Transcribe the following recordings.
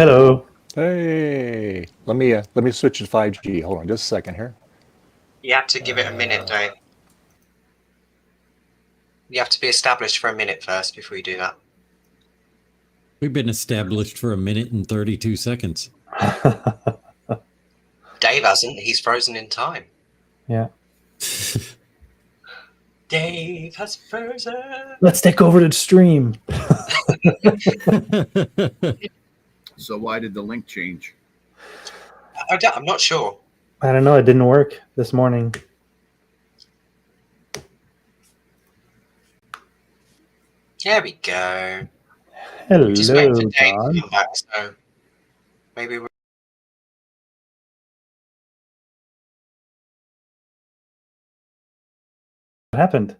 Hello. Hey, let me switch to 5G. Hold on just a second here. You have to give it a minute, Dave. You have to be established for a minute first before you do that. We've been established for 1 minute and 32 seconds. Dave hasn't. He's frozen in time. Yeah. Dave has frozen. Let's take over the stream. So why did the link change? I'm not sure. I don't know. It didn't work this morning. There we go. Hello, Just waiting for Dave to John. come back, so maybe we're... What happened?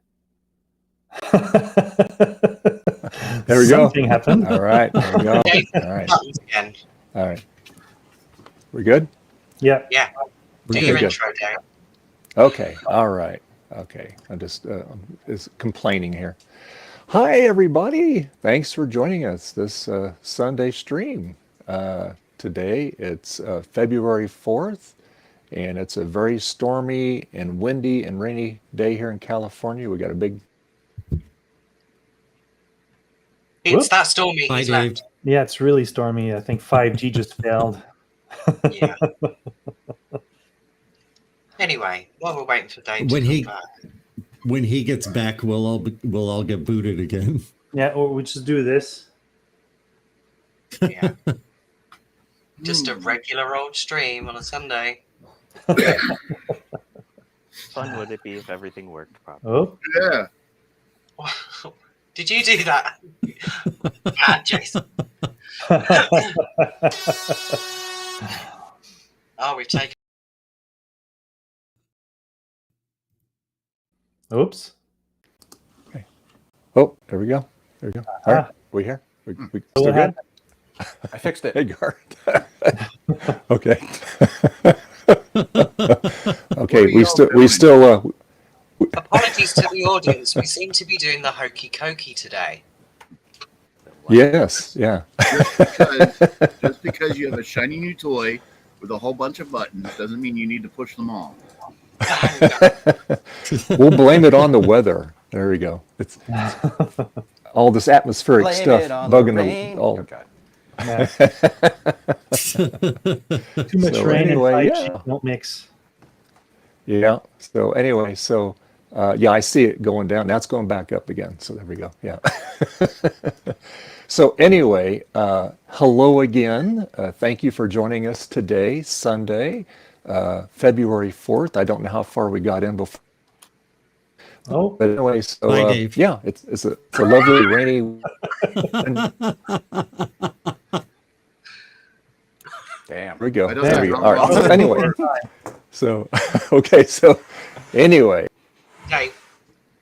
There we go. Something happened. All right, there we go. Dave, All right, buttons again. all right. We good? Yeah. Yeah. We're Do good. your Good. intro, Dave. Okay, all right. Okay, I'm just is complaining here. Hi, everybody. Thanks for joining us this Sunday stream. Today it's February 4th, and it's a very stormy and windy and rainy day here in California. We got a big... It's Whoop. that stormy. Bye, He's Dave. left. Yeah, it's really stormy. I think 5G just failed. Yeah. Anyway, while we're waiting for Dave When to he- come back. When he gets back, we'll all get booted again. Yeah, or we just do this. Yeah. Just a regular old stream on a Sunday. Fun would it be if everything worked properly? Oh, Yeah. Did you do that? Jason. Oh, we've taken... oops. Oh, there we go. There we go. All right, we here? We So still what good? happened? I fixed it. Hey, Garth. Okay. Okay, you all we doing? still Apologies to the audience. We seem to be doing the hokey cokey today. yes, yeah. Just because you have a shiny new toy with a whole bunch of buttons doesn't mean you need to push them all. We'll blame it on the weather. There we go. It's all this atmospheric Blame stuff it on bugging the rain. all. Oh, God. Yeah. Too much So rain anyway, and 5G yeah. don't mix. Yeah. So anyway, yeah, I see it going down. Now it's going back up again. So there we go. Yeah. So anyway, hello again. Thank you for joining us today, Sunday, February 4th. I don't know how far we got in before. Oh, But anyway, so Bye, Dave. yeah, it's a lovely rainy. Damn. There we go. I don't There we know go. how All right. long- So anyway, so okay. So anyway, Dave.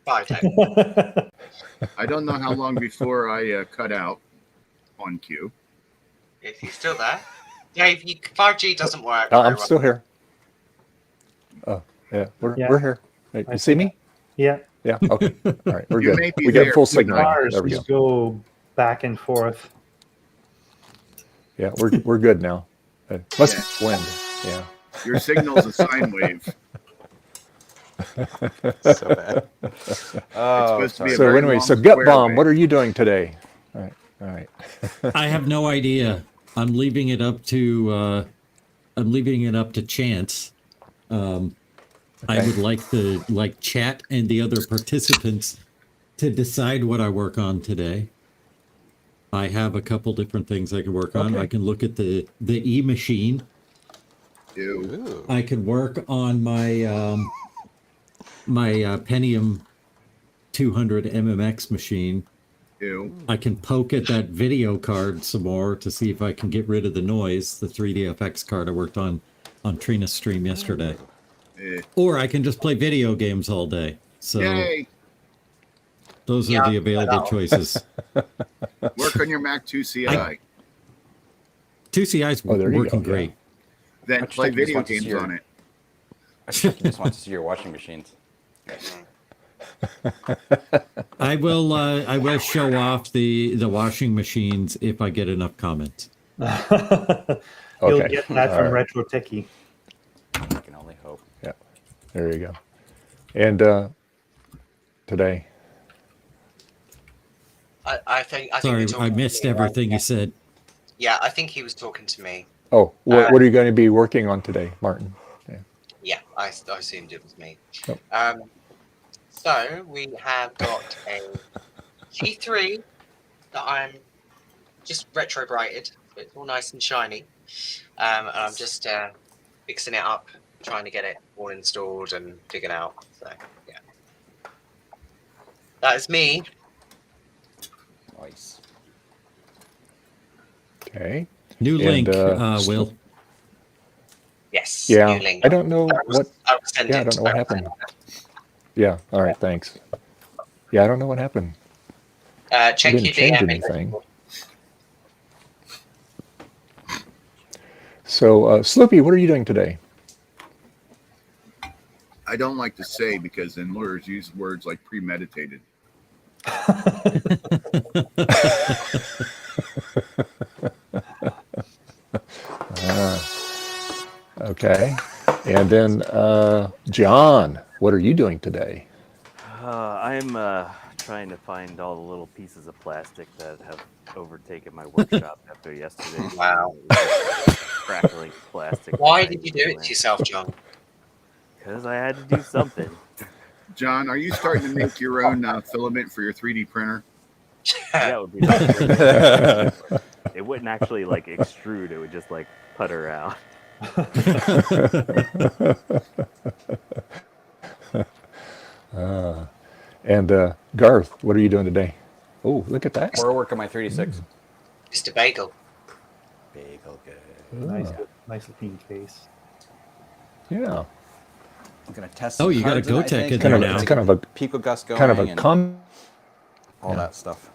Bye, Dave. I don't know how long before I cut out on cue. If you're still there. Dave, 5G doesn't work. very I'm well. still here. Oh yeah, we're here. Hey, I you see me? yeah. Yeah. Okay. All right. We're You good. may be We got there. full signal. Cars There we go. just go back and forth. Yeah, we're good now. Must be wind. Yeah. Your signal's a sine wave. So bad. Oh, supposed to be sorry. a So very anyway, long so Gut square Bomb, wave. what are you doing today? All right. All right. I have no idea. I'm leaving it up to chance. I would like chat and the other participants to decide what I work on today. I have a couple different things I can work on. Okay. I can look at the e-machine. Ew. Ooh. I can work on my Pentium 200 MMX machine. Ew. I can poke at that video card some more to see if I can get rid of the noise, the 3DFX card I worked on Trina's stream yesterday. Eh. Or I can just play video games all day. So Yay. those Yeah, are the available choices. Work on your Mac 2 CI. 2CI's Oh, there you working go, yeah. great. Then Much play like you just video want to see games your- on it. I think you just want to see your washing machines. I will show off the washing machines if I get enough comments. You'll Okay. get that All from right. Retro Techie. I can only hope. There you go. And today, I think Sorry, you're talking I to missed me, right? everything you said. Yeah, I think he was talking to me. what are you going to be working on today, Martin? Yeah, I assumed it was me. Yep. So we have got a G3 that I'm just retro brighted, so it's all nice and shiny. And I'm just fixing it up, trying to get it all installed and figured out. So yeah, that is me. Nice. Okay. New And, link, so- Will. Yes, Yeah. new link. I don't know I what. will send Yeah, I it. don't know what happened. Yeah. All right. Thanks. Yeah, I don't know what happened. Check didn't your change DM. anything. So, Slippy, what are you doing today? I don't like to say because then lawyers use words like premeditated. Okay. And then, John, what are you doing today? I'm trying to find all the little pieces of plastic that have overtaken my workshop after yesterday's Wow. crackling plastic. Why did you do it to yourself, John? Because I had to do something. John, are you starting to make your own filament for your 3D printer? That would be nice. It wouldn't actually like extrude, it would just like putter out. And Garth, what are you doing today? Oh, look at that. We're working my 3D6. Mr. Bagel. Bagel good. Nice looking case. Yeah. I'm gonna test. Oh, some you got a cards in it, I Gotek think. in there now. It's kind of a Pico Gust going. kind of a and com. all that stuff.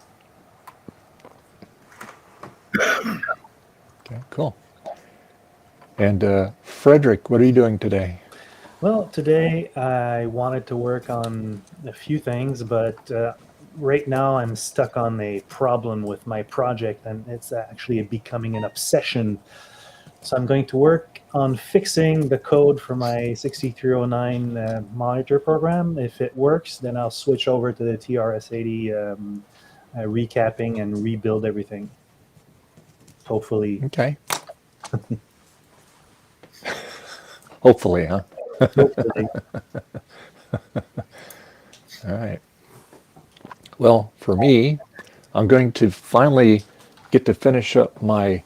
Okay, cool. And Frederick, what are you doing today? Well, today I wanted to work on a few things, but right now I'm stuck on a problem with my project, and it's actually becoming an obsession. So I'm going to work on fixing the code for my 6309 monitor program. If it works, then I'll switch over to the TRS-80 recapping and rebuild everything. Hopefully. Okay. Hopefully, huh? Hopefully. All right. Well, for me, I'm going to finally get to finish up my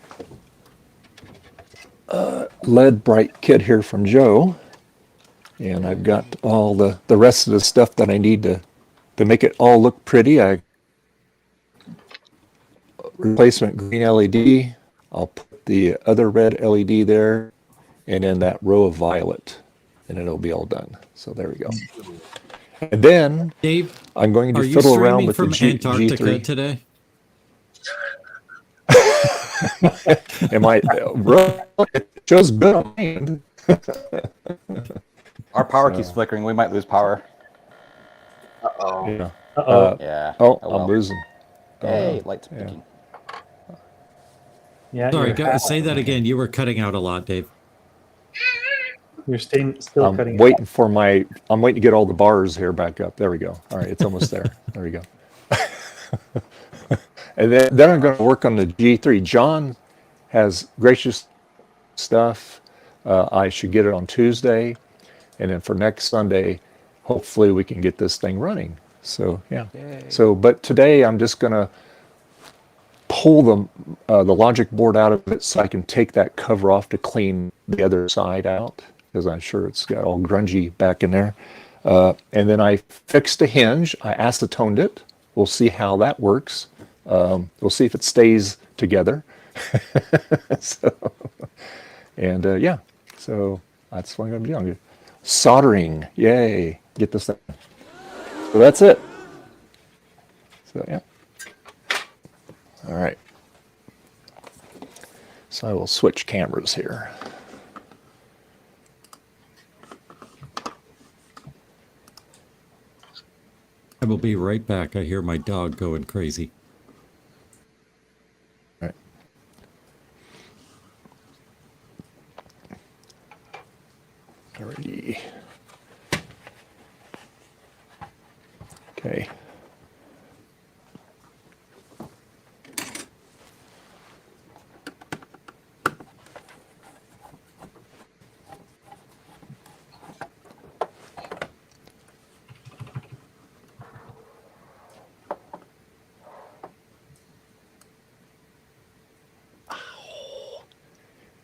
lead bright kit here from Joe. And I've got all the rest of the stuff that I need to make it all look pretty. I replacement green LED. I'll put the other red LED there, and then that row of violet, and it'll be all done. So there we go. And then Dave, I'm going to are you fiddle around streaming with from the Antarctica G3. today? Am I? It shows good on my end. Our power keeps flickering. We might lose power. Uh-oh. Yeah. Uh-oh. Yeah. Oh, well. I'm losing. Hey, lights Yeah. blinking. Yeah, Sorry, you're, say that again. You were cutting out a lot, Dave. you're still I'm cutting. waiting for my. I'm waiting to get all the bars here back up. There we go. All right, it's almost there. There we go. And then I'm going to work on the G3. John has gracious stuff. I should get it on Tuesday, and then for next Sunday, hopefully we can get this thing running. So yeah. Yay. So, but today I'm just going to pull the logic board out of it so I can take that cover off to clean the other side out, because I'm sure it's got all grungy back in there. And then I fixed a hinge. I acetoned it. We'll see how that works. We'll see if it stays together. So, and yeah, so that's what I'm going to be doing. Soldering. Yay. Get this thing. So that's it. So yeah. All right. So I will switch cameras here. I will be right back. I hear my dog going crazy. All right. Alrighty. Okay.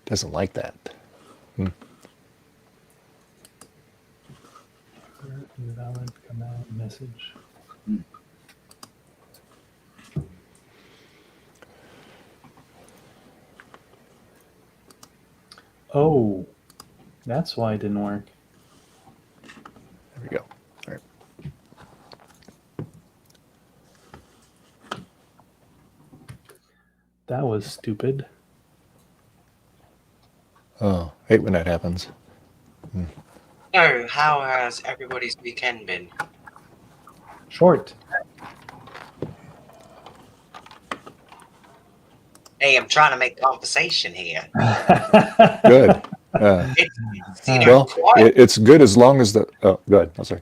Doesn't like that. Invalid command message. Oh, that's why it didn't work. There we go. All right. That was stupid. Oh, hate when that happens. So, how has everybody's weekend been? Short. Hey, I'm trying to make conversation here. Good. It's, you know, Well, quiet. it's good as long as the. Oh, good. I'm sorry.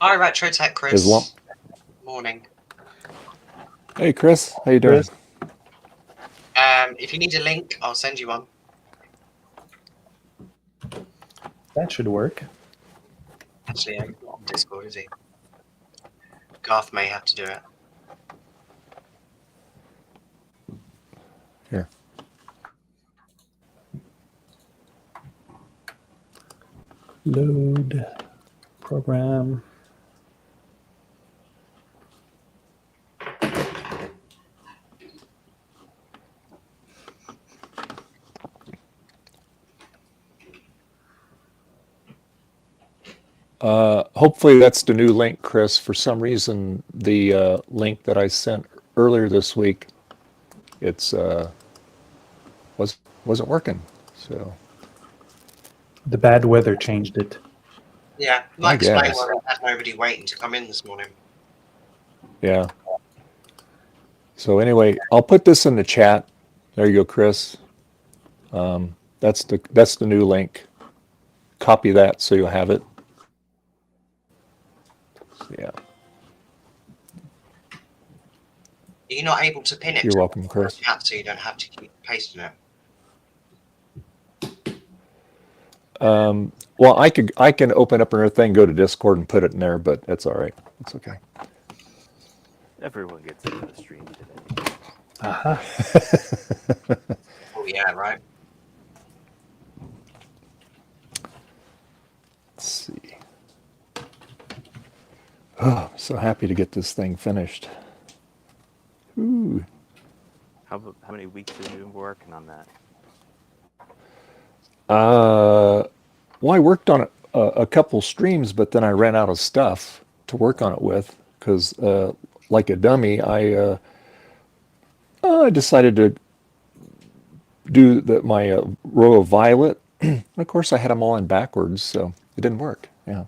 Hi, Retro Tech Chris. As long. Morning. Hey, Chris. How you doing? Chris? If you need a link, I'll send you one. That should work. Actually, he's not on Discord, is he? Garth may have to do it. Here. Load program. Hopefully that's the new link, Chris. For some reason, the link that I sent earlier this week, it's wasn't working. So The bad weather changed it. Yeah, I like explain guess. why there's nobody waiting to come in this morning. yeah. So anyway, I'll put this in the chat. There you go, Chris. That's the new link. Copy that so you'll have it. So, yeah. You're not able to pin it You're to welcome, the Chris. chat, so you don't have to keep pasting it. Well, I can open up another thing, go to Discord and put it in there, but that's all right. It's okay. Everyone gets into the stream today. Aha. Oh yeah, right. Let's see. Oh, I'm so happy to get this thing finished. Ooh. How many weeks have you been working on that? Well, I worked on it a couple streams, but then I ran out of stuff to work on it with because, like a dummy, I decided to do my row of violet. And of course, I had them all in backwards, so it didn't work. Yeah.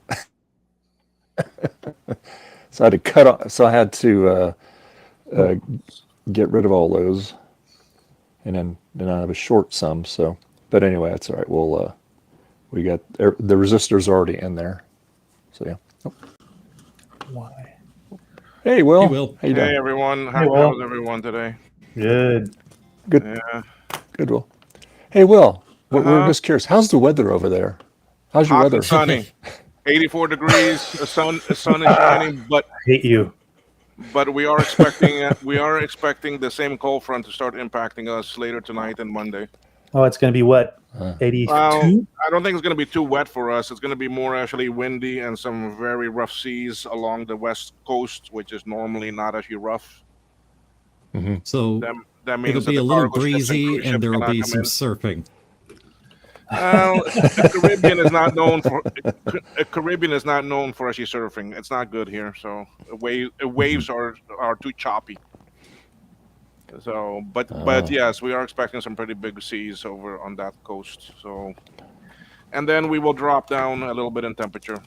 So I had to cut off. So I had to get rid of all those, and then I have a short some. So, but anyway, that's all right. We'll we got the resistors already in there. So yeah. Oh. Why? Hey, Will. Hey, Will. How you doing? Hey everyone, Hey, Will. how's everyone today? Good. Good. Yeah, Good, Will. Hey, Will. We're Uh-huh. just curious. How's the weather over there? How's your hot weather? and sunny, 84 degrees. The sun is shining, I hate you. but we are expecting the same cold front to start impacting us later tonight and Monday. Oh, it's going to be what? Uh. 82? Well, I don't think it's going to be too wet for us. It's going to be more actually windy and some very rough seas along the west coast, which is normally not actually rough. So That means it'll that be a the little cargo ships and breezy cruise and ships there will cannot be come some in. surfing. Well, the Caribbean is not known for actually surfing. It's not good here, so waves are too choppy. So, but yes, we are expecting some pretty big seas over on that coast. So, and then we will drop down a little bit in temperature.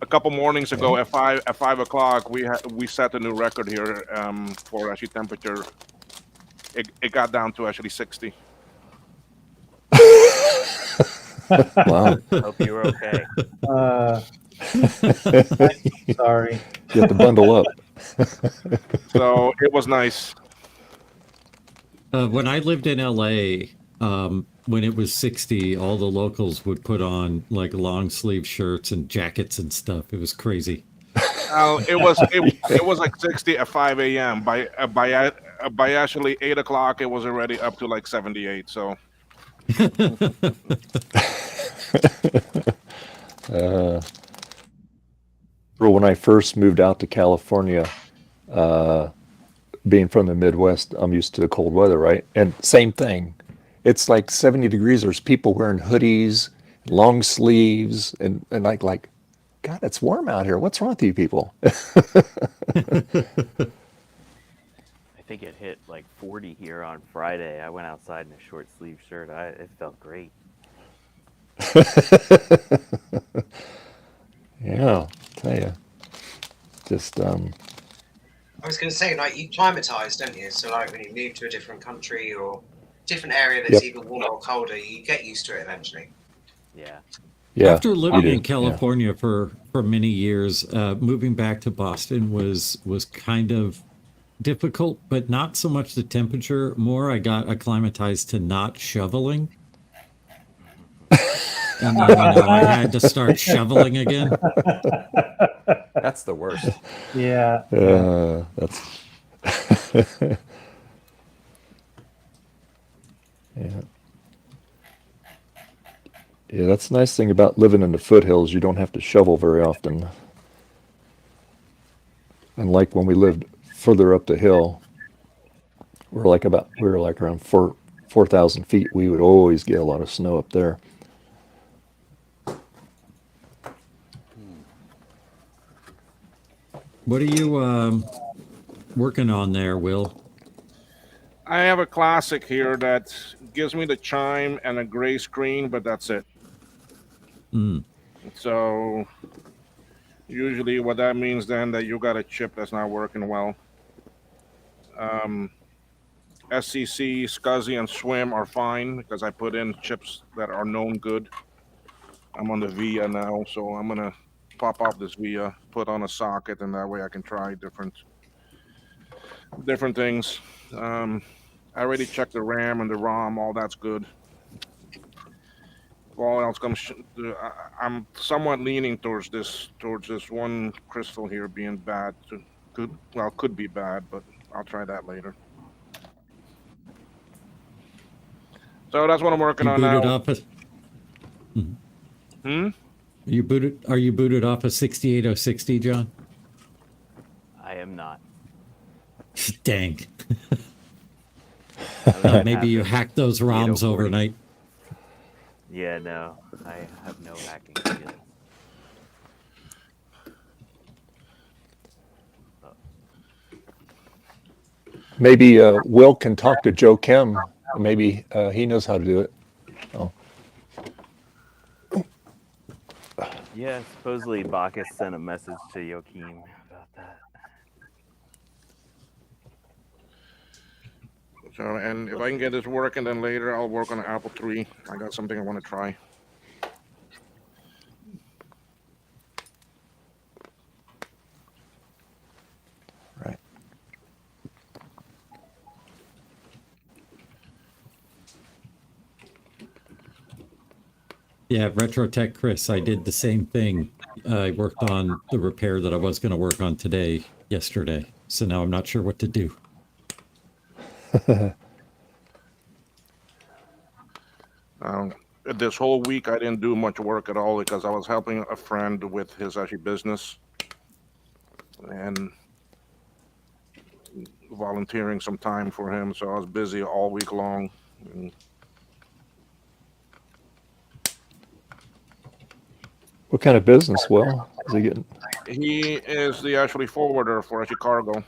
A couple mornings ago, at 5 o'clock, we set a new record here for actually temperature. It got down to actually 60. Wow. Hope you were okay. Sorry. You have to bundle up. So it was nice. When I lived in LA, when it was 60, all the locals would put on like long sleeve shirts and jackets and stuff. It was crazy. It was like 60 at 5 a.m. By actually 8 o'clock, it was already up to like 78. So Well, when I first moved out to California, being from the Midwest, I'm used to the cold weather, right? And same thing. It's like 70 degrees. There's people wearing hoodies, long sleeves, and like, God, it's warm out here. What's wrong with you people? I think it hit like 40 here on Friday. I went outside in a short sleeve shirt. It felt great. Yeah, I'll tell you. Just, I was going to say, like, you climatize, don't you? So, like, when you move to a different country or different area that's either warmer or colder, you get used to it eventually. Yeah. yeah. After living you in do, California for many years, moving back to Boston was kind of difficult, but not so much the temperature. More, I got acclimatized to not shoveling. And then, I had to start shoveling again. That's the worst. Yeah. That's yeah. Yeah, that's the nice thing about living in the foothills. You don't have to shovel very often. And like when we lived further up the hill, we were like around 4,000 feet. We would always get a lot of snow up there. What are you working on there, Will? I have a classic here that gives me the chime and a gray screen, but that's it. Mm. So usually what that means then that you got a chip that's not working well. SCC, SCSI, and SWIM are fine because I put in chips that are known good. I'm on the VIA now, so I'm gonna pop off this VIA, put on a socket, and that way I can try different things. I already checked the RAM and the ROM, all that's good. All else comes. I'm somewhat leaning towards this one crystal here being bad. Could be bad, but I'll try that later. So that's what I'm working You on booted now. off a, Are you booted off a 68060, John? I am not. Dang. Maybe you happened. hacked those ROMs 840. overnight. Yeah, no, I have no hacking skills. Maybe Will can talk to Joe Kim. Maybe he knows how to do it. Oh. Yeah, supposedly Bacchus sent a message to Joachim about that. So, and if I can get this working, then later I'll work on an Apple III. I got something I want to try. Right. Yeah, RetroTech Chris, I did the same thing. I worked on the repair that I was going to work on yesterday. So now I'm not sure what to do. This whole week I didn't do much work at all because I was helping a friend with his actually business and volunteering some time for him. So I was busy all week long. And What kind of business, Will? Is he getting? he is the actually forwarder for actually cargo.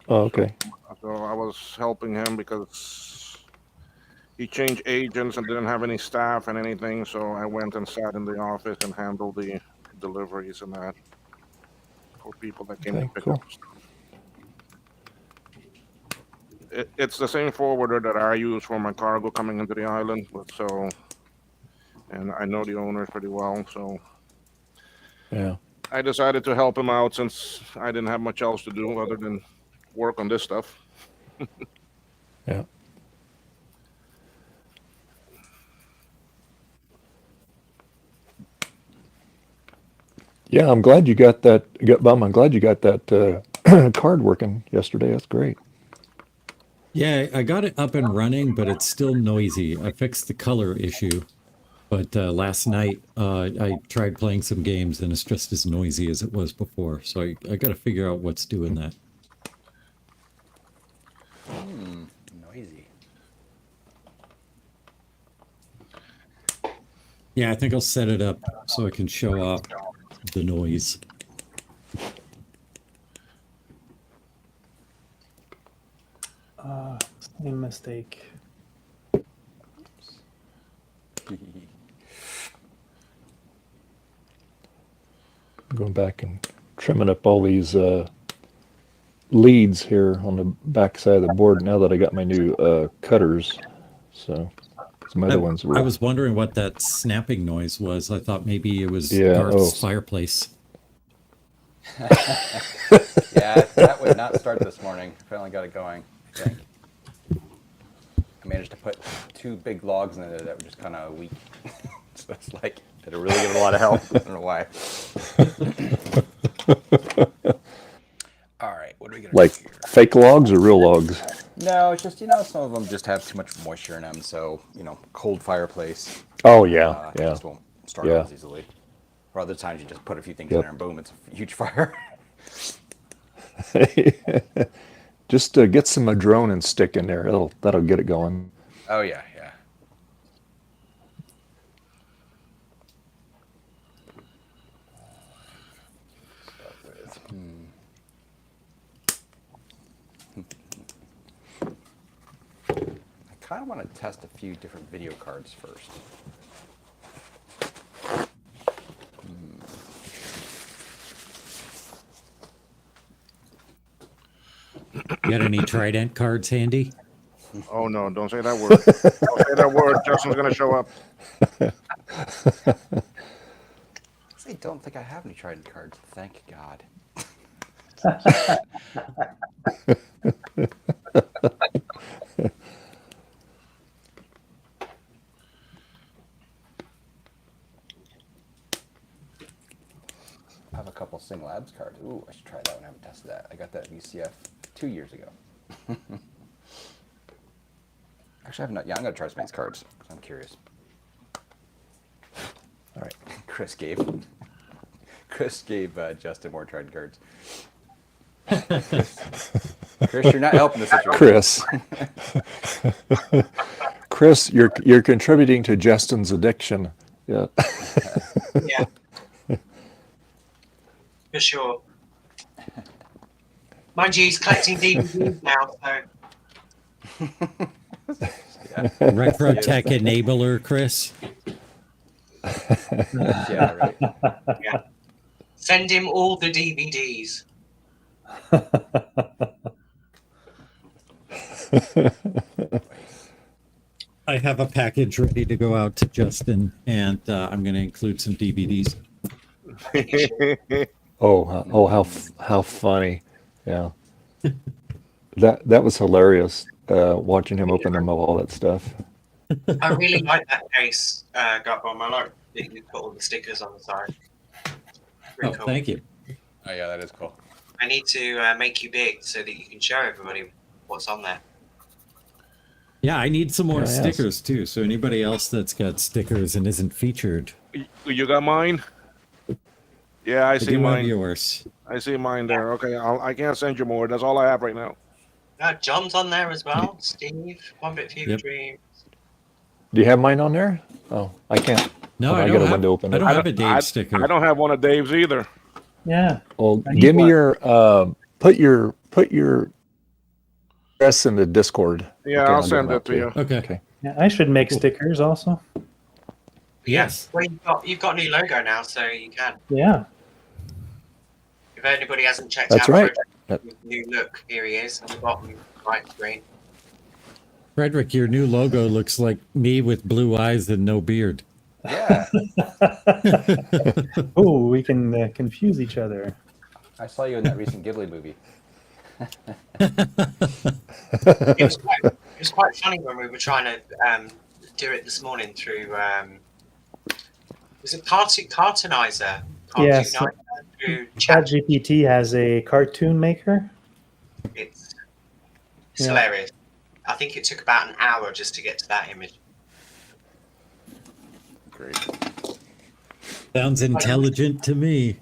Oh, okay. So I was helping him because he changed agents and didn't have any staff and anything. So I went and sat in the office and handled the deliveries and that for people that came Okay, to pick cool. up stuff. it's the same forwarder that I use for my cargo coming into the island. So, and I know the owners pretty well, so Yeah. I decided to help him out since I didn't have much else to do other than work on this stuff. Yeah. Yeah, I'm glad you got that. I'm glad you got that card working yesterday. That's great. Yeah, I got it up and running, but it's still noisy. I fixed the color issue, but last night I tried playing some games and it's just as noisy as it was before. So I got to figure out what's doing that. Noisy. Yeah, I think I'll set it up so I can show off the noise. Same mistake. Going back and trimming up all these leads here on the back side of the board now that I got my new cutters. So some other ones were. I was wondering what that snapping noise was. I thought maybe it was Yeah, Garth's fireplace. Yeah, that would not start this morning. Finally got it going, I think. I managed to put 2 big logs in there that were just kind of weak. So it's like, it'll really give it a lot of help. I don't know why. All right, what are we going to Like do here? fake logs or real logs? No, it's just, you know, some of them just have too much moisture in them. So, you know, cold fireplace. Oh, yeah. Yeah. Just won't start Yeah. as easily. Or other times you just put a few things Yep. in there and boom, it's a huge fire. Just get some Madrone and stick in there. That'll get it going. Oh, yeah, yeah. I kind of want to test a few different video cards first. You got any Trident cards handy? Oh no! Don't say that word. Don't say that word. Justin's gonna show up. I don't think I have any Trident cards. Thank God. I have a couple Sing Labs cards. Ooh, I should try that one. I haven't tested that. I got that VCF 2 years ago. Actually, I have not. Yeah, I'm gonna try some of these cards because I'm curious. All right, Chris gave Justin more Trident cards. Chris, you're not helping the situation. Chris, you're contributing to Justin's addiction. Yeah. Yeah. For sure. Mind you, he's collecting DVDs now, so. Retro tech enabler, Chris. Yeah, right. Yeah. Send him all the DVDs. I have a package ready to go out to Justin, and I'm going to include some DVDs. How funny. Yeah. That was hilarious, watching him open them up, all that stuff. I really like that case, Gutbomb. I like that you put all the stickers on the side. Really cool. Thank you. Oh yeah, that is cool. I need to make you big so that you can show everybody what's on there. Yeah, I need some more Yeah, yes. stickers too. So anybody else that's got stickers and isn't featured, You got mine? Yeah, I see do have mine. yours. I see mine there. Okay, I can't send you more. That's all I have right now. John's on there as well. Steve, One Bit Fever Yep. Dream. Do you have mine on there? Oh, I can't. No, Hold on, I I don't got a have. window open. I don't I have a don't- Dave sticker. I don't have one of Dave's either. Yeah. Well, I need give me one. your put your address in the Discord. Yeah, Okay, I'll give send them it out to you. Okay. Okay. Yeah, I should make stickers also. Yes. Well, you've got a new logo now, so you can. Yeah. If anybody hasn't checked That's out right. Project, new look, here he is on the bottom right screen. Frederick, your new logo looks like me with blue eyes and no beard. Yeah, Oh, we can confuse each other. I saw you in that recent Ghibli movie. It was quite funny when we were trying to do it this morning through was it Cartoonizer? Yes. Through chat. ChatGPT has a cartoon maker. It's Yeah. hilarious. I think it took about an hour just to get to that image. Great. Sounds intelligent to me.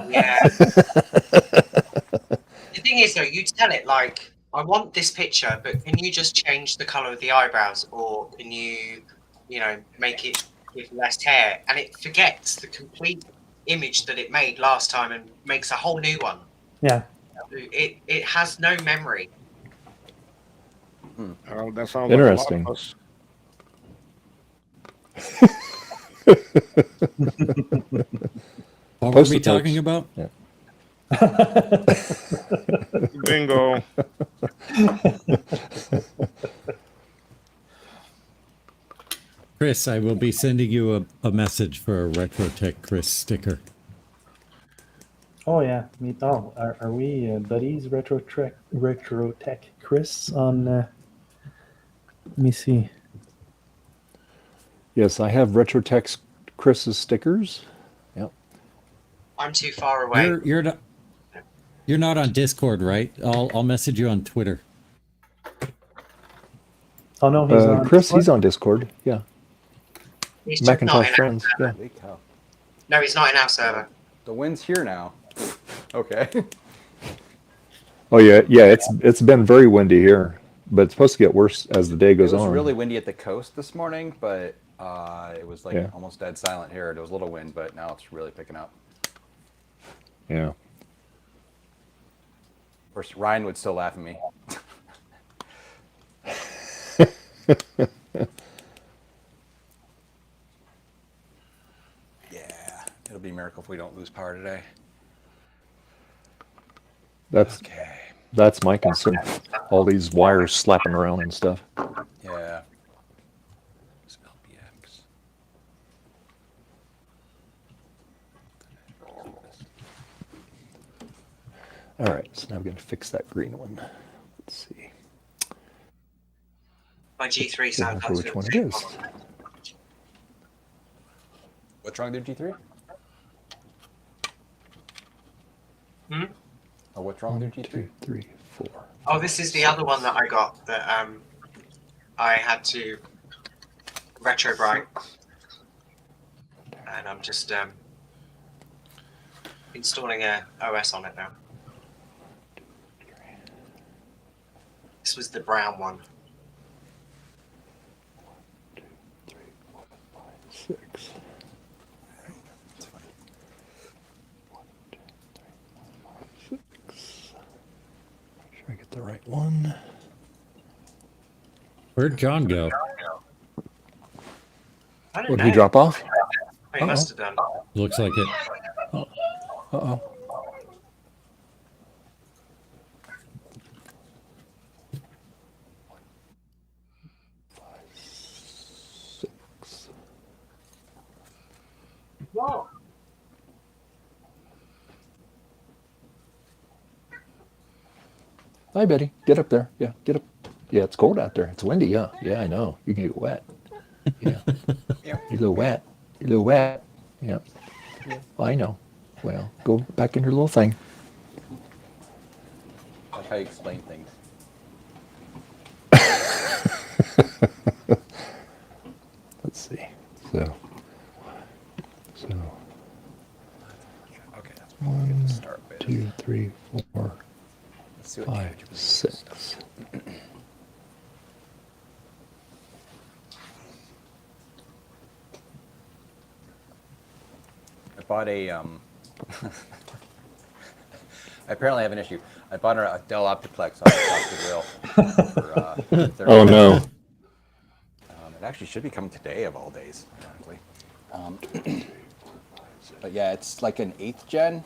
Yeah. The thing is, though, you tell it like, I want this picture, but can you just change the color of the eyebrows, or can you make it with less hair? And it forgets the complete image that it made last time and makes a whole new one. Yeah. It has no memory. That sounds Interesting. Like a lot of us. What were Post we it, talking folks. about? Bingo. Chris, I will be sending you a message for a RetroTech Chris sticker. Oh yeah. Are we buddies? Retrotech Chris on. Let me see. Yes, I have RetroTech Chris's stickers. Yep. I'm too far away. You're not on Discord, right? I'll message you on Twitter. Oh no, he's on. Chris, Discord? he's on Discord. Yeah. He's just not Macintosh in friends. our Yeah. server. Holy cow. No, he's not in our server. The wind's here now. Okay. Oh yeah, yeah. It's been very windy here, but it's supposed to get worse as the day It goes was on. really windy at the coast this morning, but it was like Yeah. almost dead silent here. There was a little wind, but now it's really picking up. Yeah. Of course, Ryan would still laugh at me. Yeah, it'll be a miracle if we don't lose power today. That's my concern. All these wires slapping around and stuff. Yeah. LPX. All right, so now we're going to fix that green one. Let's see. My G3 Can't sounds remember which one it is. What's wrong with your G3? Hmm? Oh, what's wrong with your G3? 2, 3, 4. Oh, this is the other one that I got that I had to retro bright, and I'm just installing a OS on it now. This was the brown one. 6. It's funny. 6. Make sure I get the right one. Where'd John go? I don't What, know. did he drop off? He must have done. Looks like it. Uh-oh. Whoa. Hi, Betty. Get up there. Yeah, get up. Yeah, it's cold out there. It's windy. Yeah, yeah, I know. You can get wet. Yeah, you're a little wet. You're a little wet. Yeah. Well, I know. Well, go back in your little thing. That's how you explain things. Let's see. So. Okay, that's what we're going to start with. 2, 3, 4, Let's see what 5, damage we 6. I bought a I apparently have an issue. I bought a Dell Optiplex off Goodwill for Oh no. it actually should be coming today of all days, ironically. But yeah, it's like an 8th gen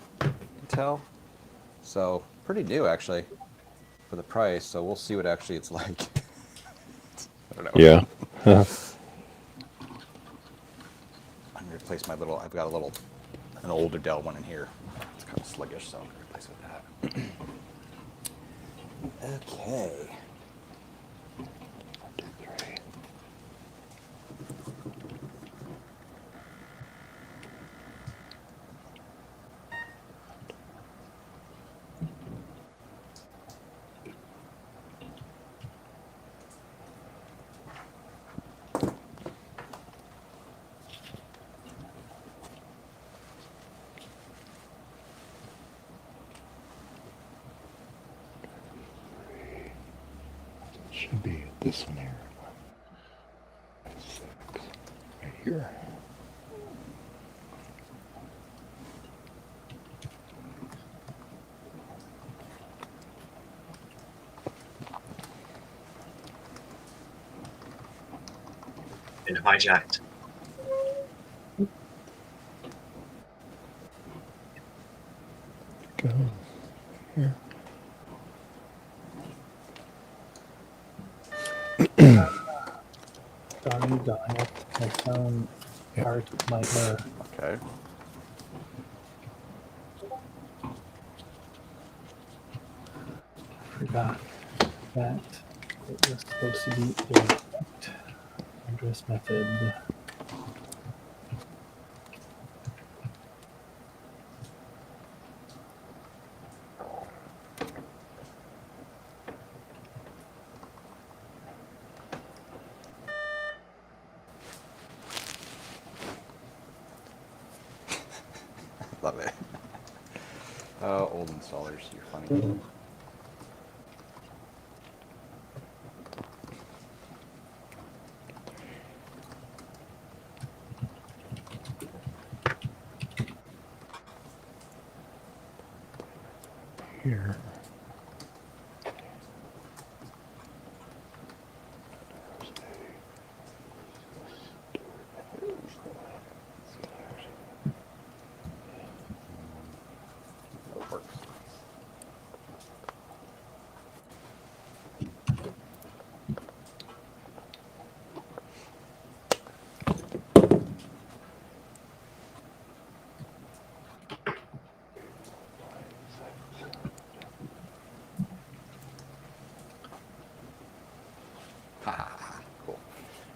Intel, so pretty new actually for the price. So we'll see what actually it's like. don't know. Yeah. I'm gonna replace my little. I've got an older Dell one in here. It's kind of sluggish, so I'm gonna replace it with that. Okay. Should be this one here. 6, right here. Been hijacked. Go here. Darn it. I found part of my error. Okay. Forgot that it was supposed to be a address method. Love it. Old installers, you're funny. Here. It works. Cool.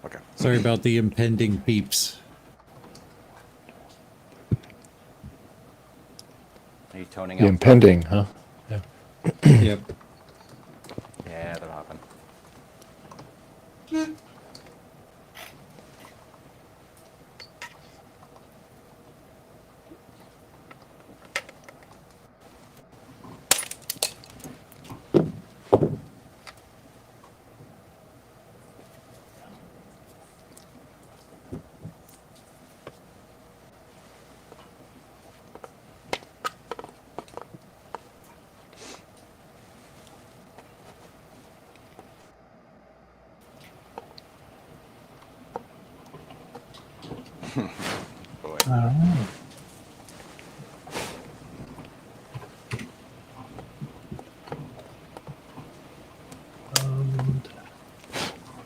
Okay. Sorry about the impending beeps. Are you toning The out? impending, huh? Yeah. Yep. Yeah, that'll happen. Boy. Oh.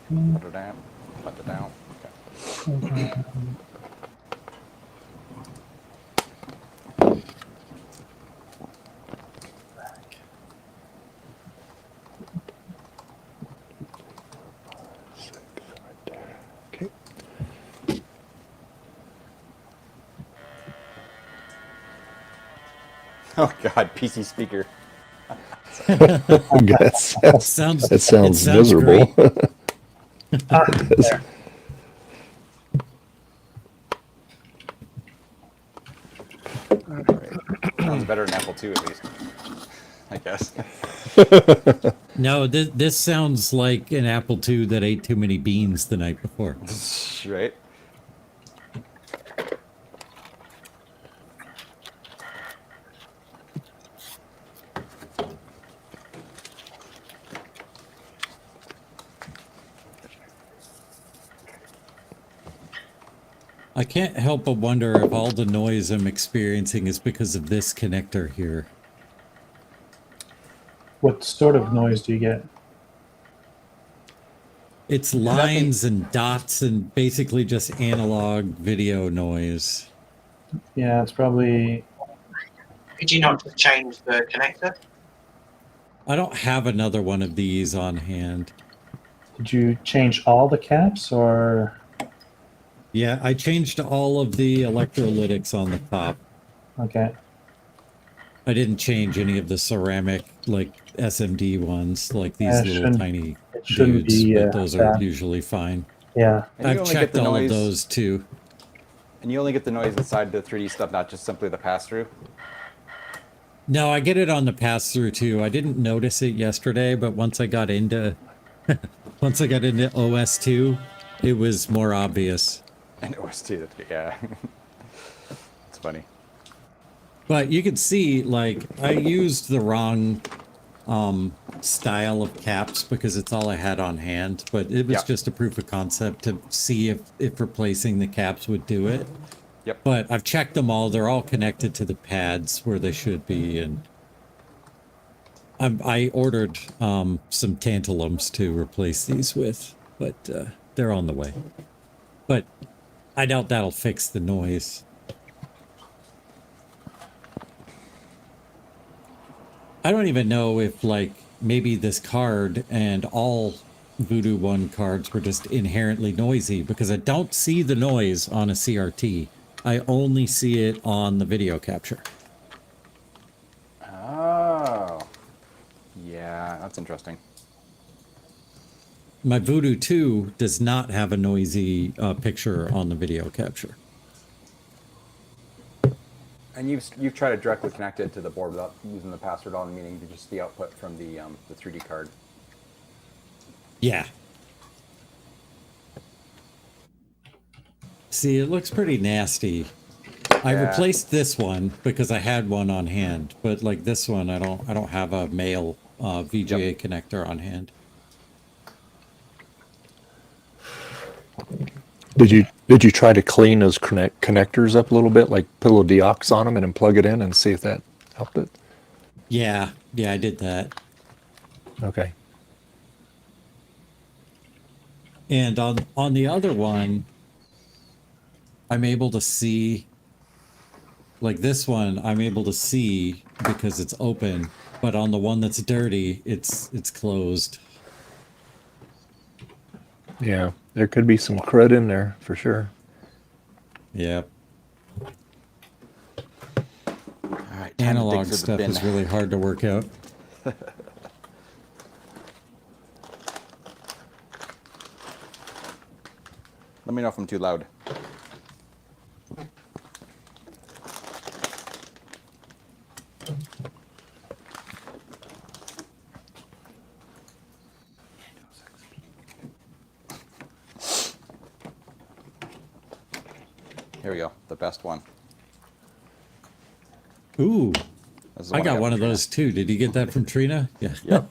Put it down. Put it down. Okay. Okay. Oh God, PC speaker. that Sounds miserable. There. All right. Sounds better than Apple II, at least. I guess. No, this sounds like an Apple II that ate too many beans the night before. Right. I can't help but wonder if all the noise I'm experiencing is because of this connector here. What sort of noise do you get? It's lines and dots and basically just analog video noise. Yeah, it's probably. Could you not just change the connector? I don't have another one of these on hand. Did you change all the caps or? Yeah, I changed all of the electrolytics on the top. Okay. I didn't change any of the ceramic, like SMD ones, like these little tiny It shouldn't dudes, be but those are bad. usually fine. Yeah. And you I've only get checked the all of noise, those too. and you only get the noise inside the 3D stuff, not just simply the pass-through. No, I get it on the pass-through too. I didn't notice it yesterday, but once I got into OS2, it was more obvious. And OS2, yeah. It's funny. But you can see, like, I used the wrong style of caps because it's all I had on hand, but it was just a proof of concept to see if replacing the caps would do it. Yep. But I've checked them all. They're all connected to the pads where they should be, and I ordered some tantalums to replace these with, but they're on the way. But I doubt that'll fix the noise. I don't even know if, like, maybe this card and all Voodoo 1 cards were just inherently noisy, because I don't see the noise on a CRT. I only see it on the video capture. Oh. Yeah, that's interesting. My Voodoo 2 does not have a noisy picture on the video capture. And you've tried to directly connect it to the board without using the password on, meaning just the output from the 3D card. Yeah. See, it looks pretty nasty. I replaced this one because I had one on hand, but like this one, I don't have a male VGA connector on hand. Did you try to clean those connectors up a little bit, like put a little deox on them and then plug it in and see if that helped it? Yeah, I did that. Okay. And on the other one, I'm able to see, like this one, I'm able to see because it's open, but on the one that's dirty, it's closed. Yeah, there could be some crud in there for sure. Yeah. All right, Analog stuff is really hard to work out. Let me know if I'm too loud. Here we go, the best one. Ooh, This is the I one got one from of those too. Did you get that from Trina? Yeah. Yep.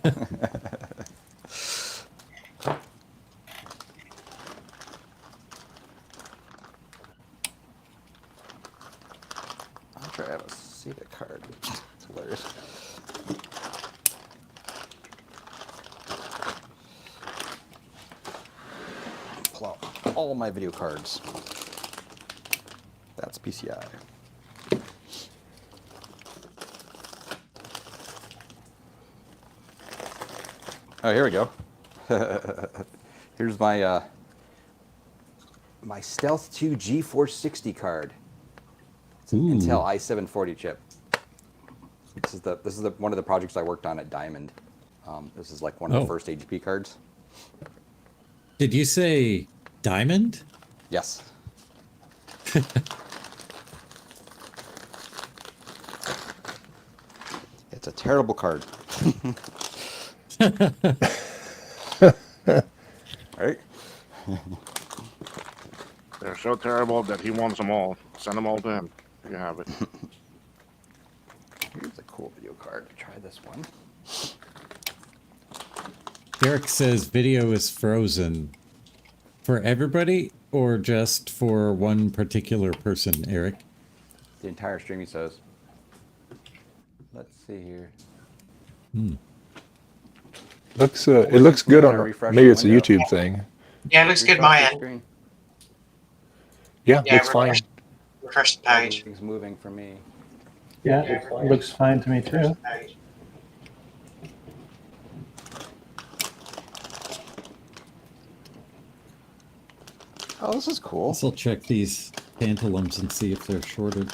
I'll try to see the card. It's hilarious. Pull out all my video cards. That's PCI. Oh, here we go. Here's my my Stealth 2 G460 card. It's an Intel i740 chip. This is one of the projects I worked on at Diamond. This is like one of the first HP cards. Did you say Diamond? Yes. It's a terrible card. Right? They're so terrible that he wants them all. Send them all to him. You have it. Here's a cool video card. Try this one. Derek says video is frozen. For everybody or just for one particular person, Eric? The entire stream, he says. Let's see here. It looks good Gotta on. refresh Maybe the it's a window. YouTube thing. Yeah, it looks good Refresh my the end. screen. Yeah, Yeah, looks fine. refresh the page. Everything's moving for me. Yeah, it looks fine to me too. Oh, this is cool. I'll check these tantalums and see if they're shorted.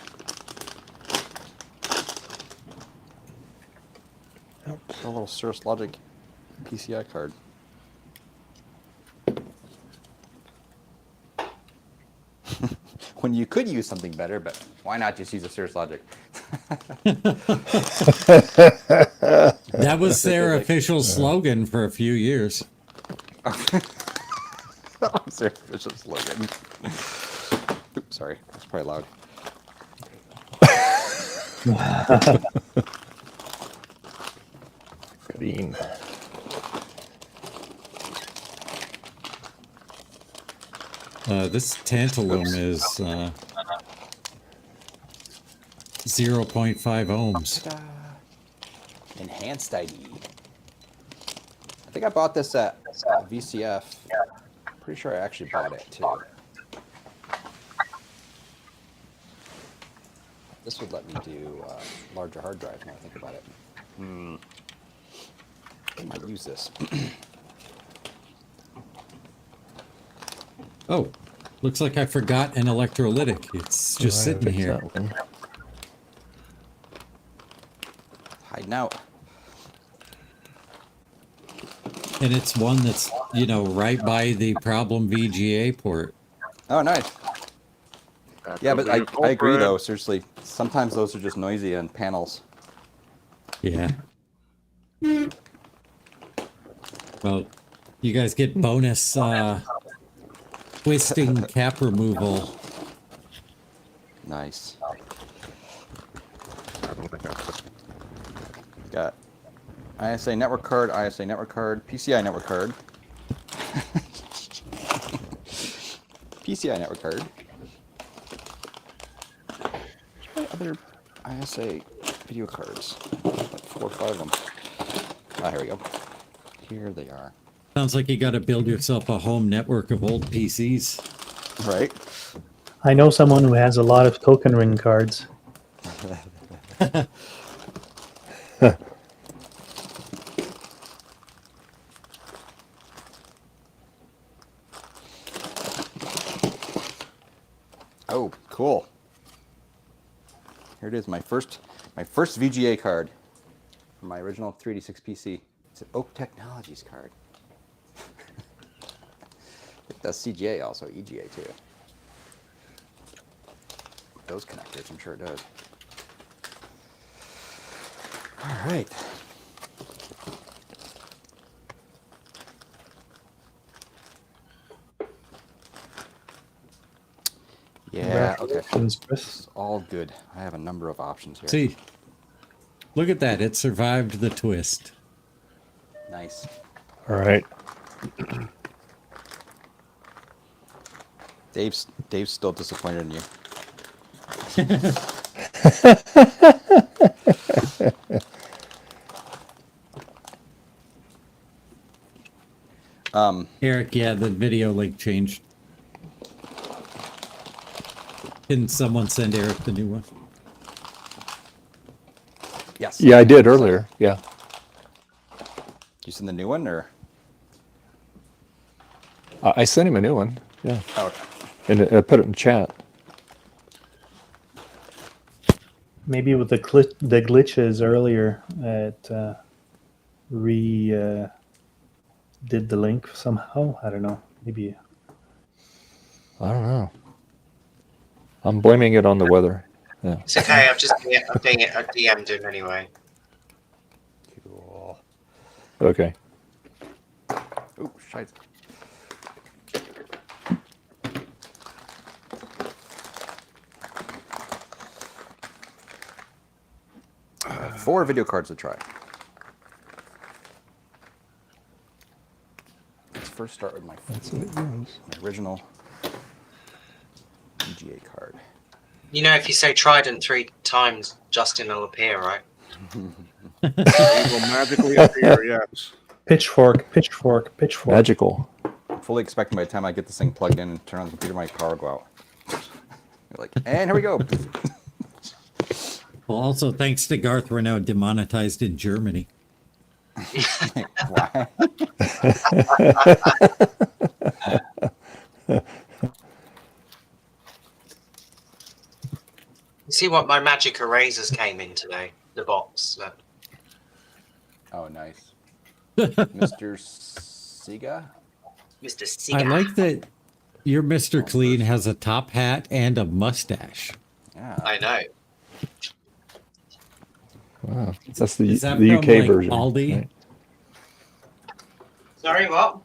Oh, a little Cirrus Logic PCI card. When you could use something better, but why not just use a Cirrus Logic? That was their official slogan for a few years. That was their official slogan. Oops, sorry, that's probably loud. Green. This tantalum is 0.5 ohms. Ta-da. Enhanced ID. I think I bought this at VCF. Pretty sure I actually bought it too. This would let me do larger hard drive now I think about it. I might use this. Oh, looks like I forgot an electrolytic. It's just sitting here. Hiding out. And it's one that's, you know, right by the problem VGA port. Oh, nice. That Yeah, could but be a I agree culprit. though, seriously. Sometimes those are just noisy on panels. Yeah. Well, you guys get bonus twisting cap removal. Nice. Got ISA network card, ISA network card, PCI network card. PCI network card. What other ISA video cards? Like 4 or 5 of them. Ah, here we go. Here they are. Sounds like you got to build yourself a home network of old PCs. Right? I know someone who has a lot of token ring cards. Oh, cool. Here it is, my first VGA card from my original 386 PC. It's an Oak Technologies card. It does CGA also, EGA too. Those connectors, I'm sure it does. All right. Yeah, okay. Congratulations, Chris. It's all good. I have a number of options here. See, look at that. It survived the twist. Nice. All right. Dave's still disappointed in you. Eric, yeah, the video link changed. Can someone send Eric the new one? Yes. Yeah, I did earlier. Yeah. You send the new one or? I sent him a new one. Yeah. Oh, okay. And I put it in chat. Maybe with the glitches earlier, it did the link somehow. I don't know. Maybe. I don't know. I'm blaming it on the weather. Yeah. It's okay. I'm doing it. I DM'd him anyway. Cool. Okay. Oh, shite. Four video cards to try. Let's first start with my original VGA card. You know, if you say Trident 3 times, Justin will appear, right? It will magically appear, yes. Pitchfork, pitchfork, pitchfork. Magical. I'm fully expecting by the time I get this thing plugged in and turn on the computer, my power will go out. You're like, and here we go. Well, also thanks to Garth, we're now demonetized in Germany. Why? See what my magic erasers came in today. The box. Look. Oh, nice. Mr. Siga? Mr. I Seagull. like that your Mr. Clean has a top hat and a mustache. Yeah. I know. Wow. That's the Is that UK from, like, version. Aldi? right? Sorry, what?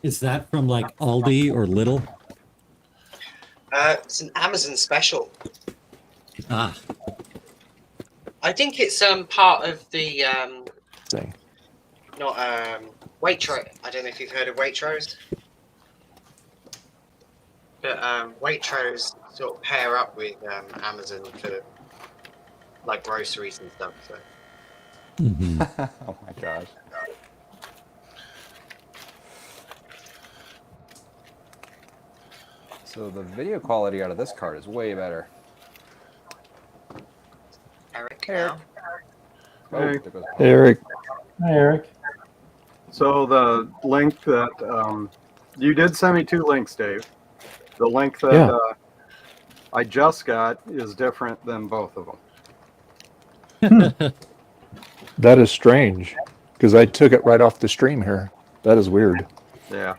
Is that from like Aldi or Lidl? It's an Amazon special. Ah, I think it's part of the Thing. not Waitrose. I don't know if you've heard of Waitrose, but Waitrose sort of pair up with Amazon for like groceries and stuff. So mhm. Oh my gosh. So the video quality out of this card is way better. Eric, Eric. now. Oh, Hey. there goes Paul. Eric. Hi, Eric. So the link that you did send me 2 links, Dave. The link that Yeah. I just got is different than both of them. That is strange because I took it right off the stream here. That is weird. Yeah.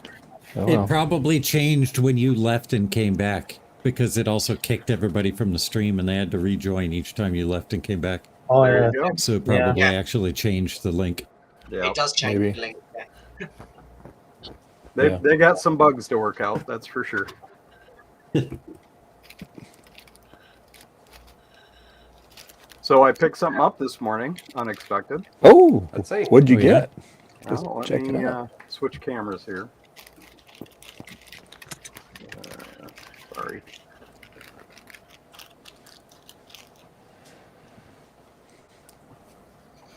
Oh, It well. probably changed when you left and came back because it also kicked everybody from the stream and they had to rejoin each time you left and came back. Oh, There yeah. you go. So it probably Yeah. actually changed the link. Yeah. It does change Maybe. the link. Yeah. Yeah. They got some bugs to work out, that's for sure. So I picked something up this morning, unexpected. Oh, Let's see. what'd you Oh, yeah? get? Just Well, let check me it out. switch cameras here. Sorry.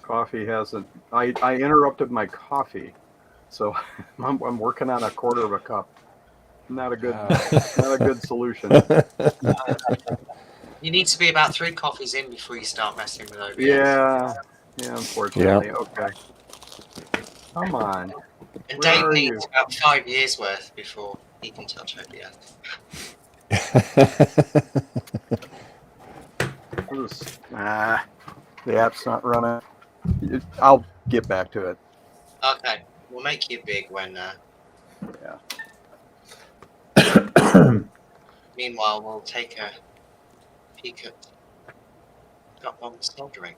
Coffee hasn't. I interrupted my coffee, so I'm working on a quarter of a cup. Not a good, not a good solution. You need to be about 3 coffees in before you start messing with OBS. Yeah, unfortunately. Okay. Come on. And Where Dave are needs you? about 5 years worth before he can touch OBS. The app's not running. I'll get back to it. Okay, we'll make you big when. Yeah. Meanwhile, we'll take a peek at got on the soldering.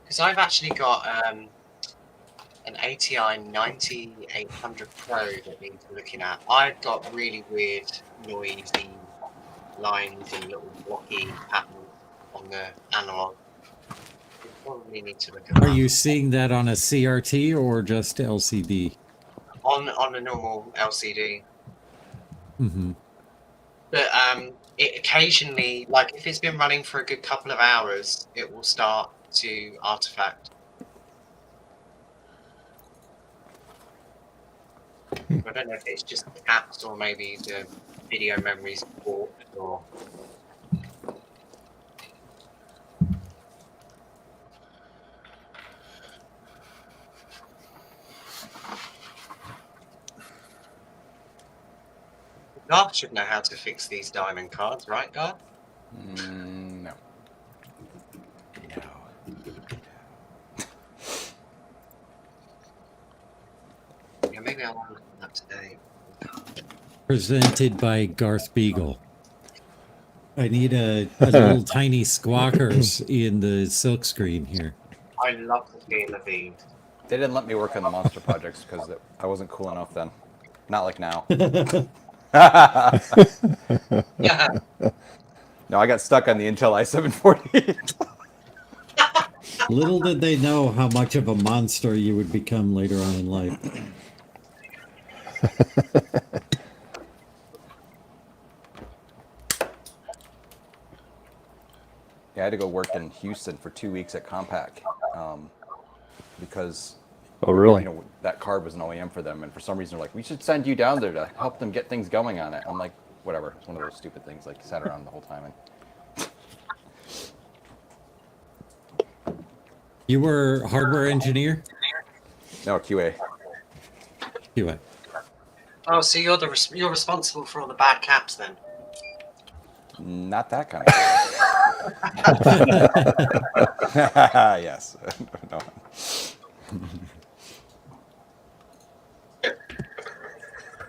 Because I've actually got an ATI 9800 Pro that needs looking at. I've got really weird, noisy lines and little blocky patterns on the analog. We probably need to look at Are that. you seeing that on a CRT or just LCD? On a normal LCD? Mm-hmm. But it occasionally, like if it's been running for a good couple of hours, it will start to artifact. I don't know if it's just the apps or maybe the video memory's warped or. Garth should know how to fix these diamond cards, right, Garth? No. Yeah, maybe I want to look at that today. Presented by Garth Beagle. I need a little tiny squawkers in the silk screen here. I love the feel of these. They didn't let me work on the monster projects because I wasn't cool enough then. Not like now. Yeah. No, I got stuck on the Intel i740. Little did they know how much of a monster you would become later on in life. Yeah, I had to go work in Houston for 2 weeks at Compaq because Oh, really? you know that card was an OEM for them, and for some reason they're like, we should send you down there to help them get things going on it. I'm like, whatever. It's one of those stupid things. Like, sat around the whole time. And You were hardware engineer? no, QA. QA. Oh, so you're responsible for all the bad caps then? Not that kind of. Yes. No.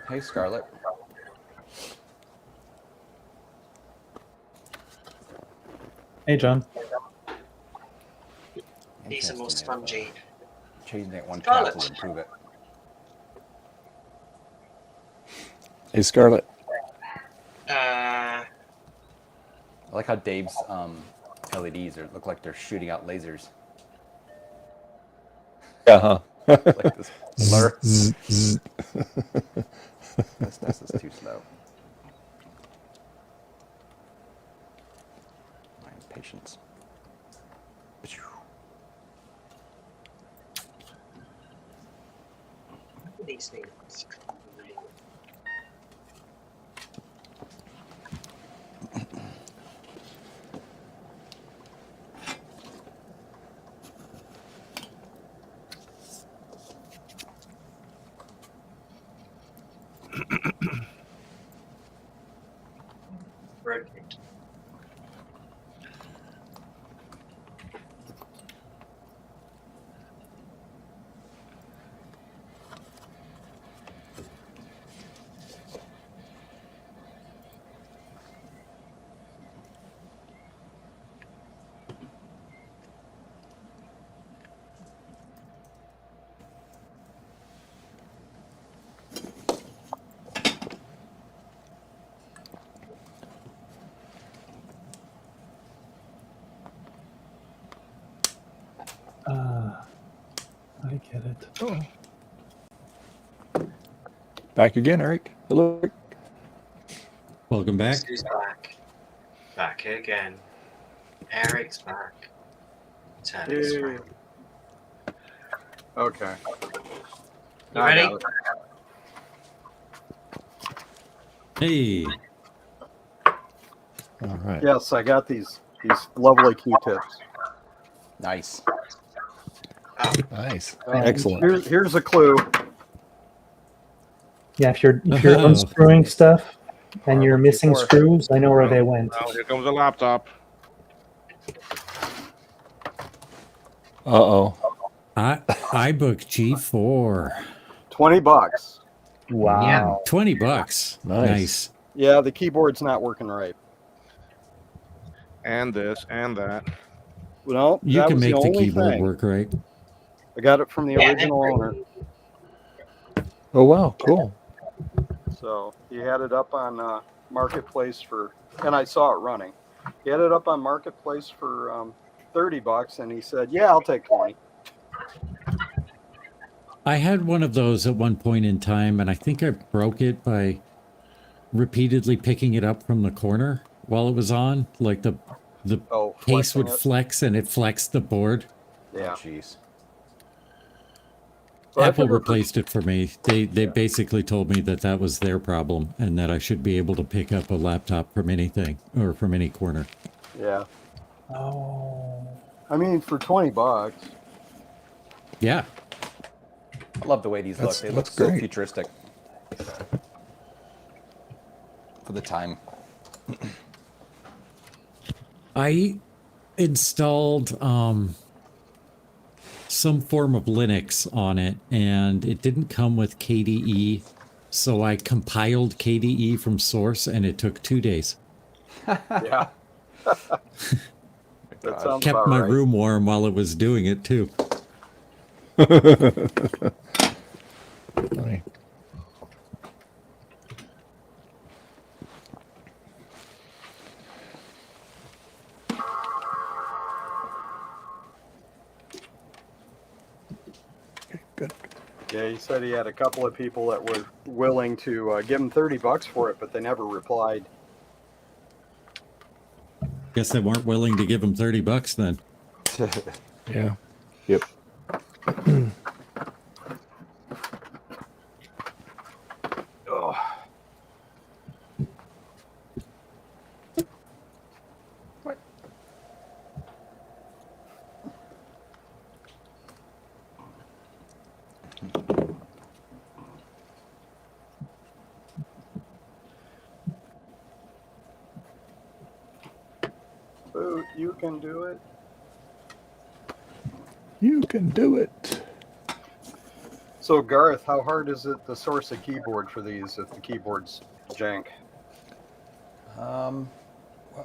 Hey, Scarlett. Hey, John. These are more spongy. Changing that one Scarlett. cap will improve it. Hey, Scarlett. I like how Dave's LEDs look like they're shooting out lasers. Yeah, huh? Like this blur. This is too slow. My impatience. These things. Rotate. I get it. Back again, Eric. Hello. Eric. Welcome back. Who's back? Back again. Eric's back. Turn it Yay. around. Okay. You I ready? got it. Hey. All right. Yes, I got these lovely Q-tips. Nice. Nice. And Excellent. Here's a clue. Yeah, if you're Oh. unscrewing stuff and you're missing Before. screws, I know where they went. Now here comes the laptop. Uh-oh. iBook G4. $20. Wow. $20. Nice. Yeah, the keyboard's not working right. And this and that. Well, You that can was make the only keyboard thing. work right. I got it from the original owner. Oh, wow. Cool. So he had it up on Marketplace and I saw it running. He had it up on Marketplace for $30, and he said, "Yeah, I'll take 20." I had one of those at one point in time, and I think I broke it by repeatedly picking it up from the corner while it was on. Like the case would flexing it. flex, and it flexed the board. Yeah. Oh, jeez. So I Apple figured replaced it for me. They basically told me that was their problem, and that I should be able to pick up a laptop from anything or from any corner. Yeah. Oh. I mean, for $20. Yeah. I love the way these look. That's- They look that's so great. futuristic for the time. I installed some form of Linux on it, and it didn't come with KDE, so I compiled KDE from source, and it took 2 days. Yeah. That sounds Kept about my right. room warm while it was doing it too. Funny. Good. Yeah, he said he had a couple of people that were willing to give him $30 for it, but they never replied. Guess they weren't willing to give him $30 then. Yeah. Yep. Oh. Boot, you can do it. You can do it. So Garth, how hard is it to source a keyboard for these if the keyboard's jank?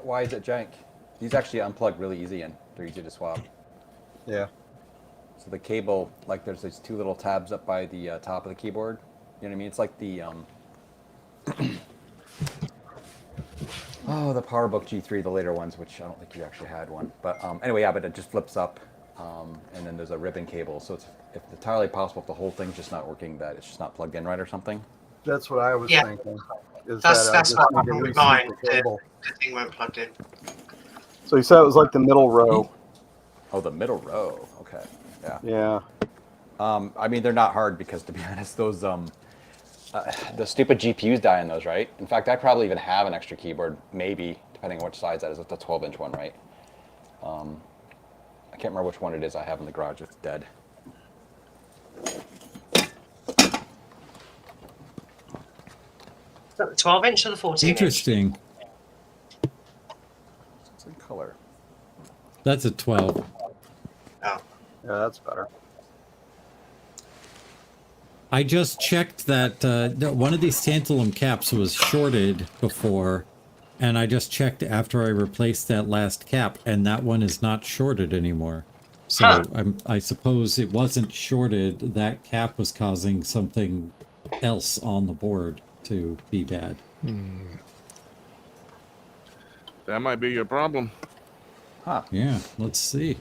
Why is it jank? These actually unplug really easy and they're easy to swap. Yeah. So the cable, like there's these two little tabs up by the top of the keyboard. You know what I mean? It's like the the PowerBook G3, the later ones, which I don't think you actually had one. But anyway, yeah, but it just flips up, and then there's a ribbon cable. So it's if it's entirely possible if the whole thing's just not working, that it's just not plugged in right or something. That's what I was Yeah. thinking. Is That's that I that's just what need to happened with reseat mine. the cable. The thing won't plugged in. So you said it was like the middle row. Oh, the middle row. Okay. Yeah. Yeah. I mean, they're not hard because, to be honest, those the stupid GPUs die in those, right? In fact, I probably even have an extra keyboard, maybe, depending on which size that is. It's a 12-inch one, right? I can't remember which one it is I have in the garage. It's dead. Is that the 12-inch or the 14-inch? Interesting. It's in color. That's a 12. Oh. Yeah, that's better. I just checked that one of these tantalum caps was shorted before, and I just checked after I replaced that last cap, and that one is not shorted anymore. So Huh. I suppose it wasn't shorted. That cap was causing something else on the board to be bad. That might be your problem. Huh. Yeah, let's see.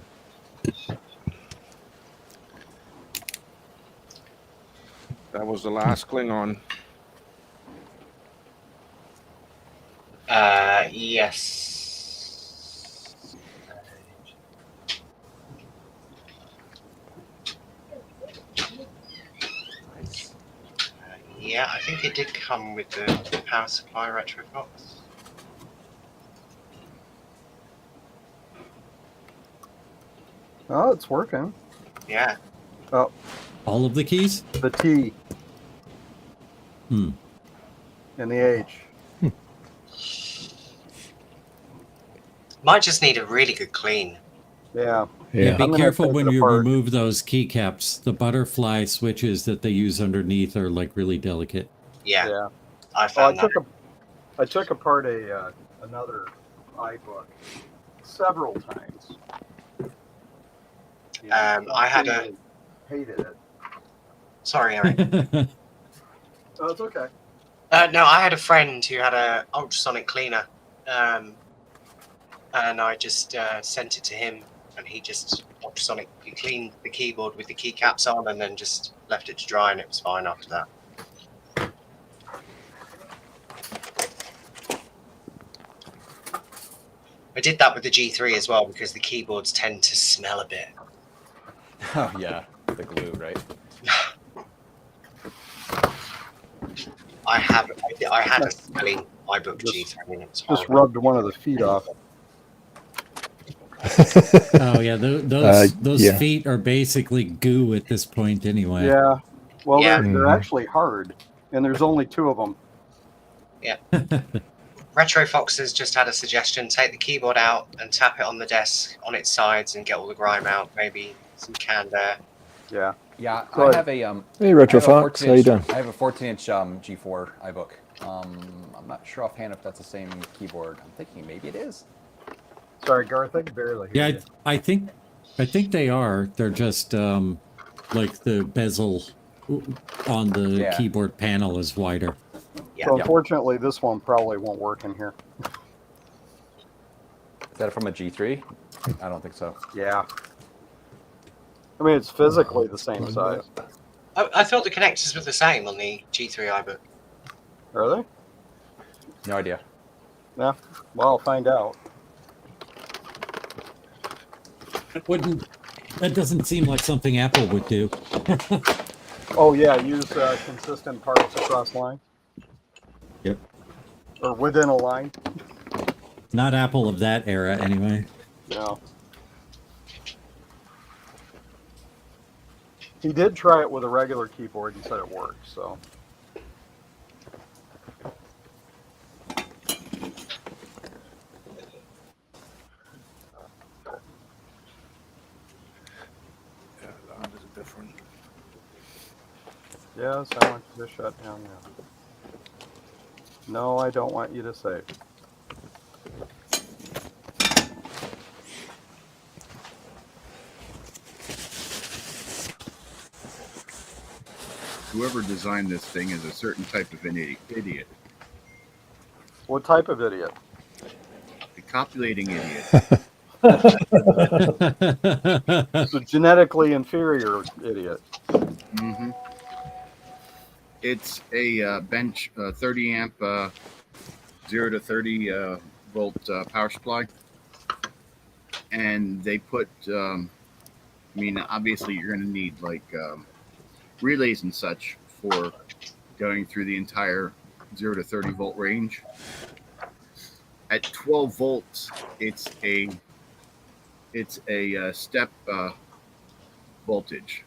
That was the last Klingon. Yes. Yeah, I think it did come with the power supply retro box. Oh, it's working. Yeah. Oh, All of the keys? the T Hmm. and the H. Might just need a really good clean. Yeah. Yeah, I'm be gonna careful take when it you apart. remove those keycaps. The butterfly switches that they use underneath are like really delicate. Yeah, Yeah. I Oh, found that. I took apart another iBook several times. I had a- hated it. Sorry, Eric. Oh, it's okay. No, I had a friend who had a ultrasonic cleaner, and I just sent it to him, and he just ultrasonically cleaned the keyboard with the keycaps on, and then just left it to dry, and it was fine after that. I did that with the G3 as well because the keyboards tend to smell a bit. Oh, yeah. The glue, right? I had a smelly iBook Just- G3, and it was Just horrible. rubbed one of the feet off. Oh yeah, those yeah. feet are basically goo at this point anyway. Yeah. Well, Yeah. they're Mhm. actually hard, and there's only two of them. Retro Foxes just had a suggestion: take the keyboard out and tap it on the desk on its sides and get all the grime out. Maybe some canned air. Yeah. Yeah, Good. I have a Hey, Retro I have a Fox, how you 14-inch doing? I have a 14-inch G4 iBook. I'm not sure offhand if that's the same keyboard. I'm thinking maybe it is. Sorry, Garth, I can barely hear Yeah, you. I think they are. They're just like the bezel on the Yeah. keyboard panel is wider. Yeah. So unfortunately, this one probably won't work in here. Is that from a G3? I don't think so. Yeah. I mean, it's physically the same size. I thought the connectors were the same on the G3 iBook. Are they? No idea. Yeah. Well, I'll find out. That doesn't seem like something Apple would do. Oh yeah, use consistent parts across line Yep. or within a line. Not Apple of that era, anyway. No. He did try it with a regular keyboard and said it worked. So. Yeah, that is different. Yes, I want you to shut down now. No, I don't want you to save. Whoever designed this thing is a certain type of an idiot. What type of idiot? A copulating idiot. It's a genetically inferior idiot. hmm It's a bench 30 amp 0 to 30 volt power supply, and they put. I mean, obviously, you're going to need like relays and such for going through the entire 0 to 30 volt range. At 12 volts, it's a step voltage.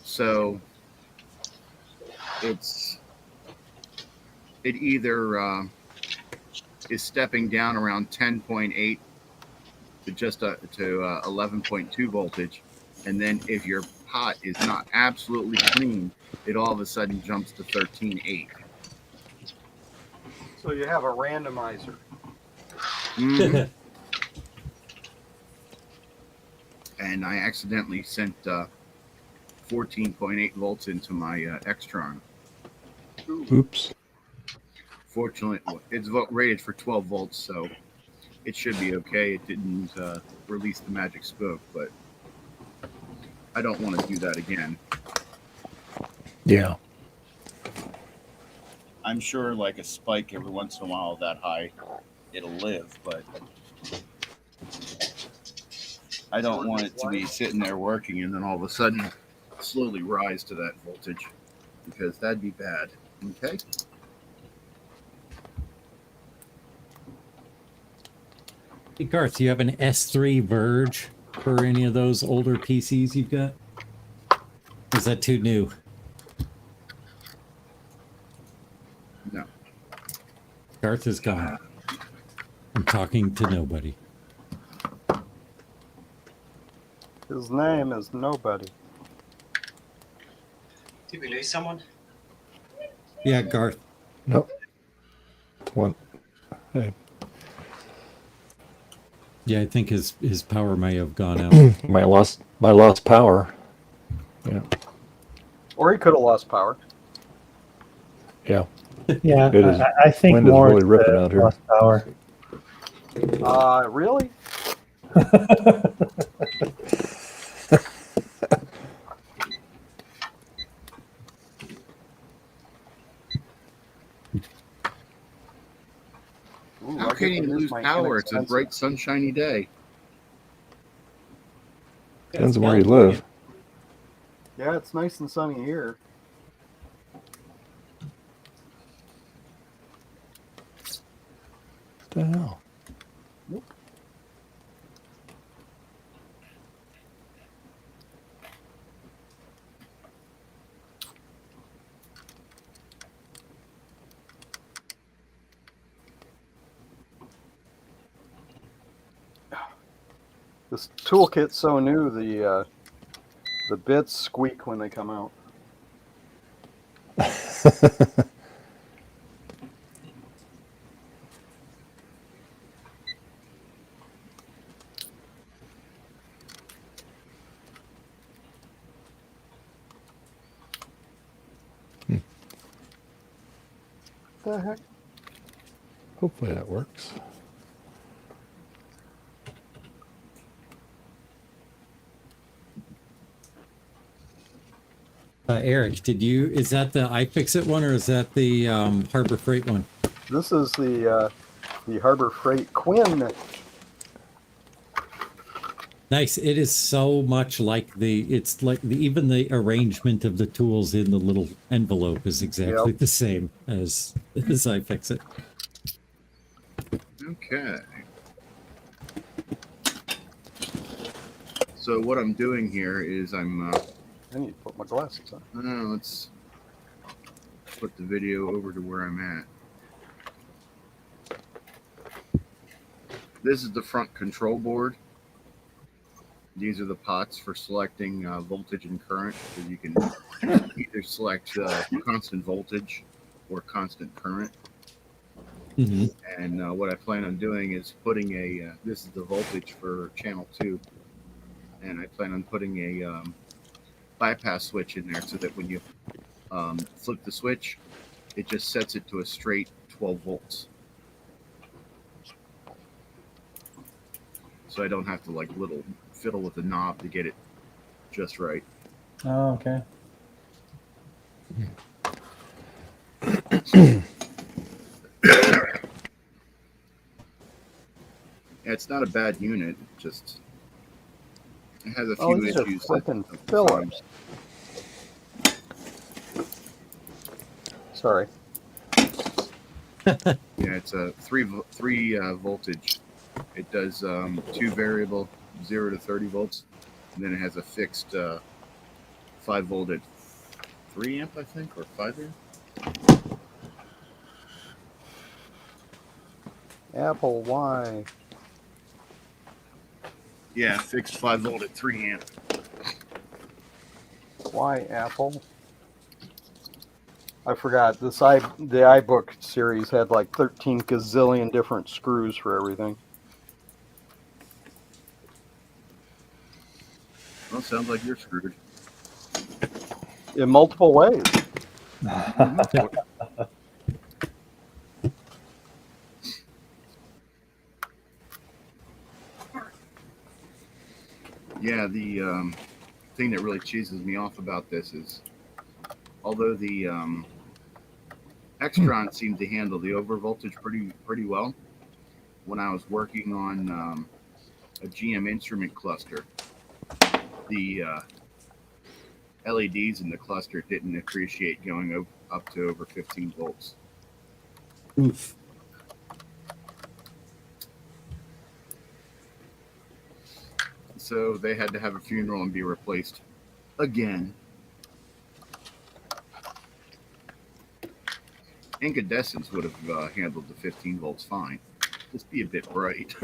So it either is stepping down around 10.8 to just to 11.2 voltage, and then if your pot is not absolutely clean, it all of a sudden jumps to 13.8. So you have a randomizer. Mhm. And I accidentally sent 14.8 volts into my Extron. Oops. Fortunately, it's rated for 12 volts, so it should be okay. It didn't release the magic spoke, but I don't want to do that again. Yeah. I'm sure like a spike every once in a while that high, it'll live, but I don't want it to be sitting there working and then all of a sudden slowly rise to that voltage, because that'd be bad. Okay? Hey, Garth, do you have an S3 Verge for any of those older PCs you've got? Or is that too new? No. Garth is gone. I'm talking to nobody. His name is Nobody. Did we lose someone? Yeah, Garth. Nope. One. Hey. Yeah, I think his power may have gone out. My lost power. Yeah. Or he could have lost power. Yeah. Yeah, It is. I think Wind is more really ripping to out here. lost power. Really? Ooh, How can you lose power? It's a bright, sunshiny day. Depends on where you live. Yeah, it's nice and sunny here. What the hell? This toolkit's so new, the bits squeak when they come out. The heck? Hopefully that works. Eric, is that the iFixit one or is that the Harbor Freight one? This is the Harbor Freight Quinn. Nice. It is so much like even the arrangement of the tools in the little envelope is exactly the same as iFixit. Okay. So what I'm doing here is I'm. I need to put my glasses on. Let's put the video over to where I'm at. This is the front control board. These are the pots for selecting voltage and current. So you can either select constant voltage or constant current. Mm-hmm. And what I plan on doing is putting this is the voltage for channel 2. And I plan on putting a bypass switch in there so that when you flip the switch, it just sets it to a straight 12 volts. So I don't have to like little fiddle with the knob to get it just right. Oh, okay. Yeah, it's not a bad unit. Just it has a few these are issues. flipping Phillips. Sorry. Yeah, it's a three voltage. It does 2 variable 0 to 30 volts, and then it has a fixed 5 volted 3 amp, I think, or 5 amp. Apple, why? Yeah, fixed 5 volted 3 amp. Why Apple? I forgot. The iBook series had like 13 gazillion different screws for everything. Well, sounds like you're screwed. In multiple ways. Yeah, the thing that really cheeses me off about this is, although the Extron seemed to handle the overvoltage pretty well, when I was working on a GM instrument cluster, the LEDs in the cluster didn't appreciate going up to over 15 volts. Oof. So they had to have a funeral and be replaced again. Incandescents would have handled the 15 volts fine. Just be a bit bright.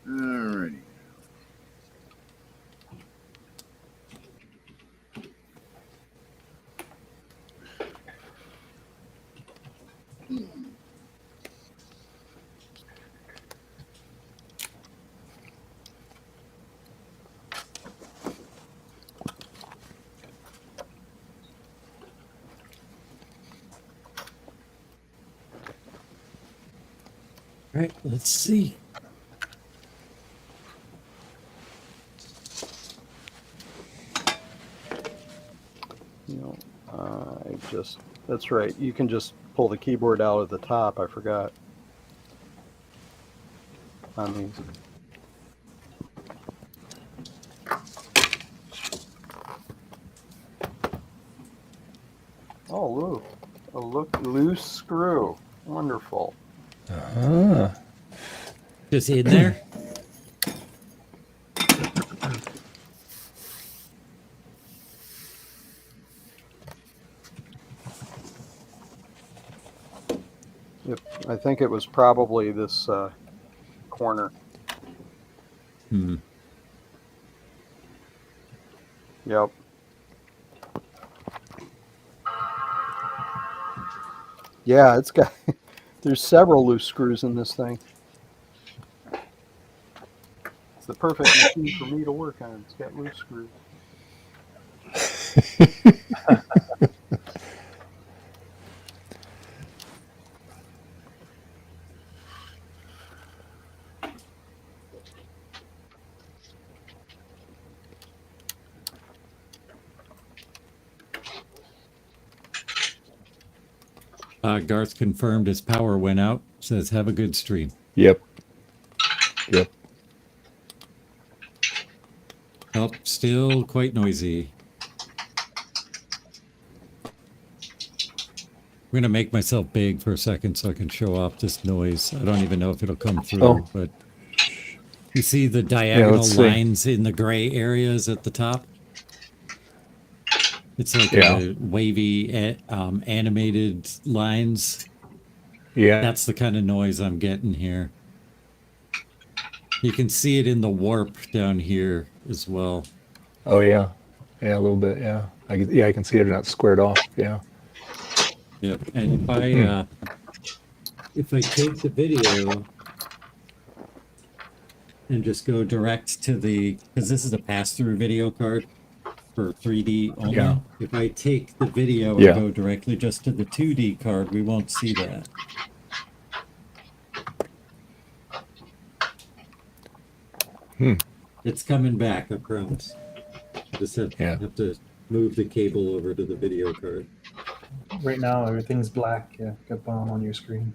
Alrighty. All right, let's see. That's right. You can just pull the keyboard out of the top. I forgot. On these. Oh, look, a loose screw. Wonderful. Just in there? I think it was probably this corner. Hmm. Yep. Yeah, it's got. There's several loose screws in this thing. It's the perfect machine for me to work on. It's got loose screws. Garth confirmed his power went out. Says, have a good stream. Yep. Yep. Oh, still quite noisy. I'm going to make myself big for a second so I can show off this noise. I don't even know if it'll come through, Oh. but you see the diagonal let's see. lines in the gray areas at the top? It's like a wavy, animated lines. Yeah. That's the kind of noise I'm getting here. You can see it in the warp down here as well. Oh yeah. Yeah, a little bit. Yeah. I can see it not squared off. Yeah. Yep. And if I take the video and just go direct to because this is a pass-through video card for 3D only. Yeah. If I take the video Yeah. and go directly just to the 2D card, we won't see that. It's coming back, I promise. I just have to move the cable over to the video card. Right now, everything's black. Yeah, got bomb on your screen.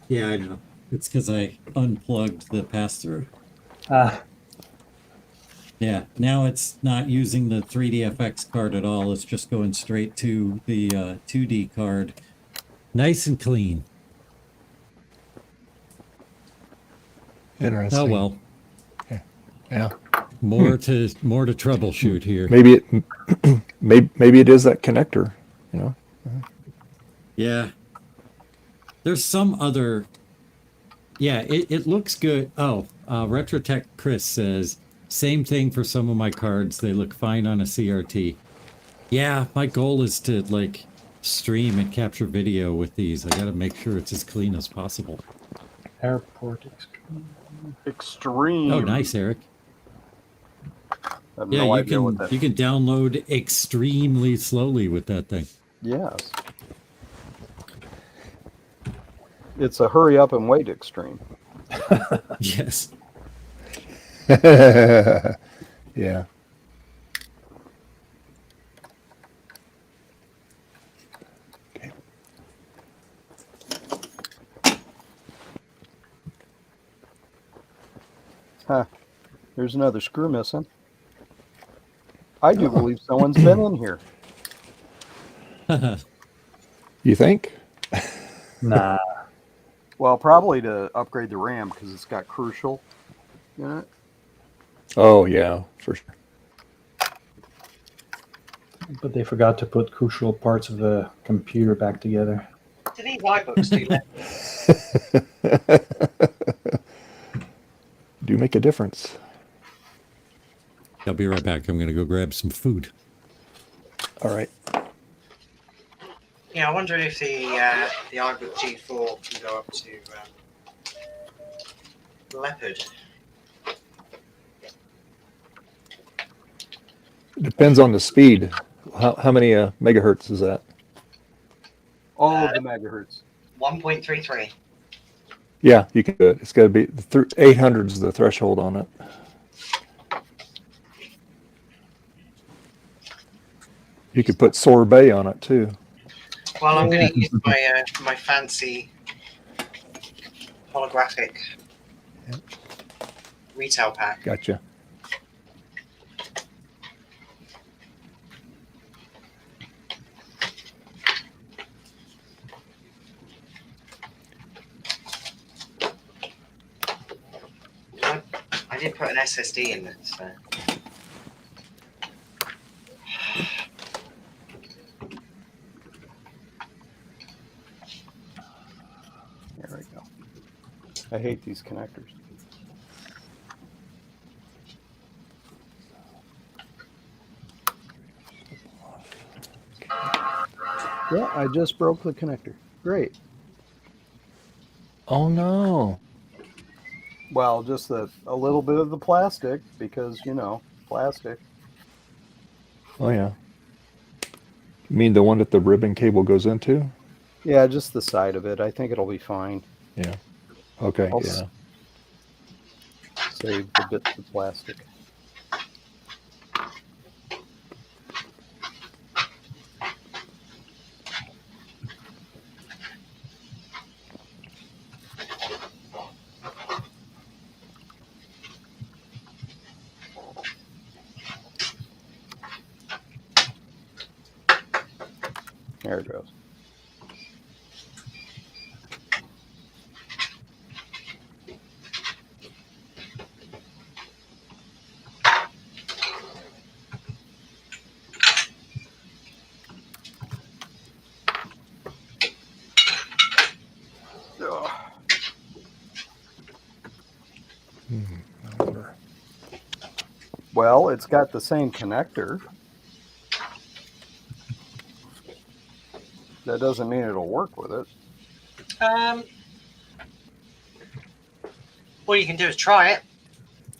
Yeah, I know. It's because I unplugged the pass-through. Yeah, now it's not using the 3DFX card at all. It's just going straight to the 2D card. Nice and clean. Interesting. Oh well. Yeah. More to troubleshoot here. Maybe it is that connector, you know. Yeah. There's some other. Yeah, it looks good. Oh, Retrotech Chris says same thing for some of my cards. They look fine on a CRT. Yeah, my goal is to like stream and capture video with these. I got to make sure it's as clean as possible. Airport Extreme. Oh, nice, Eric. I have Yeah, no you idea what that can download extremely slowly with that thing. Yes. It's a hurry up and wait extreme. Yes. Yeah. Okay. Huh. There's another screw missing. I do believe someone's been in here. You think? Nah. Well, probably to upgrade the RAM because it's got Crucial in it. Oh yeah, for sure. But they forgot to put crucial parts of the computer back together. Do these iBooks do that? Do make a difference. I'll be right back. I'm going to go grab some food. All right. Yeah, I wonder if the iBook G4 can go up to Leopard. Depends on the speed. How many megahertz is that? All of the megahertz. 1.33. Yeah, you can do it. It's got to be 800 is the threshold on it. You could put sorbet on it too. Well, I'm going to use my fancy holographic retail pack. Gotcha. I did put an SSD in it, so. There we go. I hate these connectors. Yeah, I just broke the connector. Great. Oh no. Well, just a little bit of the plastic because, you know, plastic. Oh yeah. You mean the one that the ribbon cable goes into? Yeah, just the side of it. I think it'll be fine. Yeah. Okay. I'll Yeah. Save the bits of plastic. There it goes. Ugh. Well, it's got the same connector. That doesn't mean it'll work with it. All you can do is try it.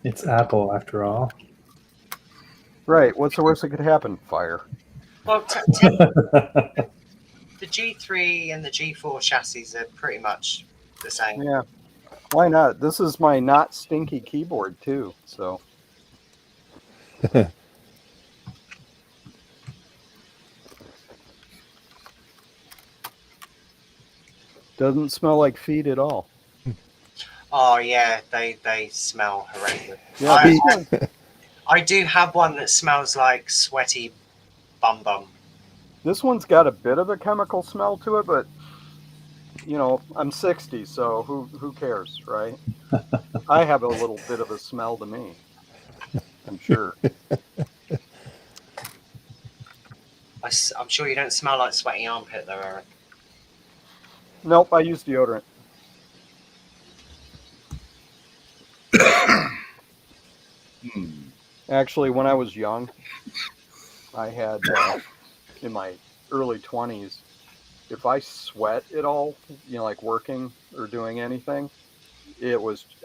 It's Apple after all. Right. What's the worst that could happen? Fire. Well, the G3 and the G4 chassis are pretty much the same. Yeah. Why not? This is my not stinky keyboard too. So. Doesn't smell like feet at all. Oh yeah, they smell horrendous. Yeah. I do have one that smells like sweaty bum. This one's got a bit of a chemical smell to it, but you know, I'm 60, so who cares, right? I have a little bit of a smell to me. I'm sure. I'm sure you don't smell like sweaty armpit though, Eric. Nope, I use deodorant. Actually, when I was young, I had, in my early 20s, if I sweat at all, you know, like working or doing anything,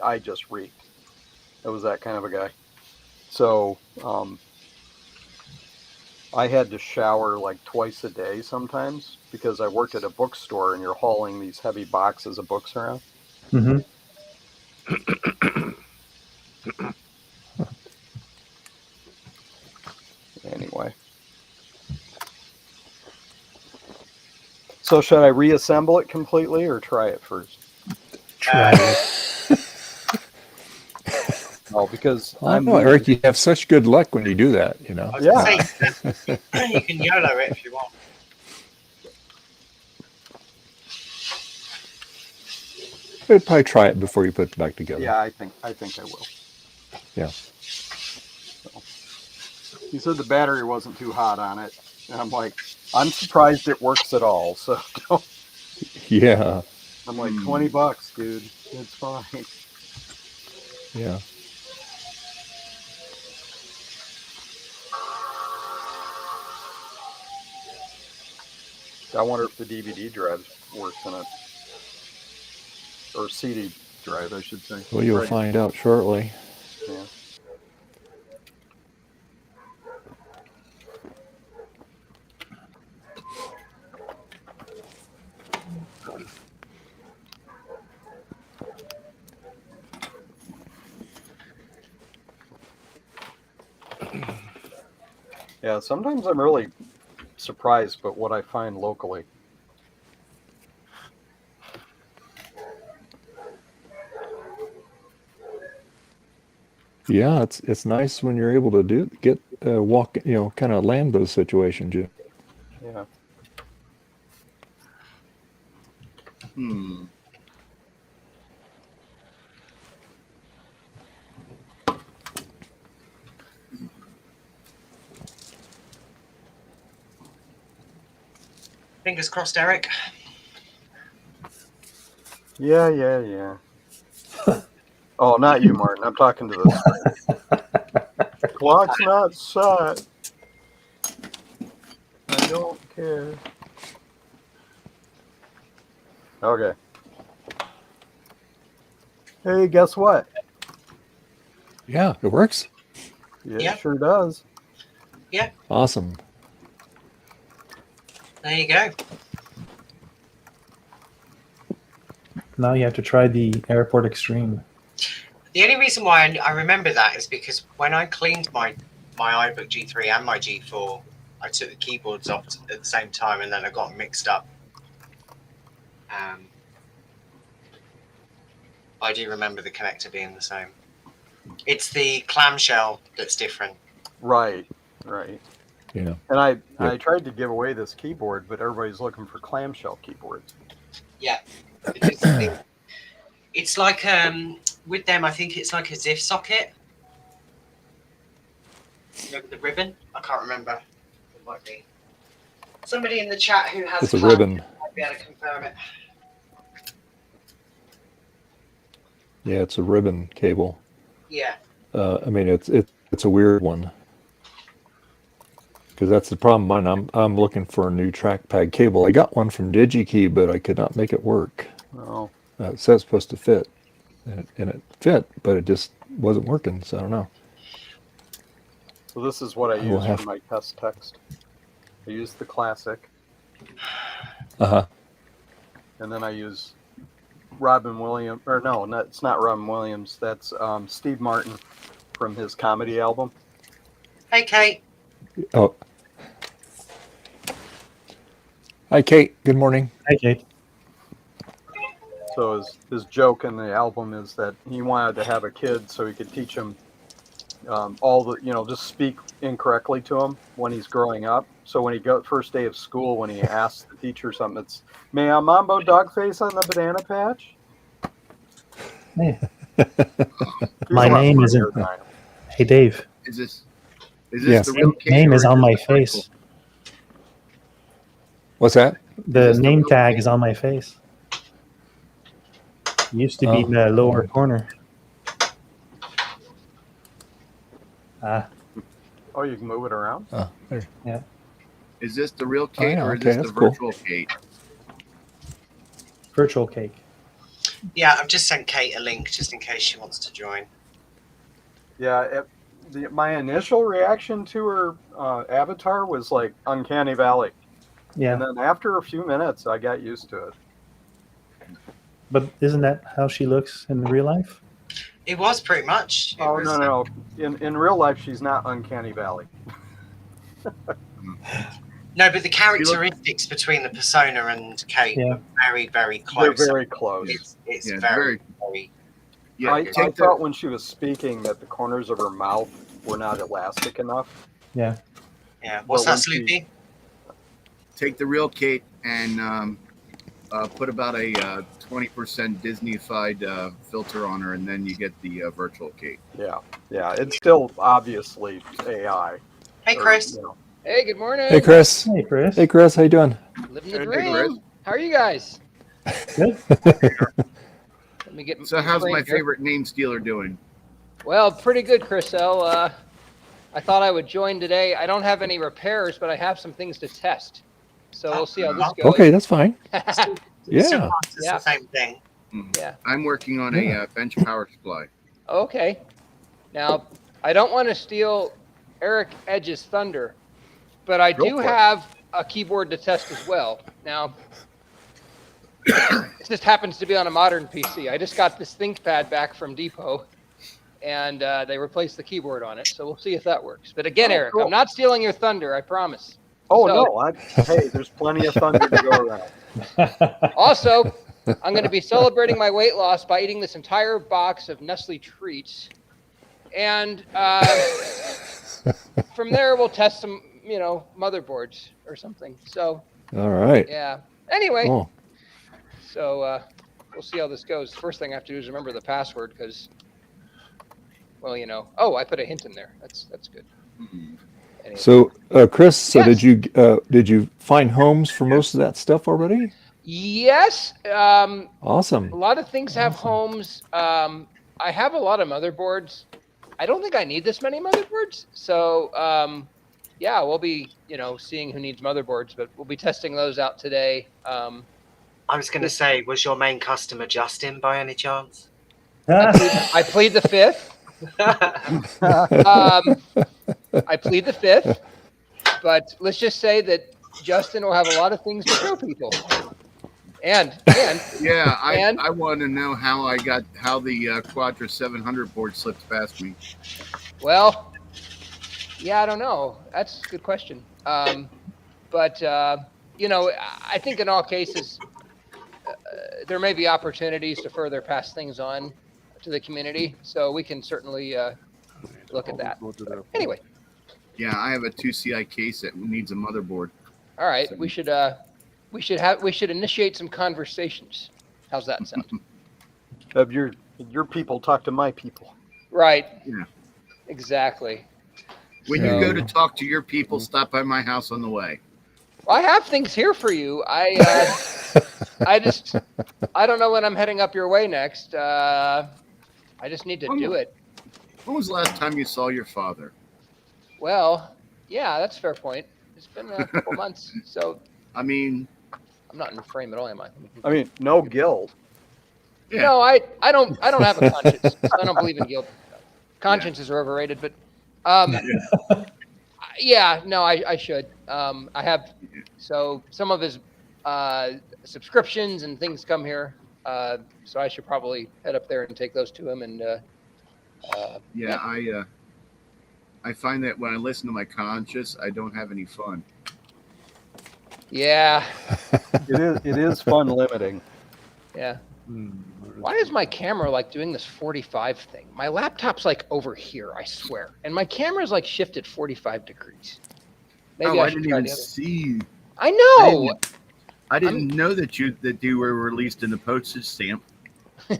I just reeked. I was that kind of a guy. So, I had to shower like twice a day sometimes because I worked at a bookstore and you're hauling these heavy boxes of books around. Mm-hmm. Anyway. So should I reassemble it completely or try it first? Try it. Oh, because I don't know, Eric, you have such good luck when you do that, you know. I was Yeah. gonna say, you can YOLO it if you want. I'd probably try it before you put it back together. Yeah, I think I will. Yeah. So, he said the battery wasn't too hot on it, and I'm like, I'm surprised it works at all. So Yeah. I'm like, $20, dude. It's fine. Yeah. I wonder if the DVD drive works in it, or CD drive, I should say. Well, you'll Right. find out shortly. Yeah. Yeah, sometimes I'm really surprised by what I find locally. Yeah, it's nice when you're able to walk, you know, kind of land those situations. Yeah. Fingers crossed, Eric. Yeah. Oh, not you, Martin. I'm talking to the clock's not set. I don't care. Okay. Hey, guess what? Yeah, it works. Yeah. It sure does. Awesome. There you go. Now you have to try the Airport Extreme. The only reason why I remember that is because when I cleaned my iBook G3 and my G4, I took the keyboards off at the same time, and then I got them mixed up. I do remember the connector being the same. It's the clamshell that's different. Right. you know. And I Yep. tried to give away this keyboard, but everybody's looking for clamshell keyboards. Yeah. Because it's like with them, I think it's like a ZIF socket. You know, with the ribbon. I can't remember. It might be. Somebody in the chat who has It's a ribbon. might be able to confirm it. Yeah, it's a ribbon cable. Yeah. I mean, it's a weird one. Because that's the problem. Mine, I'm looking for a new trackpad cable. I got one from DigiKey, but I could not make it work. Oh, It said it's supposed to fit, and it fit, but it just wasn't working. So I don't know. so this is what I will use have- for my test text. I use the classic, Uh-huh. and then I use Robin Williams. Or no, it's not Robin Williams. That's Steve Martin from his comedy album. Hey, Kate. Oh. Hi, Kate. Good morning. Hi, Kate. So his joke in the album is that he wanted to have a kid so he could teach him all the, just speak incorrectly to him when he's growing up. So when he first day of school, when he asks the teacher something, it's, "May I mambo dog face on the banana patch?" Hey. He's My a lot name isn't. funnier than I am. Hey, Dave. Is this Yes. the real My Kate? name or is on this my the virtual face. What's that? The this the name real tag Kate? is on my face. Used to be in Oh. the lower corner. Oh, you can move it around? Oh, there. Is this the real Kate yeah, or is okay, this the that's cool. virtual Kate? Virtual cake. Yeah, I've just sent Kate a link just in case she wants to join. Yeah, my initial reaction to her avatar was like Uncanny Valley. Yeah, And then after a few minutes, I got used to it. but isn't that how she looks in real life? It was pretty much. It Oh, was, no. In real life, she's not Uncanny Valley. No, but the characteristics between the persona and Kate Yeah. are very, very They're close. very close. It's Yeah, very, very. Yeah, I take the, thought when she was speaking that the corners of her mouth were not elastic enough. Yeah. Yeah. What's Well, that, when she- Sloopy? take the real Kate and put about a 20% Disney-fied filter on her, and then you get the virtual Kate. Yeah, it's still obviously AI. Hey, or, Chris. Hey, good morning. Hey, Chris. Hey, Chris. Hey, Chris. How you doing? Living the Hey, dream. Chris. How are you guys? Good. Let me get. So how's my framed here. favorite name stealer doing? Well, pretty good, Chris L. I thought I would join today. I don't have any repairs, but I have some things to test. So we'll see how this goes. Okay, that's fine. Still Yeah. classed as Yeah. the same thing. Yeah. I'm working on Yeah. a bench power supply. Okay. Now, I don't want to steal Eric Edge's thunder, but I Go do for it. have a keyboard to test as well. Now, it just happens to be on a modern PC. I just got this ThinkPad back from Depot, and they replaced the keyboard on it. So we'll see if that works. But again, Oh, Eric, cool. I'm not stealing your thunder. I promise. Oh, So- no. Hey, there's plenty of thunder to go around. Also, I'm going to be celebrating my weight loss by eating this entire box of Nestle treats. And from there, we'll test some, motherboards or something. So, All right. yeah. Anyway, Cool. so we'll see how this goes. First thing I have to do is remember the password because, well, I put a hint in there. That's good. Anyway. So, Chris, so Yes. did you find homes for most of that stuff already? Yes. Awesome. A lot of things have homes. I have a lot of motherboards. I don't think I need this many motherboards. So, yeah, we'll be, seeing who needs motherboards, but we'll be testing those out today. I was going to say, was your main customer Justin by any chance? I plead the fifth. I plead the fifth, but let's just say that Justin will have a lot of things to show people. And Yeah, And- I want to know how the Quadra 700 board slipped past me. well, yeah, I don't know. That's a good question. But I think in all cases, there may be opportunities to further pass things on to the community. So we can certainly look at that. Anyway, Yeah, I have a 2CI case that needs a motherboard. All right, we should initiate some conversations. How's that sound? Have your people talk to my people. Right. Yeah. Exactly. When So- you go to talk to your people, stop by my house on the way. Well, I have things here for you. I don't know when I'm heading up your way next. I just need to do it. When was the last time you saw your father? Well, yeah, that's a fair point. It's been a couple months, so I mean, I'm not in the frame at all, am I? I mean, no guilt. yeah. No, I don't have a conscience. I don't believe in guilt. Consciences are overrated, but yeah, no, I should. I have, so some of his subscriptions and things come here, so I should probably head up there and take those to him. And I find that when I listen to my conscience, I don't have any fun. yeah, It is fun limiting. yeah. Why is my camera like doing this 45 thing? My laptop's like over here, I swear, and my camera's like shifted 45 degrees. Maybe I should didn't try even the other. see. I know. I didn't know that you were released in the postage stamp.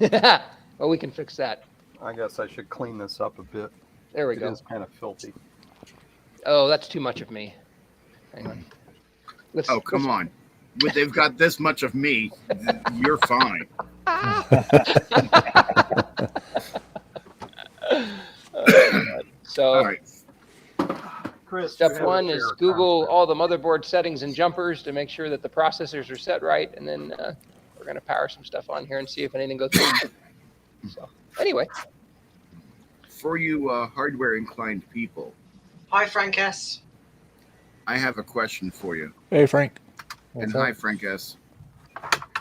Well, we can fix that. I guess I should clean this up a bit. There we It go. is kind of filthy. Oh, that's too much of me. Hang on. Oh, come on. But they've got this much of me. You're fine. So All right. Chris, step you have a one is fair Google contract. all the motherboard settings and jumpers to make sure that the processors are set right, and then we're going to power some stuff on here and see if anything goes through. So anyway, For you hardware inclined people, Hi, Frank S. I have a question for you. Hey, Frank. And What's hi, up? Frank S.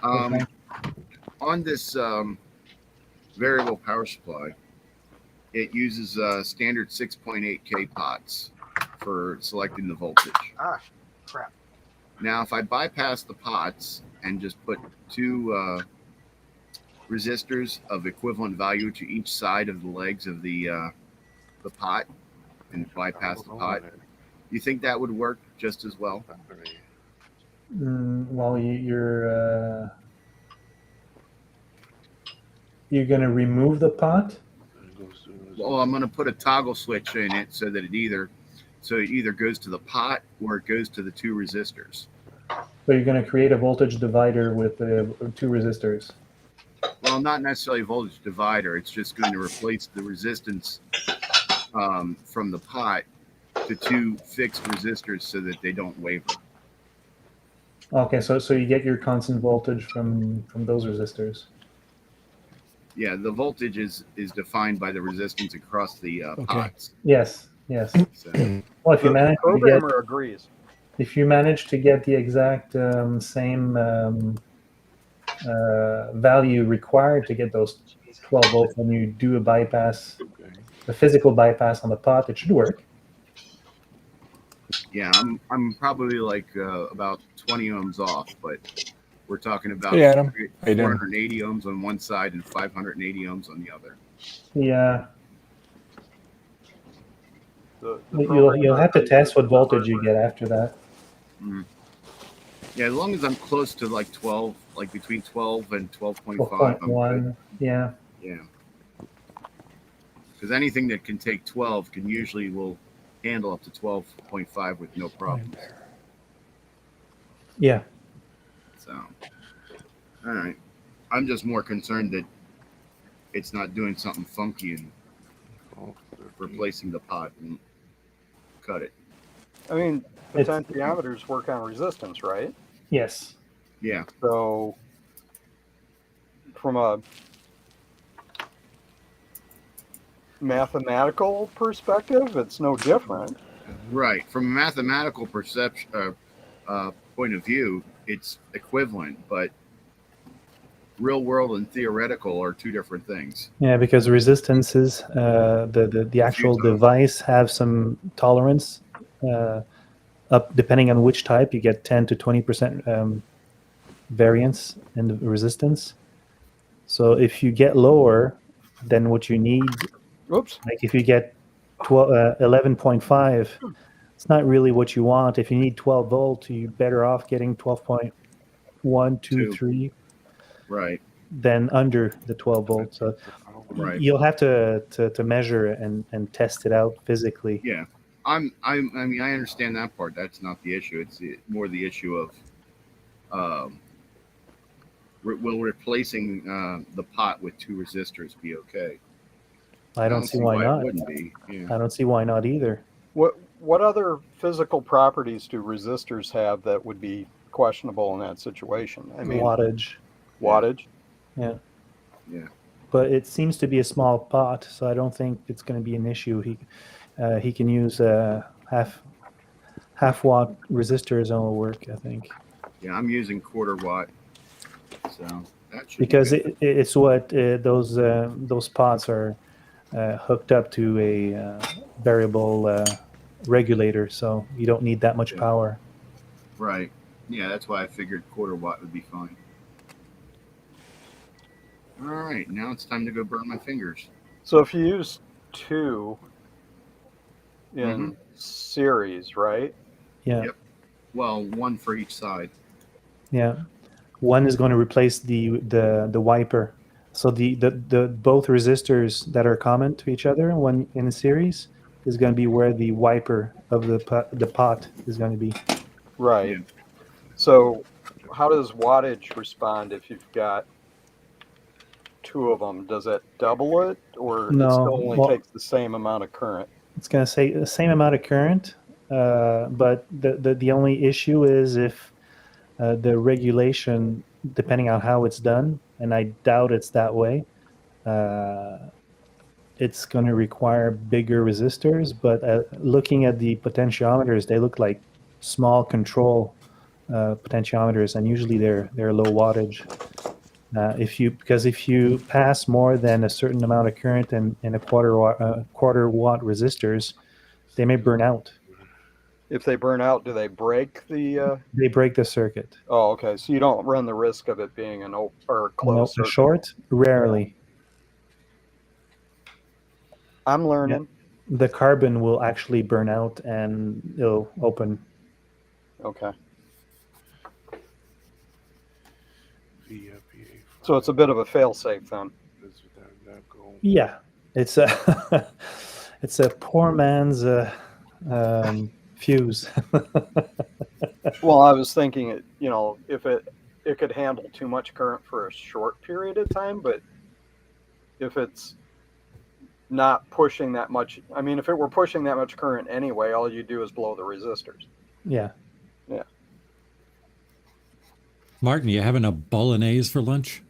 Okay. On this variable power supply, it uses standard 6.8K pots for selecting the voltage. Ah, crap. Now, if I bypass the pots and just put two resistors of equivalent value to each side of the legs of the pot and bypass the pot, you think that would work just as well? Well, you're going to remove the pot. Well, I'm going to put a toggle switch in it so that it either goes to the pot or it goes to the two resistors. So you're going to create a voltage divider with two resistors. Well, not necessarily a voltage divider. It's just going to replace the resistance from the pot to two fixed resistors so that they don't waver. Okay, so you get your constant voltage from those resistors. Yeah, the voltage is defined by the resistance across the pots. Yes. So, Well, if you The manage to get programmer agrees. the exact same value required to get those 12 volts when you do a bypass, a physical bypass on the pot, it should work. yeah, I'm probably like about 20 ohms off, but we're talking about Hey, Adam. How you doing? 480 ohms on one side and 580 ohms on the other. Yeah, The you'll have to test what voltage you get after that. Yeah, as long as I'm close to like 12, like between 12 and 12.5, I'm good. 12.1. Yeah. Yeah. Because anything that can take 12 will handle up to 12.5 with no problems. Yeah. So, all right. I'm just more concerned that it's not doing something funky and replacing the pot and cut it. I mean, It's- potentiometers work on resistance, right? Yes. Yeah. So, from a mathematical perspective, it's no different. Right. From a mathematical perception point of view, it's equivalent, but real world and theoretical are two different things. Yeah, because resistances, the actual device have some tolerance. Up depending on which type, you get 10 to 20% variance in the resistance. So if you get lower than what you need, Oops. like if you get 11.5, it's not really what you want. If you need 12 volt, you're better off getting 12.1, 2, 3 Right. than under the 12 volt. So Right. you'll have to measure it and test it out physically. Yeah. I mean, I understand that part. That's not the issue. It's more the issue of will replacing the pot with 2 resistors be okay? I don't see why not. It wouldn't be. Yeah. I don't see why not either. What other physical properties do resistors have that would be questionable in that situation? I mean, Wattage. Yeah. Yeah. But it seems to be a small pot, so I don't think it's going to be an issue. He can use half watt resistors and it'll work, I think. Yeah, I'm using 1/4 watt, so that should Because be good. it's what those pots are hooked up to a variable regulator, so you don't need that much power. Right. Yeah, that's why I figured 1/4 watt would be fine. All right, now it's time to go burn my fingers. So if you use 2 in series, right? Yeah. Yep. Well, 1 for each side. Yeah. One is going to replace the wiper. So the both resistors that are common to each other when in a series is going to be where the wiper of the pot is going to be. Right. Yeah. So how does wattage respond if you've got 2 of them? Does it double it, or No, it still only well- takes the same amount of current? It's going to say the same amount of current, but the only issue is if the regulation, depending on how it's done, and I doubt it's that way, it's going to require bigger resistors. But looking at the potentiometers, they look like small control potentiometers, and usually they're low wattage. If you pass more than a certain amount of current in a quarter watt resistors, they may burn out. If they burn out, do they break the? They break the circuit. Oh, okay. So you don't run the risk of it being an open or No, closed circuit. short, rarely. I'm learning. The carbon will actually burn out and it'll open. Okay. So it's a bit of a fail-safe then. Yeah, it's a it's a poor man's fuse. Well, I was thinking it, if it could handle too much current for a short period of time, but if it's not pushing that much, I mean, if it were pushing that much current anyway, all you do is blow the resistors. Yeah. Yeah. Martin, you having a bolognese for lunch?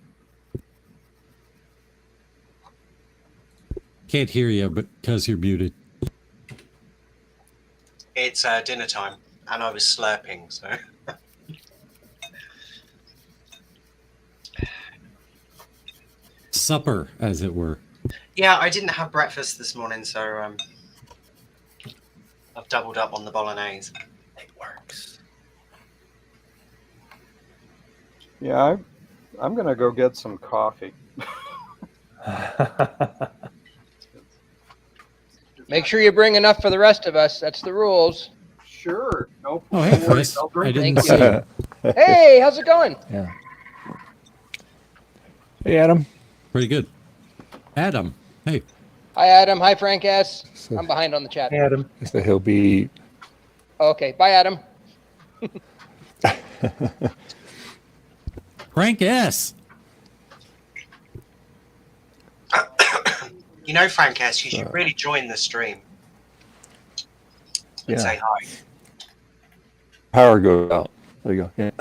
Can't hear you, but because you're muted. It's dinner time, and I was slurping, so. Supper, as it were. Yeah, I didn't have breakfast this morning, so I've doubled up on the bolognese. It works. Yeah, I'm going to go get some coffee. Make sure you bring enough for the rest of us. That's the rules. Sure. No Oh, hey, worries. Chris. I'll I drink didn't Thank see you. you. Hey, how's it going? Yeah. Hey, Adam. Pretty good. Adam, hey. Hi, Adam. Hi, Frank S. So, I'm behind on the chat. Hey, Adam. so he'll be. Okay, bye, Adam. Frank S. You know, Frank S., you should really join the stream and Yeah. say hi. Power goes out. There you go. Yeah.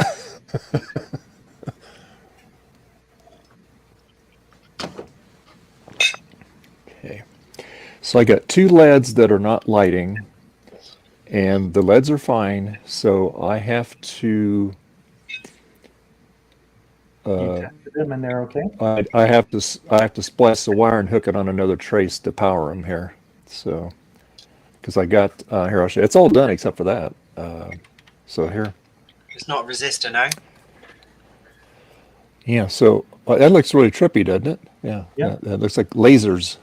Okay. So I got 2 LEDs that are not lighting, and the LEDs are fine. So I have to. You tested them and they're okay. I have to splice the wire and hook it on another trace to power them here. So, because I got here, I'll show you. It's all done except for that. So here. It's not a resistor, no? Yeah, so that looks really trippy, doesn't it? Yeah. Yeah. That looks like lasers.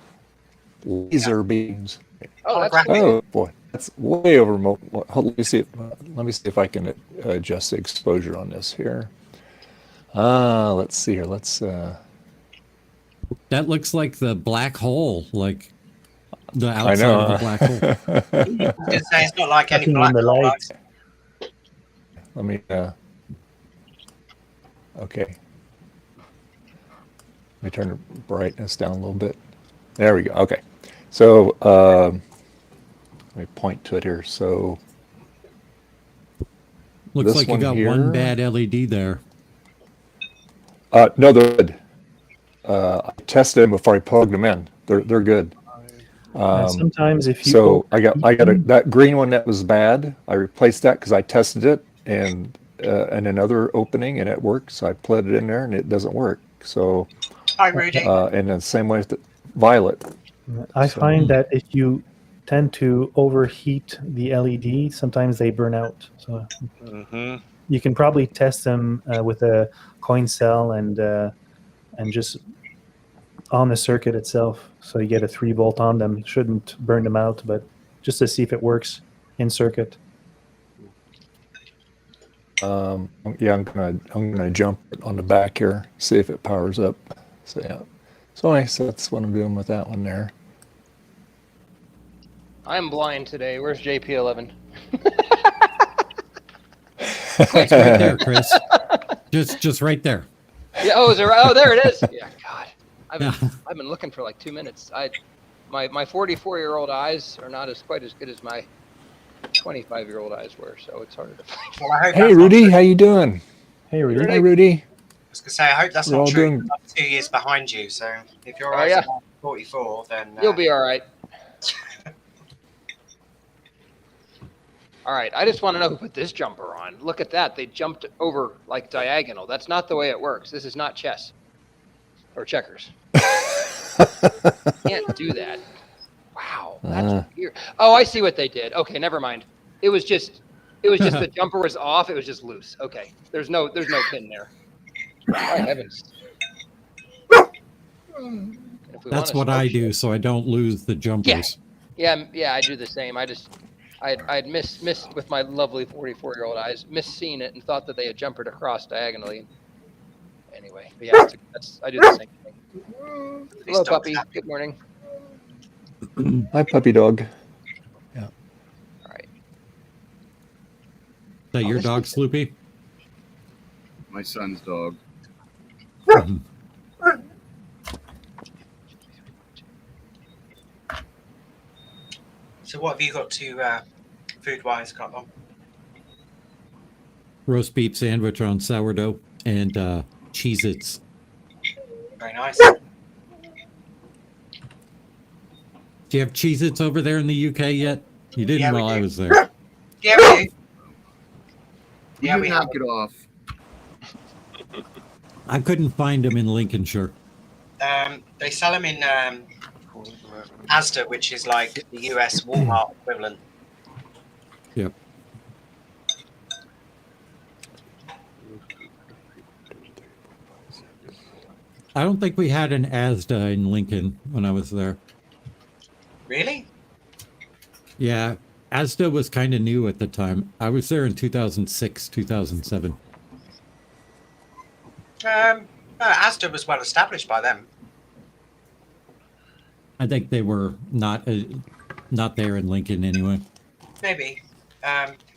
Laser beams. Oh, that's Holographic. Oh, boy. That's way over. Let me see. Let me see if I can adjust the exposure on this here. Let's see here. Let's. That looks like the black hole, like the I outside know. of the black hole. I was gonna say it's not like any Checking black on the hole. lights. Let me. Okay. Let me turn the brightness down a little bit. There we go. Okay. So let me point to it here. So Looks this like you one got here- one bad LED there. no, they're good. I tested them before I plugged them in. They're good. Sometimes if you So I got overheat that green one that was bad. I replaced that because I tested it and another opening and it worked. So I plugged it in there and it doesn't work. So Hi, Rudy. and then same way with the violet. I So- find that if you tend to overheat the LED, sometimes they burn out. So Mm-hmm. you can probably test them with a coin cell and just on the circuit itself. So you get a 3-volt on them. Shouldn't burn them out, but just to see if it works in circuit. Yeah, I'm gonna jump on the back here, see if it powers up. So yeah. So anyway, so that's what I'm doing with that one there. I'm blind today. Where's JP11? It's right there, Chris. Just right there. Yeah. Oh, is it right? Oh, there it is. Yeah. God, Yeah. I've been looking for like 2 minutes. My 44-year-old eyes are not quite as good as my 25-year-old eyes were, so it's harder to find. Well, I hope Hey that's not Rudy, true. how you doing? Hey, Rudy. Hi Rudy. I was gonna say I hope that's We're not all true. doing- I'm 2 years behind you, so if your Oh, eyes yeah. are 44, then You'll be all right. All right. I just want to know who put this jumper on. Look at that. They jumped over like diagonal. That's not the way it works. This is not chess or checkers. Can't do that. Wow. That's weird. Oh, I see what they did. Okay, never mind. It was just the jumper was off. It was just loose. Okay. There's no pin there. My heavens. If we That's wanna what I smoke do, shit- so I don't lose the jumpers. Yeah, I do the same. I'd missed with my lovely 44-year-old eyes, seen it and thought that they had jumpered across diagonally. Anyway, but yeah, I do the same thing. These Hello, dogs puppy. have- Good morning. Hi puppy dog. All right. Is that your this dog, is- Sloopy? My son's dog. So what have you got to food-wise, Cotton? Roast beef sandwich on sourdough and Cheez-Its. Very nice. Do you have Cheez-Its over there in the UK yet? You didn't Yeah, we while I do. was there. Yeah, we do. Yeah, You we knock have. it off. I couldn't find them in Lincolnshire. They sell them in Asda, which is like the US Walmart equivalent. Yep. I don't think we had an Asda in Lincoln when I was there. Really? Yeah, Asda was kind of new at the time. I was there in 2006, 2007. Asda was well established by them. I think they were not there in Lincoln anyway. Maybe.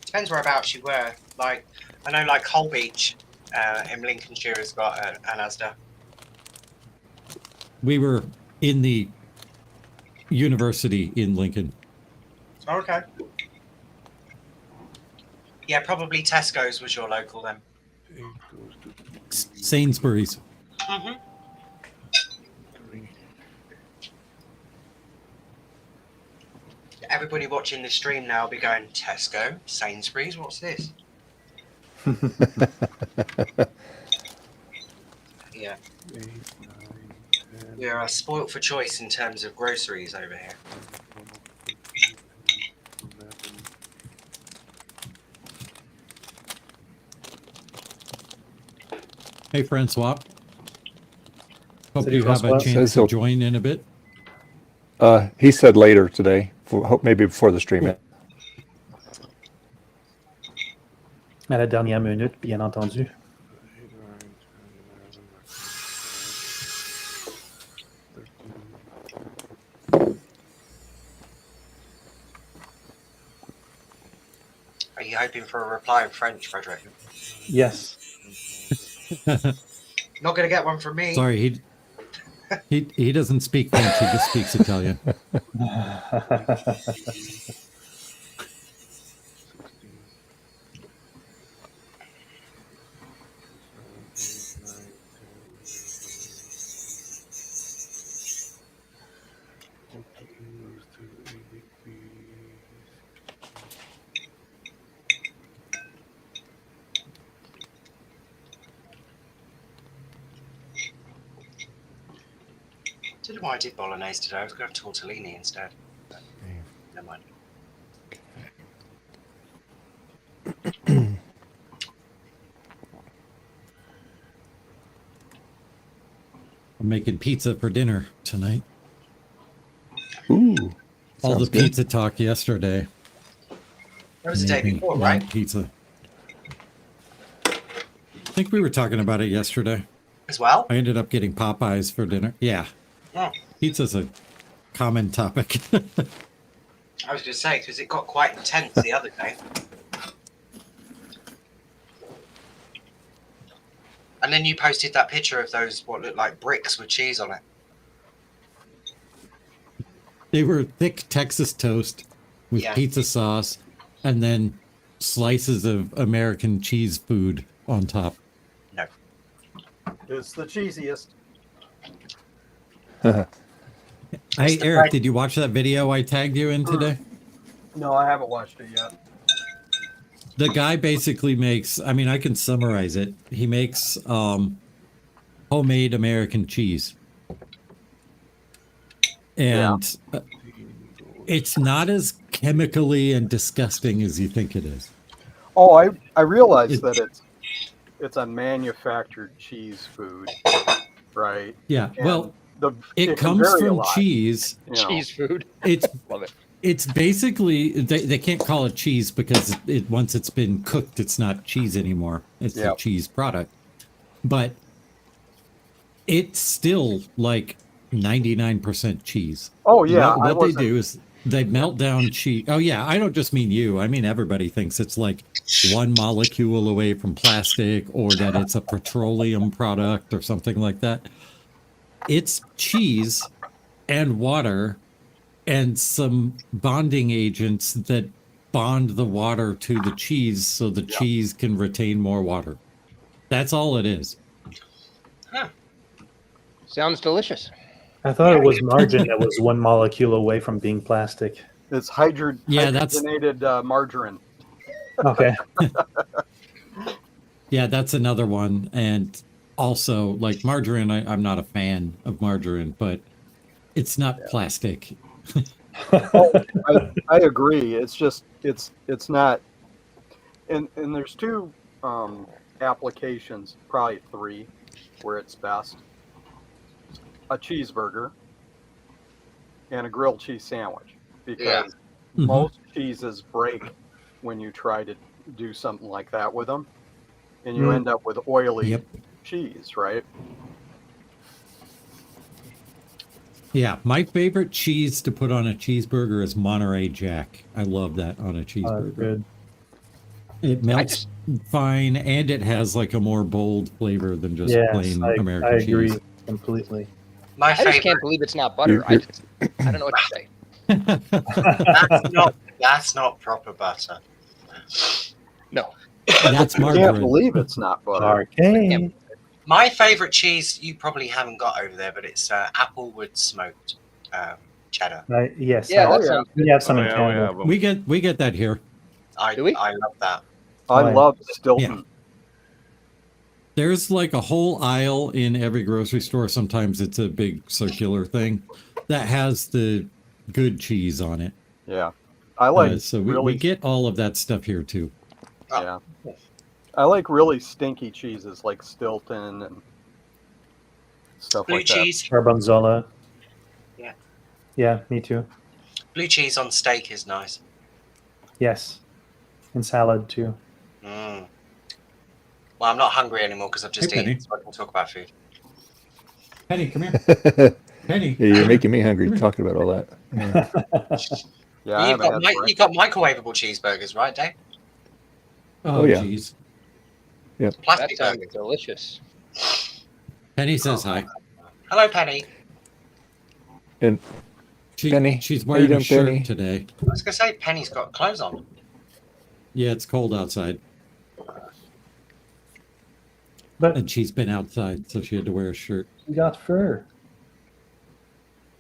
Depends whereabouts you were. Like, I know, like Hull Beach in Lincolnshire has got an Asda. We were in the university in Lincoln. Oh, okay. Yeah, probably Tesco's was your local then. Sainsbury's. Mm-hmm. Everybody watching the stream now will be going, Tesco, Sainsbury's, what's this? Yeah. We are spoilt for choice in terms of groceries over here. Hey, Francois. Hope Salut, you have a Francois. chance Says to he'll- join in a bit. He said later today. Maybe before the stream. À la dernière minute, bien entendu. Are you hoping for a reply in French, Frederick? Yes. Not going to get one from me. Sorry, he doesn't speak French. He just speaks Italian. I don't know why I did bolognese today. I was going to have tortellini instead. But never mind. I'm making pizza for dinner tonight. Ooh. All the sounds good. pizza talk yesterday. That was the day made me before, want right? Pizza. I think we were talking about it yesterday. As well? I ended up getting Popeyes for dinner. Yeah. Oh, Pizza's a common topic. I was going to say, because it got quite intense the other day. And then you posted that picture of those, what looked like bricks with cheese on it. They were thick Texas toast with Yeah. pizza sauce and then slices of American cheese food on top. No. It's the cheesiest. Hey, Eric, did you watch that video I tagged you in today? No, I haven't watched it yet. The guy basically makes, I mean, I can summarize it. He makes homemade American cheese. And it's not as chemically and disgusting as you think it is. Oh, I realize that it's a manufactured cheese food, right? Yeah, And well, it it can comes vary a from lot, cheese. you know. Cheese food. It's Love it. It's basically they can't call it cheese because once it's been cooked, it's not cheese anymore. It's a Yep. cheese product, but it's still like 99% cheese. Oh yeah, What they do is they melt down cheese. Oh yeah, I don't just mean you. I mean everybody thinks it's like one molecule away from plastic or that it's a petroleum product or something like that. It's cheese and water and some bonding agents that bond the water to the cheese so the cheese can retain more water. That's all it is. Huh. Sounds delicious. I thought it was margarine that was one molecule away from being plastic. It's Yeah, that's- hydrogenated margarine. Okay. Yeah, that's another one. And also, like margarine, I'm not a fan of margarine, but it's not plastic. I agree. It's just it's not. And there's two applications, probably three, where it's best: a cheeseburger and a grilled cheese sandwich, because most cheeses break when you try to do something like that with them, and you end up with oily cheese, right? Yeah, my favorite cheese to put on a cheeseburger is Monterey Jack. I love that on a cheeseburger. Good. It melts fine, and it has like a more bold flavor than just Yes, plain I American agree cheese. completely. My I just favorite. can't believe it's not butter. I don't know what to say. That's not proper butter. No. That's I can't margarine. believe it's not butter. Okay. My favorite cheese you probably haven't got over there, but it's applewood smoked cheddar. Yes. Yeah, I- that sounds we have some Oh, in yeah, we Canada. have 'em. We get that here. I Do we? love that. I Fine. love Stilton. There's like a whole aisle in every grocery store. Sometimes it's a big circular thing that has the good cheese on it. Yeah, I like So really. we get all of that stuff here too. Yeah, I like really stinky cheeses like Stilton and stuff Blue like cheese. Gorgonzola. Yeah. Yeah, me too. Blue cheese on steak is nice. Yes. And salad too. Mm. Well, I'm not hungry anymore because I've just Hey, Penny. eaten, so I can talk about food. Penny, come here. Penny. Yeah, you're making me hungry talking about all that. Yeah. Yeah, I You've haven't had you've got microwavable cheeseburgers, right, Dave? Oh, Oh, yeah. jeez. That Plastic sounds burgers. delicious. Penny says hi. Hello, Penny. And Penny, She's how you wearing a doing, shirt Penny? today. I was gonna say Penny's got clothes on. Yeah, it's cold outside. But And she's been outside, so she had to wear a shirt. you got fur.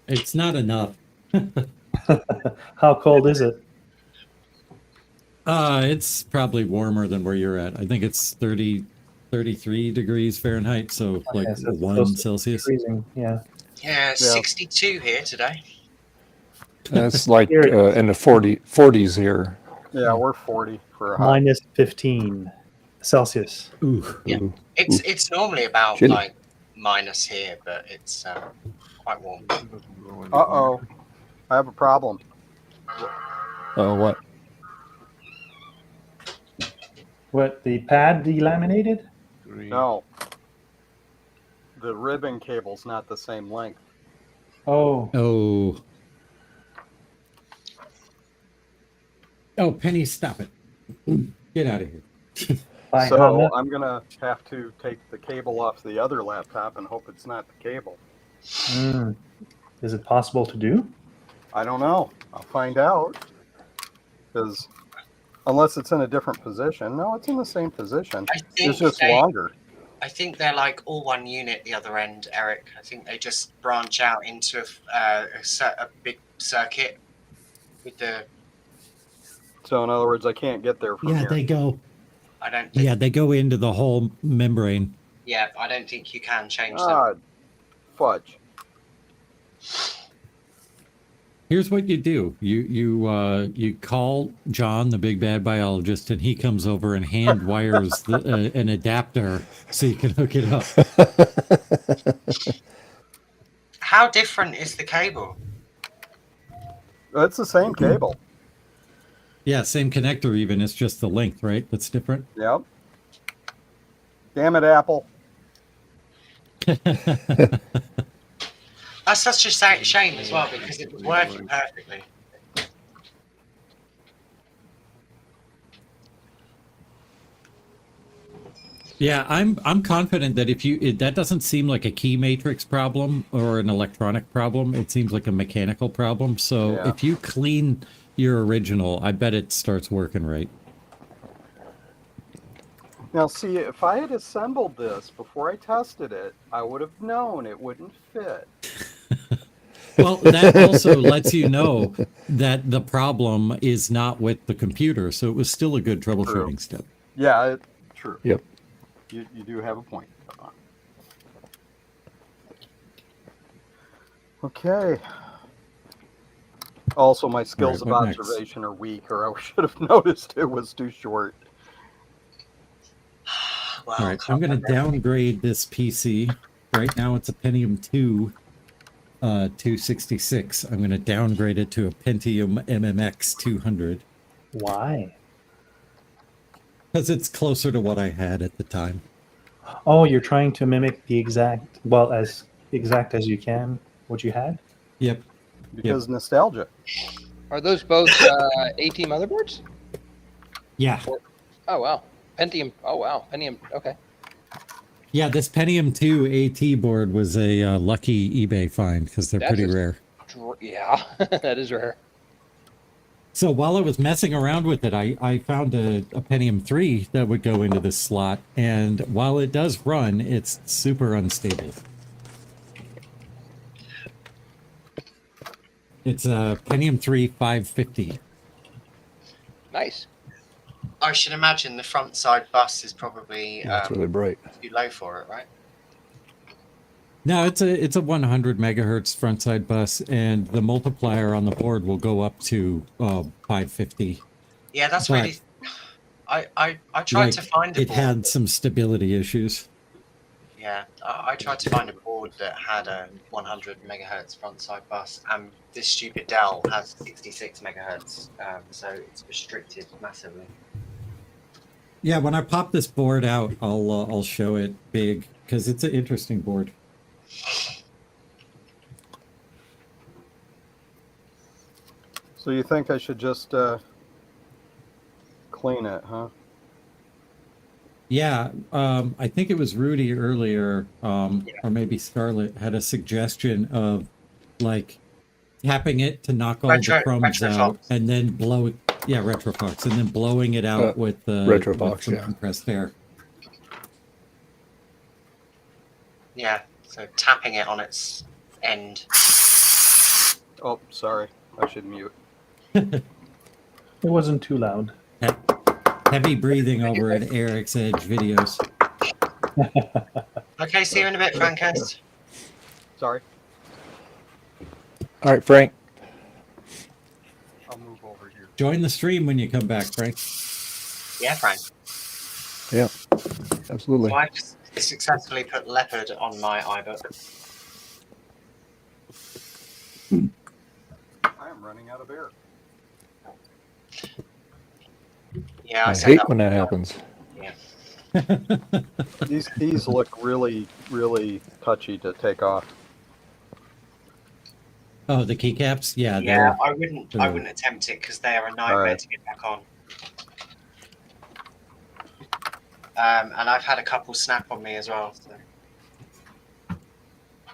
It's not enough. How cold is it? It's probably warmer than where you're at. I think it's 33 degrees Fahrenheit, so like Yes, it's 1 close to Celsius. freezing. Yeah. Yeah, 62 here today. That's like Here- in the 40s here. Yeah, we're 40 for a hot. Minus 15 Celsius. Ooh. Yeah. Ooh. It's normally about Chilly. like minus here, but it's quite warm. Uh-oh. I have a problem. Oh, what? What, the pad delaminated? No. The ribbon cable's not the same length. Oh, Oh. Oh, Penny, stop it. Get out of here. by how So much? I'm going to have to take the cable off the other laptop and hope it's not the cable. Is it possible to do? I don't know. I'll find out. Because unless it's in a different position. No, it's in the same position. I think It's just longer. I think they're like all one unit the other end, Eric. I think they just branch out into a big circuit with the. So in other words, I can't get there from Yeah, here. they go. I don't. Think, Yeah, they go into the whole membrane. yeah, I don't think you can change them. Ah, fudge. Here's what you do: you call John, the big bad biologist, and he comes over and hand wires an adapter so you can hook it up. How different is the cable? It's the same cable. Yeah, same connector. Even it's just the length, right? That's different. Yep. Damn it, Apple. That's such a shame as well because it was working perfectly. Yeah, I'm confident that that doesn't seem like a key matrix problem or an electronic problem. It seems like a mechanical problem. So Yeah. if you clean your original, I bet it starts working right. Now, see, if I had assembled this before I tested it, I would have known it wouldn't fit. Well, that also lets you know that the problem is not with the computer. So it was still a good troubleshooting step. Yeah, true. Yep. You do have a point. Okay. Also, my skills All right, of what next? observation are weak, or I should have noticed it was too short. Well, All right, I'm going to downgrade this PC. Right now it's a Pentium 2 266. I'm going to downgrade it to a Pentium MMX 200 Why? because it's closer to what I had at the time. Oh, you're trying to mimic the exact, well, as exact as you can, what you had? Yep. Because nostalgia. Are those both AT motherboards? Yeah. Oh, wow. Pentium. Oh, wow. Pentium. Okay. Yeah, this Pentium 2 AT board was a lucky eBay find because they're That's pretty a- rare. Yeah, that is rare. So while I was messing around with it, I found a Pentium 3 that would go into this slot. And while it does run, it's super unstable. It's a Pentium 3 550. Nice. I should imagine the front side bus is probably It's really bright. too low for it, right? No, it's a 100 megahertz front side bus, and the multiplier on the board will go up to 550. Yeah, that's But- really. I tried to find a it board. had some stability issues. Yeah, I tried to find a board that had a 100 megahertz front side bus, and this stupid Dell has 66 megahertz, so it's restricted massively. Yeah, when I pop this board out, I'll show it big because it's an interesting board. So you think I should just clean it, huh? Yeah, I think it was Rudy earlier, or maybe Scarlett had a suggestion of like tapping it to knock all the crumbs out, and then Retrofox, and then blowing it out with Retrofox, some yeah. compressed air. Yeah, so tapping it on its end. Oh, sorry. I should mute. It wasn't too loud. Heavy breathing over at Eric's Edge videos. Okay, see you in a bit, Francast. Sorry. All right, Frank. I'll move over here. Join the stream when you come back, Frank. Yeah, Frank. Yeah, absolutely. Well, I just successfully put leopard on my iBook. I am running out of air. Yeah, I hate when that happens. Yeah. These look really, really touchy to take off. Oh, the keycaps? Yeah. Yeah, I wouldn't attempt it because they are a nightmare to get back on. And I've had a couple snap on me as well. So.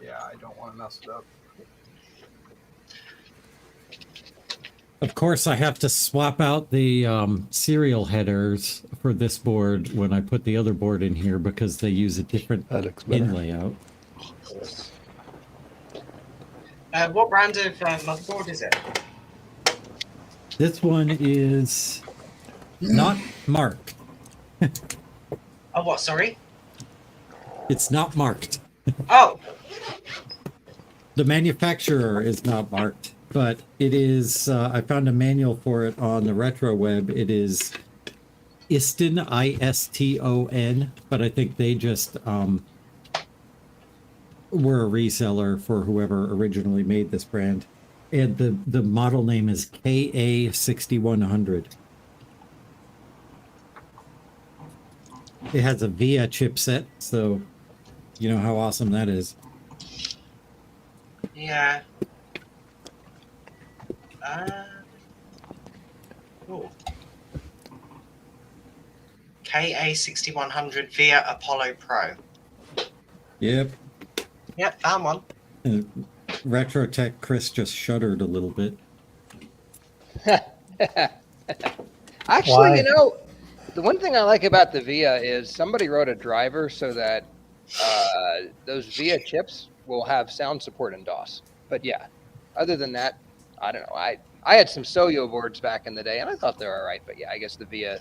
Yeah, I don't want to mess it up. Of course, I have to swap out the serial headers for this board when I put the other board in here because they use a different pin layout. What brand of motherboard is it? This one is not marked. Oh, what? Sorry? It's not marked. Oh! The manufacturer is not marked, but it is, I found a manual for it on the retro web. It is Iston, I-S-T-O-N, but I think they just were a reseller for whoever originally made this brand. And the model name is KA6100. It has a VIA chipset, so you know how awesome that is. Yeah. Cool. KA6100 via Apollo Pro. Yep. Yep, found one. And Retrotech Chris just shuddered a little bit. Actually, Why? you know, the one thing I like about the VIA is somebody wrote a driver so that those VIA chips will have sound support in DOS. But yeah, other than that, I don't know. I had some Soyo boards back in the day, and I thought they were all right. But yeah, I guess the VIA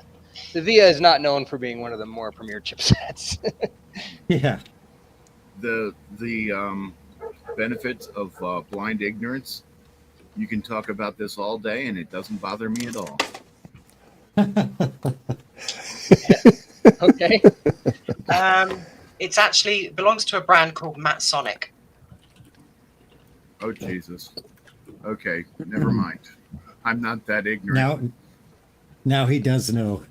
is not known for being one of the more premier chipsets. Yeah. The benefits of blind ignorance. You can talk about this all day, and it doesn't bother me at all. Okay. It's actually belongs to a brand called Matsonic. Oh, Jesus. Okay, never mind. I'm not that ignorant. Now he does know.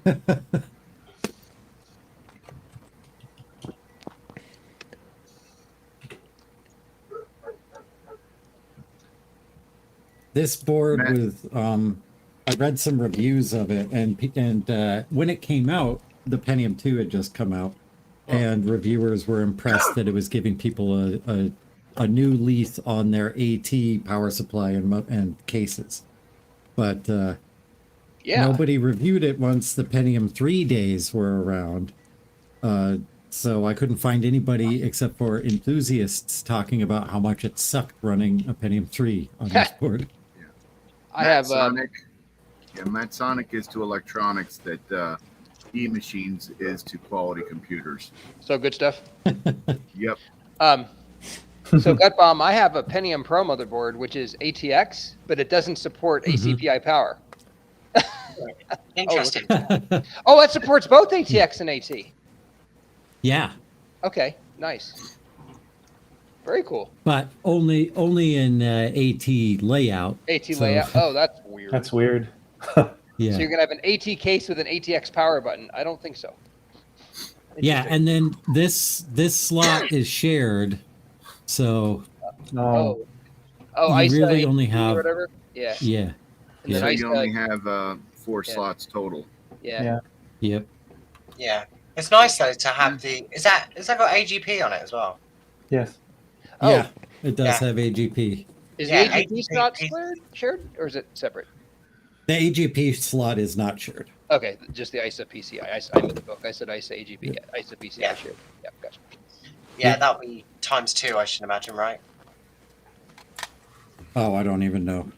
This board with I read some reviews of it, and when it came out, the Pentium 2 had just come out, and reviewers were impressed that it was giving people a new lease on their AT power supply and cases. But nobody reviewed it once the Pentium 3 days were around. So I couldn't find anybody except for enthusiasts talking about how much it sucked running a Pentium 3 on this board. I have Matsonic is to electronics that E-Machines is to quality computers. so good stuff. Yep. So Gutbomb, I have a Pentium Pro motherboard, which is ATX, but it doesn't support ACPI power. Interesting. Oh, it supports both ATX and AT. Yeah, Okay, nice. Very cool. but only in AT layout. AT So- layout. Oh, that's weird. That's weird. Yeah. So you're gonna have an AT case with an ATX power button. I don't think so. Yeah, and then this slot is shared, so Oh, No. you ISA really AT only or have whatever. Yeah. yeah. And then So ISA. you only have 4 yeah. slots total. Yeah. Yeah. Yep. Yeah. It's nice though to have the. Is that got AGP on it as well? Yes. Oh, Yeah, it does Yeah. have AGP. is Yeah, the AGP slot AGP. shared, or is it separate? The AGP slot is not shared. Okay, just the ISA PCI. I misspoke. I said ISA AGP. Yeah. ISA PCI Yeah. shared. Yeah, gotcha. Yeah, that'll be ×2, I should imagine, right? Oh, I don't even know.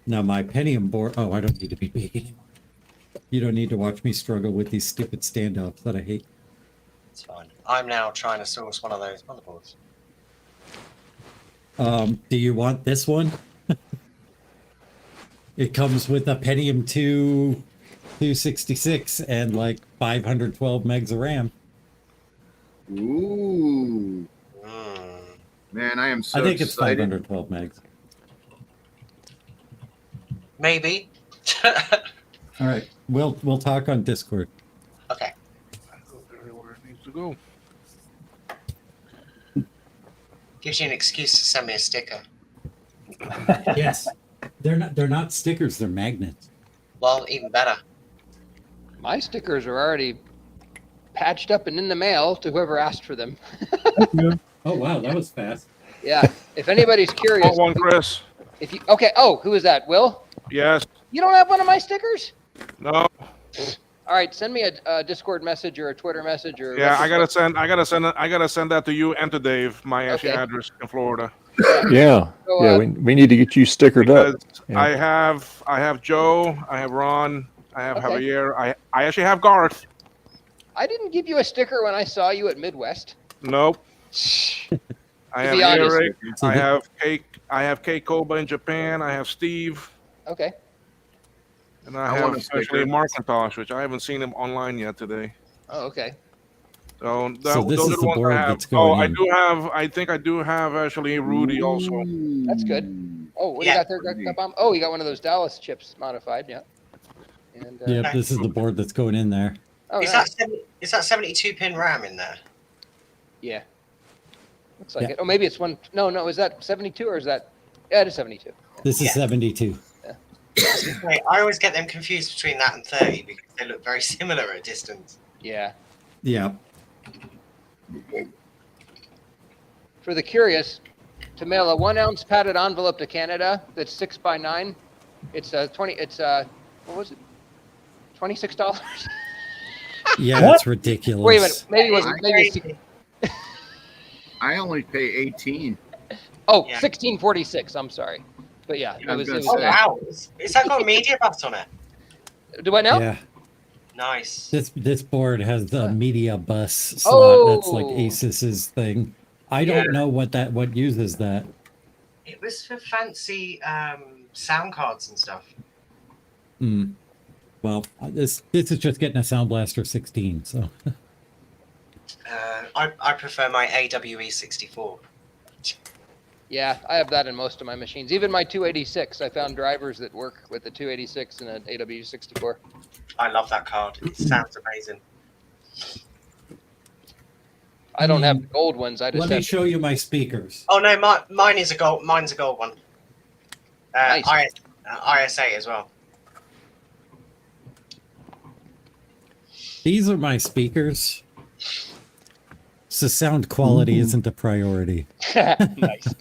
Now my Pentium board. Oh, I don't need to be big anymore. You don't need to watch me struggle with these stupid standoffs that I hate. It's fine. I'm now trying to source one of those motherboards. Do you want this one? It comes with a Pentium 2 266 and like 512 megs of RAM. Ooh, Mm. man, I am so I think it's excited. 512 megs. Maybe. All right, we'll talk on Discord. Okay. Everywhere it needs to go. Gives you an excuse to send me a sticker. Yes, they're not stickers; they're magnets. Well, even better. My stickers are already patched up and in the mail to whoever asked for them. Oh wow, that was fast. Yeah. If anybody's curious, Got one, Chris. if you okay. Oh, who is that? Will? Yes. You don't have one of my stickers? No. All right, send me a Discord message or a Twitter message or. Yeah, I gotta send that to you and to Dave. My actual Okay. address in Florida. Yeah. So, Yeah. We need to get you stickered up. Because Yeah. I have Joe, I have Ron, I have Okay. Javier, I actually have Garth. I didn't give you a sticker when I saw you at Midwest. Nope. I To have be honest. Eric. I have Kei Koba in Japan. I have Steve, Okay. and I I have want a sticker. actually Markintosh, which I haven't seen him online yet today. Oh, okay. So, So this those is are the ones board I have. that's going I in. do have. I think I do have actually Rudy also. That's good. Oh, what do Yeah. you got there, Gutbomb? Oh, you got one of those Dallas chips modified, yeah. And Yep, this is the board that's going in there. oh, Is nice. that 72 pin RAM in there? Yeah. Looks like Yeah. it. Oh, maybe it's one. No, is that 72 or is that? Yeah, it is 72. This is Yeah. 72. Wait, I always get them confused between that and 30 because they look very similar at distance. Yeah. Yeah. For the curious, to mail a 1 ounce padded envelope to Canada that's 6x9, it's what was it? $26. Yeah, What? it's ridiculous. Wait a minute. Maybe it wasn't. Maybe it's, Crazy. I only pay 18. oh, Yeah. 1646. I'm sorry. But yeah, I it was was. gonna Oh say. wow! Is that got a media bus on it? Do I know? Yeah. Nice. This board has the media bus slot. That's like Oh. Asus's thing. I don't know what uses that. It was for fancy sound cards and stuff. Hmm. Well, this is just getting a Sound Blaster 16. So I prefer my AWE 64. Yeah, I have that in most of my machines. Even my 286, I found drivers that work with the 286 and an AW64. I love that card. It sounds amazing. I don't have the gold ones. I just let me have. show you my speakers. Oh no, mine is a gold. Mine's a gold one. Nice. ISA as well. These are my speakers. So sound quality isn't a priority. Nice.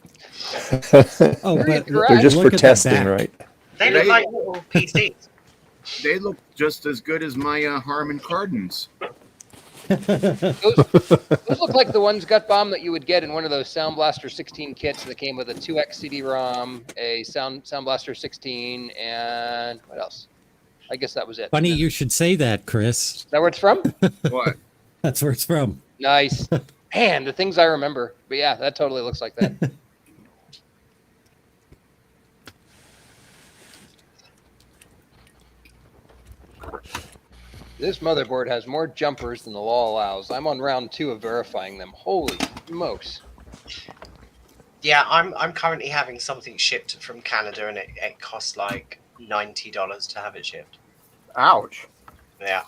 Oh, Very but correct. They're just look for at the testing, back. right? They look They- like little PCs. They look just as good as my Harman Kardons. Those look like the ones, Gutbomb, that you would get in one of those Sound Blaster 16 kits that came with a 2x CD-ROM, a Sound Blaster 16, and what else? I guess that was it. Funny Is you should say that, Chris. that where it's from? What? That's where it's from. Nice. Man, the things I remember. But yeah, that totally looks like that. This motherboard has more jumpers than the law allows. I'm on round 2 of verifying them. Holy smokes. Yeah, I'm currently having something shipped from Canada, and it costs like $90 to have it shipped. Ouch. Yeah,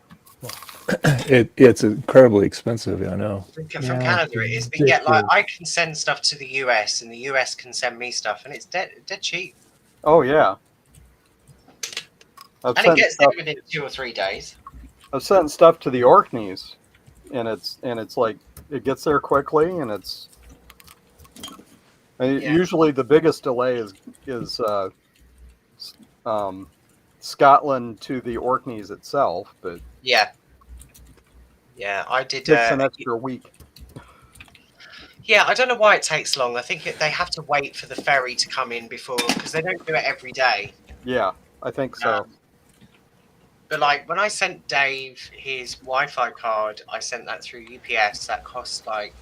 It's incredibly expensive. I know. from Yeah, Canada it it's is. But yet, like, ridiculous. I can send stuff to the US, and the US can send me stuff, and it's dead cheap, Oh yeah. I've and it sent gets stuff, there within 2 or 3 days. I've sent stuff to the Orkneys, and it's like it gets there quickly, and it's. Yeah. Usually the biggest delay is Scotland to the Orkneys itself, but Yeah, I did. it takes an extra week. Yeah, I don't know why it takes long. I think they have to wait for the ferry to come in before, because they don't do it every day. Yeah, I think so. But like when I sent Dave his Wi-Fi card, I sent that through UPS. That cost like,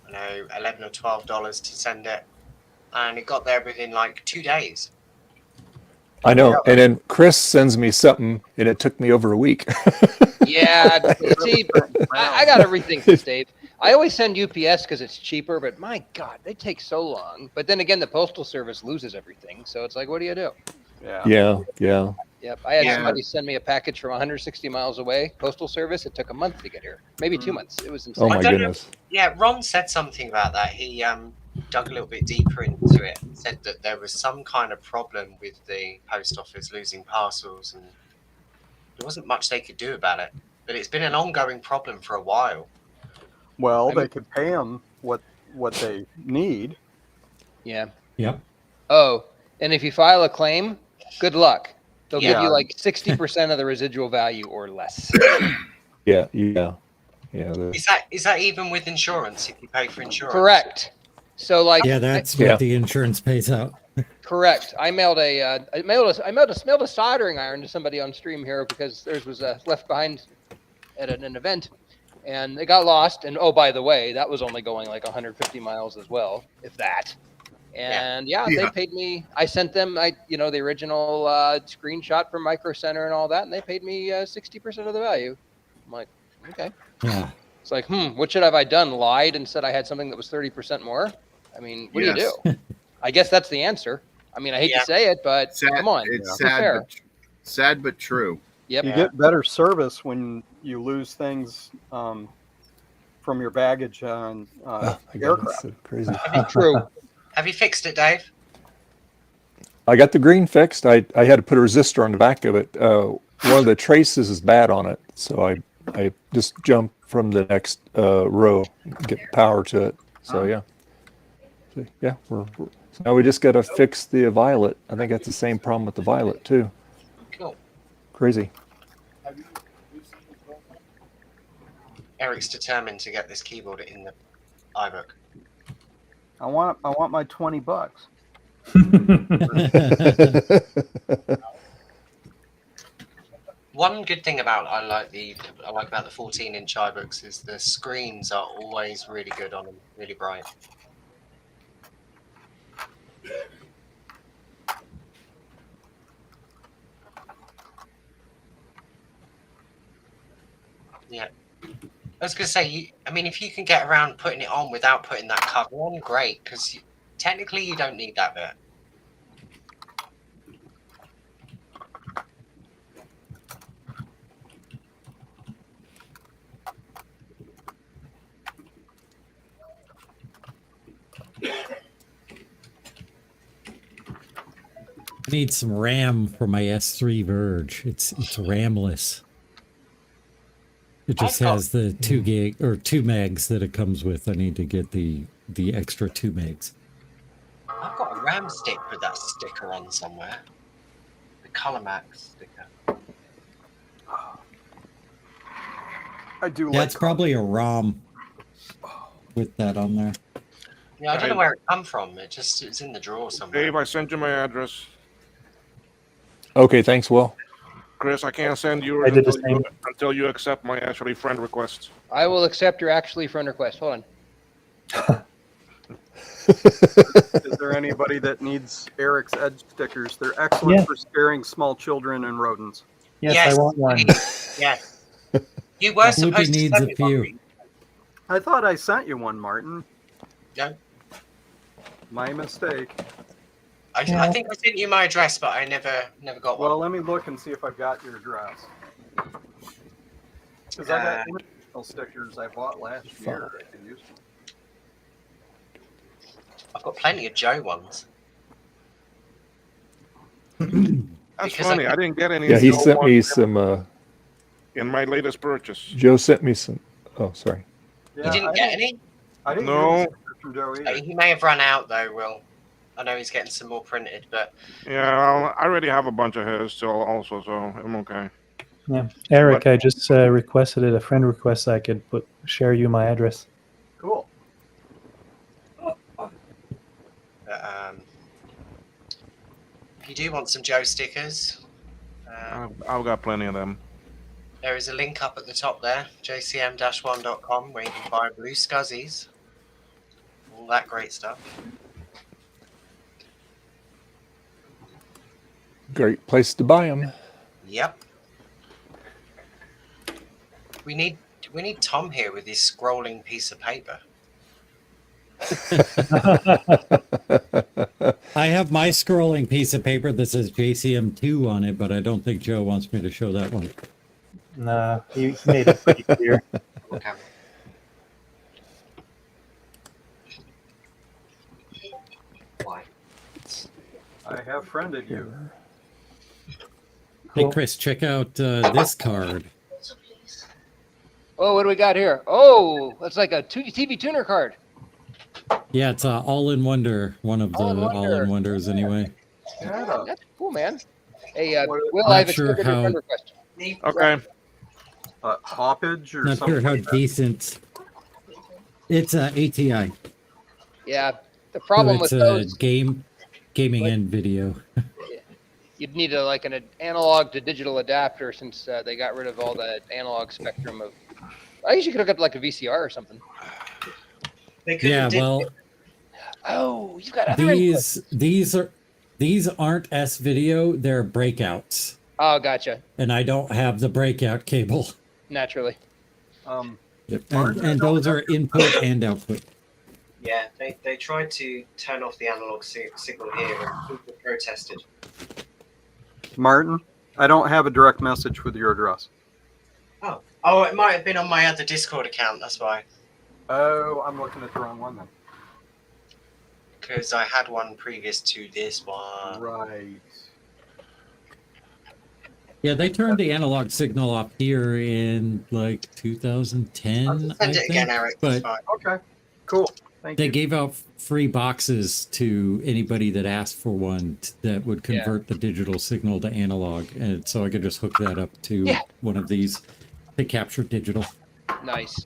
I don't know, $11 or $12 to send it, and it got there within like 2 days. I know. And then Chris sends me something, and it took me over a week. Yeah, see, I got everything since Dave. I always send UPS because it's cheaper, but my God, they take so long. But then again, the Postal Service loses everything, so it's like, what do you do? Yeah. Yeah. Yep, I had Yeah. somebody send me a package from 160 miles away, Postal Service. It took a month to get here, maybe 2 months. It was insane. Oh my I don't know. goodness. Yeah, Ron said something about that. He dug a little bit deeper into it and said that there was some kind of problem with the post office losing parcels, and there wasn't much they could do about it. But it's been an ongoing problem for a while. Well, I they mean- could pay them what they need. Yeah. Yep. Oh, and if you file a claim, good luck. They'll give Yeah. you like 60% of the residual value or less. Yeah. Is that even with insurance? If you pay for insurance, Correct. So like, Yeah, that's Yeah. what the insurance pays out. correct. I mailed a soldering iron to somebody on stream here because theirs was left behind at an event, and it got lost. And oh, by the way, that was only going like 150 miles as well, if that. And they paid me. I sent them, the original screenshot from Micro Center and all that, and they paid me 60% of the value. I'm like, okay. Yeah. It's like, what should have I done? Lied and said I had something that was 30% more? I mean, what do you do? I guess that's the answer. I mean, I hate to say it, but come on, It's be fair. sad but true. Yep. You get better service when you lose things from your baggage on Oh, my aircraft. goodness, crazy. True. Have you fixed it, Dave? I got the green fixed. I had to put a resistor on the back of it. One of the traces is bad on it, so I just jump from the next row, get power to it. So yeah, so now we just got to fix the violet. I think that's the same problem with the violet too. Cool. Crazy. Eric's determined to get this keyboard in the iBook. I want my $20. One good thing about I like about the 14-inch iBooks is the screens are always really good on them, really bright. Yeah. I was going to say, if you can get around putting it on without putting that cover on, great, because technically you don't need that bit. I need some RAM for my S3 Verge. It's RAMless. It just has the 2 gig or 2 megs that it comes with. I need to get the extra 2 megs. I've got a RAM stick with that sticker on somewhere. The Color Max sticker. I do Yeah, it's probably a ROM with that on there. Yeah, I don't know where it come from. It's in the drawer somewhere. Dave, I sent you my address. Okay, thanks, Will. Chris, I can't send you I did the same. until you accept my actually friend request. I will accept your actually friend request. Hold on. Is there anybody that needs Eric's edge stickers? They're excellent Yeah. for scaring small children and rodents. Yes, I want one. Yes. You were Flippy supposed to needs send a me one. few. I thought I sent you one, Martin. No. My mistake. I think I sent you my address, but I never got one. Well, let me look and see if I've got your address. Because I got international stickers I bought last year. I can use them. I've got plenty of Joe ones. That's Because funny. I didn't get any. Yeah, he Joe sent me ones some. in my latest purchase. Joe sent me some. Oh, sorry. You didn't get any? I didn't No. get any stickers from Joe either. He may have run out though, Will. I know he's getting some more printed, but Yeah, I already have a bunch of his still also, so I'm okay. Yeah, Eric, I just requested it. A friend request I could share you my address. Cool. if you do want some Joe stickers, I've got plenty of them. there is a link up at the top there, jcm-1.com, where you can buy blue scuzzies, all that great stuff. Great place to buy them. Yep. We need Tom here with his scrolling piece of paper. I have my scrolling piece of paper that says JCM2 on it, but I don't think Joe wants me to show that one. No, he made it pretty clear. Okay. Why? I have friended you. Hey, Chris, check out this card. Oh, what do we got here? Oh, that's like a TV tuner card. Yeah, it's All-in-Wonder, one of the All-in-Wonder. All-in-Wonders anyway. That's cool, man. Hey, Will, Not I have sure a how- friend request. Okay. Hoppage or Not something sure how like that. decent. It's ATI. Yeah, the problem So with it's those, gaming and video. you'd need an analog to digital adapter since they got rid of all the analog spectrum of. I guess you could hook up like a VCR or something. They couldn't Yeah, do- well, Oh, you've got other inputs. these aren't S video, they're breakouts. Oh, gotcha. And I don't have the breakout cable. Naturally. And those are input and output. Yeah, they tried to turn off the analog signal here, and people protested. Martin, I don't have a direct message with your address. Oh, it might have been on my other Discord account. That's why. Oh, I'm looking at the wrong one then. Because I had one previous to this one. Right. Yeah, they turned the analog signal off here in like 2010. I'll just I send it think, again, Eric. but It's fine. Okay. Cool. Thank they you. gave out free boxes to anybody that asked for one that would Yeah. convert the digital signal to analog, and so I could just hook that up to Yeah. one of these to capture digital. Nice.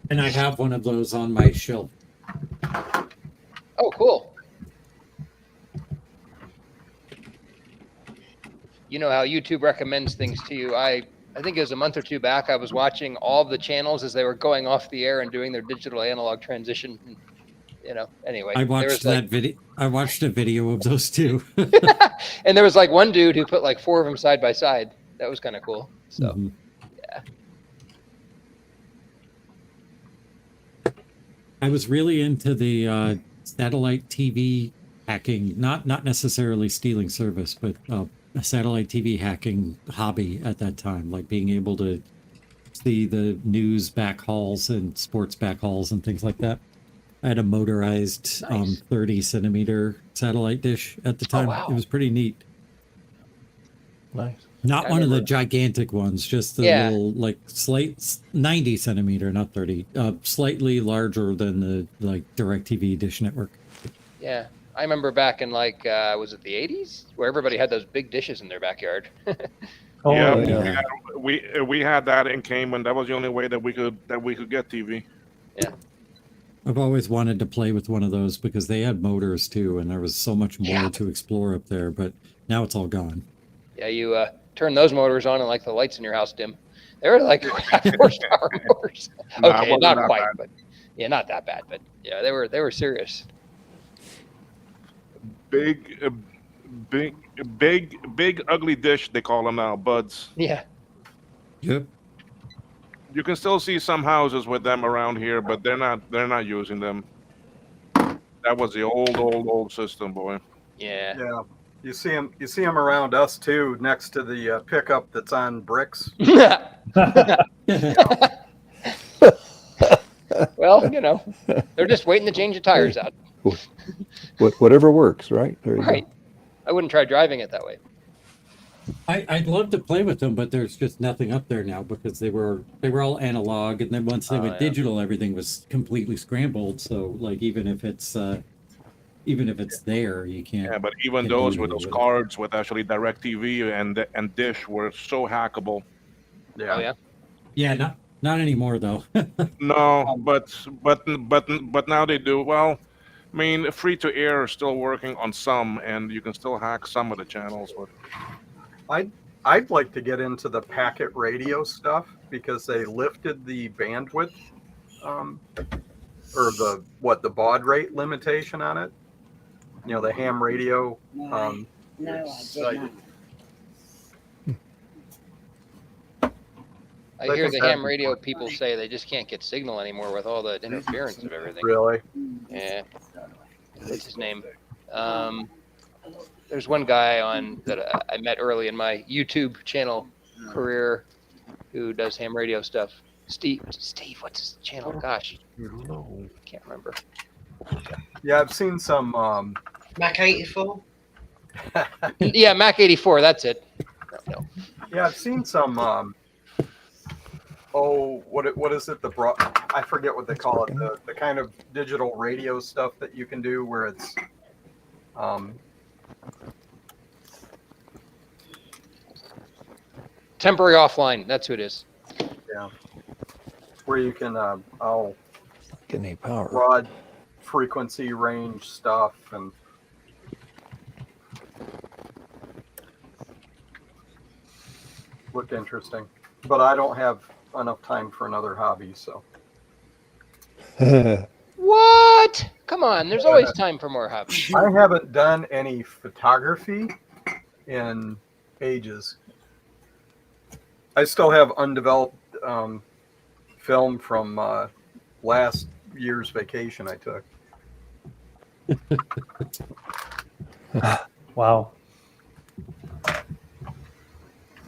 And I have one of those on my shelf. Oh, cool. You know how YouTube recommends things to you. I think it was a month or two back, I was watching all the channels as they were going off the air and doing their digital analog transition. And, anyway. I there watched was that video. I watched a video of those too. and there was like one dude who put like 4 of them side by side. That was kind of cool. So, Mhm. yeah. I was really into the satellite TV hacking, not necessarily stealing service, but a satellite TV hacking hobby at that time, like being able to see the news backhauls and sports backhauls and things like that. I had a motorized Nice. 30 centimeter satellite dish at the time. wow. It was pretty neat. Nice. Not I one of the remember. gigantic ones, just the Yeah. little, like, 90 centimeter, not 30, slightly larger than the, like, DirecTV Dish Network. Yeah. I remember back in like, was it the 80s? Where everybody had those big dishes in their backyard. Oh, Yeah, yeah. we had that in Cayman. That was the only way that we could get TV. I've always wanted to play with one of those because they had motors too, and there was so much more Yeah. to explore up there, but now it's all gone. Yeah, you turn those motors on and like the lights in your house dim. They were like half horsepower motors. Nah, it Okay, wasn't not that quite, bad. but yeah, not that bad. But yeah, they were serious. Big ugly dish. They call them now, buds. Yeah, Yep. You can still see some houses with them around here, but they're not using them. That was the old system, boy. Yeah. Yeah. You see them around us too, next to the pickup that's on bricks. Well, they're just waiting to change the tires out. Whatever works, right? There you Right. I wouldn't try driving it that way. I'd love to play with them, but there's just nothing up there now because they were all analog, and then once they went digital, everything was completely scrambled. So like even if it's there, you can't. Yeah, but even those with those cards with actually DirecTV and Dish were so hackable. Yeah. Oh yeah. Yeah, not anymore though. No, but now they do. Well, I mean, free to air is still working on some, and you can still hack some of the channels. But I'd like to get into the packet radio stuff because they lifted the bandwidth, or the baud rate limitation on it. The ham radio. No, I did not. I hear the ham radio people say they just can't get signal anymore with all the interference of everything. Really? Yeah. What's his name? There's one guy that I met early in my YouTube channel career who does ham radio stuff. Steve, what's his channel? Gosh, can't remember. Yeah, I've seen some. Mac 84. Yeah, Mac 84. That's it. No. Yeah, I've seen some. What is it? I forget what they call it. The kind of digital radio stuff that you can do where it's. Temporary offline. That's who it is. Yeah. Where you can get any power. Broad frequency range stuff and. Looked interesting, but I don't have enough time for another hobby, so. What? Come on, there's always time for more hobbies. I haven't done any photography in ages. I still have undeveloped film from last year's vacation I took. Wow.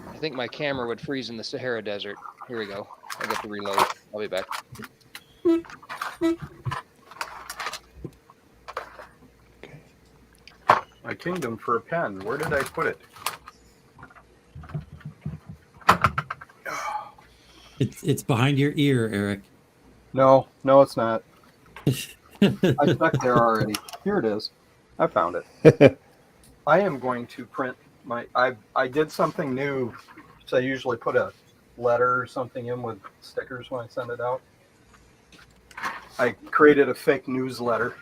I think my camera would freeze in the Sahara Desert. Here we go. I get to reload. I'll be back. My kingdom for a pen. Where did I put it? It's behind your ear, Eric. No, it's not. I stuck there already. Here it is. I found it. I am going to print I did something new. So I usually put a letter or something in with stickers when I send it out. I created a fake newsletter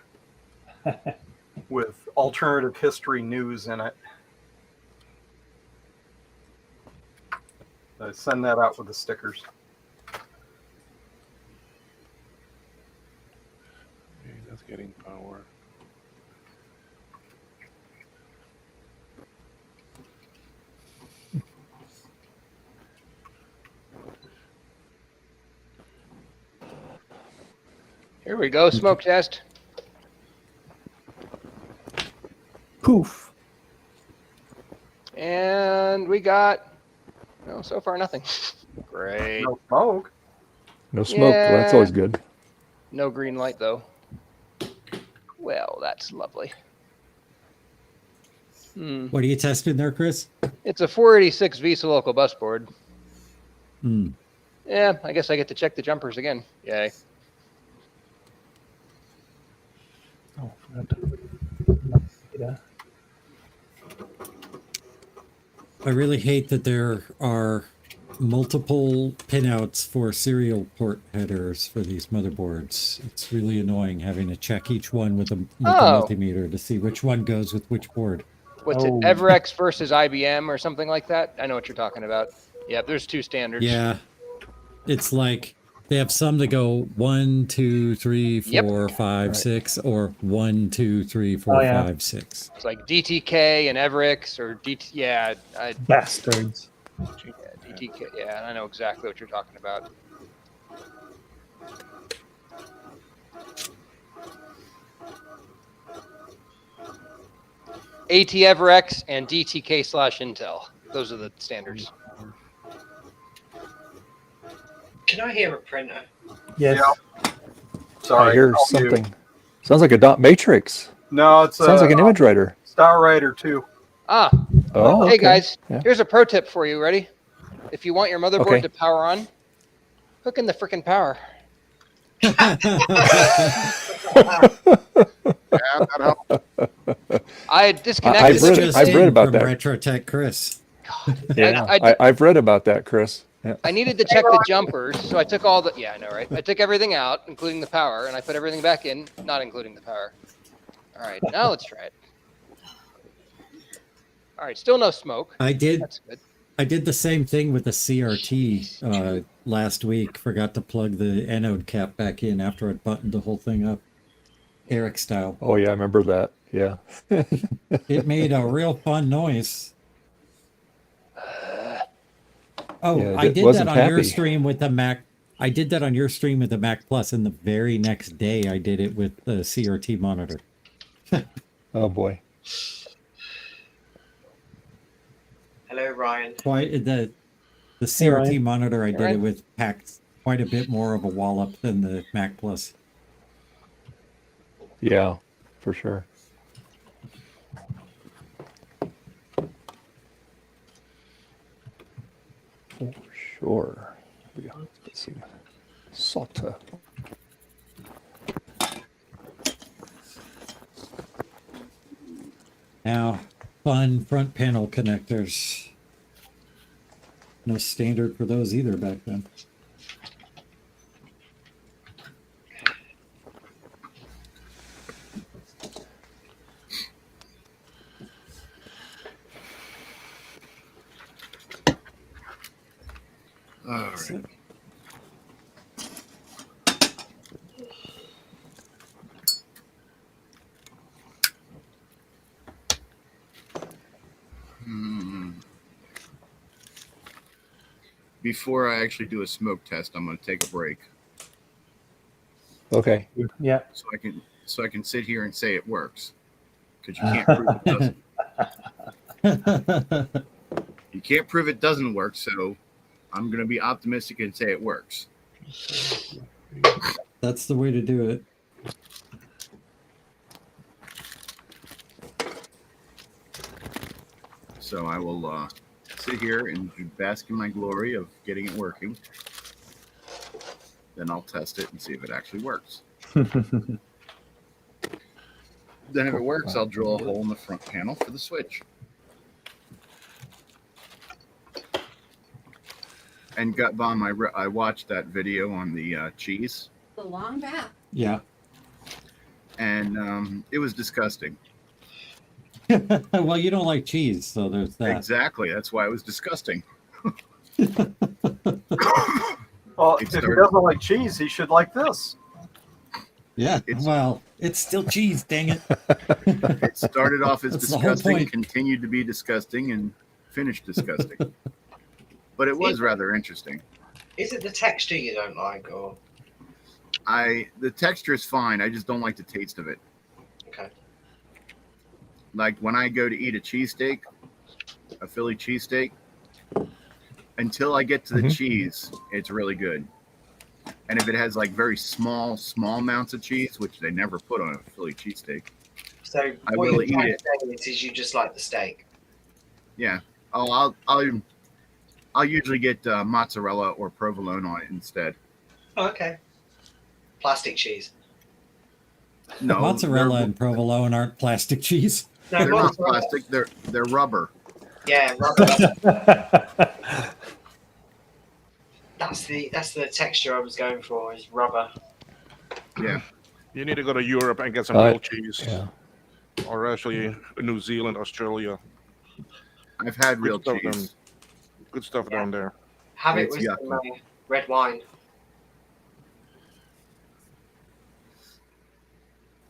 with alternative history news in it. I send that out with the stickers. Okay, that's getting power. Here we go. Smoke test. Poof. And we got, so far nothing. Great. No smoke. No smoke. Yeah. Well, that's always good. No green light, though. Well, that's lovely. What are you testing there, Chris? It's a 486 Visa local bus board. Hmm. Yeah, I guess I get to check the jumpers again. Yay. Oh, yeah. I really hate that there are multiple pinouts for serial port headers for these motherboards. It's really annoying having to check each one with a multimeter to see which one goes with which board. What's it? Everex versus IBM or something like that? I know what you're talking about. Yeah, there's two standards. Yeah. It's like they have some that go 1, 2, 3, 4, 5, 6, or 1, 2, 3, 4, 5, 6. It's like DTK and Everex or DT. Yeah, Bastards. Yeah, DTK. Yeah, I know exactly what you're talking about. ATEverX and DTK/Intel. Those are the standards. Can I hear a printer? Yes. Sorry. I hear I'll mute. something. Sounds like a dot matrix. No, it's Sounds like an image writer. Star Rider 2. Ah, Oh, hey okay. guys, Yeah. here's a pro tip for you. Ready? If you want your motherboard Okay. to power on, hook in the frickin' power. Yeah, that helps. I disconnected. I've read- Just I've read in about from that. RetroTech Chris. Yeah, I- I've read about that, Chris. Yeah. I needed to check the jumpers, so I took all the. Yeah, I know, right? I took everything out, including the power, and I put everything back in, not including the power. All right, now let's try it. All right, still no smoke. I did That's good. I did the same thing with the CRT last week. Forgot to plug the anode cap back in after I'd buttoned the whole thing up, Eric style. Oh yeah, I remember that. Yeah. It made a real fun noise. Oh, Yeah, I it did wasn't that on your happy. stream with the Mac. I did that on your stream with the Mac Plus, and the very next day I did it with the CRT monitor. Oh boy. Hello, Ryan. Quite the CRT Ryan. monitor I did Ryan. it with packed quite a bit more of a wallop than the Mac Plus. Yeah, for sure. For sure. Yeah, let's see. SATA. Now, fun front panel connectors. No standard for those either back then. All right. Before I actually do a smoke test, I'm going to take a break Okay. Yeah. so I can sit here and say it works, because you can't prove it doesn't. You can't prove it doesn't work, so I'm going to be optimistic and say it works. That's the way to do it. So I will sit here and bask in my glory of getting it working. Then I'll test it and see if it actually works. Then if it works, I'll drill a hole in the front panel for the switch. And Gut Bomb, I watched that video on the cheese, The long back. Yeah. and it was disgusting. Well, you don't like cheese, so there's that. Exactly. That's why it was disgusting. Well, It if he started- doesn't like cheese, he should like this. Yeah. It's- Well, it's still cheese, dang it. It started off as That's the whole disgusting, point. continued to be disgusting, and finished disgusting. But it was rather interesting. Is it the texture you don't like, or The texture is fine. I just don't like the taste of it. okay? Like when I go to eat a cheesesteak, a Philly cheesesteak, until I get to the cheese, it's really good. And if it has like very small amounts of cheese, which they never put on a Philly cheesesteak, So I what will you're eat trying it. to say is you just like the steak. yeah. Oh, I'll usually get mozzarella or provolone on it instead. Oh, okay. Plastic cheese. No, Mozzarella and provolone aren't plastic cheese. No, they're not mozzarella. plastic. They're rubber. Yeah, rubber. That's the texture I was going for. Is rubber. Yeah. You need to go to Europe and get some real cheese. Yeah. Or actually New Zealand, Australia. I've had real Good stuff cheese. Good stuff down there. Have it It's with some red wine.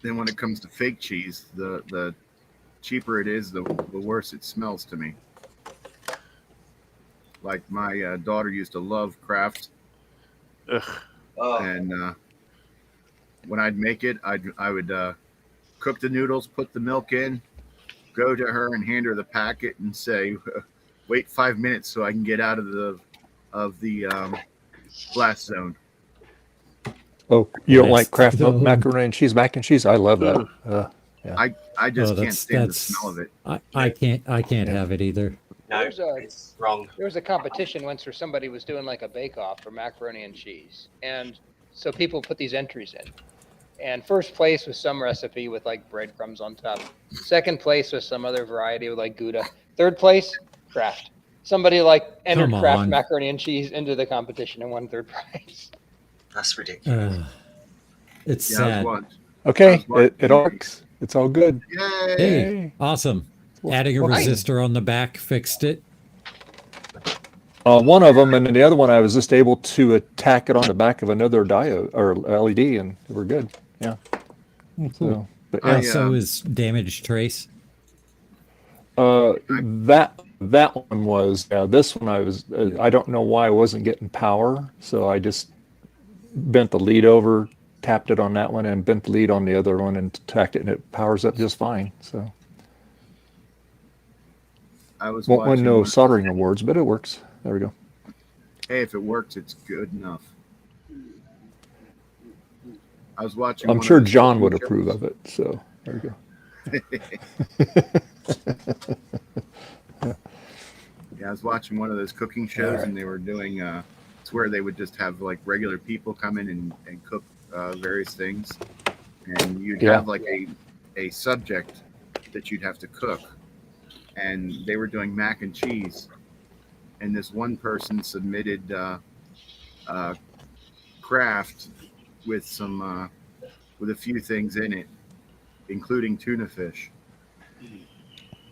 Then when it comes to fake cheese, the cheaper it is, the worse it smells to me. Like my daughter used to love Kraft, Ugh. Oh, and when I'd make it, I would cook the noodles, put the milk in, go to her and hand her the packet and say, "Wait 5 minutes so I can get out of the blast zone." Oh, you don't Nice. like Kraft So- macaroni and cheese, mac and cheese? I love that. I just Oh, can't stand the that's smell of it. I can't have it either. No, There's a- it's wrong. There was a competition once where somebody was doing like a bake-off for macaroni and cheese, and so people put these entries in. And first place was some recipe with like breadcrumbs on top. Second place was some other variety with like Gouda. Third place, Kraft. Somebody like entered Come Kraft on. macaroni and cheese into the competition and won third prize. That's ridiculous. It's Yeah, sad. Okay, That's what- it works. It's all good. Yay! Hey, awesome. Adding a Nice. resistor on the back fixed it. One of them, and then the other one, I was just able to tack it on the back of another diode or LED, and we're good. Yeah. So, but yeah. Also, is damage trace. That one was. This one, I don't know why I wasn't getting power, so I just bent the lead over, tapped it on that one, and bent the lead on the other one, and tacked it, and it powers up just fine. So I was won't win watching no one- soldering awards, but it works. There we go. Hey, if it works, it's good enough. I was watching. I'm one of sure those John cooking would shows. approve of it. So there we go. Yeah, I was watching one of those cooking shows, and they were doing. It's where they would just have like regular people come in and cook various things, and you'd Yeah. have like a subject that you'd have to cook, and they were doing mac and cheese, and this one person submitted Kraft with some with a few things in it, including tuna fish,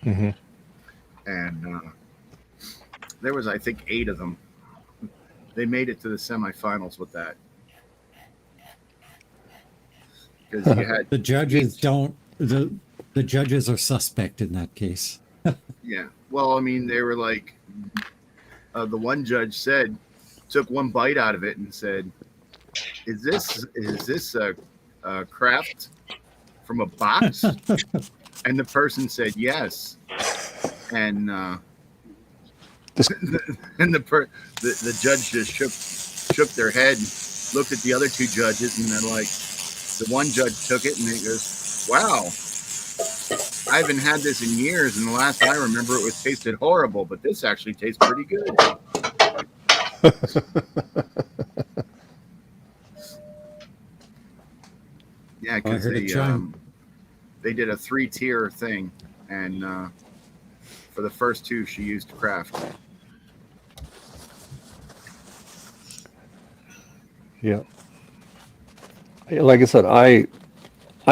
Mm-hmm. and there was, I think, 8 of them. They made it to the semifinals with that. Because you had, The judges don't. The judges are suspect in that case. yeah. Well, I mean, they were like, the one judge said, took one bite out of it and said, "Is this a Kraft from a box?" And the person said yes, and and the judge just shook their head and looked at the other 2 judges, and then like the one judge took it and he goes, "Wow, I haven't had this in years, and the last I remember it was tasted horrible, but this actually tastes pretty good." Yeah, because heard it chime. they did a 3-tier thing, and for the first 2, she used Kraft. Yeah. Like I said, I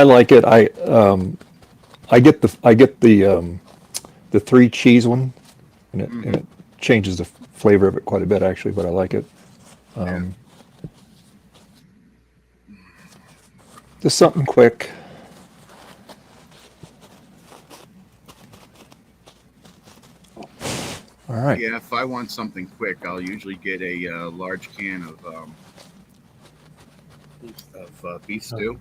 like it. I get the 3 cheese one, and it changes the flavor of it quite a bit actually, but I like it. Just something quick. All right. Yeah, if I want something quick, I'll usually get a large can of beef stew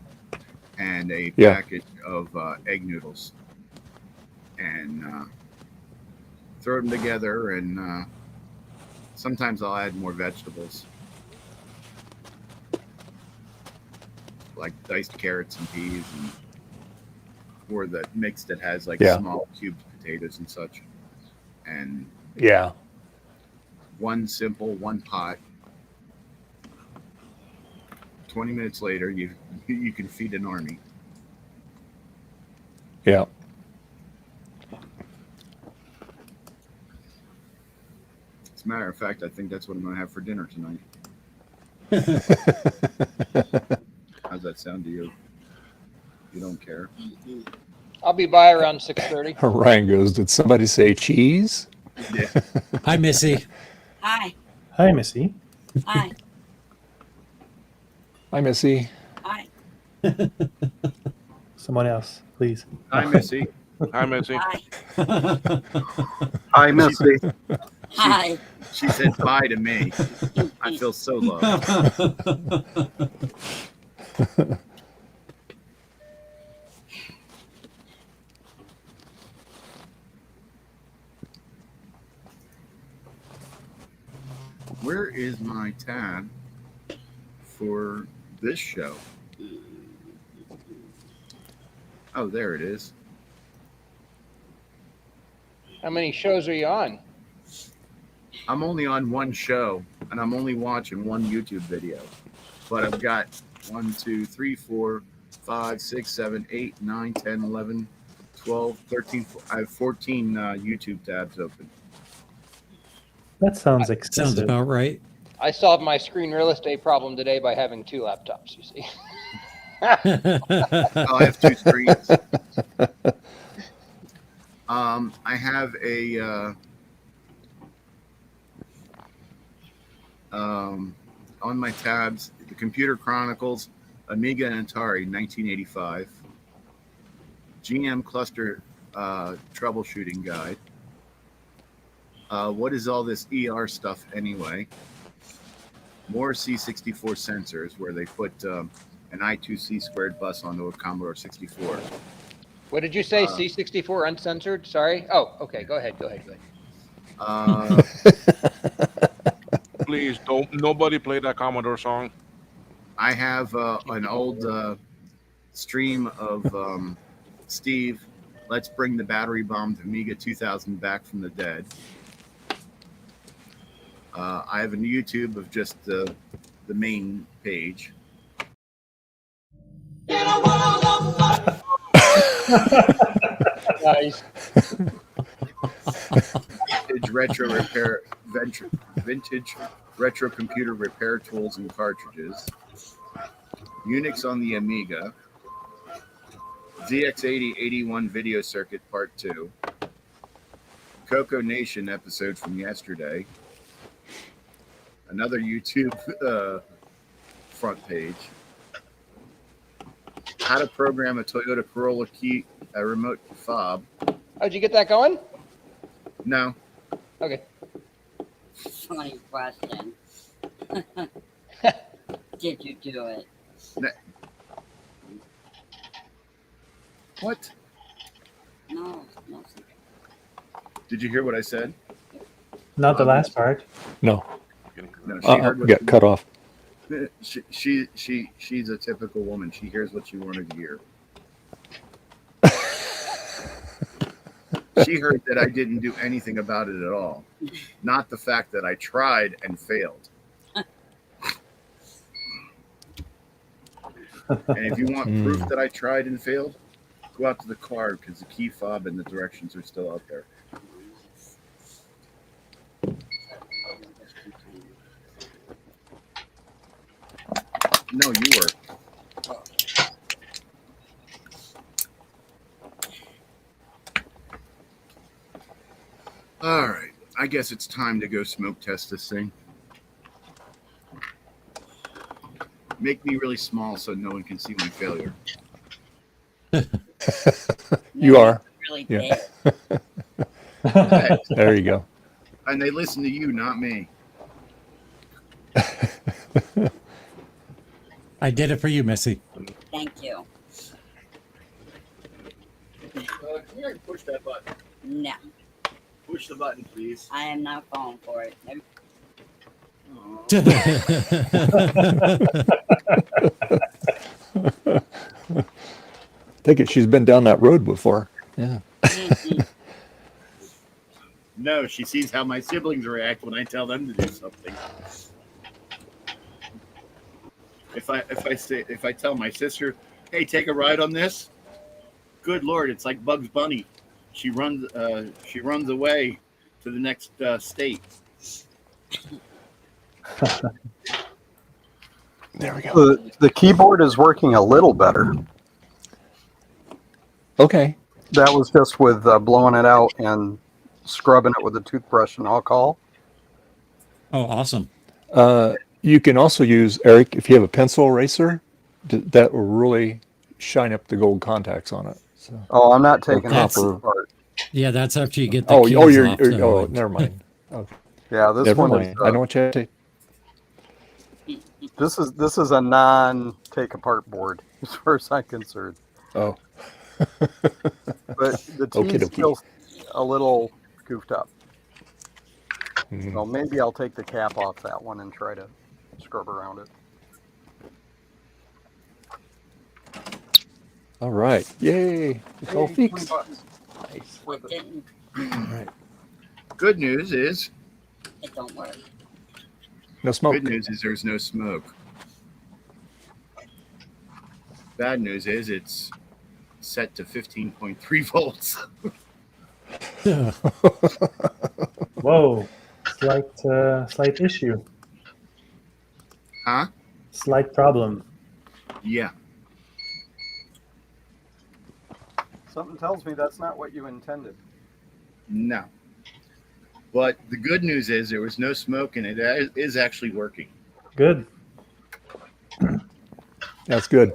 and a Yeah. packet of egg noodles, and throw them together. And sometimes I'll add more vegetables, like diced carrots and peas, and or the mix that has like Yeah. small cubed potatoes and such. And Yeah. one pot. 20 minutes later, you can feed an army. Yeah. As a matter of fact, I think that's what I'm going to have for dinner tonight. How's that sound to you? You don't care? I'll be by around 6:30. Ryan goes, did somebody say cheese? Yeah. Hi, Missy. Hi. Hi, Missy. Hi. Hi, Missy. Hi. Someone else, please. Hi, Missy. Hi, Missy. Hi. Hi, Missy. Hi. She said bye to me. I feel so loved. Where is my tab for this show? Oh, there it is. How many shows are you on? I'm only on one show, and I'm only watching one YouTube video. But I've got 1, 2, 3, 4, 5, 6, 7, 8, 9, 10, 11, 12, 13. I have 14 YouTube tabs open. That sounds Sounds excessive. about right. I solved my screen real estate problem today by having 2 laptops, you see. Oh, I have 2 screens. I have a on my tabs, the Computer Chronicles, Amiga and Atari, 1985, GM Cluster Troubleshooting Guide. What is all this ER stuff anyway? More C64 sensors, where they put an I2C squared bus onto a Commodore 64. What did you say? C64 uncensored? Sorry. Oh, okay. Go ahead. Please don't. Nobody play that Commodore song. I have an old stream of Steve. Let's bring the battery bombed Amiga 2000 back from the dead. I have a YouTube of just the main page. Nice. Vintage retro computer repair tools and cartridges. Unix on the Amiga. ZX8081 video circuit part 2. Coco Nation episode from yesterday. Another YouTube front page. How to program a Toyota Corolla key, a remote fob. How'd you get that going? No. Okay. Funny question. Did you do it? What? No. Did you hear what I said? Not the last part. No. No, she heard what Got cut off. She's a typical woman. She hears what she wanted to hear. She heard that I didn't do anything about it at all. Not the fact that I tried and failed. And if you want proof that I tried and failed, go out to the car, because the key fob and the directions are still out there. No, you were. All right. I guess it's time to go smoke test this thing. Make me really small so no one can see my failure. You are. Really Yeah. big. Okay. There you go. And they listen to you, not me. I did it for you, Missy. Thank you. Come here and push that button. No, Push the button, please. I am not falling for it. Take it she's been down that road before. Yeah. No, she sees how my siblings react when I tell them to do something. If I tell my sister, "Hey, take a ride on this," good Lord, it's like Bugs Bunny. She runs away to the next state. There we go. The keyboard is working a little better. Okay. That was just with blowing it out and scrubbing it with a toothbrush and alcohol. Oh, awesome. You can also use, Eric, if you have a pencil eraser, that will really shine up the gold contacts on it. So. Oh, I'm not taking That's- that apart. Yeah, that's after you get the Oh, keys you're off. oh, never mind. Okay. Yeah, this Never one mind. is. I know what you have to. This is a non-take apart board as far as I'm concerned. Oh. But the Okie team's dokie. still a little goofed up. Mhm. So maybe I'll take the cap off that one and try to scrub around it. All right. Yay. It's all Hey, fixed. $20. Nice. It didn't. All right. Good news is It don't work. No smoke. good news is there's no smoke. Bad news is it's set to 15.3 volts. Whoa, slight issue, Huh? slight problem. Yeah. Something tells me that's not what you intended. No. But the good news is there was no smoke and it is actually working. Good. That's good.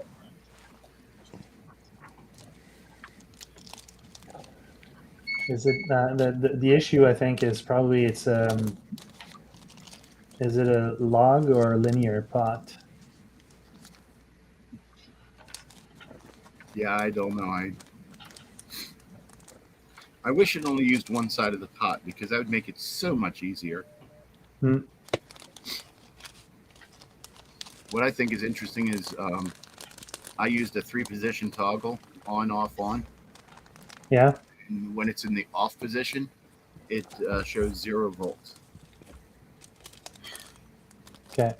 Is it the issue? I think is probably is it a log or a linear pot? Yeah, I don't know. I wish it only used one side of the pot because that would make it so much easier. Hmm. What I think is interesting is I used a 3-position toggle on, off, on. Yeah. And when it's in the off position, it shows 0 volts. Okay.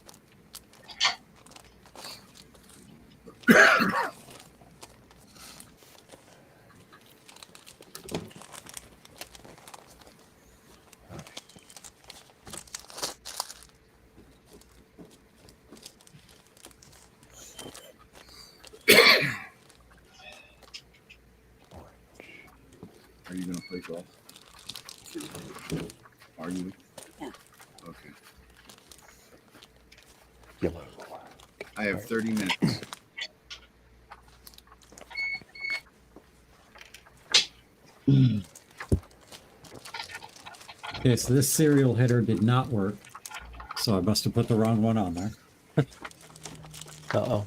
Are you going to play golf? Are you? Yeah. Okay. Yellow. I have 30 minutes. Okay, so this serial header did not work, so I must have put the wrong one on there. Uh-oh.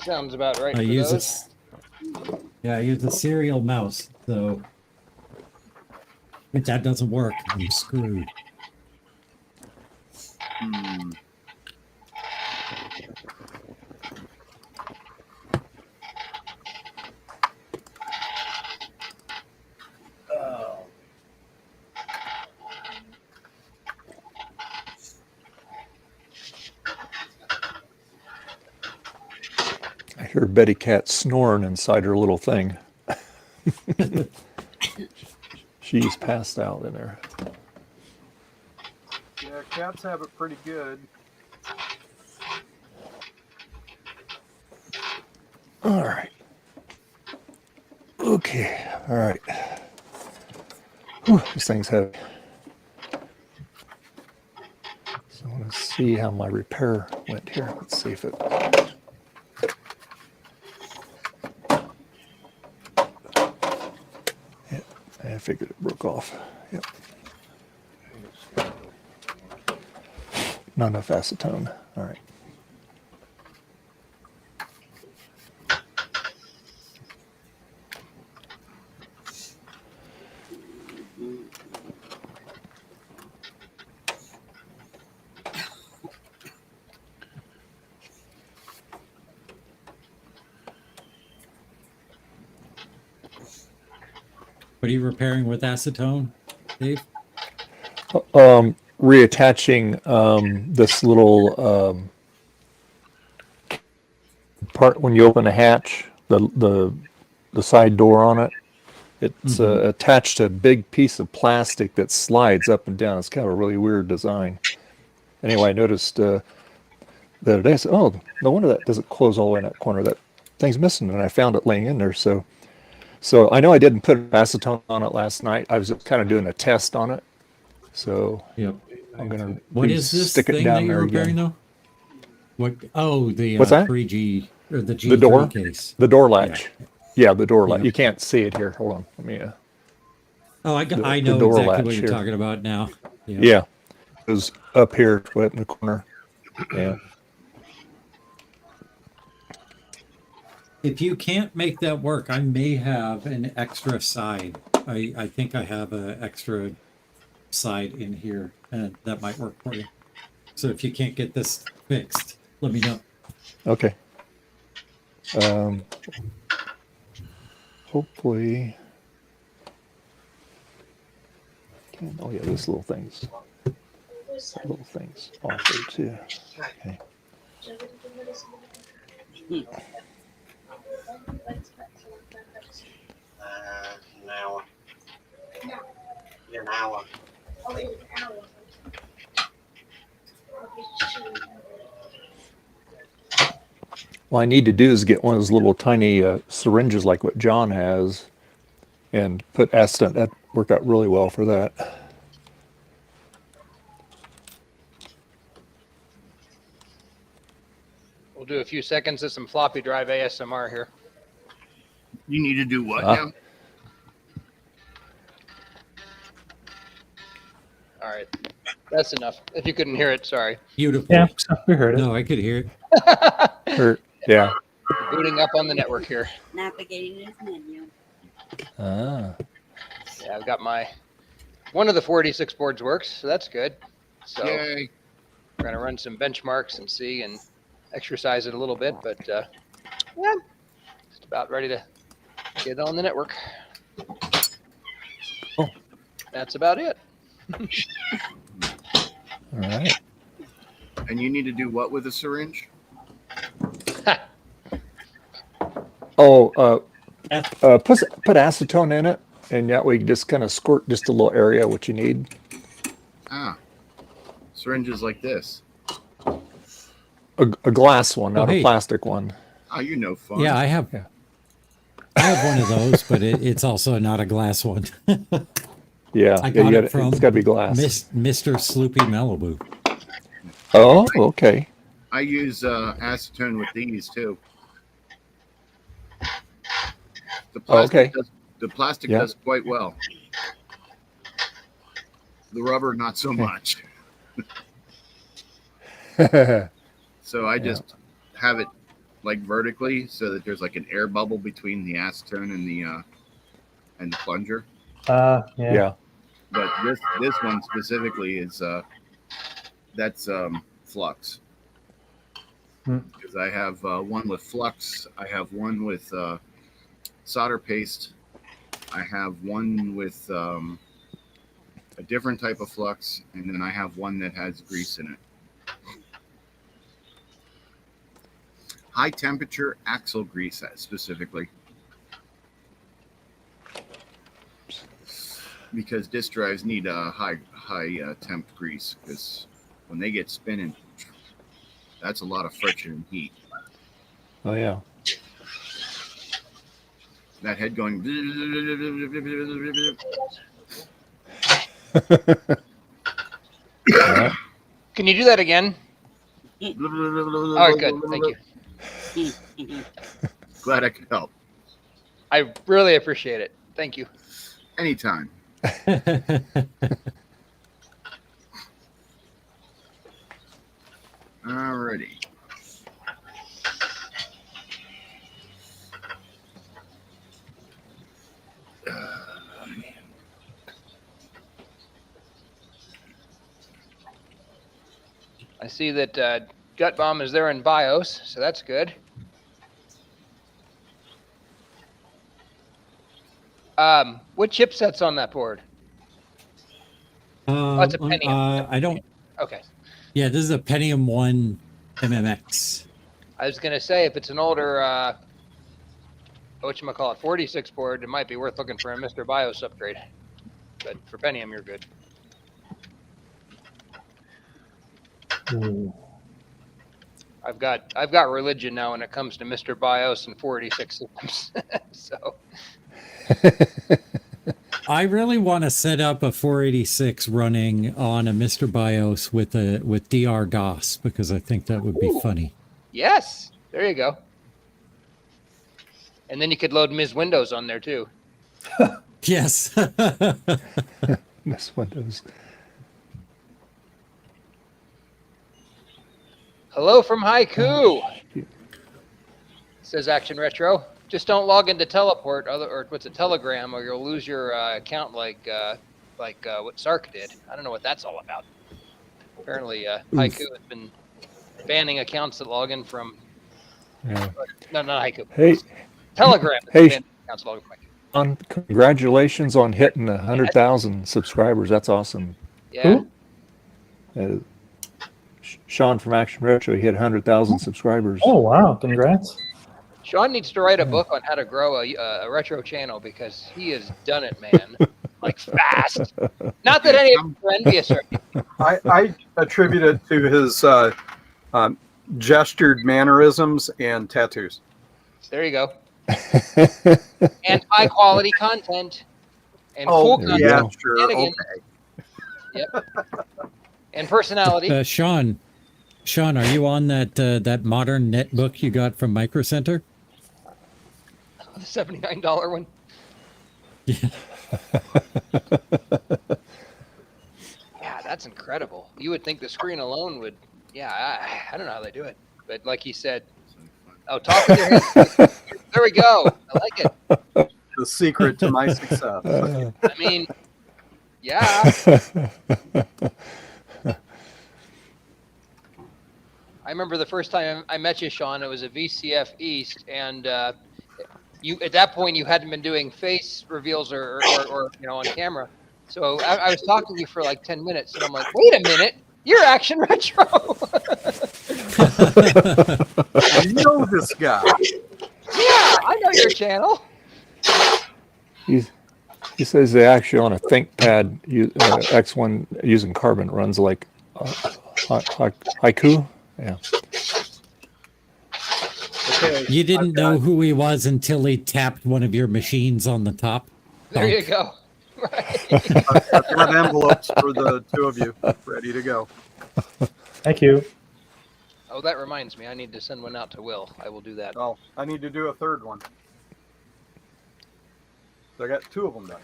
Sounds about right. I for use those. I use a serial mouse, so if that doesn't work, I'm screwed. Hmm. I hear Betty Cat snoring inside her little thing. She's passed out in there. Yeah, cats have it pretty good. All right. Okay. All right. Whew, this thing's heavy. So I want to see how my repair went here. Let's see if it. Yeah, I figured it broke off. Yep. Not enough acetone. All right. What are you repairing with acetone, Dave? Reattaching this little part when you open a hatch, the side door on it. It's attached to a big piece of plastic that slides up and down. It's kind of a really weird design. Anyway, I noticed the other day, I said, oh, no wonder that doesn't close all the way in that corner. That thing's missing, and I found it laying in there. So I know I didn't put acetone on it last night. I was just kind of doing a test on it. So Yep. I'm going to What is this stick it thing down that you're there repairing, again. though? What? Oh, the What's that? 3G or the G3 The door case. The door latch. Yeah, the door latch. Yep. You can't see it here. Hold on. Let me. Oh, I the know door exactly latch what you're here. talking about now. Yep. Yeah, it was up here, right in the corner. Yeah. If you can't make that work, I may have an extra side I think I have an extra side in here, and that might work for you. So if you can't get this fixed, let me know. Okay. Hopefully. Oh yeah, those little things. Little things off there too. Okay. An hour. An hour. What I need to do is get one of those little tiny syringes like what John has, and put acetone. That worked out really well for that. We'll do a few seconds of some floppy drive ASMR here. You need to do what Ah. now? All right. That's enough. If you couldn't hear it, sorry. Beautiful. Yeah, so we heard it. No, I could hear it. Yeah. Booting up on the network here. Navigating his menu. Ah. Yeah, I've got one of the 486 boards works, so that's good. So Yay. we're going to run some benchmarks and see and exercise it a little bit, but yeah, just about ready to get on the network. Oh. That's about it. All right. And you need to do what with a syringe? Oh, put acetone in it, and that way you just kind of squirt just a little area what you need. Ah, syringes like this. A glass one, not Oh, hey. a plastic one. Oh, you know fun. Yeah, I have. Yeah. I have one of those, but it's also not a glass one. Yeah, I yeah, got you it from it's got to be glass. Mr. Sloopy Malibu. Oh, okay. I use acetone with these too. The plastic, Okay. the plastic Yeah. does quite well. The rubber, not so much. So I just have it like vertically so that there's like an air bubble between the acetone and the plunger. Yeah. Yeah. But this one specifically is that's flux. Because I have one with flux, I have one with solder paste, I have one with a different type of flux, and then I have one that has grease in it. High temperature axle grease specifically. Because disk drives need a high temp grease, because when they get spinning, that's a lot of friction and heat. Oh yeah. That head going. Can you do that again? All right, good. Thank you. Glad I could help. I really appreciate it. Thank you. Anytime. Alrighty. I see that Gut Bomb is there in BIOS, so that's good. What chipset's on that board? It's a Pentium. I don't. Okay. Yeah, this is a Pentium 1 MMX. I was going to say, if it's an older, whatchamacallit, 46 board, it might be worth looking for a Mr. BIOS upgrade. But for Pentium, you're good. Ooh. I've got religion now when it comes to Mr. BIOS and 486 systems. So I really want to set up a 486 running on a Mr. BIOS with DR DOS, because I think that would be funny. yes, there you go. And then you could load Ms. Windows on there too. Yes. Miss Windows. Hello from Haiku, says Action Retro. Just don't log into Teleport or what's it, Telegram, or you'll lose your account like what Sark did. I don't know what that's all about. Apparently, Haiku has been banning accounts that log in from. Yeah. No, not Haiku. Hey, Telegram. Hey, Banning accounts that log in from Haiku. Congratulations on hitting 100,000 subscribers. That's awesome. Yeah. Sean from Action Retro, he hit 100,000 subscribers. Oh wow! Congrats. Sean needs to write a book on how to grow a retro channel because he has done it, man. Like fast. Not that any of us are envious or anything. I attribute it to his gestured mannerisms and tattoos. There you go. And high quality content. And cool content. Yeah, sure. And again, Okay. yep. And personality. Sean, are you on that modern netbook you got from Micro Center? The $79 one. Yeah. Yeah, that's incredible. You would think the screen alone would. Yeah, I don't know how they do it, but like he said, talk with your hands. There we go. I like it. The secret to my success. I mean, yeah. I remember the first time I met you, Sean. It was at VCF East, and you at that point you hadn't been doing face reveals or on camera. So I was talking to you for like 10 minutes, and I'm like, wait a minute, you're Action Retro. I know this guy. Yeah, I know your channel. He says they actually on a ThinkPad X1 using carbon runs like Haiku. Yeah. Okay, You didn't know who he was until he tapped one of your machines on the top. There you go. Right. I've got envelopes for the two of you ready to go. Thank you. Oh, that reminds me. I need to send one out to Will. I will do that. Oh, I need to do a third one. So I got two of them done.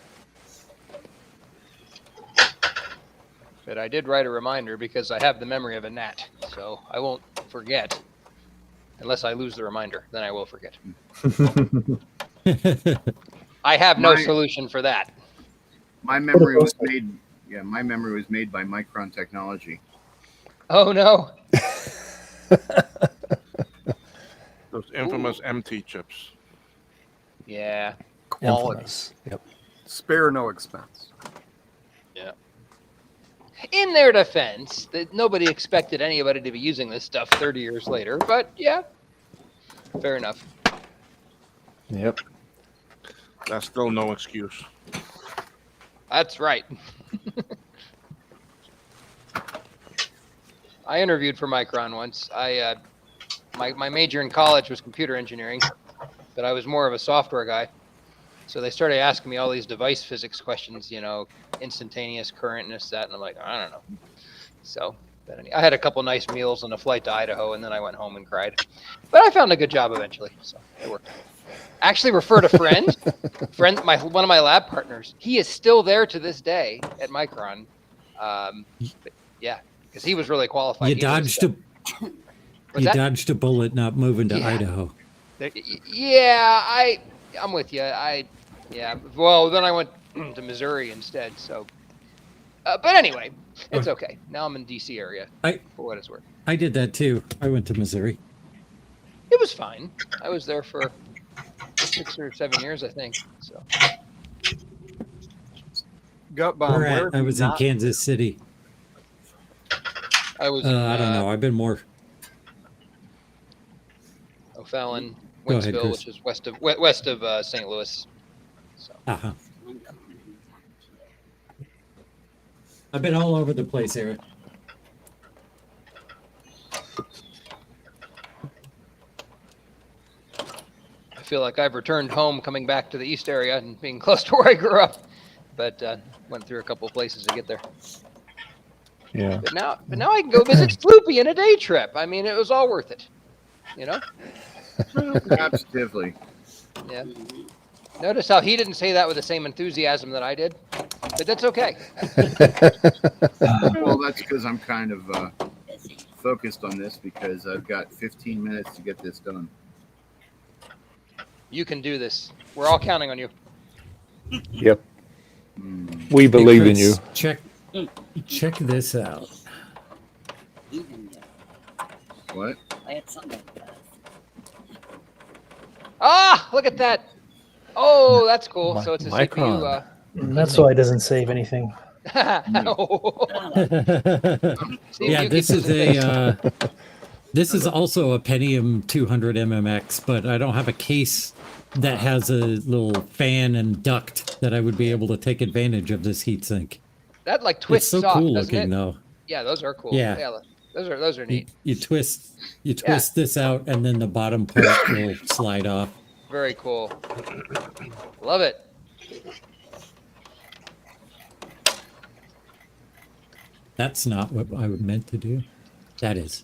But I did write a reminder because I have the memory of a gnat, so I won't forget. Unless I lose the reminder, then I will forget. I have no solution for that. My memory was made. Yeah, my memory was made by Micron Technology. Oh no! Those infamous MT chips. Yeah. Quality. Infamous. Yep. Spare no expense. Yeah. In their defense, that nobody expected anybody to be using this stuff 30 years later, but yeah, fair enough. Yep. That's still no excuse. That's right. I interviewed for Micron once. My major in college was computer engineering, but I was more of a software guy. So they started asking me all these device physics questions, instantaneous current and this, that, and I'm like, I don't know. So I had a couple nice meals on a flight to Idaho, and then I went home and cried. But I found a good job eventually, so it worked. Actually referred a friend, one of my lab partners. He is still there to this day at Micron. But yeah, because he was really qualified. You dodged a bullet not moving to Idaho. Yeah, I'm with you. Well, then I went to Missouri instead. So, but anyway, it's okay. Now I'm in DC area for what it's worth. I did that too. I went to Missouri. It was fine. I was there for 6 or 7 years, I think. So, Gut bomb. I was in Kansas City. I was. I don't know. I've been more. O'Fallon, Go ahead, Wentzville, Chris. which is west of St. Louis. So. Uh-huh. I've been all over the place, Eric. I feel like I've returned home, coming back to the East area and being close to where I grew up, but went through a couple of places to get there. Yeah. But now I can go visit Sloopy in a day trip. I mean, it was all worth it. Absolutely. Yeah. Notice how he didn't say that with the same enthusiasm that I did, but that's okay. Well, that's because I'm kind of focused on this because I've got 15 minutes to get this done. You can do this. We're all counting on you. Yep. Mm. We believe in you. Chris, check this out. Even What? I had something like that. Ah, look at that. Oh, that's cool. Mi- So it's a micron. CPU. That's why it doesn't save anything. Yeah, CPU this keeps is us in a pace. this is also a Pentium 200 MMX, but I don't have a case that has a little fan and duct that I would be able to take advantage of this heatsink. That like It's twists so off, cool doesn't looking it? though. Yeah, those are cool. Yeah. Those are You, neat. you twist this out and then the bottom part will slide off. Very cool. Love it. That's not what I meant to do. That is.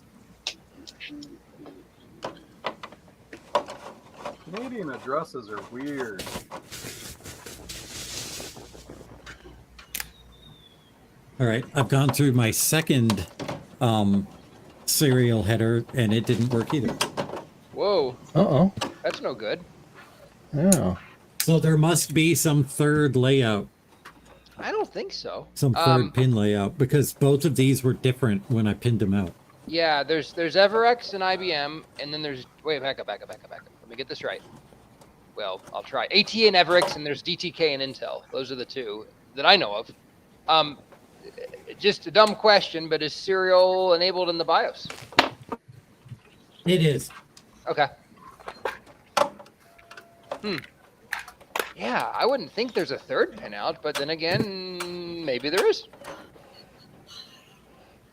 Canadian addresses are weird. All right, I've gone through my second serial header and it didn't work either. Whoa, Uh-oh. that's no good. Yeah. So there must be some third layout, I don't think so. some third pin layout, because both of these were different when I pinned them out. Yeah, there's Everex and IBM, and then there's back up. Let me get this right. Well, I'll try. ATA and Everex, and there's DTK and Intel. Those are the two that I know of. Just a dumb question, but is serial enabled in the BIOS? It is. Okay. Yeah, I wouldn't think there's a third pin out, but then again, maybe there is.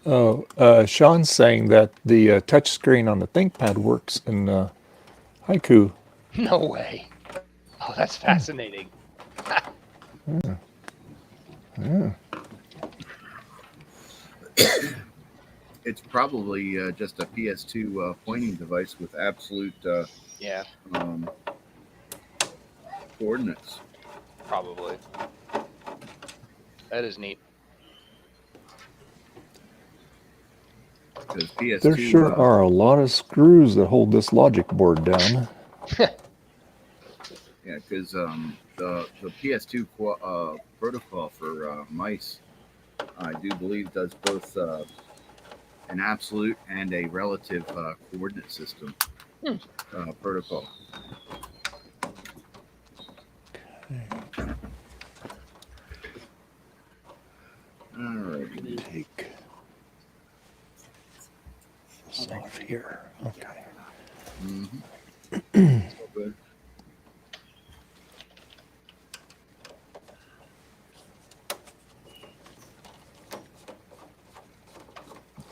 Oh, Sean's saying that the touch screen on the ThinkPad works in Haiku. No way. Oh, that's fascinating. Yeah. It's probably just a PS2 pointing device with absolute Yeah, coordinates. probably. That is neat. Because PS2, There sure are a lot of screws that hold this logic board down. Yeah, because the PS2 protocol for mice, I do believe, does both an absolute and a relative coordinate system protocol. All right. Take this off here. Okay. So good.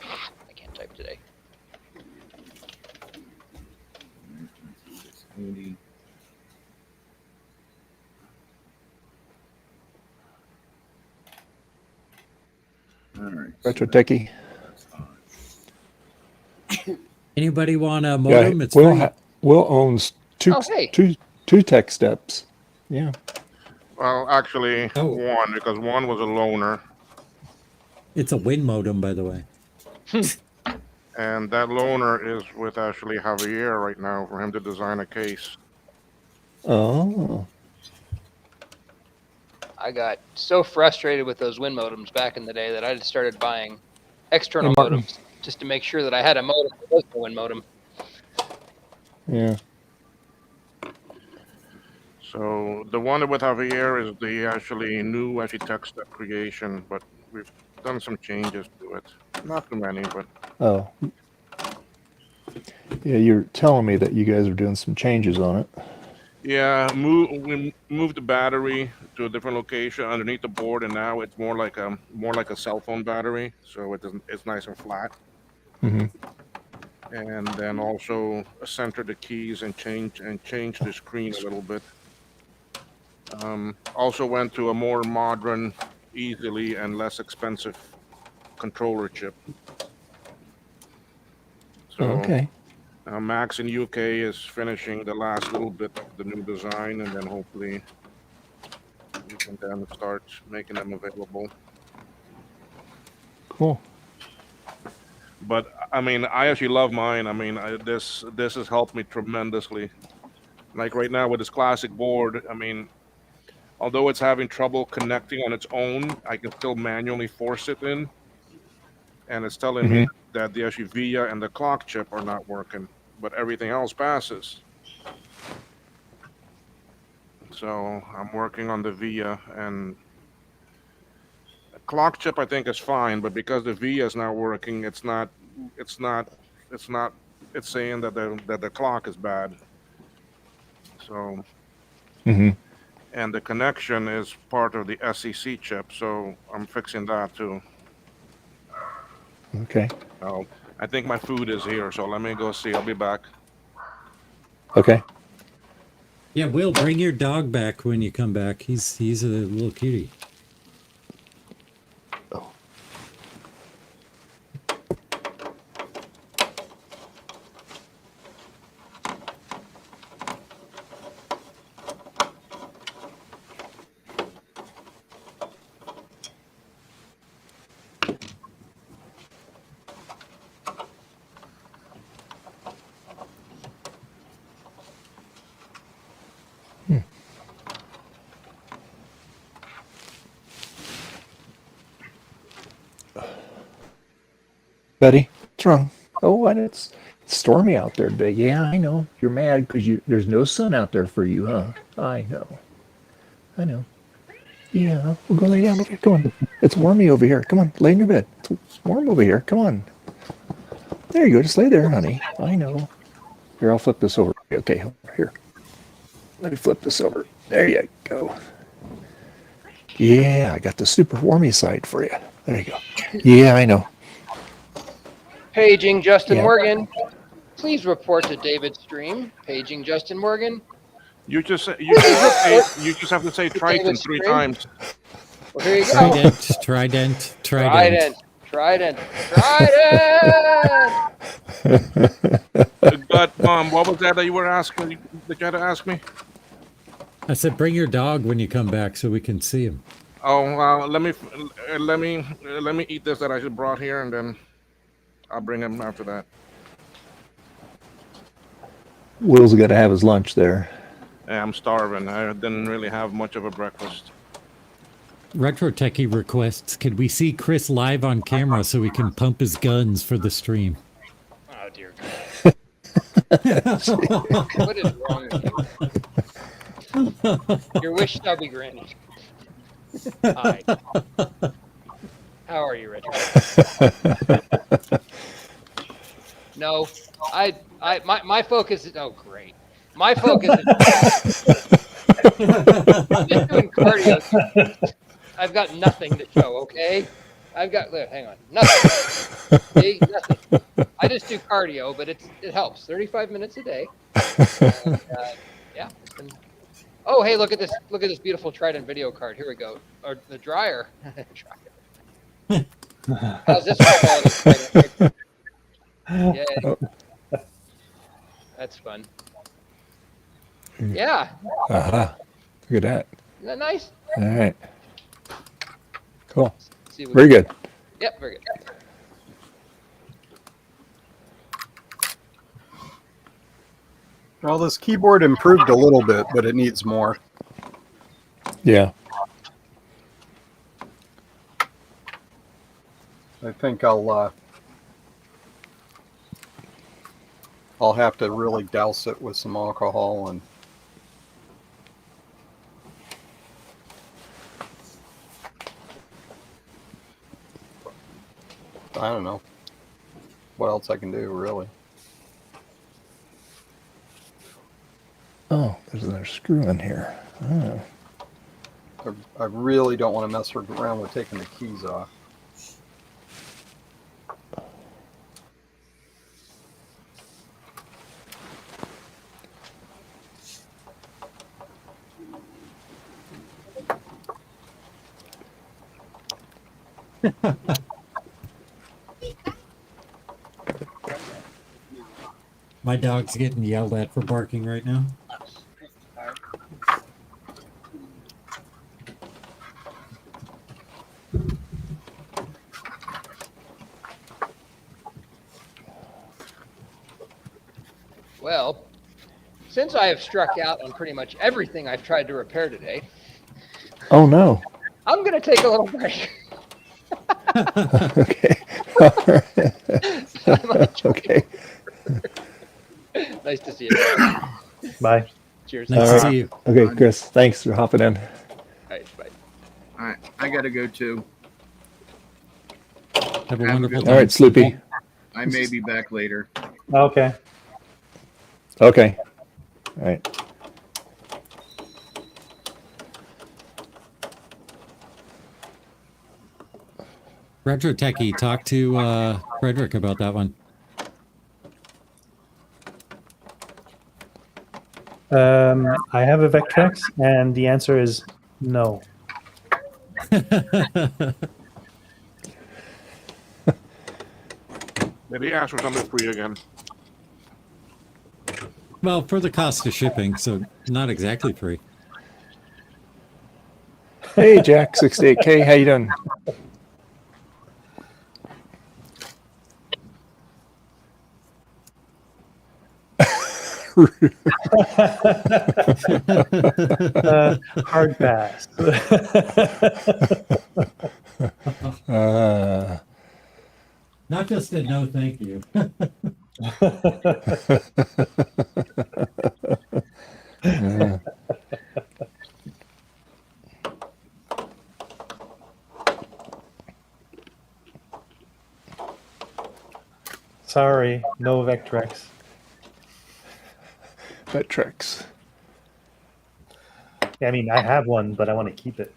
I can't type today. Handy. All right. Retro Techie. Anybody want a modem? It's Will, free. Will owns two, Oh, hey. two tech steps. Yeah. Well, actually, Oh. one, because one was a loaner, It's a Win modem, by the way. and that loaner is with actually Javier right now for him to design a case. Oh. I got so frustrated with those Win modems back in the day that I just started buying external Hey, Martin. modems just to make sure that I had a modem that was a Win modem. Yeah. So the one with Javier is the actually new tech step creation, but we've done some changes to it. Not too many, but Oh. Yeah, you're telling me that you guys are doing some changes on it. yeah, we moved the battery to a different location underneath the board, and now it's more like a cell phone battery, so it's nice and flat. Mm-hmm. And then also center the keys and change the screen a little bit. Also went to a more modern, easily and less expensive controller chip. So Okay. Max in UK is finishing the last little bit of the new design, and then hopefully we can then start making them available. Cool. But I mean, I actually love mine. I mean, this has helped me tremendously. Like right now with this classic board, I mean, although it's having trouble connecting on its own, I can still manually force it in, and it's telling me that the actually VIA and the clock chip are not working, but everything else passes. So I'm working on the VIA, and the clock chip I think is fine, but because the VIA is not working, it's saying that the clock is bad. So and the connection is part of the SEC chip, so I'm fixing that too. Okay. So I think my food is here, so let me go see. I'll be back. Okay. Yeah, Will, bring your dog back when you come back. He's a little cutie. Betty, what's wrong? Oh, and it's stormy out there today. Yeah, I know. You're mad because there's no sun out there for you, huh? I know. I know. Yeah, we'll go lay down. Okay, come on. It's warmy over here. Come on, lay in your bed. It's warm over here. Come on. There you go. Just lay there, honey. I know. Here, I'll flip this over. Okay, here. Let me flip this over. There you go. Yeah, I got the super warmy side for you. There you go. Yeah, I know. Paging Justin Yeah. Morgan. Please report to David's stream. Paging Justin Morgan. You just have to say Triton David's 3 stream. times. Well, here you go. Trident. Trident. But what was that you were asking? That you had to ask me? I said, bring your dog when you come back so we can see him. Oh, let me eat this that I just brought here, and then I'll bring him after that. Will's got to have his lunch there. Yeah, I'm starving. I didn't really have much of a breakfast. Retro Techie requests, could we see Chris live on camera so we can pump his guns for the stream? Oh, dear God. What is wrong with you? Your wish shall be granted. Hi. How are you, Retro? No, my focus is, oh, great. My focus is just doing cardio. I've got nothing to show, okay? Hang on, nothing. See, nothing. I just do cardio, but it helps. 35 minutes a day. And, yeah. Oh, hey, look at this beautiful Trident video card. Here we go. Or the dryer. How's this for quality? Yay. That's fun. Yeah. Uh-huh. Look at that. Isn't that nice? All right. Cool. See what Very good. Yep, very good. Well, this keyboard improved a little bit, but it needs more. Yeah. I think I'll have to really douse it with some alcohol and I don't know what else I can do, really. Oh, there's another screw in here. Oh. I really don't want to mess around with taking the keys off. My dog's getting yelled at for barking right now. Well, Since I have struck out on pretty much everything I've tried to repair today, Oh no. I'm going to take a little break. Okay. Okay. Nice to see you. All Bye. Cheers. Nice All to right. see you. Okay, Chris. Thanks for hopping in. Bye. All right, I gotta go too. Have a Have a wonderful good time. All right, Sloopy. I may be back later. Okay. Okay. All right. Retro Techie, talk to Frederick about that one. I have a Vectrex, and the answer is no. Maybe ask for something free again. Well, for the cost of shipping, so not exactly free. Hey, Jack, 68K. How you doing? Hard pass. Not just a no, thank you. Sorry, no Vectrex. Vectrex. Yeah, I mean, I have one, but I want to keep it.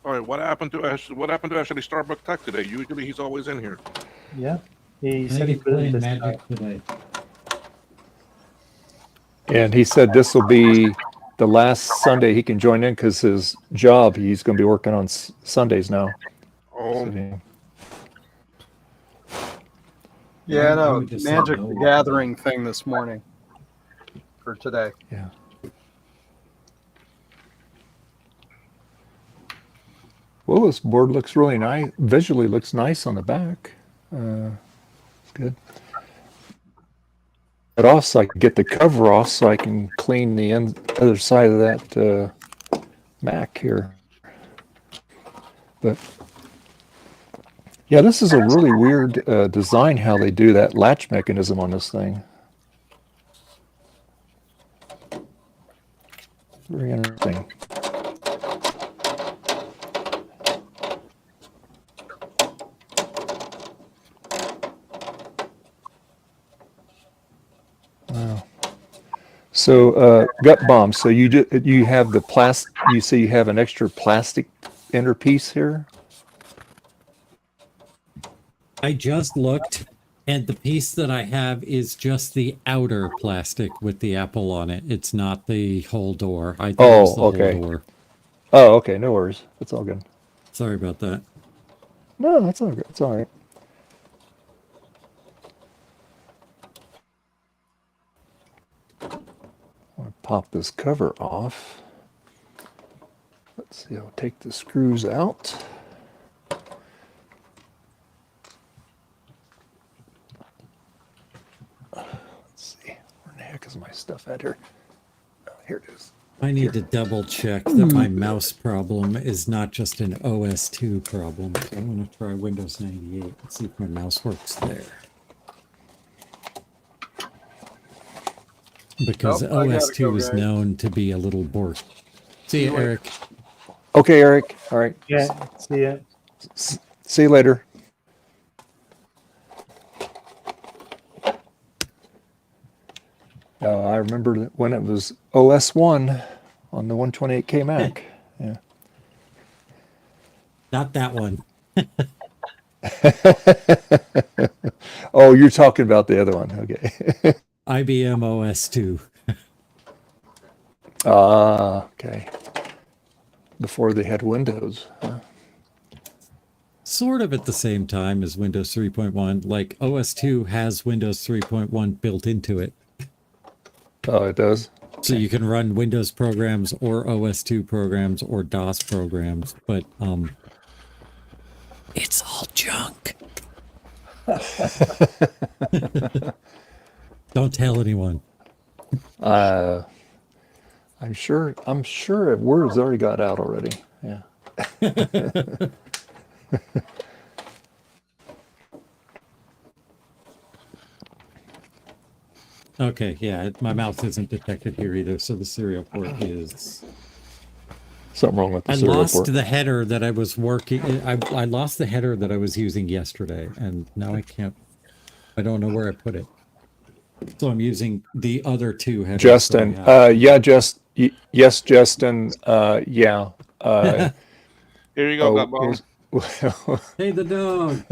All right, what happened to Ashley Starbuck Tech today? Usually he's always in here. Yeah, he I said think he he's couldn't playing this Magic time. today. And he said this will be the last Sunday he can join in because his job, he's going to be working on Sundays now. Oh, So, Yeah, I no, would just say Magic no. the Gathering thing this morning for today. yeah. Well, this board looks really nice. Visually looks nice on the back. It's good. It off so I can get the cover off so I can clean the other side of that Mac here. But yeah, this is a really weird design how they do that latch mechanism on this thing. Very interesting. Wow. So gut bomb. So you have the plastic. You say you have an extra plastic inner piece here. I just looked, and the piece that I have is just the outer plastic with the apple on it. It's not the whole door. I thought it was the okay. whole door. Oh, okay. No worries. That's all good. Sorry about that. No, that's all good. It's all right. I'm going to pop this cover off. Let's see. I'll take the screws out. Let's see. Where in the heck is my stuff at here? Oh, here it is. I need to double check that my mouse problem is not just an OS2 problem. So I'm going to try Windows 98 and see if my mouse works there. Because Nope, I gotta OS2 go, is guys. known to be a little bork. See you, Eric. Okay, Eric. All right. Yeah, see ya. See you later. I remember that when it was OS1 on the 128K Mac. Yeah. Not that one. Oh, you're talking about the other one. Okay. IBM OS2. Ah, okay. Before they had Windows. Huh? Sort of at the same time as Windows 3.1. Like OS2 has Windows 3.1 built into it. Oh, it does? So you can run Windows programs or OS2 programs or DOS programs, but it's all junk. Don't tell anyone. I'm sure word's already got out already. Yeah. Okay, yeah, my mouse isn't detected here either, so the serial port is... Something wrong with the I serial lost port. the header that I was working... I lost the header that I was using yesterday, and now I can't... I don't know where I put it. So I'm using the other two headers. Justin, yes, Justin, yeah. Here you go, Gutball. Hey, the dog.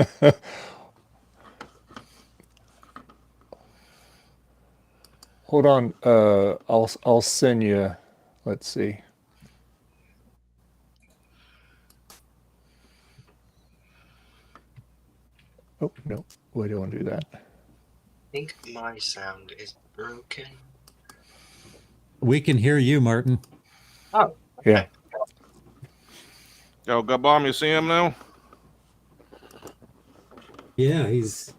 Hold on. I'll send you. Let's see. Oh no! Why do I want to do that? I think my sound is broken. We can hear you, Martin. Oh. Yeah. Yo, Gutball, you see him now? Yeah, he's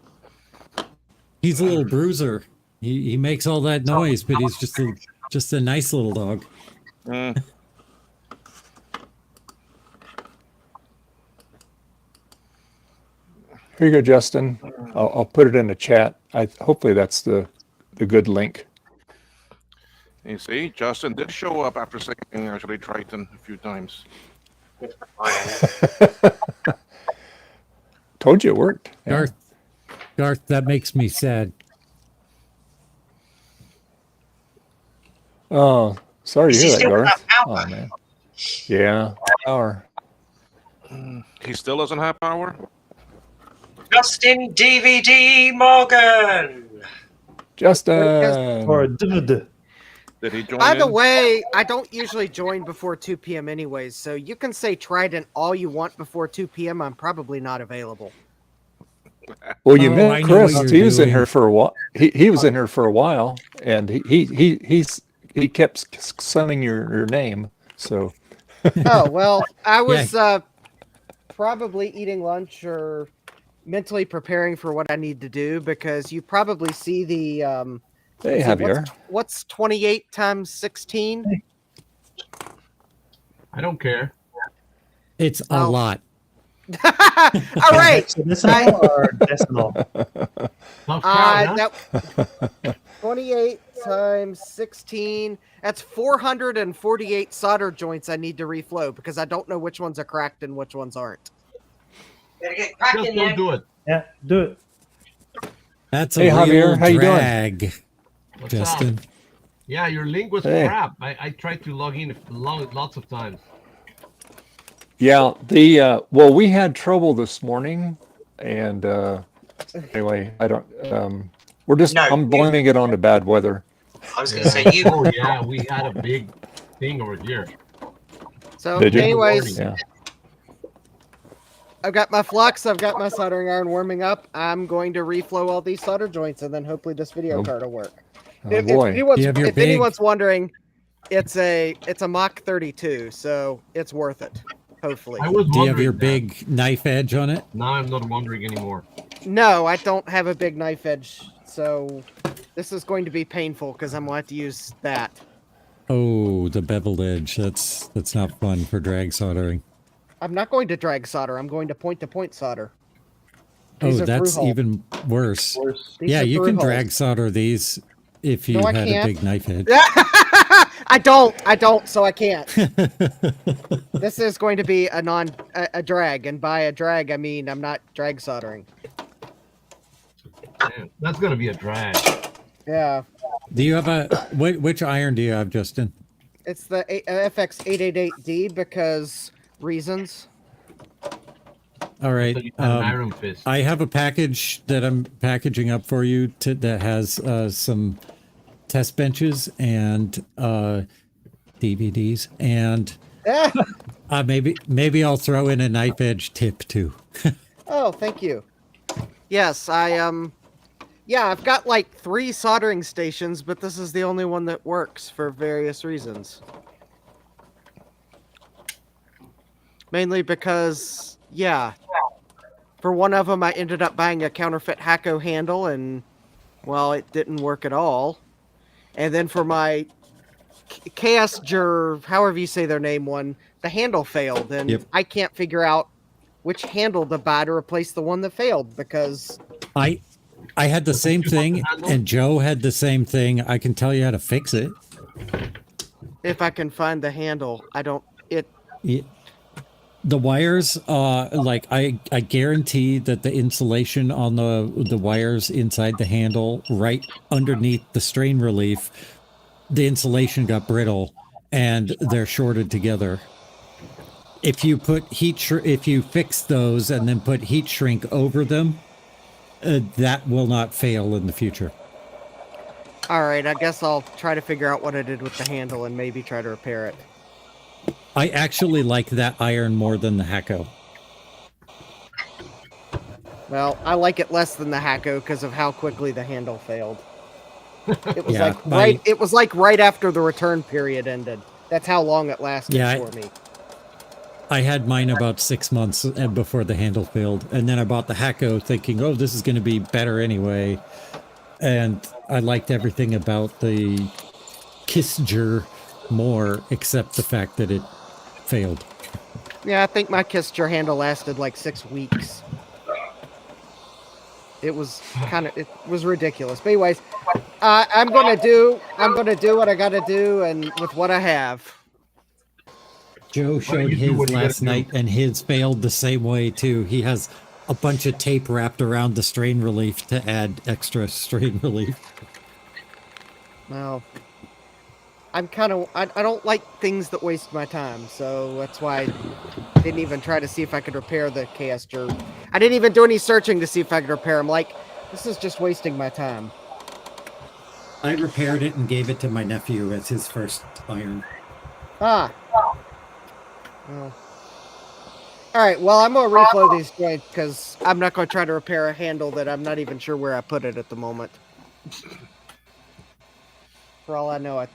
a little bruiser. He makes all that noise, but he's just a nice little dog. Mm. Here you go, Justin. I'll put it in the chat. Hopefully that's the good link. You see, Justin did show up after saying actually Triton a few times. Told you it worked. Yeah. Garth, that makes me sad. Oh, sorry to hear that, still Garth. have Oh power? man. Yeah. Power. He still doesn't have power? Justin DVD Morgan. Justin. Or DVD. Did he join By the in? way, I don't usually join before 2 p.m. anyways, so you can say Trident all you want before 2 p.m. I'm probably not available. Well, you I met know what Chris. you're He was in doing. here for a while. He was in here for a while, and he kept sending your name. So Oh, well, I was probably eating lunch or mentally preparing for what I need to do because you probably see the hey, Javier. what's 28 times 16? I don't care. It's a lot. All right. Decimal or decimal? Tough crowd, huh? That 28 times 16. That's 448 solder joints I need to reflow because I don't know which ones are cracked and which ones aren't. Better get Just cracking don't then. do it. Yeah, do it. That's a Hey, real Javier, how you doing? drag, What's Justin. up? Yeah, your link was Hey. crap. I tried to log in lots of times. Yeah, well, we had trouble this morning, and anyway, I don't. We're just. No, I'm blaming it on the bad weather. I was going to say you. Oh yeah, we had a big thing over here. So, Did you? anyways, Yeah. I've got my flux, I've got my soldering iron warming up. I'm going to reflow all these solder joints, and then hopefully this video Oh. card will work. Oh If boy. anyone's, You have your if big- anyone's wondering, it's a Mach 32, so it's worth it. Hopefully. I was Do you have wondering your that. big knife edge on it? Now I'm not wondering anymore. No, I don't have a big knife edge, so this is going to be painful because I'm going to have to use that. Oh, the beveled edge. That's not fun for drag soldering. I'm not going to drag solder. I'm going to point solder. Oh, These are that's through-hole. even worse. These Yeah, are you can through-holes. drag solder these if you No, I had a can't. big knife edge. I don't, so I can't. This is going to be a drag, and by a drag I mean I'm not drag soldering. Man, that's gonna be a drag. Yeah, Do you have which iron do you have, Justin? it's the FX888D because reasons. All right. So you have an iron fist. I have a package that I'm packaging up for you that has some test benches and DVDs, and maybe I'll throw in a knife edge tip too. Oh, thank you. Yes, I've got like 3 soldering stations, but this is the only one that works for various reasons. Mainly because, for one of them I ended up buying a counterfeit Hacko handle and, well, it didn't work at all. And then for my KSJR, however you say their name one, the handle failed. And Yep. I can't figure out which handle to buy to replace the one that failed because I had the same thing, and Joe had the same thing. I can tell you how to fix it. if I can find the handle, I don't. The wires, like I guarantee that the insulation on the wires inside the handle, right underneath the strain relief, the insulation got brittle, and they're shorted together. If you put if you fix those and then put heat shrink over them, that will not fail in the future. All right, I guess I'll try to figure out what I did with the handle and maybe try to repair it. I actually like that iron more than the Hacko. Well, I like it less than the Hacko because of how quickly the handle failed. It was it was like right after the return period ended. That's how long it lasted for me. I had mine about 6 months before the handle failed, and then I bought the Hacko thinking, oh, this is going to be better anyway. And I liked everything about the KSJR more, except the fact that it failed. Yeah, I think my KSJR handle lasted like 6 weeks. It was it was ridiculous. But anyways, I'm gonna do what I gotta do, and with what I have. Joe showed his last night, and his failed the same way too. He has a bunch of tape wrapped around the strain relief to add extra strain relief. Well, I don't like things that waste my time, so that's why I didn't even try to see if I could repair the KSJR. I didn't even do any searching to see if I could repair them. Like, this is just wasting my time. I repaired it and gave it to my nephew as his first iron. Ah. Well. Alright, well, I'm going to reflow these joints because I'm not going to try to repair a handle that I'm not even sure where I put it at the moment. For all I know, I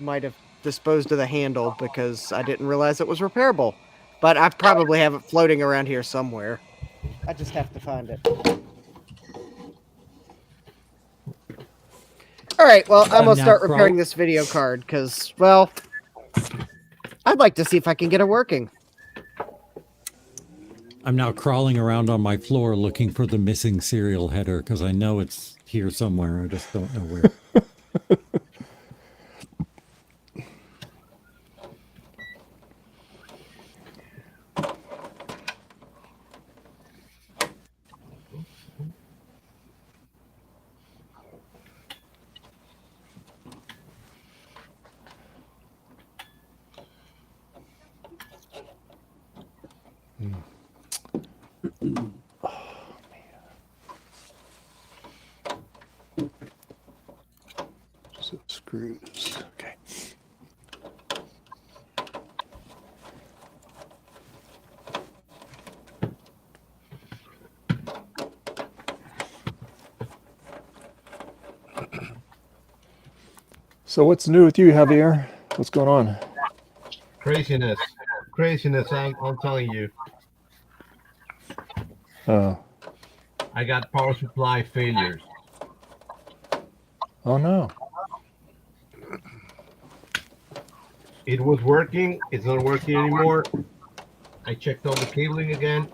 might have disposed of the handle because I didn't realize it was repairable. But I probably have it floating around here somewhere. I just have to find it. Alright, well, I'm going to start repairing this video card because, well, I'd like to see if I can get it working. I'm now crawling around on my floor looking for the missing serial header because I know it's here somewhere. I just don't know where. Screws. Okay. So what's new with you, Javier? What's going on? Craziness. I'm telling you. I got power supply failures. Oh no. It was working. It's not working anymore. I checked all the cabling again,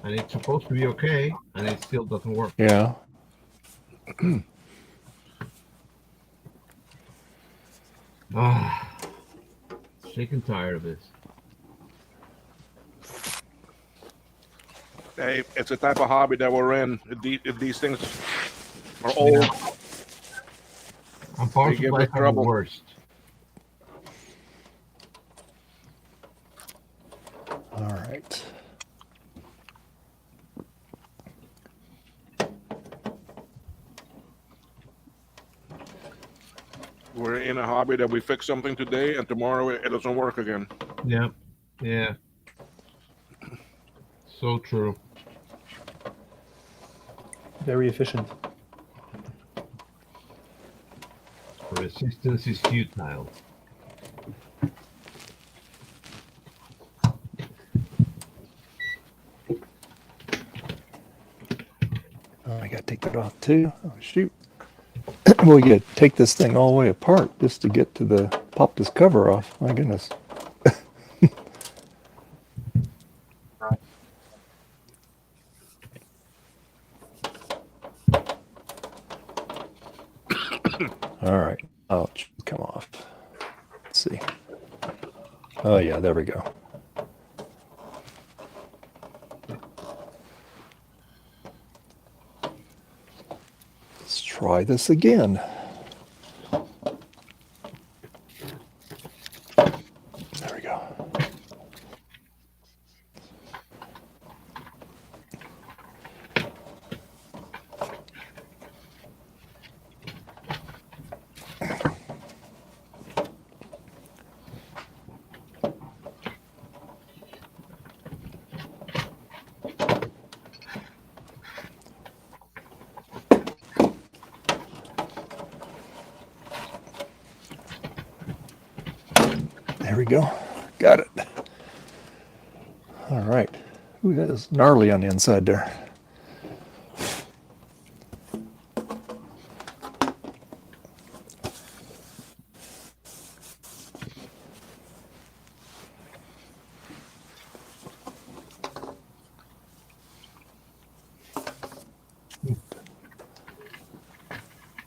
and it's supposed to be okay, and it still doesn't work. Yeah. Sick and tired of this. Hey, it's a type of hobby that we're in. If these things are old, I'm power supply for the worst. All right. We're in a hobby that we fix something today and tomorrow it doesn't work again. Yeah. Yeah. So true. Very efficient. Resistance is futile. Oh, I gotta take that off too. Oh shoot. Well, you take this thing all the way apart just to get to the pop this cover off. My goodness. All right. Oh, come off. Let's see. Oh yeah, there we go. Let's try this again. There we go. There we go. Got it. All right. Ooh, that is gnarly on the inside there.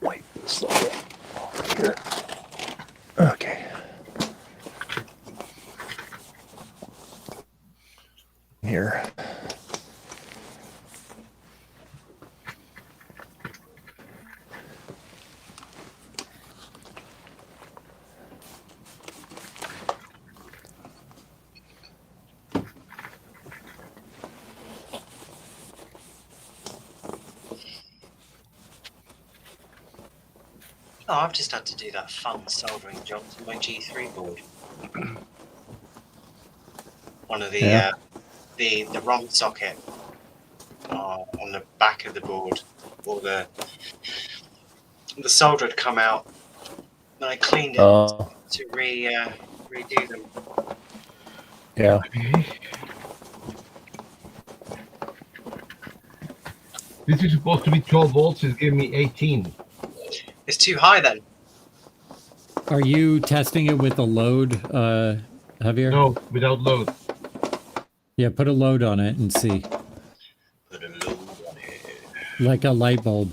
Wipe this off here. Okay. Here. Oh, I've just had to do that fun soldering job to my G3 board. One of the Yeah. the ROM socket on the back of the board, or the solder had come out, and I cleaned it to redo them. Yeah. This is supposed to be 12 volts. It's giving me 18. It's too high then. Are you testing it with a load, Javier? No, without load. Yeah, put a load on it and see. Put a load on it. Like a light bulb.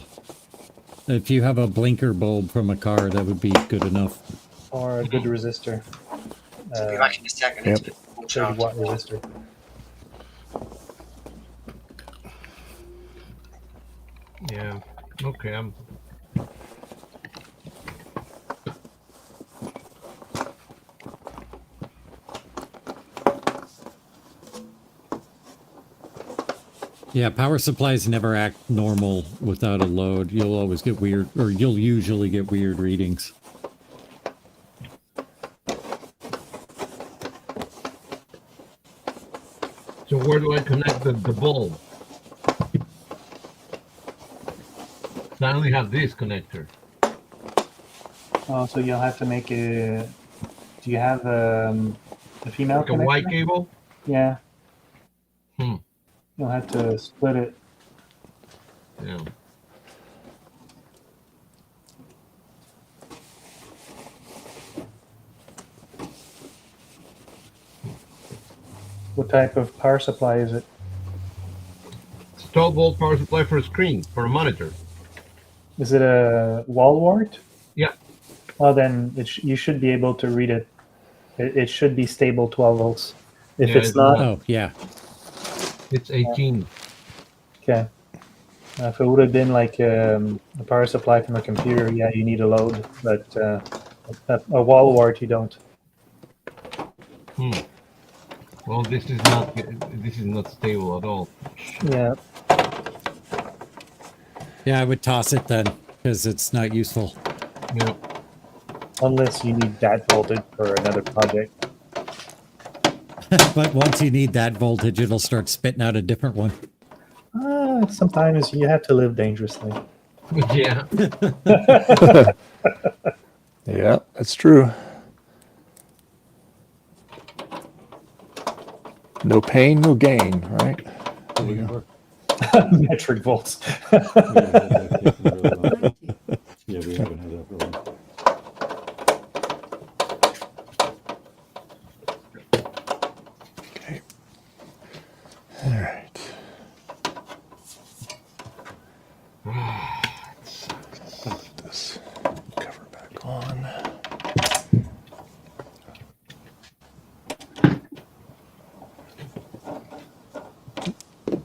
If you have a blinker bulb from a car, that would be good enough. Or a good resistor. Be back in a second. Yep. It's a full 30 charge. watt resistor. Yeah. Okay. Yeah, power supplies never act normal without a load. You'll always get weird, or you'll usually get weird readings. So where do I connect the bulb? So I only have this connector. Oh, so you'll have to make a. Do you have a female Like a connector? white cable? Yeah. Hmm. You'll have to split it. Yeah. What type of power supply is it? It's 12 volt power supply for a screen, for a monitor. Is it a wall wart? Yeah. Well, then you should be able to read it. It should be stable 12 volts. If Yeah, it's it's not, Oh, yeah. It's 18. okay. If it would have been like a power supply from a computer, yeah, you need a load. But a wall wart, you don't. Hmm. Well, this is not stable at all. Yeah. Yeah, I would toss it then, because it's not useful. Yeah. Unless you need that voltage for another project. But once you need that voltage, it'll start spitting out a different one. Sometimes you have to live dangerously. Yeah. Yeah, that's true. No pain, no gain, right? There we go. Metric volts. Yeah, Put this cover back on.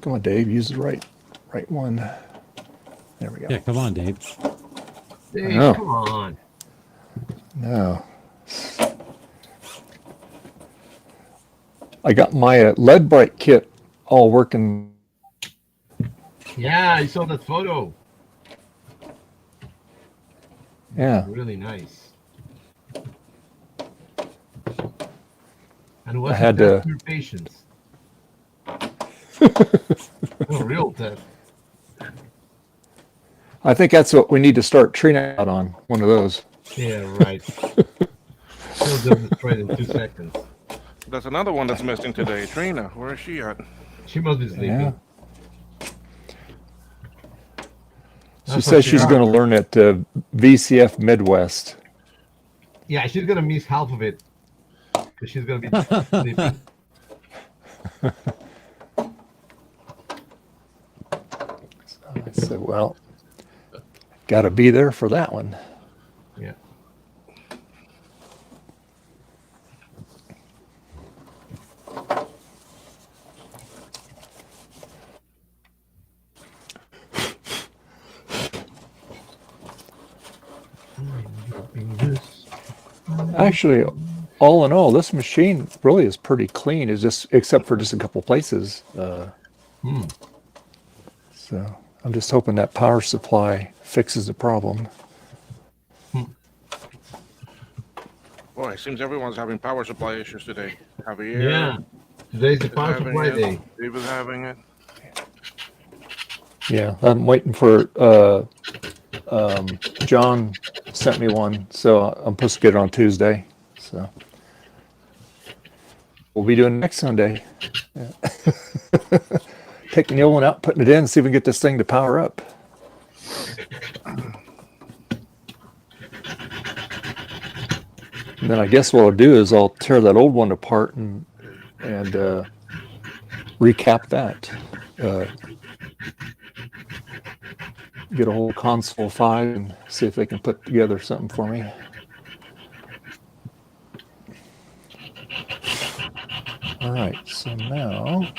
Come on, Dave. Use the right one. There we go. Yeah, come on, Dave. Dave, know. come on. No. I got my lead bright kit all working. Yeah, I saw that photo. Yeah. Really nice. And what's I had the test to- for your patience? Oh, real test. I think that's what we need to start treating out on, one of those. Yeah, right. Still does destroyed in 2 seconds. That's another one that's missing today. Trina, where is she at? She must be sleeping. Yeah. She That's says what she's are. going to learn at VCF Midwest. Yeah, she's gonna miss half of it. Because she's gonna be sleeping. I said, well, got to be there for that one. Yeah. Actually, all in all, this machine really is pretty clean. It's just except for just a couple places. So I'm just hoping that power supply fixes the problem. Boy, it seems everyone's having power supply issues today. Javier. Yeah. Today's the is power having supply it. day. Steve is having it. Yeah, I'm waiting for John sent me one, so I'm supposed to get it on Tuesday. So we'll be doing it next Sunday. Yeah. Taking the old one out, putting it in, see if we can get this thing to power up. And then I guess what I'll do is I'll tear that old one apart and recap that. Get a whole console 5 and see if they can put together something for me. All right, so now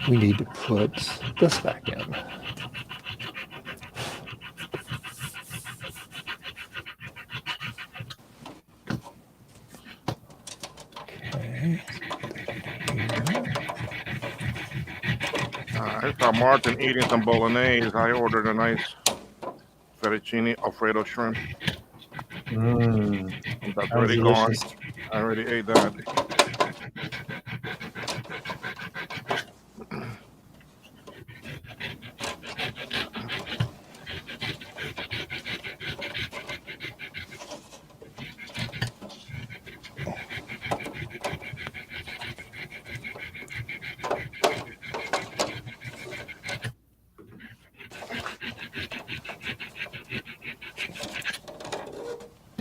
we need to put this back in. Okay. I saw Martin eating some bolognese. I ordered a nice fettuccine Alfredo shrimp. That's Sounds already gone. delicious. I already ate that.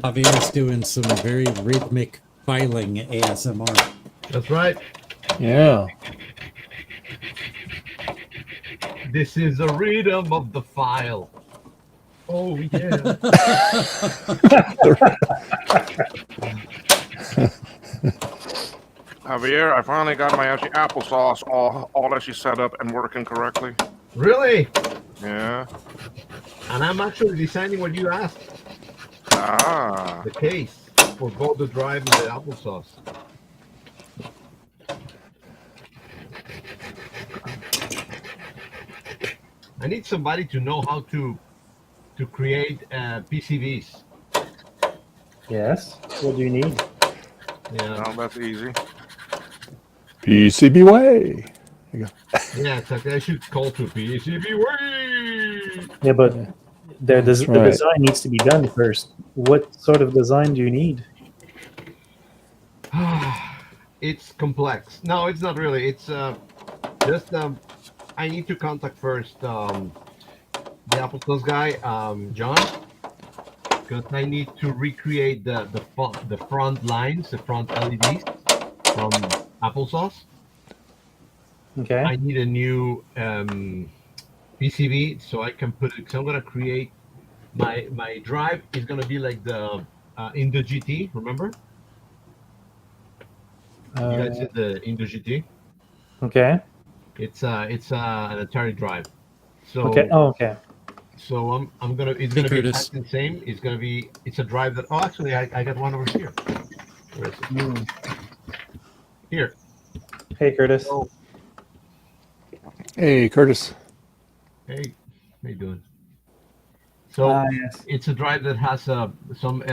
Javier's doing some very rhythmic filing ASMR. That's right. Yeah. This is the rhythm of the file. Oh, yeah. Javier, I finally got my actually applesauce all actually set up and working correctly. Really? Yeah. And I'm actually designing what you asked. Ah. The case for both the drive and the applesauce. I need somebody to know how to create PCBs. Yes. What do you need? Yeah. No, that's easy. PCB way. There you go. Yeah, exactly. I should call to PCB way. Yeah, but the right. design needs to be done first. What sort of design do you need? It's complex. No, it's not really. It's just I need to contact first the applesauce guy, John, because I need to recreate the front lines, the front LEDs from applesauce. Okay. I need a new PCB so I can put it. So I'm gonna create my drive is gonna be like the Indo GT. Remember? You guys see the Indo GT? Okay. It's an Atari drive. So Okay. Oh, okay. so I'm gonna it's Hey, gonna be Curtis. exactly the same. It's a drive that actually I got one over here. Where is it? Mm. Here. Hey, Curtis. So Hey, Curtis. hey, how you doing? So Yes. it's a drive that has some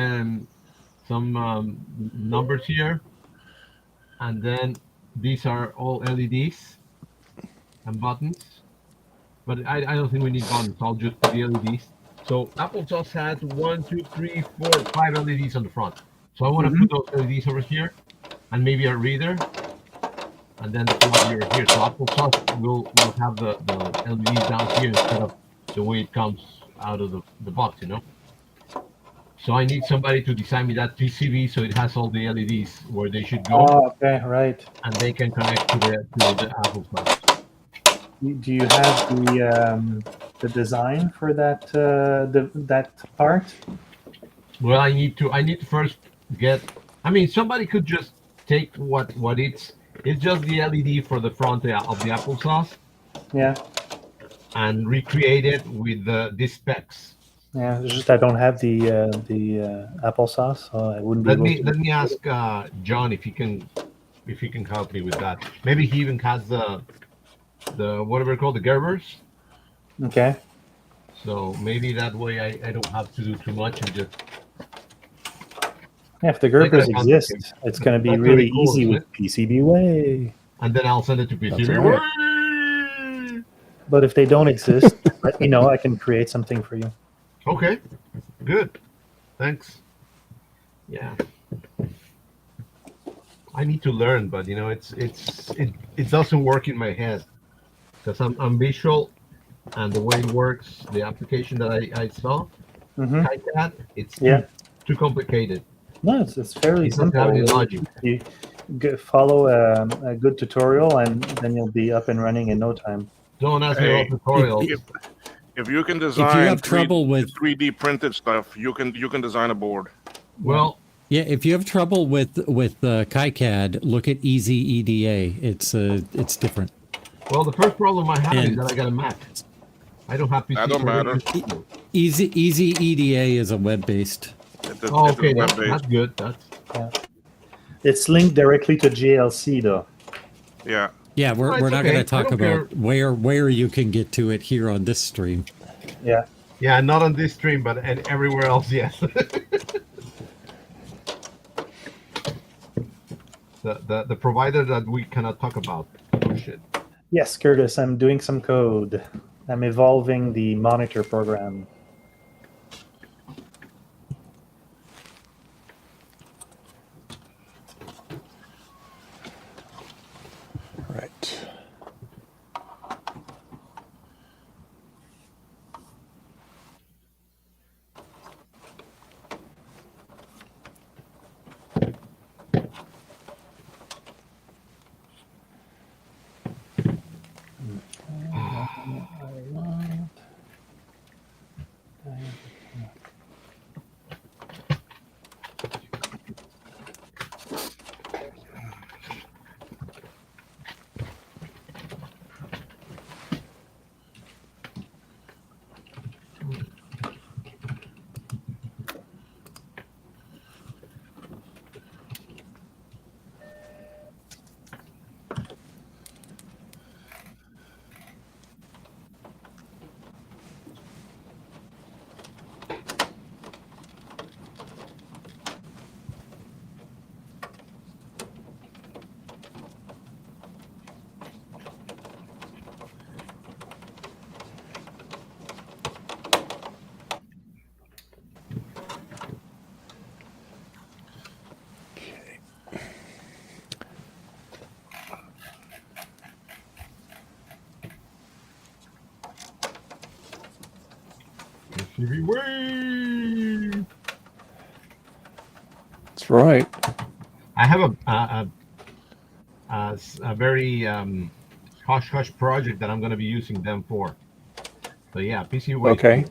numbers here, and then these are all LEDs and buttons. But I don't think we need buttons. I'll just put the LEDs. So Applesauce has 1, 2, 3, 4, 5 LEDs on the front. So I want to put those LEDs over here, and maybe a reader, and then the plug over here. So Applesauce will have the LEDs down here instead of the way it comes out of the box, you know. So I need somebody to design me that PCB so it has all the LEDs where they should go, Oh, okay. Right. and they can connect to the Applesauce. Do you have the design for that that part? Well, I need to first get. I mean, somebody could just take what it's just the LED for the front of the applesauce Yeah. and recreate it with these specs. Yeah. It's just I don't have the applesauce, so I wouldn't be Let able me to. let me ask John if he can help me with that. Maybe he even has the whatever called the Gerbers. Okay. So maybe that way I don't have to do too much and just. Yeah, if the I gotta Gerbers contact exist, him. it's going to be That's gonna really be cool, easy isn't with PCB Way. And then I'll send it to That's PCB. right. But if they don't exist, let me know. I can create something for you. Okay, good. Thanks. Yeah. I need to learn, but it doesn't work in my head because I'm visual, and the way it works, the application that I saw, Mm-hmm. KiCad, it's Yeah. too complicated. No, it's fairly It doesn't have simple. any logic. You follow a good tutorial, and then you'll be up and running in no time. Don't ask me about Hey, tutorials. if you can If you design have trouble with 3D printed stuff, you can design a board. Well, yeah, if you have trouble with KiCad, look at Easy EDA. It's different. well, the first problem I have is And- that I got a Mac. I don't have PC. That don't matter. Easy EDA is a web-based. Oh, okay, It's that's web-based. good. That's It's linked directly to GLC, though. Yeah. Yeah, we're it's not okay. going to I talk don't about where you can get to it here on this stream. Yeah. yeah, not on this stream, but and everywhere else, yes. the provider that we cannot talk about. Oh shit. Yes, Curtis, I'm doing some code. I'm evolving the monitor program. Right. That's right. I have a very hush hush project that I'm going to be using them for. So yeah, PC Waste. Okay.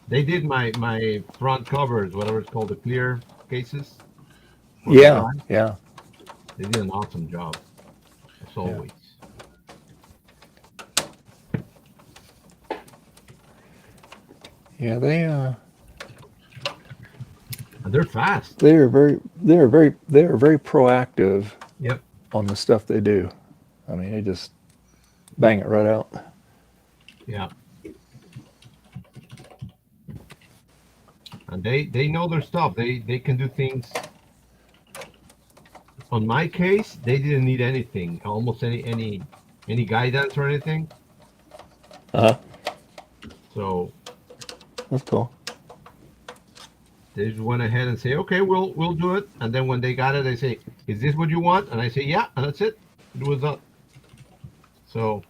They did my front covers, whatever it's called, the clear cases. for the Yeah. drive. Yeah. They did an awesome job, as always. Yeah. They And they're fast. they're very proactive. Yep. On the stuff they do. I mean, they just bang it right out. Yeah. And they know their stuff. They can do things. On my case, they didn't need anything, almost any guidance or anything. Uh-huh. So That's cool. they just went ahead and say, okay, we'll do it. And then when they got it, they say, is this what you want? And I say, yeah, and that's it. It was done. So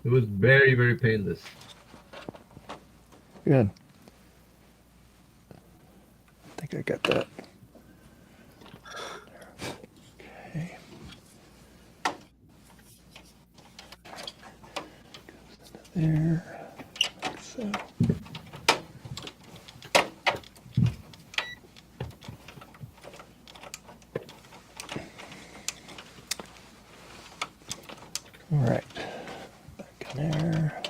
it was very, very painless. Good. I think I got that. Okay. There. Like so. All right. Back in there.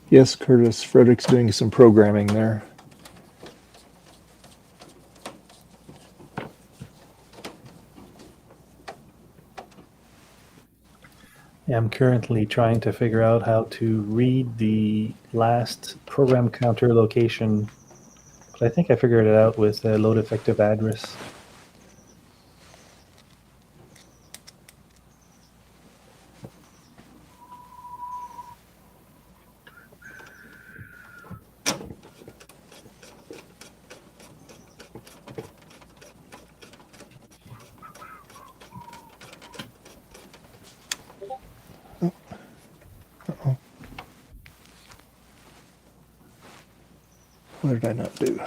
Yes, Curtis. Frederick's doing some programming there. I'm currently trying to figure out how to read the last program counter location, but I think I figured it out with a load effective address. What did I not do?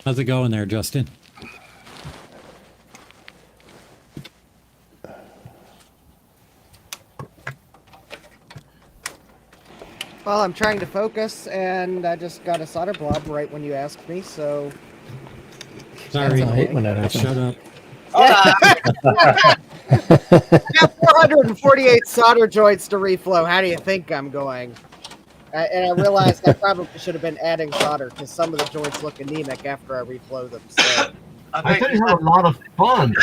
How's it going there, Justin? Well, I'm trying to focus, and I just got a solder blob right when you asked me, so... Sorry. I hate when that happens. Shut up. Got 448 solder joints to reflow. How do you think I'm going? And I realized I probably should have been adding solder because some of the joints look anemic after I reflow them. So I thought you had a lot of fun.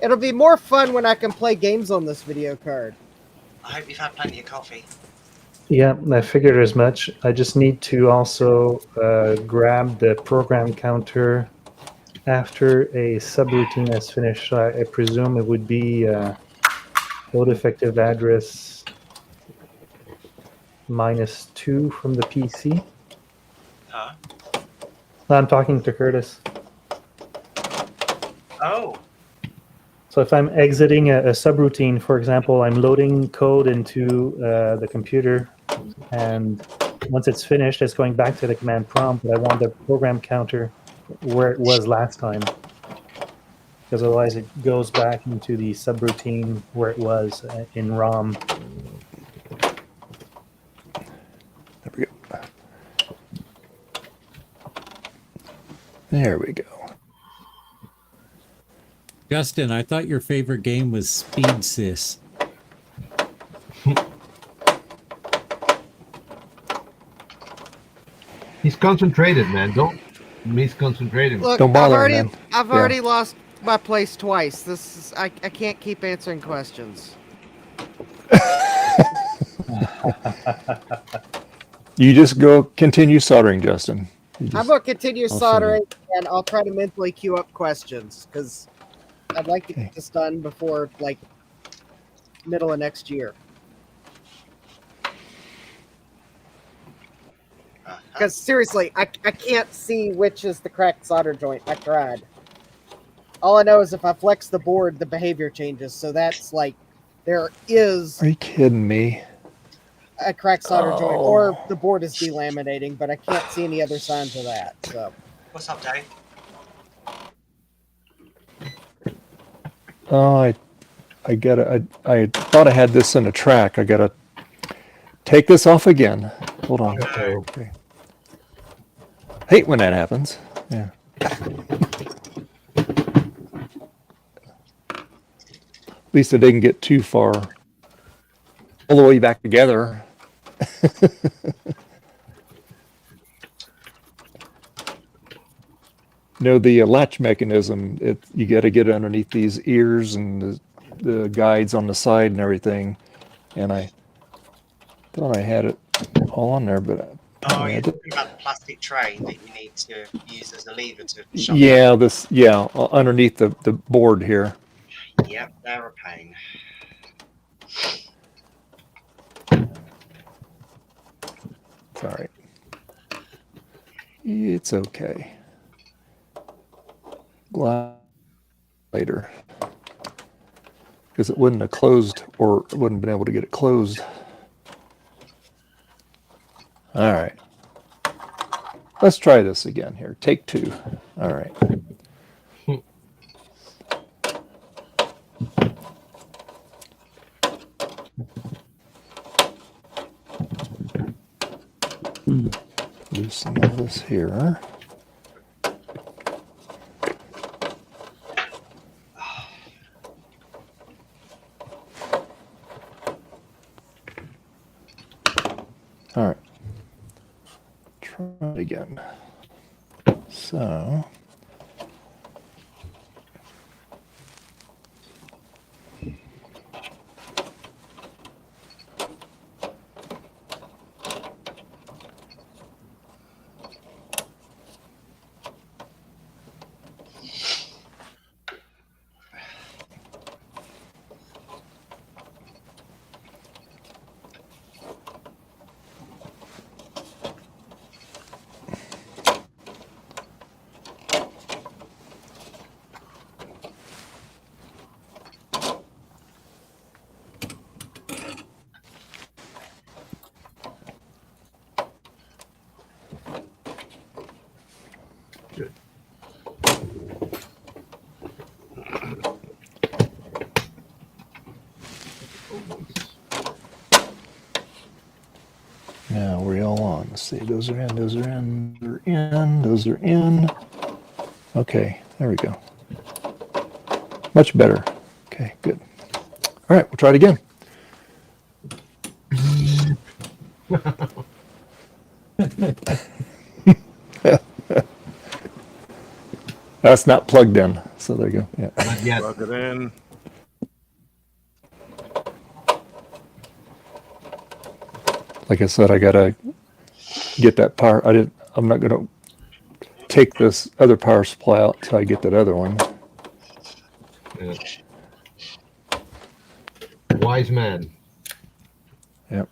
it'll be more fun when I can play games on this video card. I hope you've had plenty of coffee. Yeah, I figured as much. I just need to also grab the program counter after a subroutine is finished. So I presume it would be load effective address -2 from the PC. Huh? I'm talking to Curtis. Oh. So if I'm exiting a subroutine, for example, I'm loading code into the computer, and once it's finished, it's going back to the command prompt, but I want the program counter where it was last time, because otherwise it goes back into the subroutine where it was in ROM. There we go. There we go. Justin, I thought your favorite game was Speed Sys. He's concentrated, man. Don't misconcentrate him. Look, Don't bother him, man. I've Yeah. already lost my place twice. This is I can't keep answering questions. You just go continue soldering, Justin. You I'm just- gonna continue Also- soldering, and I'll try to mentally queue up questions because I'd like to Okay. get this done before like middle of next year. Because seriously, I can't see which is the cracked solder joint. I tried. All I know is if I flex the board, the behavior changes. So that's like, there is Are you kidding me? a cracked solder joint, Oh. or the board is delaminating, but I can't see any other signs of that. So. What's up, Dave? Oh, I thought I had this in a track. I gotta take this off again. Hold on. Okay. Hate when that happens. Yeah. At least I didn't get too far. All the way back together. No, the latch mechanism, you got to get underneath these ears and the guides on the side and everything. And I thought I had it all on there, but Oh, you're talking about the plastic tray that you need to use as a lever to shut yeah, underneath the board here. Yep, they're a pain. It's all right. It's okay. Glad later. Because it wouldn't have closed, or wouldn't have been able to get it closed. All right. Let's try this again here. Take two. All right. Loosen all this here. All right. Try it again. So. Now we're all on. Let's see. Those are in. Those are in. Those are in. Those are in. Okay. There we go. Much better. Okay. Good. All right. We'll try it again. That's not plugged in. So there you go. Yeah. Not yet. Plug it in. Like I said, I gotta get that power. I'm not gonna take this other power supply out until I get that other one. Yeah. Wise man. Yep.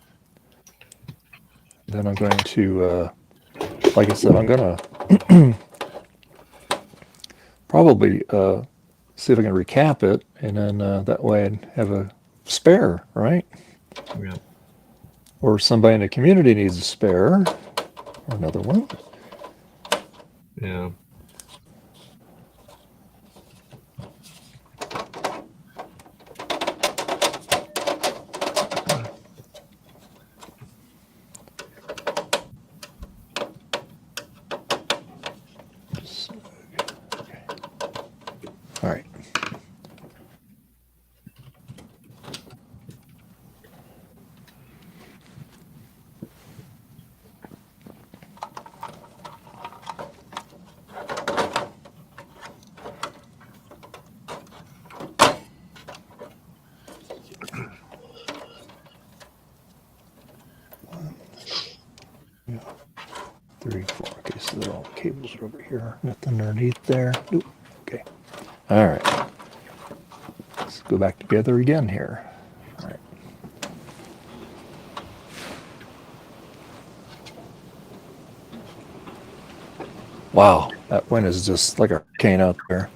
Then I'm going to, like I said, I'm gonna probably see if I can recap it, and then that way I'd have a spare, right? Yeah. Or somebody in the community needs a spare, or another one. Yeah. All right. Three, four. Okay, so all the cables are over here. Nothing underneath there. Nope. Okay. All right. Let's go back together again here. All right. Wow, that wind is just like a hurricane out there.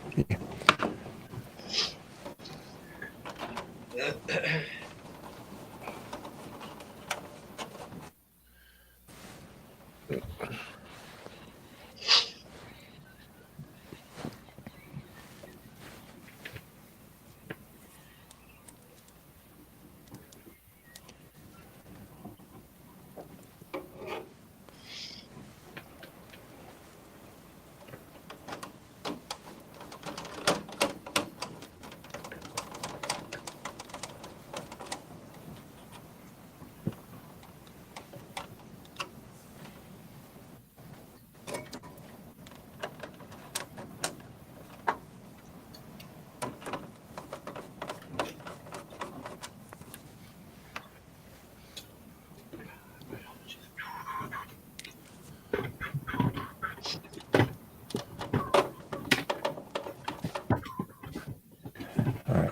All right.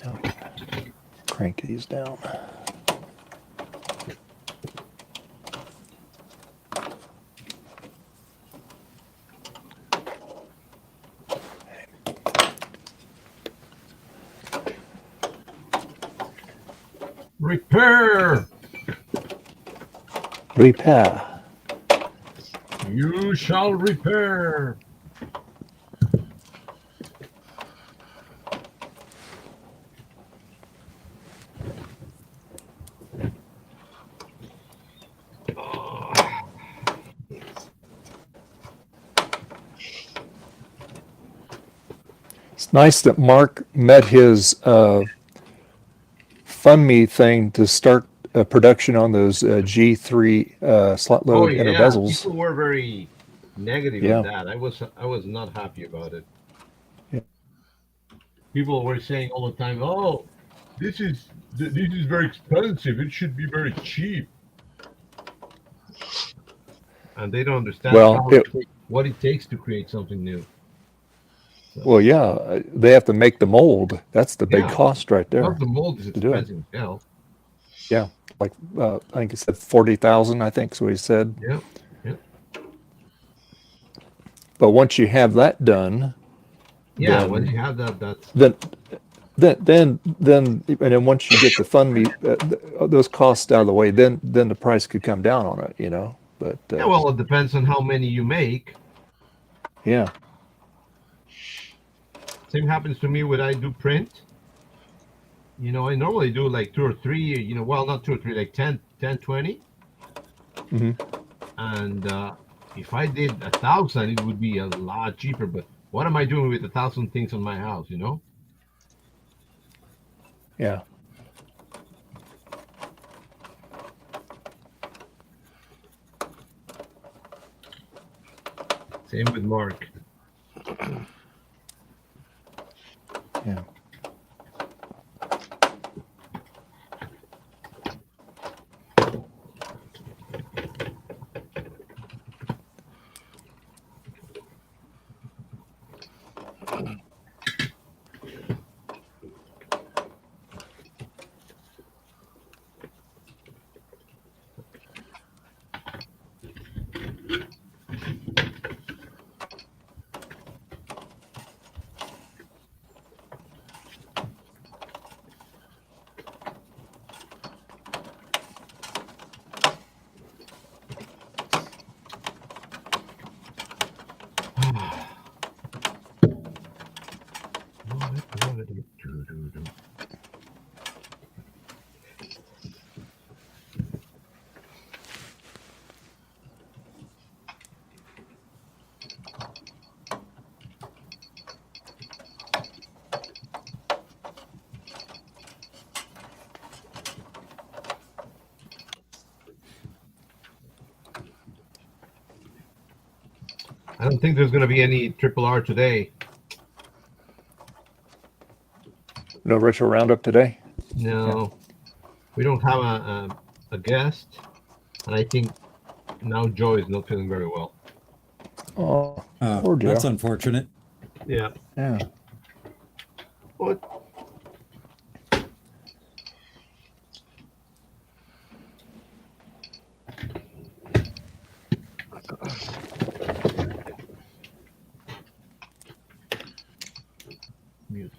Now we can crank these down. Repair. Repair. You shall repair. It's nice that Mark met his Fund Me thing to start production on those G3 slot load inner bezels. People were very negative Yeah. on that. I was not happy about it. Yeah. People were saying all the time, "Oh, this is very expensive. It should be very cheap." And they don't understand what it takes to create something new. So, Well, yeah, they have to make the mold. That's the big cost right there. the mold is to do it. expensive as hell. Yeah, like I think he said 40,000. I think is what he said. Yeah, yeah. But once you have that done, Yeah, then, when you have that, that's then and then once you get the Fund Me those costs out of the way, then the price could come down on it, you know. But yeah. Well, it depends on how many you make. Yeah. Same happens to me when I do print. You know, I normally do like 2 or 3, you know, well, not 2 or 3, like 10, 20. Mm-hmm. And if I did 1,000, it would be a lot cheaper. But what am I doing with 1,000 things on my house, you know? Yeah. Same with Mark. Yeah. I don't think there's going to be any Triple R today. No retro roundup today? No. We don't have a guest. And I think now Joe is not feeling very well. Oh, poor Joe. That's unfortunate. Yeah. Yeah. What? Mute.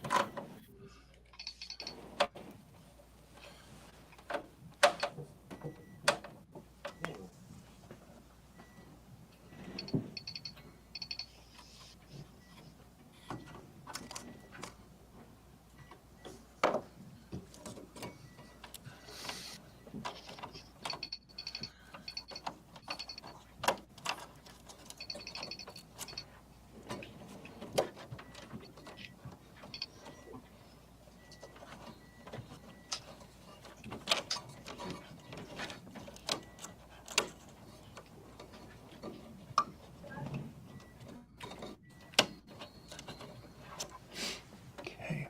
Okay.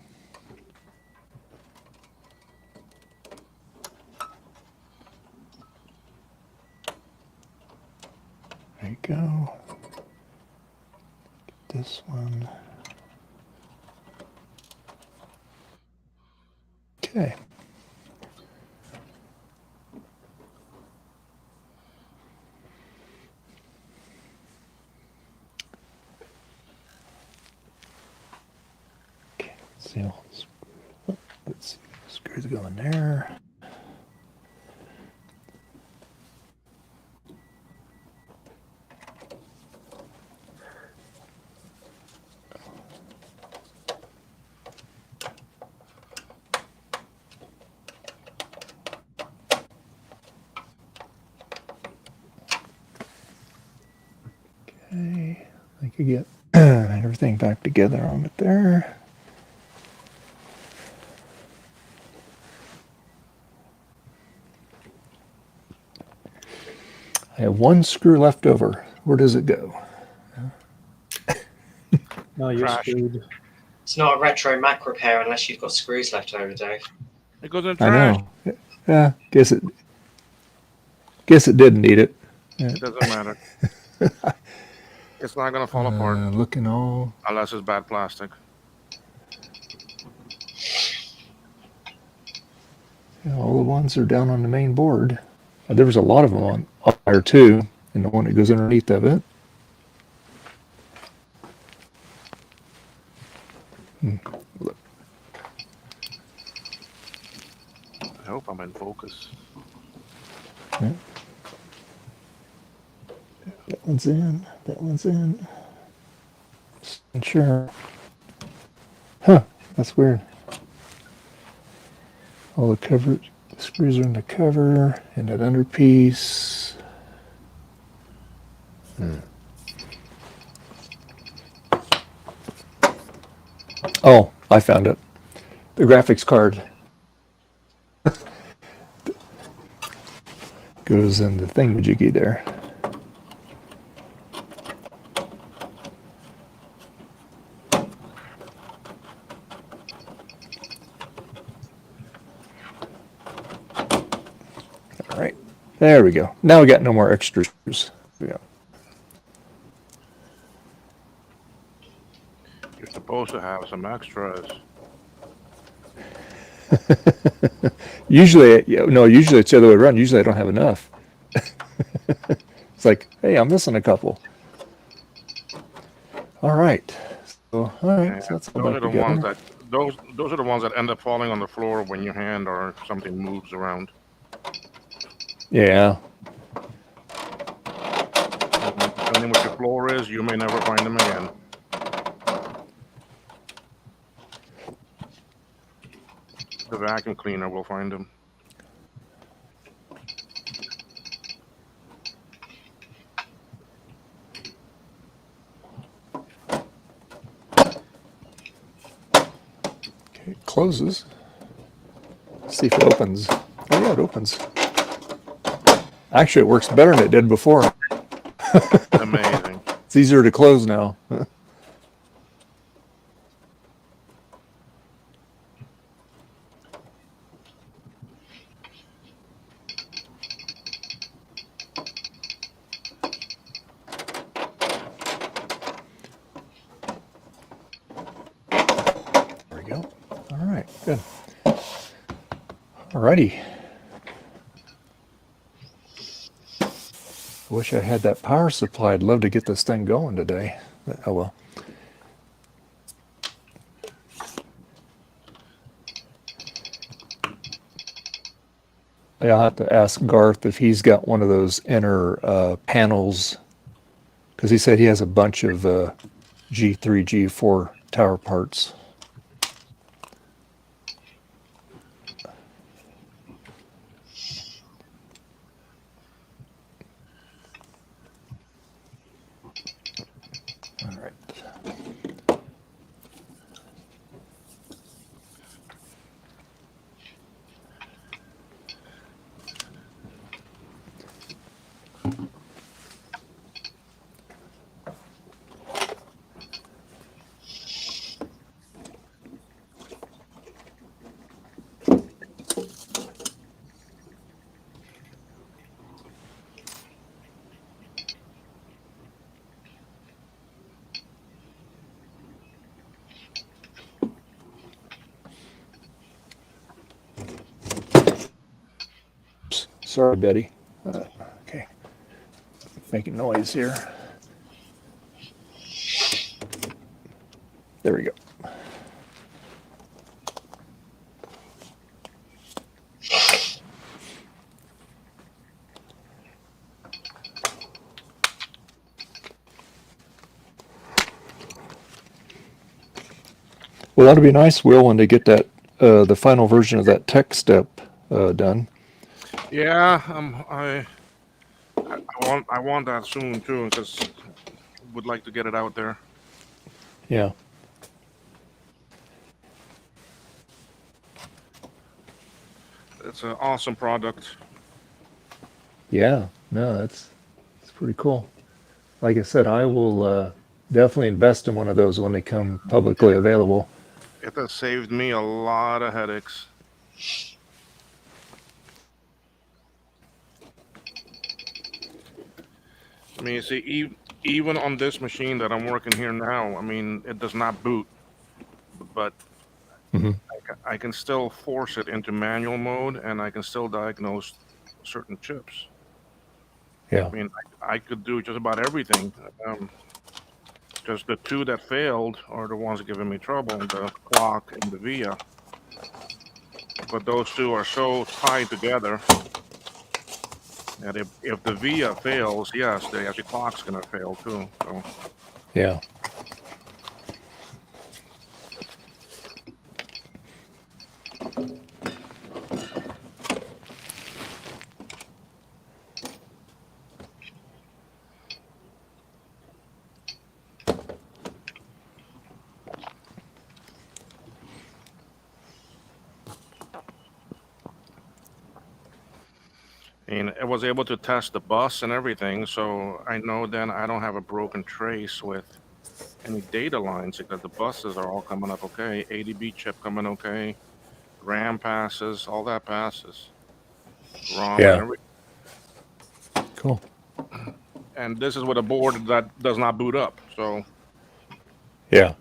There you go. This one. Okay. Okay. See all this. Let's see. Screws go in there. Okay, I could get everything back together on it there. I have one screw left over. Where does it go? No, you're Trash. screwed. It's not a retro Mac repair unless you've got screws left over, Dave. It goes in the I trash. know. Yeah, guess it didn't need it. Yeah. It doesn't matter. It's not gonna fall apart Looking all. unless it's bad plastic. Yeah, all the ones are down on the main board. There was a lot of them on there too, and the one that goes underneath of it. Look. I hope I'm in focus. Yeah. That one's in. That one's in. Sure. Huh. That's weird. All the cover screws are in the cover and that under piece. Oh, I found it. The graphics card goes in the thingamajiggy there. All right, there we go. Now we got no more extra screws. Yeah. You're supposed to have some extras. Usually it's the other way around. Usually I don't have enough. It's like, hey, I'm missing a couple. All right. So, all right. Yeah, So that's all those are back the ones together. that those are the ones that end up falling on the floor when your hand or something moves around. Yeah. Depending what your floor is, you may never find them again. The vacuum cleaner will find them. Okay, it closes. See if it opens. Oh yeah, it opens. Actually, it works better than it did before. Amazing. It's easier to close now. There we go. All right, good. Alrighty. I wish I had that power supply. I'd love to get this thing going today. But, oh well. I'll have to ask Garth if he's got one of those inner panels, because he said he has a bunch of G3, G4 tower parts. All right. Sorry, Betty. Okay. Making noise here. There we go. Well, that'd be nice, Will, when they get that the final version of that tech step done. Yeah, I want that soon too, because would like to get it out there. Yeah. It's an awesome product. Yeah. No, it's pretty cool. Like I said, I will definitely invest in one of those when they come publicly available. It has saved me a lot of headaches. I mean, you see, even on this machine that I'm working here now, I mean, it does not boot, but I can still force it into manual mode, and I can still diagnose certain chips. Yeah. I mean, I could do just about everything. Just the two that failed are the ones giving me trouble, the clock and the VIA. But those two are so tied together that if the VIA fails, yes, the actually clock's gonna fail too. So Yeah. and I was able to test the bus and everything, so I know then I don't have a broken trace with any data lines because the buses are all coming up okay. ADB chip coming okay. RAM passes, all that passes. ROM and Yeah. everything. Cool. And this is with a board that does not boot up, so Yeah.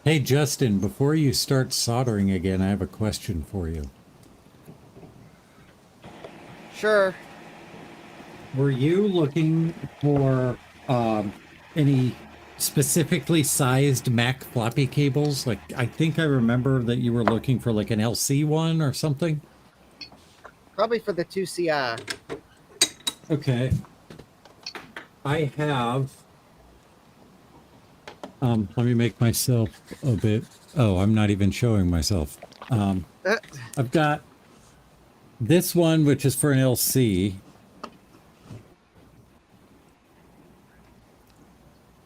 Hey, Justin, before you start soldering again, I have a question for you. Sure. Were you looking for any specifically sized Mac floppy cables? Like, I think I remember that you were looking for like an LC one or something. Probably for the 2CI. Okay. I have. Let me make myself a bit. Oh, I'm not even showing myself. I've got this one, which is for an LC.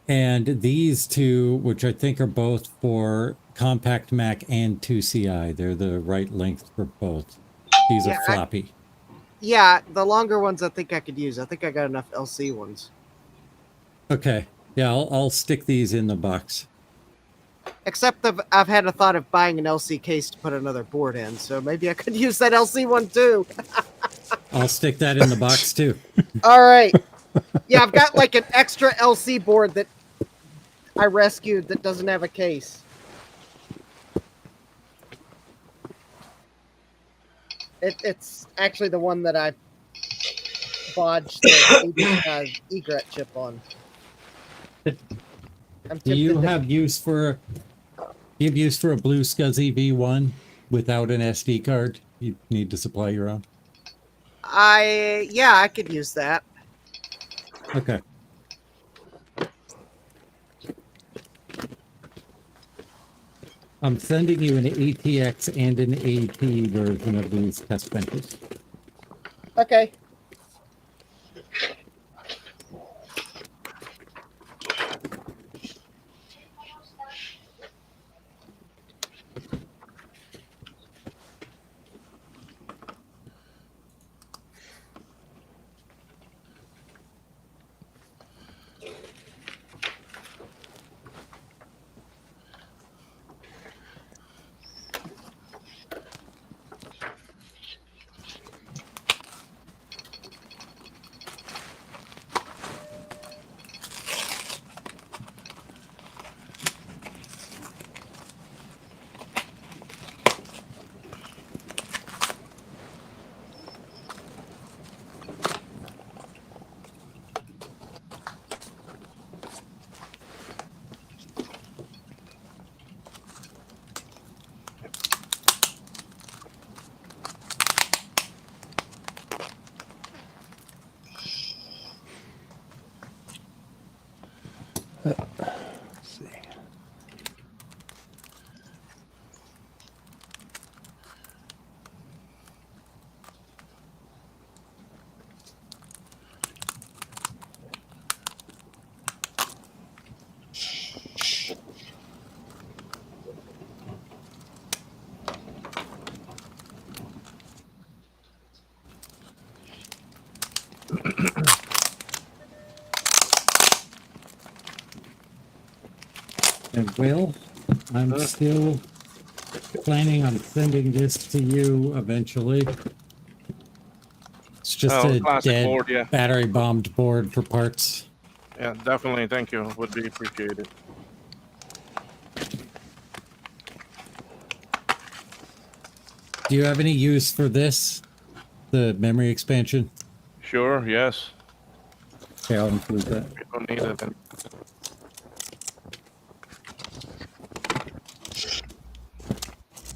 And these two, which I think are both for Compact Mac and 2CI. They're the right length for both. These are floppy. Yeah, the longer ones I think I could use. I think I got enough LC ones. Okay. Yeah, I'll stick these in the box. Except I've had a thought of buying an LC case to put another board in, so maybe I could use that LC one too. I'll stick that in the box too. All right. Yeah, I've got like an extra LC board that I rescued that doesn't have a case. It's actually the one that I bodged the egret chip on. Do you have use for a Blue Scuzzy V1 without an SD card? You need to supply your own. Yeah, I could use that. Okay. I'm sending you an ATX and an AT version of these test benches. Okay. Let's see. And Will, I'm still planning on sending this to you eventually. It's just a dead board, yeah. battery bombed board for parts. Yeah, definitely. Thank you. Would be appreciated. Do you have any use for this? The memory expansion? Sure, yes. Okay, I'll include that. You don't need it then.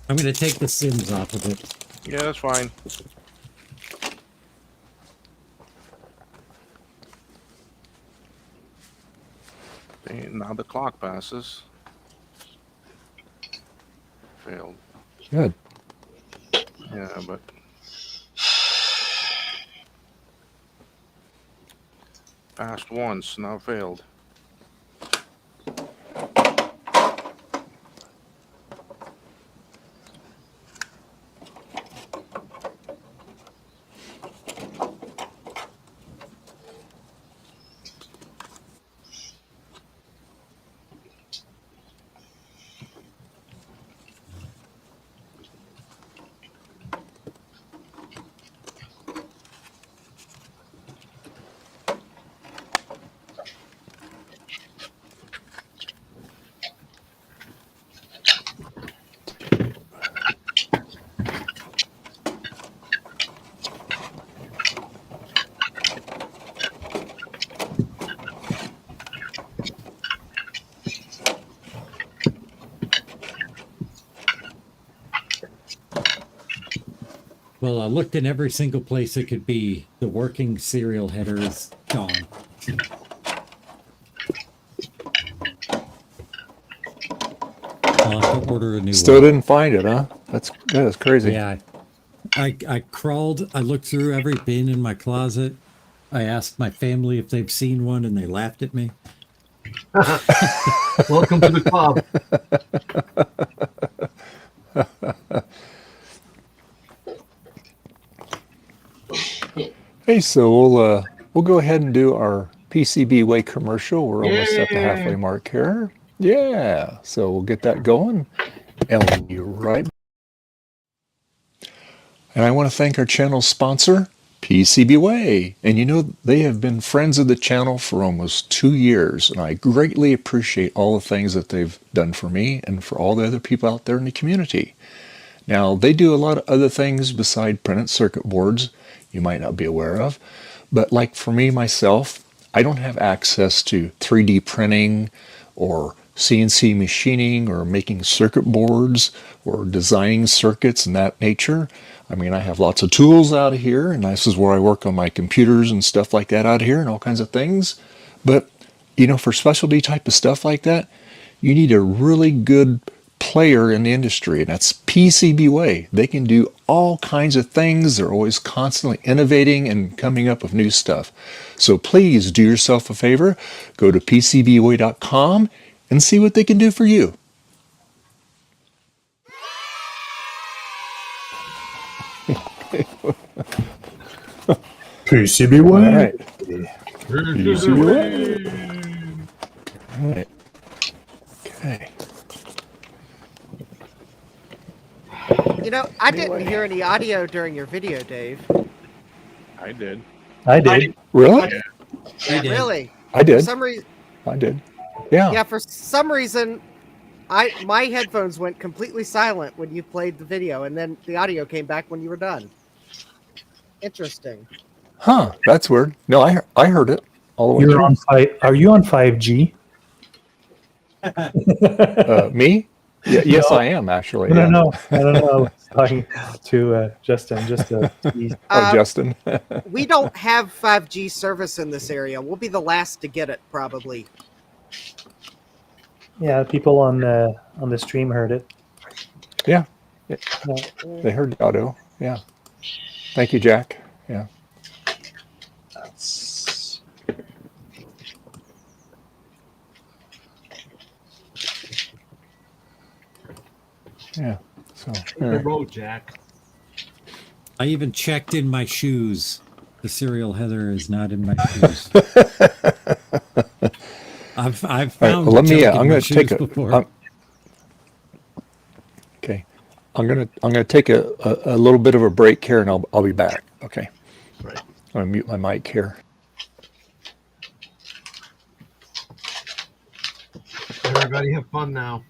I'm going to take the Sims off of it. Yeah, that's fine. Okay, now the clock passes. Failed. Good. Yeah, but passed once, now failed. Well, I looked in every single place it could be. The working serial header is gone. I'll have to order a new Still one. didn't find it, huh? That's crazy. Yeah. I crawled, I looked through every bin in my closet. I asked my family if they've seen one and they laughed at me. Welcome to the club. Hey, so we'll go ahead and do our PCB way commercial. We're almost at the halfway mark here. Yeah, so we'll get that going, and we'll be right. And I want to thank our channel sponsor, PCB Way. And you know, they have been friends of the channel for almost 2 years, and I greatly appreciate all the things that they've done for me and for all the other people out there in the community. Now, they do a lot of other things beside printed circuit boards you might not be aware of, but like for me, myself, I don't have access to 3D printing or CNC machining or making circuit boards or designing circuits and that nature. I mean, I have lots of tools out of here, and this is where I work on my computers and stuff like that out here and all kinds of things. But, you know, for specialty type of stuff like that, you need a really good player in the industry, and that's PCB Way. They can do all kinds of things. They're always constantly innovating and coming up with new stuff. So please do yourself a favor, go to PCBWay.com and see what they can do for you. PCB All Way. right. PCB Way. All right. Okay. You know, I didn't hear any audio during your video, Dave. I did. I did. Really? Yeah, really? I did. For some reason, I did. Yeah. yeah, for some reason, my headphones went completely silent when you played the video, and then the audio came back when you were done. Interesting. Huh. That's weird. No, I heard it all the way You're through. on Are you on 5G? Me? Yeah, yes, No. I am actually. No, Yeah. no, no. I was talking to Justin. Just to tease. Oh, Justin. We don't have 5G service in this area. We'll be the last to get it, probably. Yeah, people on the stream heard it. Yeah. Yeah. They heard the audio. Yeah. Thank you, Jack. Yeah. That's... Yeah. So. Hit the road, Jack. I even checked in my shoes. The serial header is not in my shoes. I've found. All right, well, let me. junk in I'm my going to take shoes a. before. Okay. I'm gonna take a little bit of a break here, and I'll be back. Okay. Right. I'm gonna mute my mic here. Everybody have fun now.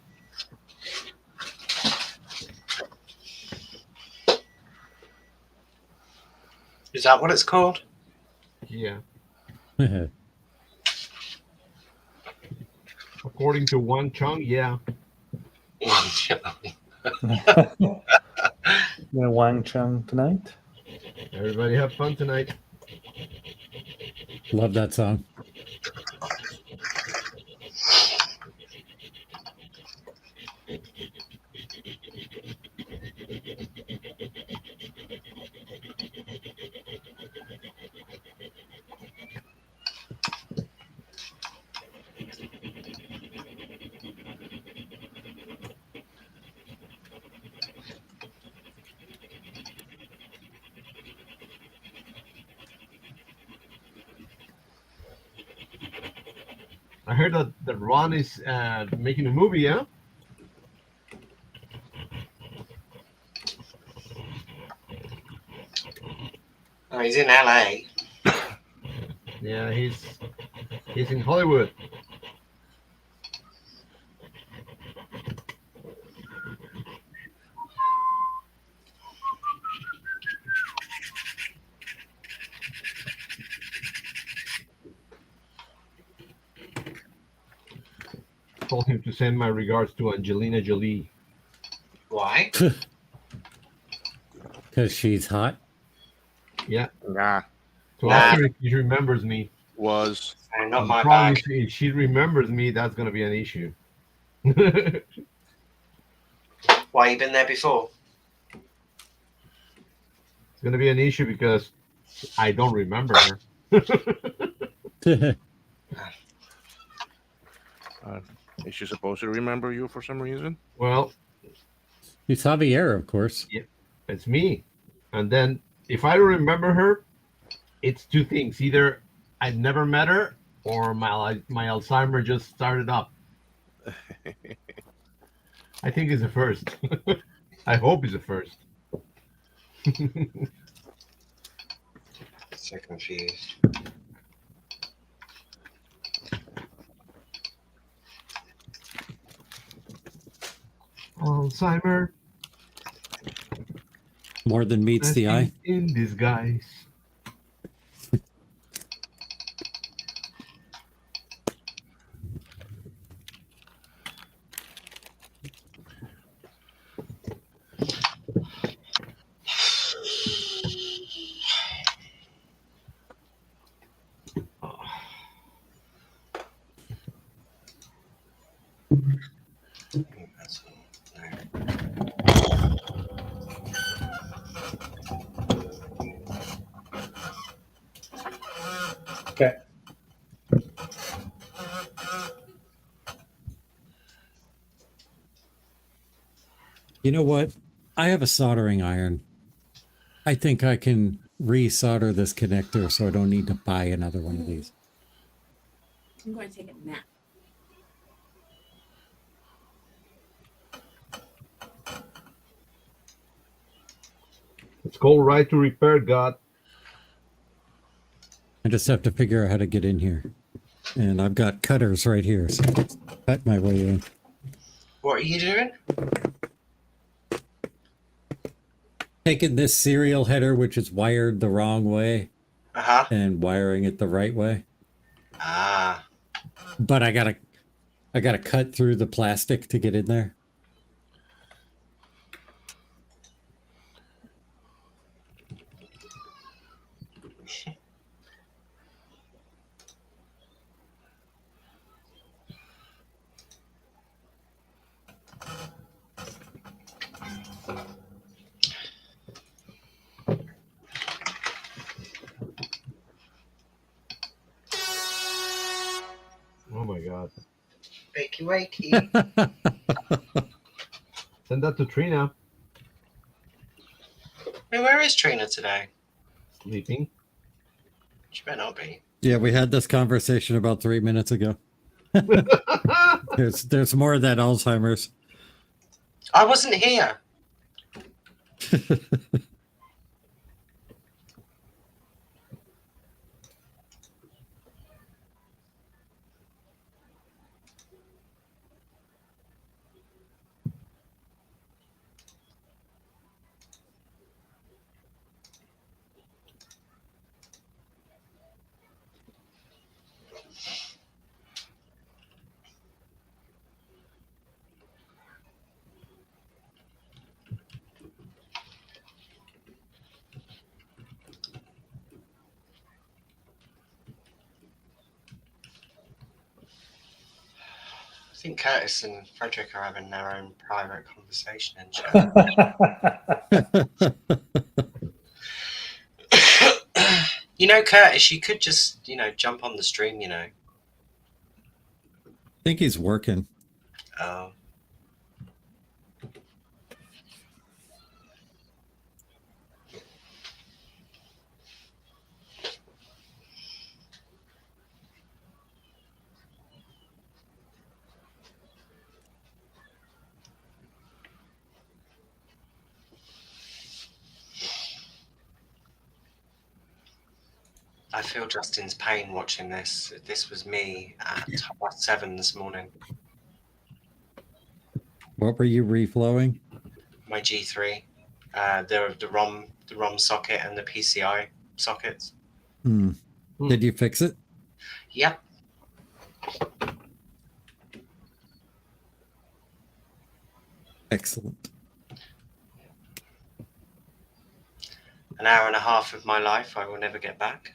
Is that what it's called? Yeah. According to Wang Chung, yeah. Gonna Wang Chung tonight. Everybody have fun tonight. Love that song. I heard that Ron is making a movie, yeah? Oh, he's in LA. Yeah, he's in Hollywood. Told him to send my regards to Angelina Jolie. Why? Because she's hot. Yeah. Nah, To Nah. ask her if she remembers me. was Not The my problem bag. is if she remembers me, that's going to be an issue. It's Why, you been there before? going to be an issue because I don't remember her. is she supposed to remember you for some reason? Well, She's Javier, of course. yeah, it's me. And then if I don't remember her, it's two things. Either I've never met her or my Alzheimer just started up. I think it's the first. I hope it's the first. So confused. Alzheimer. More than meets the eye. In disguise. Okay. You know what? I have a soldering iron. I think I can re-solder this connector so I don't need to buy another one of these. I'm going to take a nap. It's called right to repair, God. I just have to figure out how to get in here. And I've got cutters right here, so I'll cut my way in. What are you doing? Taking this serial header, which is wired the wrong way, Uh-huh. and wiring it the right way. Ah. But I gotta cut through the plastic to get in there. Oh my God. Wakey wakey. Send that to Trina. Hey, where is Trina today? Sleeping. She better not be. Yeah, we had this conversation about 3 minutes ago. There's more of that Alzheimer's. I wasn't here. I think Curtis and Frederick are having their own private conversation in chat. You know, Curtis, you could just, jump on the stream, I think he's working. Oh. I feel Justin's pain watching this. This was me at 7:30 this morning. What were you reflowing? My G3, the ROM socket and the PCI sockets. Did you fix it? Yep. Excellent. an hour and a half of my life I will never get back.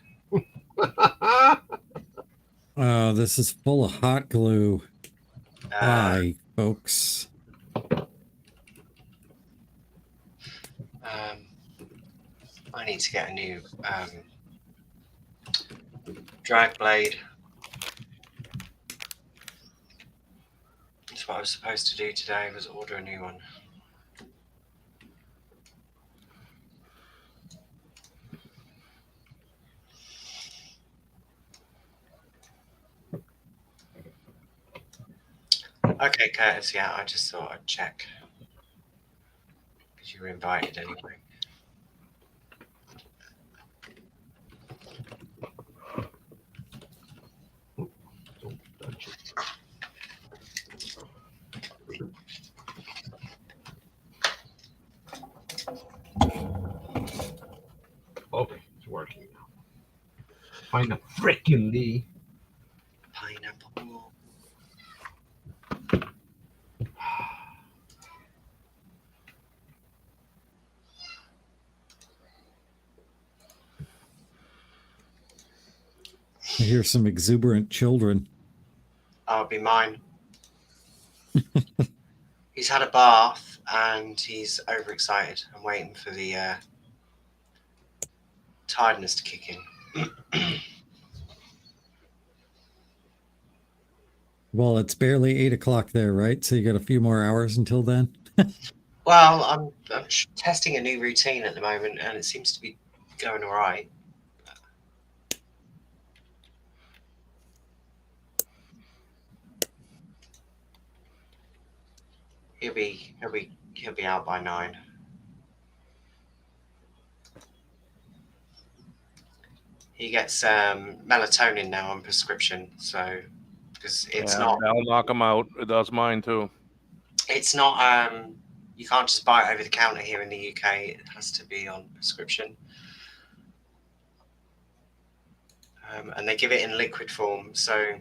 Oh, this is full of hot glue. Hi, folks. I need to get a new drag blade. That's what I was supposed to do today, was order a new one. Okay, Curtis, yeah, I just thought I'd check. Because you were invited anyway. Okay, it's working now. Find a freaking Lee. Pineapple. I hear some exuberant children. I'll be mine. He's had a bath and he's overexcited. I'm waiting for the tiredness to kick in. Well, it's barely 8 o'clock there, right? So you got a few more hours until then. Well, I'm testing a new routine at the moment, and it seems to be going all right. He'll be out by 9. He gets melatonin now on prescription, so because it's not. That'll knock him out. It does mine too. It's not. You can't just buy it over the counter here in the UK. It has to be on prescription, and they give it in liquid form. So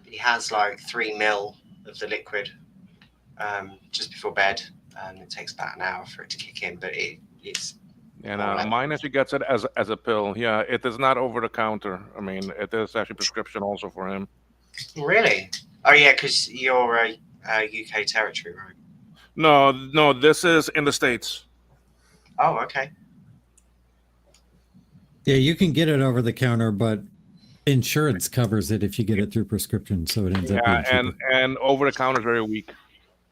he has like 3 ml of the liquid just before bed, and it takes about an hour for it to kick in. But it's. And mine actually gets it as a pill. Yeah, it is not over the counter. I mean, it is actually prescription also for him. Really? Oh yeah, because you're a UK territory, right? No, this is in the States. Oh, okay. Yeah, you can get it over the counter, but insurance covers it if you get it through prescription, so it ends up being cheaper. and over the counter is very weak.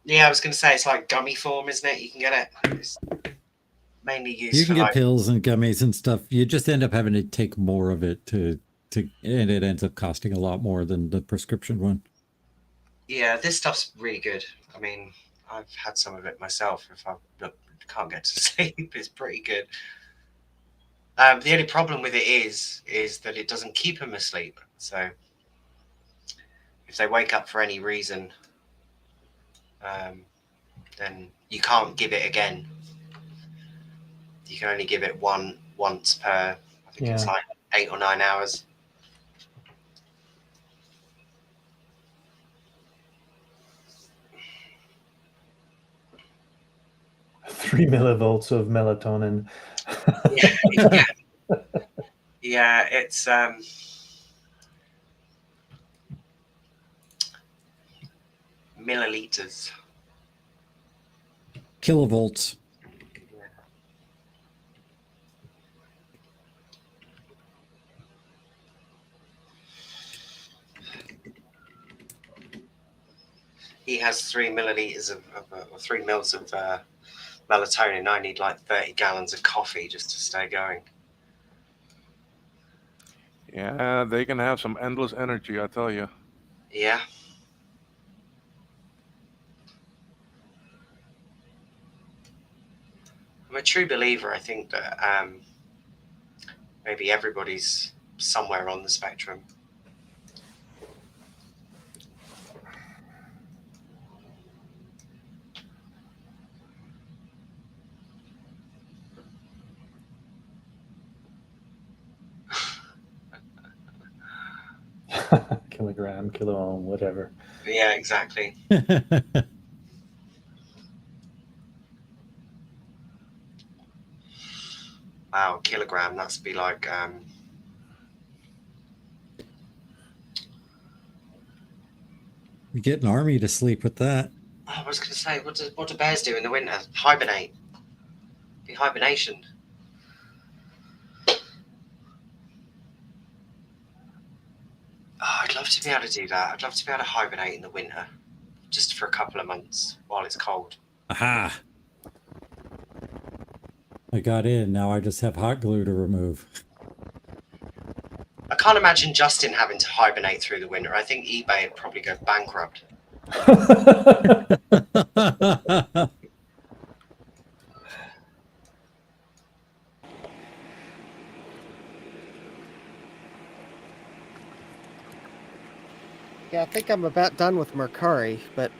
Yeah, I was going to say it's like gummy form, isn't it? You can get it. It's mainly used. You can for get pills and gummies and stuff. You just end up having to take more of it and it ends up costing a lot more than the prescription one. Yeah, this stuff's really good. I mean, I've had some of it myself. If I can't get to sleep, it's pretty good. The only problem with it is that it doesn't keep them asleep. So if they wake up for any reason, then you can't give it again. You can only give it once per, I think it's like 8 or 9 hours. Three millivolts of melatonin. Yeah, it's milliliters. Kilovolts. He has 3 milliliters or 3 mils of melatonin. I need like 30 gallons of coffee just to stay going. Yeah, they can have some endless energy, I tell you. Yeah. I'm a true believer. I think that maybe everybody's somewhere on the spectrum. Kilogram, kilo ohm, whatever. Yeah, exactly. Wow, a kilogram. That's be like You get an army to sleep with that. I was going to say, what do bears do in the winter? Hibernate. Be hibernation. Oh, I'd love to be able to do that. I'd love to be able to hibernate in the winter, just for a couple of months while it's cold. Aha! I got in. Now I just have hot glue to remove. I can't imagine Justin having to hibernate through the winter. I think eBay would probably go bankrupt. Yeah, I think I'm about done with Mercari, but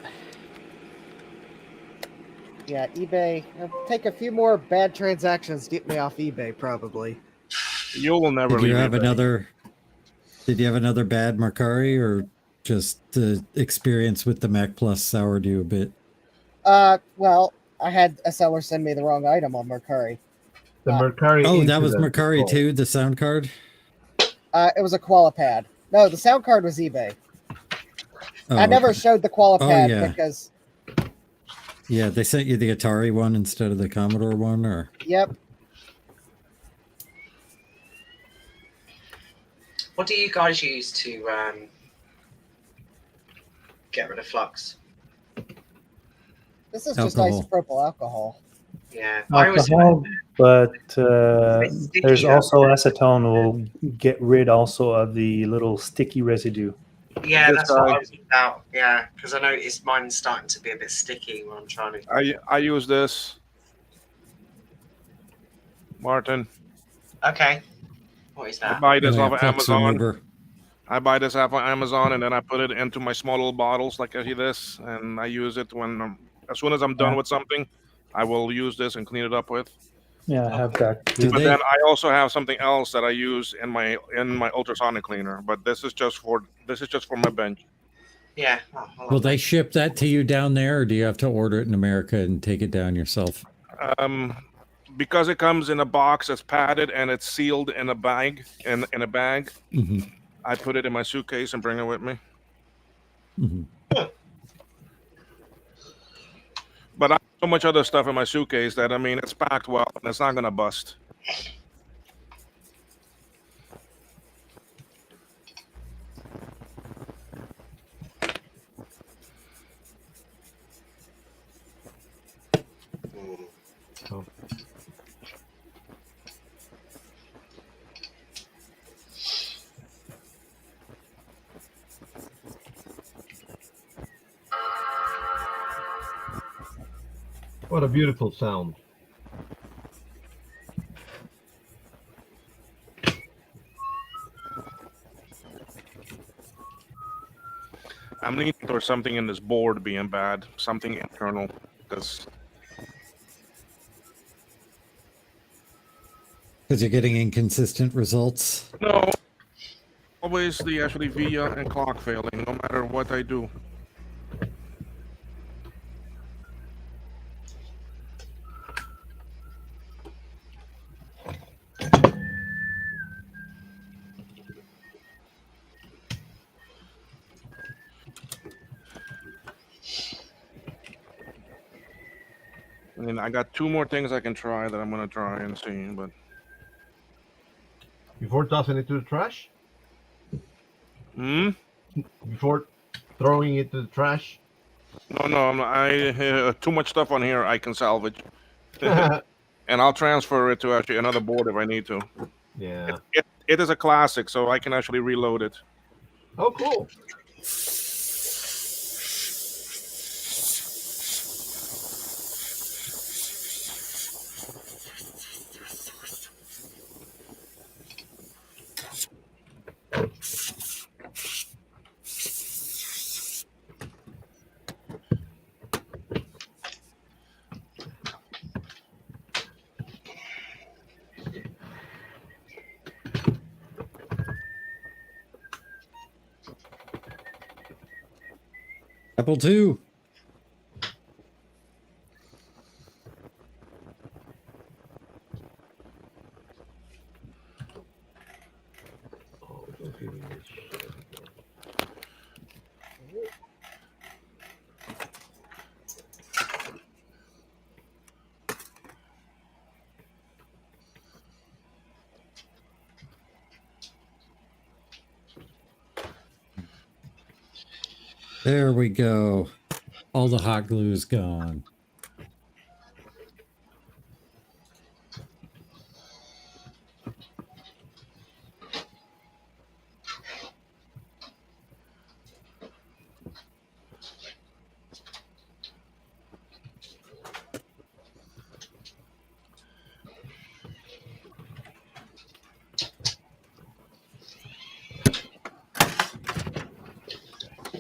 yeah, eBay. It'll take a few more bad transactions to get me off eBay, probably. You will never Did you leave have eBay. another? Did you have another bad Mercari, or just the experience with the Mac Plus soured you a bit? Well, I had a seller send me the wrong item on Mercari. The Mercari. Oh, that was incident is Mercari called. too. The sound card. It was a Qualipad. No, the sound card was eBay. Oh, I never okay. showed the Qualipad yeah. because. Yeah, they sent you the Atari one instead of the Commodore one, or. Yep. What do you guys use to get rid of flux? This is just Alcohol. isopropyl alcohol. Yeah, I always Alcohol, but It's sticky, there's though. also acetone will get rid also of the little sticky residue. Yeah, This that's what guy- I was about. Yeah, because I noticed mine's starting to be a bit sticky when I'm trying to. I use this, Martin. Okay, what is I that? buy this Oh, yeah, off of flux Amazon. remover. I buy this off of Amazon, and then I put it into my small little bottles like this, and I use it when as soon as I'm done with something, I will use this and clean it up with. Yeah, I have that. Do But they? then I also have something else that I use in my ultrasonic cleaner. But this is just for my bench. Yeah. Oh, I love Will that. they ship that to you down there, or do you have to order it in America and take it down yourself? Because it comes in a box that's padded and it's sealed in a bag. In a bag, Mm-hmm. I put it in my suitcase and bring it with me. Mm-hmm. But I have so much other stuff in my suitcase that it's packed well and it's not gonna bust. Mm. What a beautiful sound. I'm leaning towards something in this board being bad, something internal, because Because you're getting inconsistent results. no, always the actually via and clock failing, no matter what I do. I got 2 more things I can try that I'm gonna try and see, but Before tossing it to the trash? before Before throwing it to the trash? no, I too much stuff on here I can salvage, and I'll transfer it to actually another board if I need to. Yeah. It is a classic, so I can actually reload it. Oh, cool. Apple II. There we go. All the hot glue's gone.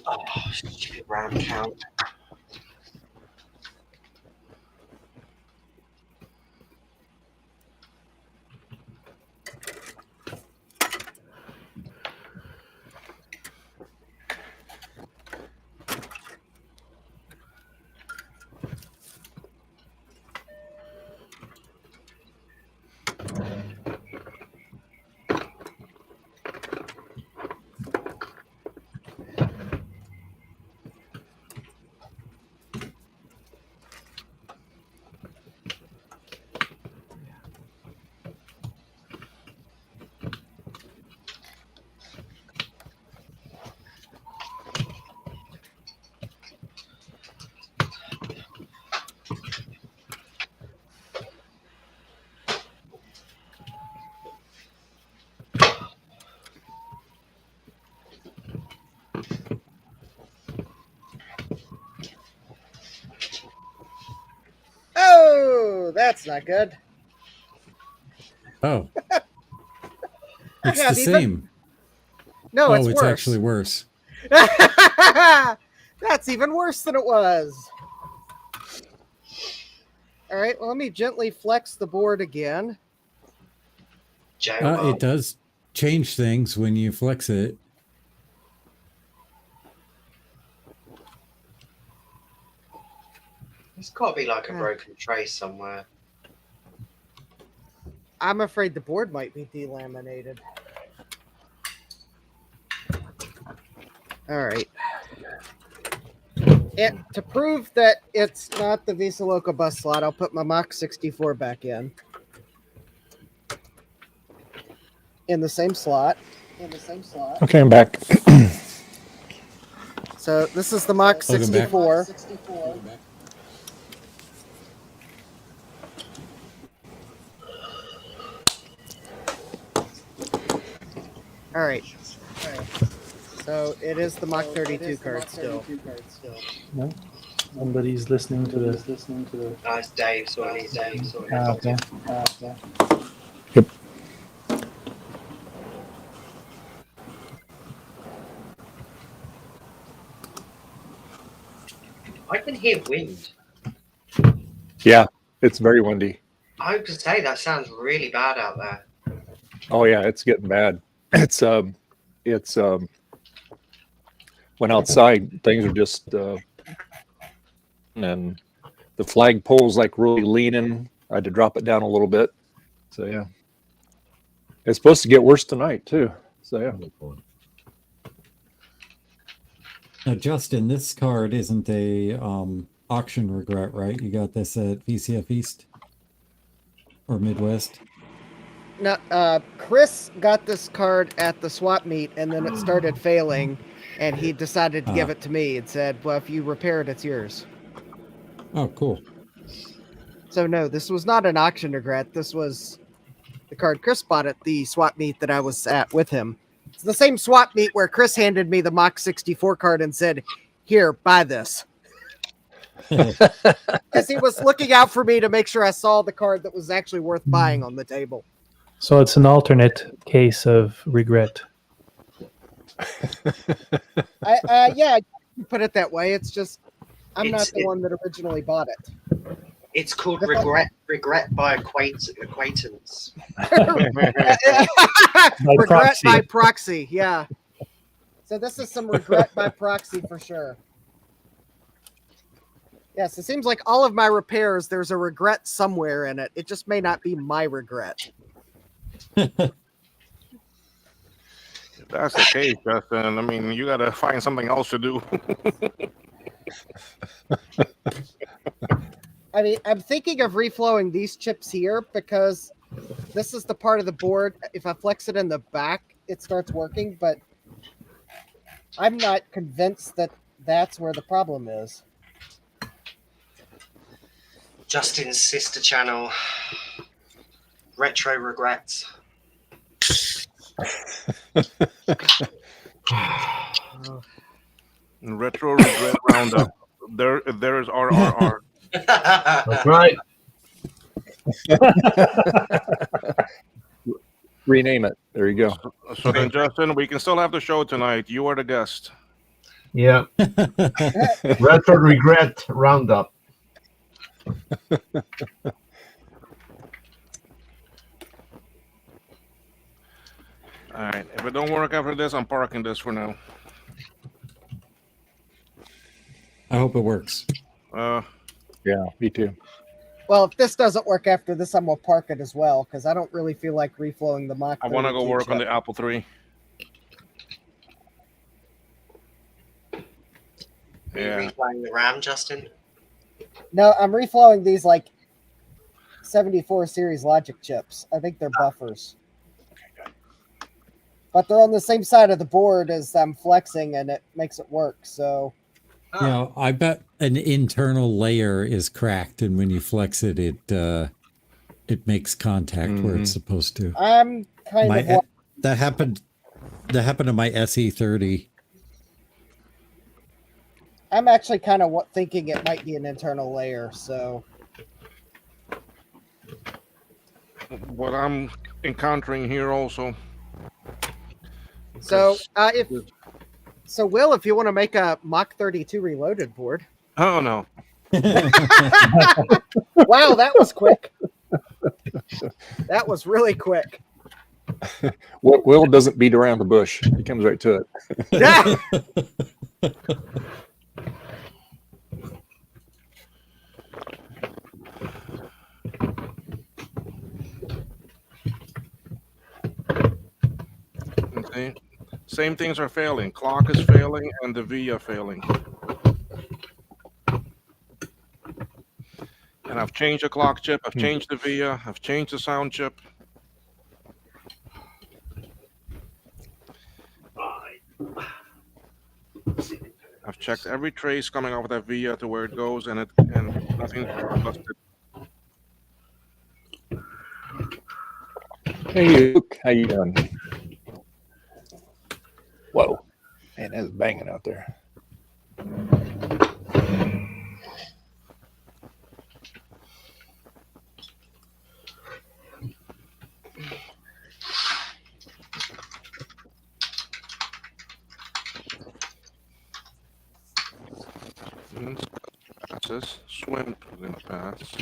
Oh, stupid round count. Oh, that's not good. Oh. It's have the even- same. No, it's it's worse. actually worse. That's even worse than it was. All right, well, let me gently flex the board again. It does change things when you flex it. There's got to be like a broken tray somewhere. I'm afraid the board might be delaminated. All right. And to prove that it's not the Visa Local bus slot, I'll put my Mach 64 back in the same slot. Okay, I'm back. So this is the Mach 64. All right. So it is the Mach 32 card still. No? Somebody's listening to this. Nice, Dave. Sorry, Dave. Sorry. Okay. Yep. I can hear wind. Yeah, it's very windy. I was gonna say that sounds really bad out there. Oh yeah, it's getting bad. It's when outside things are just and the flagpole's like really leaning. I had to drop it down a little bit. So yeah. It's supposed to get worse tonight too. So yeah. Now, Justin, this card isn't a auction regret, right? You got this at VCF East or Midwest? No, Chris got this card at the swap meet, and then it started failing, and he decided to give it to me and said, well, if you repair it, it's yours. Oh, cool. So no, this was not an auction regret. This was the card Chris bought at the swap meet that I was at with him. It's the same swap meet where Chris handed me the Mach 64 card and said, here, buy this. Because he was looking out for me to make sure I saw the card that was actually worth buying on the table. So it's an alternate case of regret. Yeah, you put it that way. It's just, I'm not the one that originally bought it. It's called regret by acquaintance. Regret by proxy, yeah. So this is some regret by proxy for sure. Yes, it seems like all of my repairs, there's a regret somewhere in it. It just may not be my regret. If that's the case, Justin, I mean, you got to find something else to do. I mean, I'm thinking of reflowing these chips here because this is the part of the board. If I flex it in the back, it starts working, but I'm not convinced that that's where the problem is. Justin's sister channel, Retro Regrets. Retro Regret Roundup. There's RRR. That's right. Rename it. There you go. So then, Justin, we can still have the show tonight. You are the guest. Yeah. Retro Regret Roundup. All right. If it don't work after this, I'm parking this for now. I hope it works. Yeah, me too. Well, if this doesn't work after this, I'm gonna park it as well because I don't really feel like reflowing the Mach. I want to go 32 work on chip. the Apple III. Are you replaying the RAM, Justin? No, I'm reflowing these like 74 series logic chips. I think they're buffers. But they're on the same side of the board as I'm flexing, and it makes it work. So, You know, I bet an internal layer is cracked, and when you flex it, it makes contact where it's supposed to. I'm kind of that happened. That happened to my SE30. I'm actually kind of thinking it might be an internal layer. So, What I'm encountering here also. so Will, if you want to make a Mach 32 reloaded board. Oh no. Wow, that was quick. That was really quick. Will doesn't beat around the bush. He comes right to it. Okay. Same things are failing. Clock is failing and the VIA failing. And I've changed the clock chip, I've changed the VIA, I've changed the sound chip. I've checked every trace coming off of that VIA to where it goes, and nothing's busted. Hey, Luke, how you doing? Whoa, man, that's banging out there. Passes. Swim is gonna pass.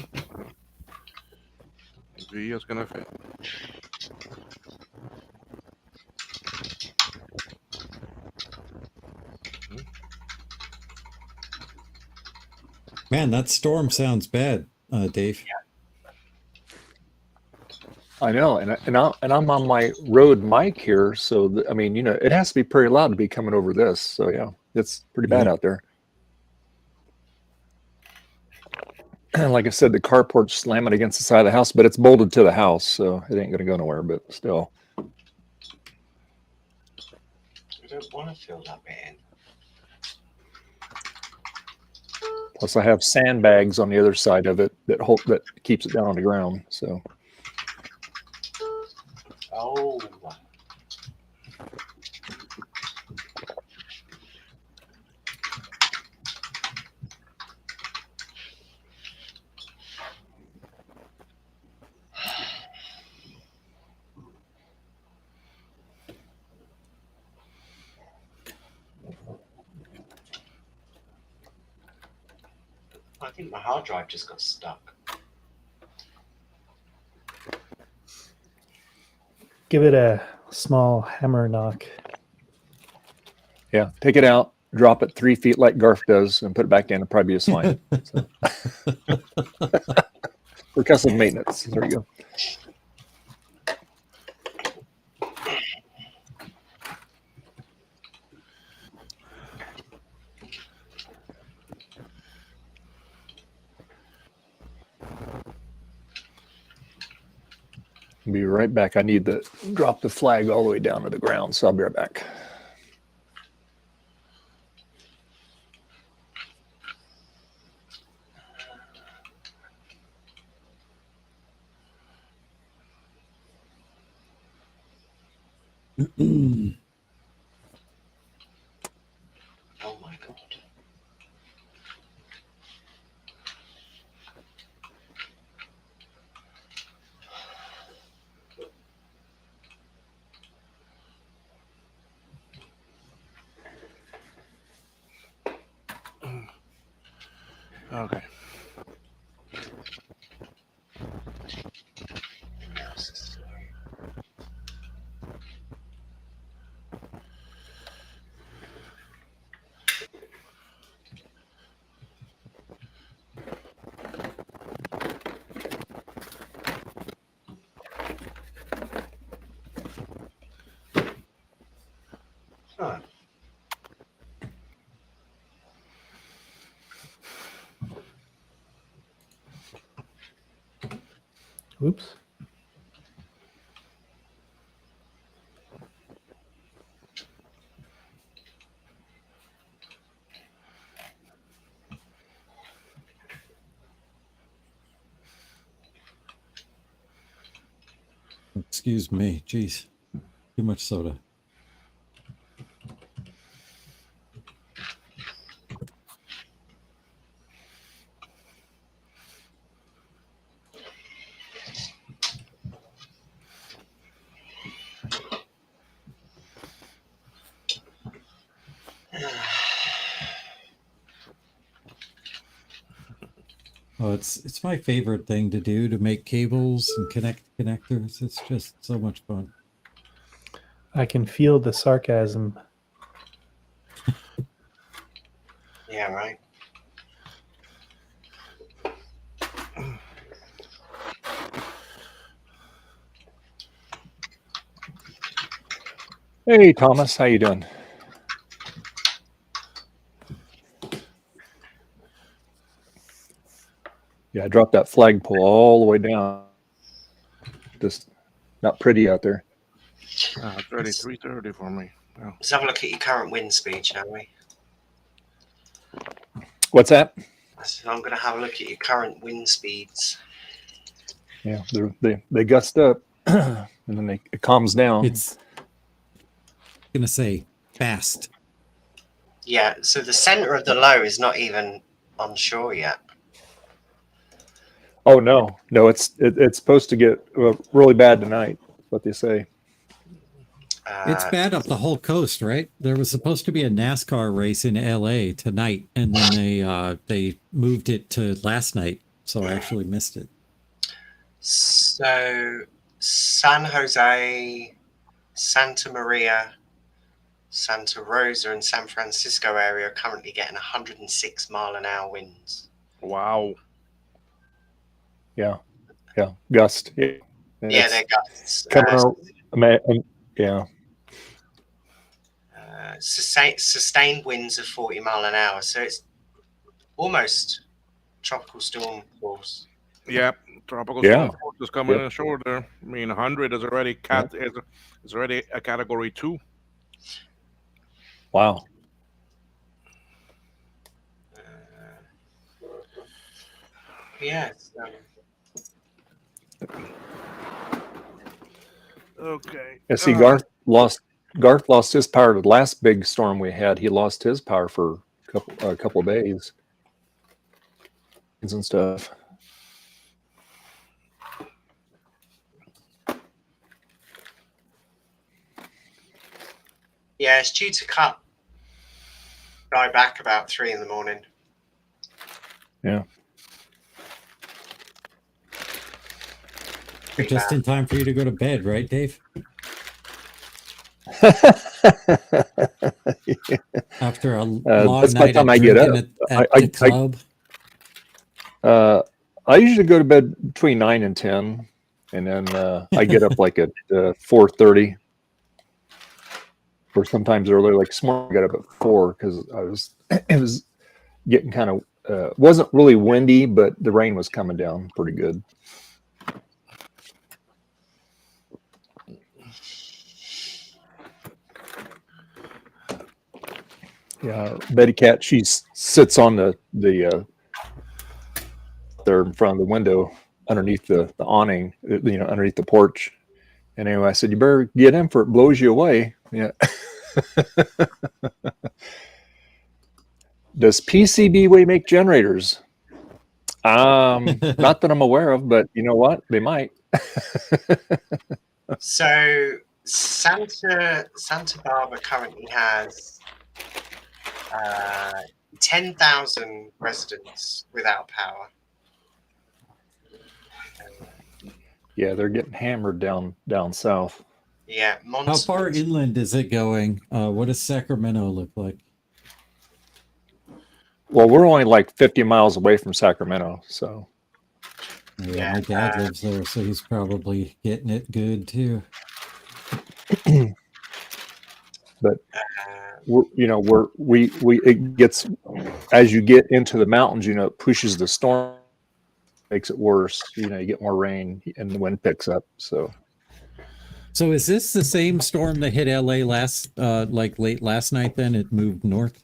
V is gonna fail. Man, that storm sounds bad, Dave. I know, and I'm on my Rode mic here, so I mean, you know, it has to be pretty loud to be coming over this. So yeah, it's pretty bad out there. And like I said, the carport's slamming against the side of the house, but it's bolted to the house, so it ain't gonna go nowhere. But still, We don't want to fill that bit in. plus I have sandbags on the other side of it that keeps it down on the ground. So. Oh. I think my hard drive just got stuck. Give it a small hammer knock. Yeah, take it out, drop it 3 feet like Garf does, and put it back in. It'll probably be just fine. So. Percussive maintenance. There you go. Be right back. I need to drop the flag all the way down to the ground, so I'll be right back. Oh my god. Okay. Huh. Oops. Excuse me. Jeez. Too much soda. Oh, it's my favorite thing to do, to make cables and connect connectors. It's just so much fun. I can feel the sarcasm. Yeah, right. Hey, Thomas, how you doing? Yeah, I dropped that flagpole all the way down. Just not pretty out there. It's already 3:30 for me. Yeah. Let's have a look at your current wind speed, shall we? What's that? So I'm going to have a look at your current wind speeds. Yeah, they gust up, and then it calms down. It's gonna say fast. Yeah, so the center of the low is not even on shore yet. Oh no, it's supposed to get really bad tonight. What they say. It's bad up the whole coast, right? There was supposed to be a NASCAR race in LA tonight, and then they moved it to last night, so I actually missed it. So San Jose, Santa Maria, Santa Rosa, and San Francisco area are currently getting 106 mile an hour winds. Wow. Yeah, gust. Yeah, Yeah, they're gusts. Yeah. Sustained winds of 40 mile an hour, so it's almost tropical storm force. Yep, tropical storm force is coming ashore there. I mean, 100 is already is already a category 2. Wow. Yes. Okay. Yeah, see, Garth lost his power to the last big storm we had. He lost his power for a couple of days and stuff. Yeah, it's due to die back about 3 in the morning. Yeah. Just in time for you to go to bed, right, Dave? After a long that's night by the time of I get drinking up. at the club. I usually go to bed between 9 and 10, and then I get up like at 4:30, or sometimes earlier. Like this morning, I got up at 4 because it was getting kind of wasn't really windy, but the rain was coming down pretty good. Yeah, Betty Cat, she sits on the there in front of the window underneath the awning, underneath the porch, And anyway, I said, you better get in for it blows you away. Yeah. Does PCBWay make generators? Not that I'm aware of, but you know what? They might. So Santa Barbara currently has 10,000 residents without power. Yeah, they're getting hammered down south. Yeah, How far inland is it going? What does Sacramento look like? Well, we're only like 50 miles away from Sacramento, so. Yeah, my dad lives there, so he's probably getting it good too. But it gets, as you get into the mountains, it pushes the storm, makes it worse. You get more rain and the wind picks up. So is this the same storm that hit LA late last night? Then it moved north.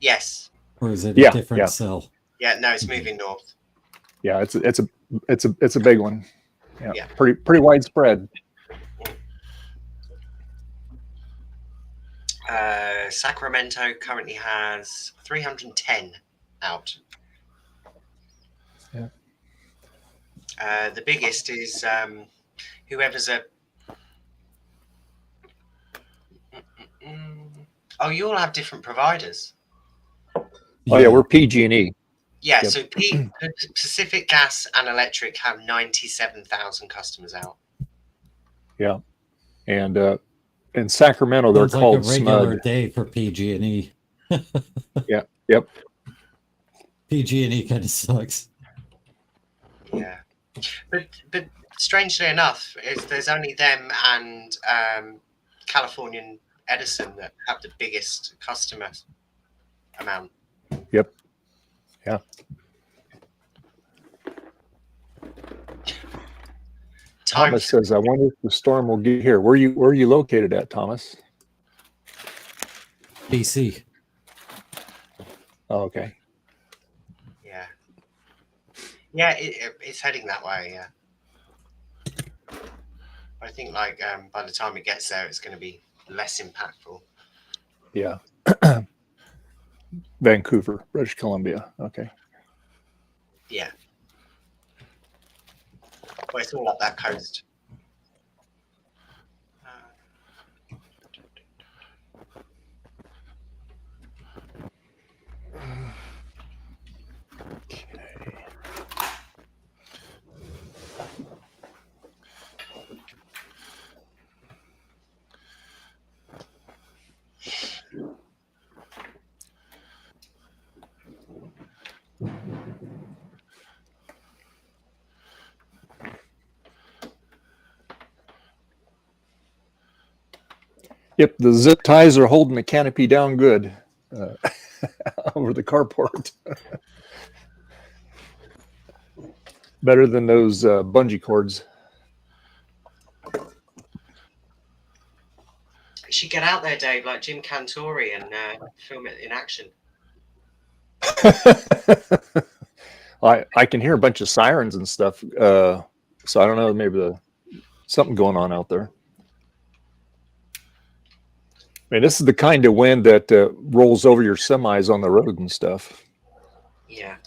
Yes. Or is it a different cell? Yeah, no, it's moving north. Yeah, it's a big one. Yeah. Pretty widespread. Sacramento currently has 310 out. Yeah. The biggest is whoever's a. Oh, you all have different providers. Oh yeah, we're PG&E. Yeah, Yep. so Pacific Gas and Electric have 97,000 customers out. Yeah, and in Sacramento they're Sounds called like a regular SMUD. day for PG&E. Yeah. Yep. PG&E kind of sucks. Yeah, but strangely enough, there's only them and Californian Edison that have the biggest customer amount. Yep. Yeah. Thomas says, "I wonder if the storm will get here." Where are you located at, Thomas? BC. Oh, okay. Yeah. Yeah, it's heading that way. Yeah. I think by the time it gets there, it's going to be less impactful. Yeah. Vancouver, British Columbia. Okay. Yeah. Well, it's all up that coast. Yep, the zip ties are holding the canopy down good over the carport. Better than those bungee cords. You should get out there, Dave, like Jim Cantori, and film it in action. I can hear a bunch of sirens and stuff, so I don't know, maybe something going on out there. I mean, this is the kind of wind that rolls over your semis on the road and stuff. Yeah.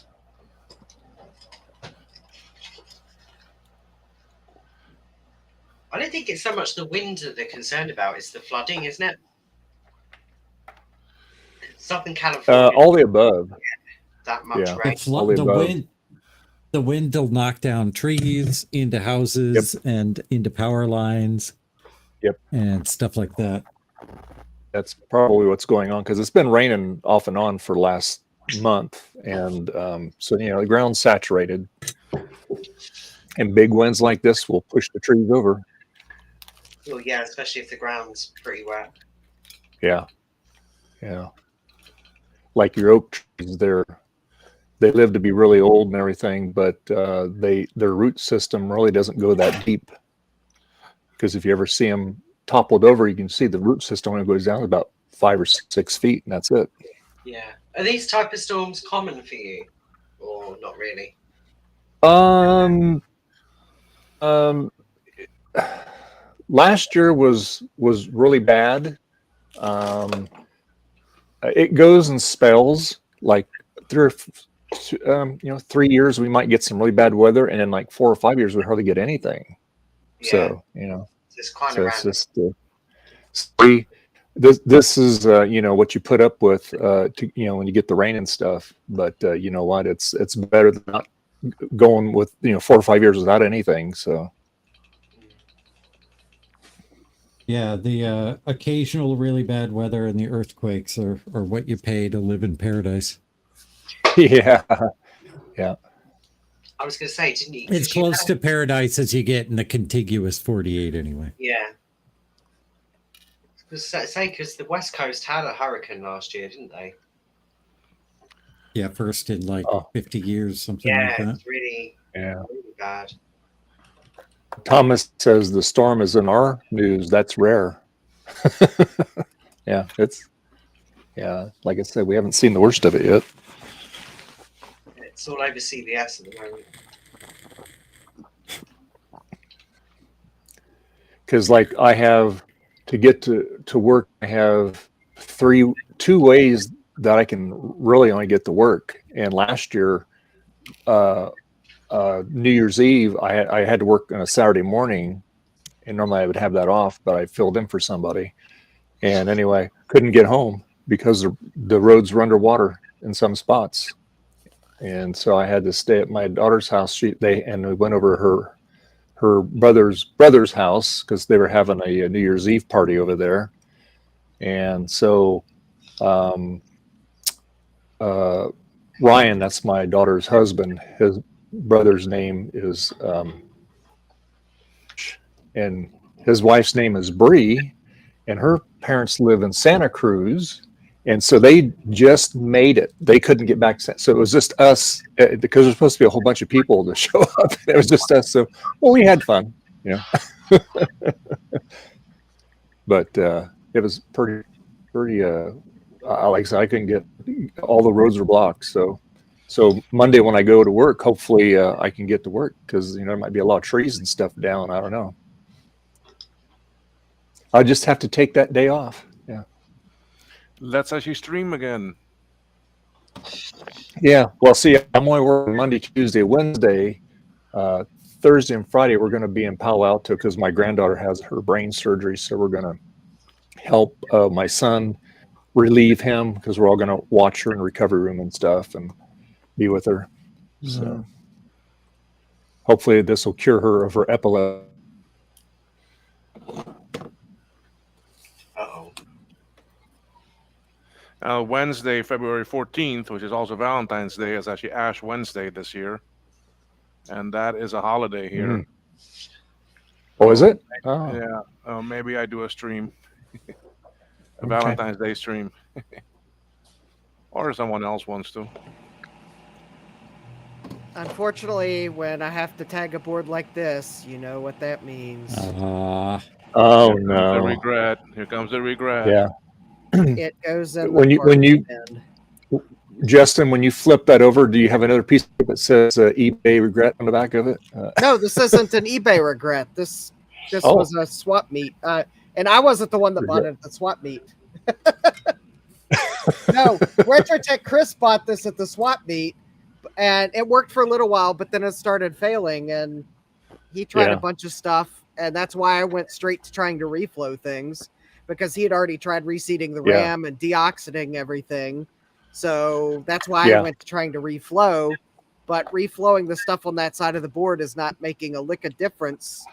I don't think it's so much the wind that they're concerned about; it's the flooding, isn't it? Southern California. All the above. That much rain. The wind will knock down trees into houses and into power lines. Yep. And stuff like that. That's probably what's going on, because it's been raining off and on for last month, and so the ground's saturated, and big winds like this will push the trees over. Well, yeah, especially if the ground's pretty wet. Yeah, like your oak trees, they live to be really old and everything, but their root system really doesn't go that deep, because if you ever see them toppled over, you can see the root system when it goes down about 5 or 6 feet, and that's it. Yeah. Are these type of storms common for you, or not really? last year was really bad. It goes in spells. Like 3 years we might get some really bad weather, and in like 4 or 5 years we hardly get anything. Yeah. So It's kind so of it's random. just this is what you put up with when you get the rain and stuff. But you know what? It's better than not going with 4 or 5 years without anything. So Yeah, the occasional really bad weather and the earthquakes are what you pay to live in paradise. yeah. I was going to say, didn't you? It's close to paradise as you get in the contiguous 48 anyway. Yeah. Because the West Coast had a hurricane last year, didn't they? Yeah, first in like 50 years, something like that. It's really bad. Thomas says the storm is in our news. That's rare. Yeah, like I said, we haven't seen the worst of it yet. It's all over CBS at the moment. Because like I have to get to work, I have two ways that I can really only get to work. And last year, New Year's Eve, I had to work on a Saturday morning, and normally I would have that off, but I filled in for somebody. And anyway, couldn't get home because the roads were underwater in some spots. And so I had to stay at my daughter's house. We went over her brother's house because they were having a New Year's Eve party over there. And so Ryan, that's my daughter's husband, his brother's name is and his wife's name is Bree, and her parents live in Santa Cruz. And so they just made it. They couldn't get back. So it was just us because there's supposed to be a whole bunch of people to show up. It was just us. So, we had fun, but it was pretty, like I said, I couldn't get, all the roads were blocked. So Monday when I go to work, hopefully I can get to work because, there might be a lot of trees and stuff down. I don't know. I just have to take that day off. Yeah. Let's actually stream again. Yeah. Well, see, I'm only working Monday, Tuesday, Wednesday. Thursday and Friday, we're going to be in Palo Alto because my granddaughter has her brain surgery. So we're going to help my son relieve him because we're all going to watch her in the recovery room and stuff and be with her. So hopefully this will cure her of her epilepsy. Wednesday, February 14th, which is also Valentine's Day, is actually Ash Wednesday this year. And that is a holiday here. Oh, is it? Yeah. Maybe I do a stream. A Valentine's Day stream. Or someone else wants to. Unfortunately, when I have to tag a board like this, you know what that means. Oh, Here no. comes the regret. Here comes the regret. Yeah. It goes in when you Justin, when you flip that over, do you have another piece that says eBay regret on the back of it? No, this isn't an eBay regret. This was a swap meet, and I wasn't the one that bought it at the swap meet. No, Retrotech Chris bought this at the swap meet, and it worked for a little while, but then it started failing, and he tried a bunch of stuff, and that's why I went straight to trying to reflow things. Because he had already tried reseating the RAM and deoxidating everything. So that's why I went to trying to reflow. But reflowing the stuff on that side of the board is not making a lick of difference.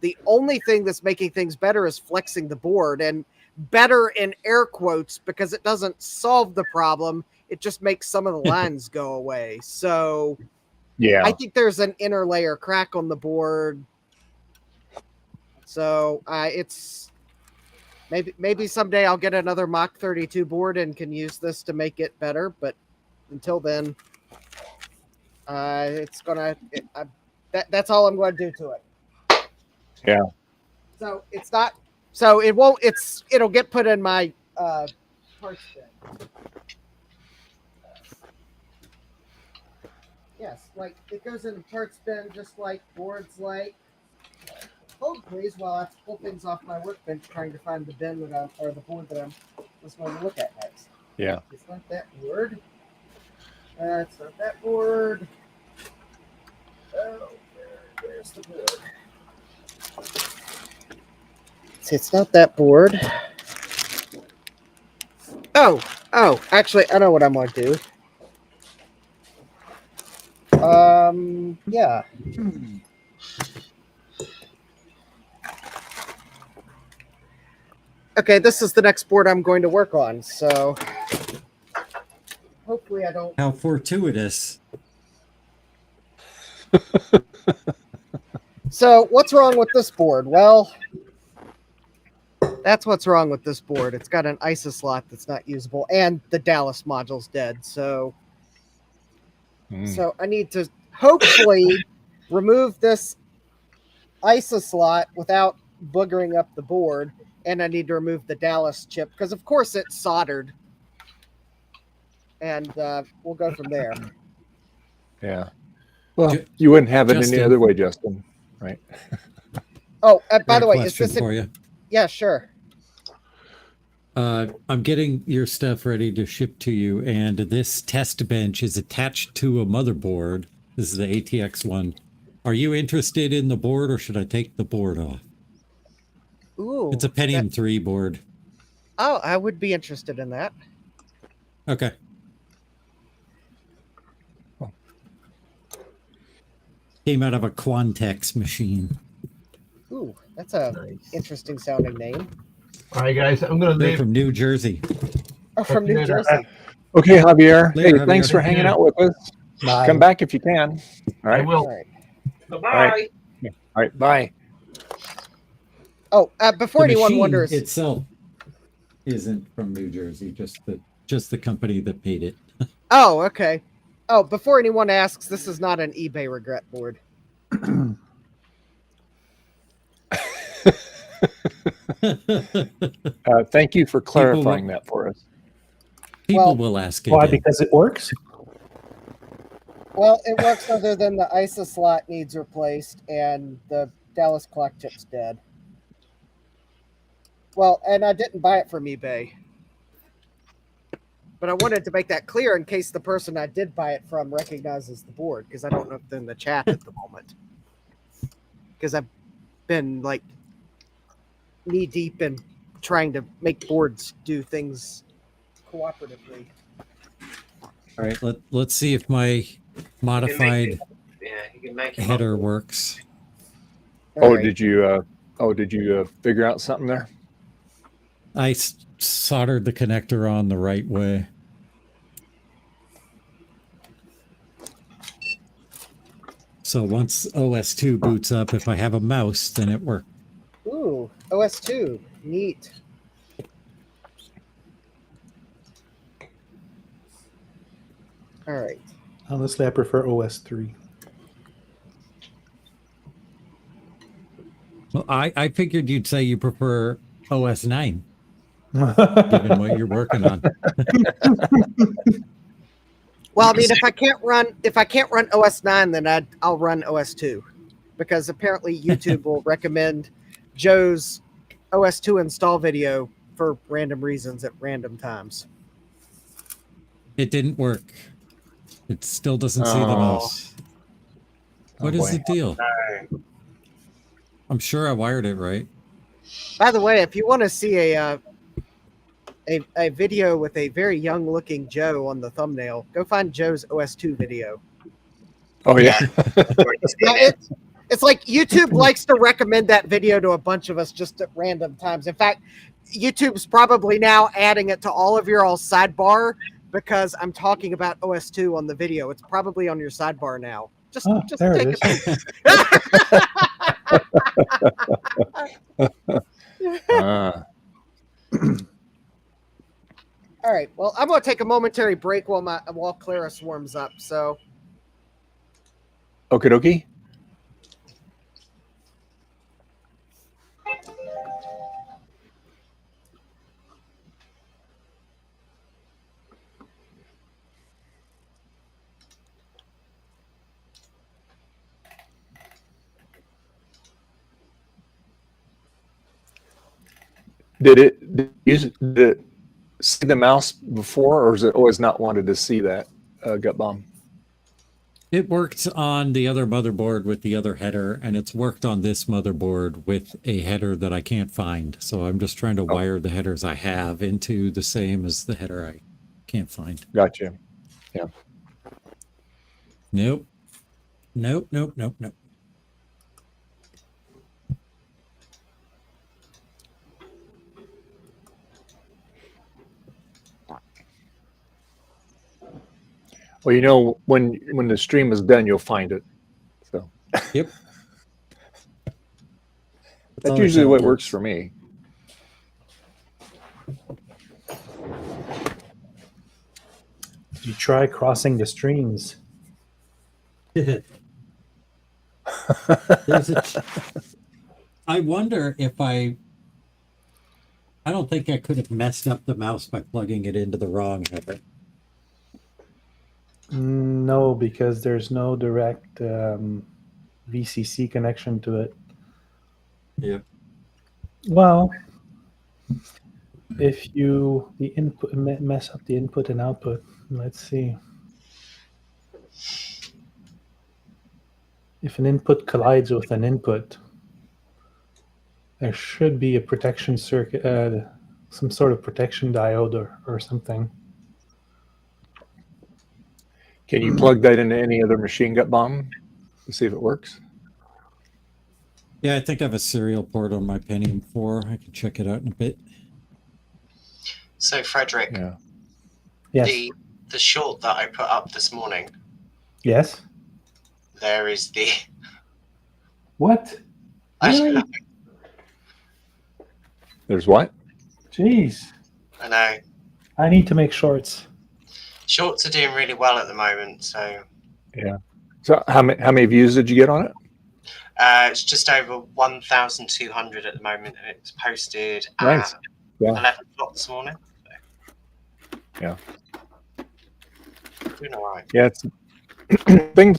The only thing that's making things better is flexing the board. And better in air quotes because it doesn't solve the problem. It just makes some of the lines go away. So I think there's an inner layer crack on the board. So it's... Maybe someday I'll get another Mach 32 board and can use this to make it better. But until then, it's gonna. That's all I'm going to do to it. Yeah. So it's not. So it won't. It'll get put in my parts bin. Yes, like it goes in the parts bin, just like boards like. hold please while I pull things off my workbench trying to find the bin that or the board that I'm just going to look at next. Yeah. It's not that board. It's not that board. Oh, where's the board? See, it's not that board. Oh, actually, I know what I'm going to do. Yeah. Okay, this is the next board I'm going to work on, so hopefully I don't. How fortuitous. So, what's wrong with this board? Well, that's what's wrong with this board. It's got an ISA slot that's not usable, and the Dallas module's dead. So I need to hopefully remove this ISA slot without boogering up the board, and I need to remove the Dallas chip because, of course, it's soldered. And we'll go from there. Yeah. Well, you wouldn't have it Justin. any other way, Justin, right? Oh, by the way, is Question this for you? Yeah, sure. I'm getting your stuff ready to ship to you, and this test bench is attached to a motherboard. This is the ATX one. Are you interested in the board, or should I take the board off? Ooh. It's a Pentium 3 board. Oh, I would be interested in that. Okay. Came out of a Quantex machine. Ooh, that's a interesting sounding name. All right, guys, I'm going to They're leave. from New Jersey. Oh, from New Jersey. Okay, Javier. Later, Hey, thanks Javier. for hanging out with us. Bye. Come back if you can. All I right. will. All right. Bye-bye. All right. All right. Bye. Oh, before The anyone machine wonders, itself isn't from New Jersey, just the company that paid it. Oh, okay. Oh, before anyone asks, this is not an eBay regret board. Thank you for clarifying that for us. People will ask Why? again. Because it works? Well, it works other than the ISA slot needs replaced and the Dallas clock chip's dead. Well, and I didn't buy it from eBay. But I wanted to make that clear in case the person I did buy it from recognizes the board, because I don't know if they're in the chat at the moment. Because I've been like knee deep in trying to make boards do things cooperatively. All right, let's see if my modified You can make it header works. Oh, Right. did you figure out something there? I soldered the connector on the right way. So once OS2 boots up, if I have a mouse, then it works. Ooh, OS2. Neat. All right. Honestly, I prefer OS 3. Well, I figured you'd say you prefer OS 9, given what you're working on. Well, I mean, if I can't run OS 9, then I'll run OS 2, because apparently YouTube will recommend Joe's OS 2 install video for random reasons at random times. It didn't work. It still doesn't see the Oh. mouse. What is boy. the deal? No. I'm sure I wired it right. By the way, if you want to see a video with a very young looking Joe on the thumbnail, go find Joe's OS 2 video. Oh yeah. Yeah, it's like YouTube likes to recommend that video to a bunch of us just at random times. In fact, YouTube's probably now adding it to all of your sidebar because I'm talking about OS 2 on the video. It's probably on your sidebar now. Just There take it a is. All right. Well, I'm going to take a momentary break while Claris warms up. So, Okie dokie. Did it see the mouse before, or is it always not wanted to see that gut bomb? It worked on the other motherboard with the other header, and it's worked on this motherboard with a header that I can't find. So I'm just trying to wire the headers I have into the same as the header I can't find. Gotcha. Yeah. Nope. Nope, nope, nope, nope. Well, you know, when the stream is done, you'll find it. So. Yep. That's usually what works for me. Did you try crossing the streams? I wonder if I don't think I could have messed up the mouse by plugging it into the wrong header. No, because there's no direct VCC connection to it. Yep. Well, if you mess up the input and output, let's see. If an input collides with an input, there should be a protection circuit, some sort of protection diode or something. Can you plug that into any other machine gut bomb to see if it works? Yeah, I think I have a serial port on my Pentium 4. I can check it out in a bit. So, Frederick, Yes. the short that I put up this morning, Yes. there is the... What? Really? There's what? Jeez. I know. I need to make shorts. Shorts are doing really well at the moment, so... Yeah. So how many views did you get on it? It's just over 1,200 at the moment, and it's posted Nice. at Yeah. 11 o'clock this morning. So. Yeah. Doing all right. Yeah. It's thing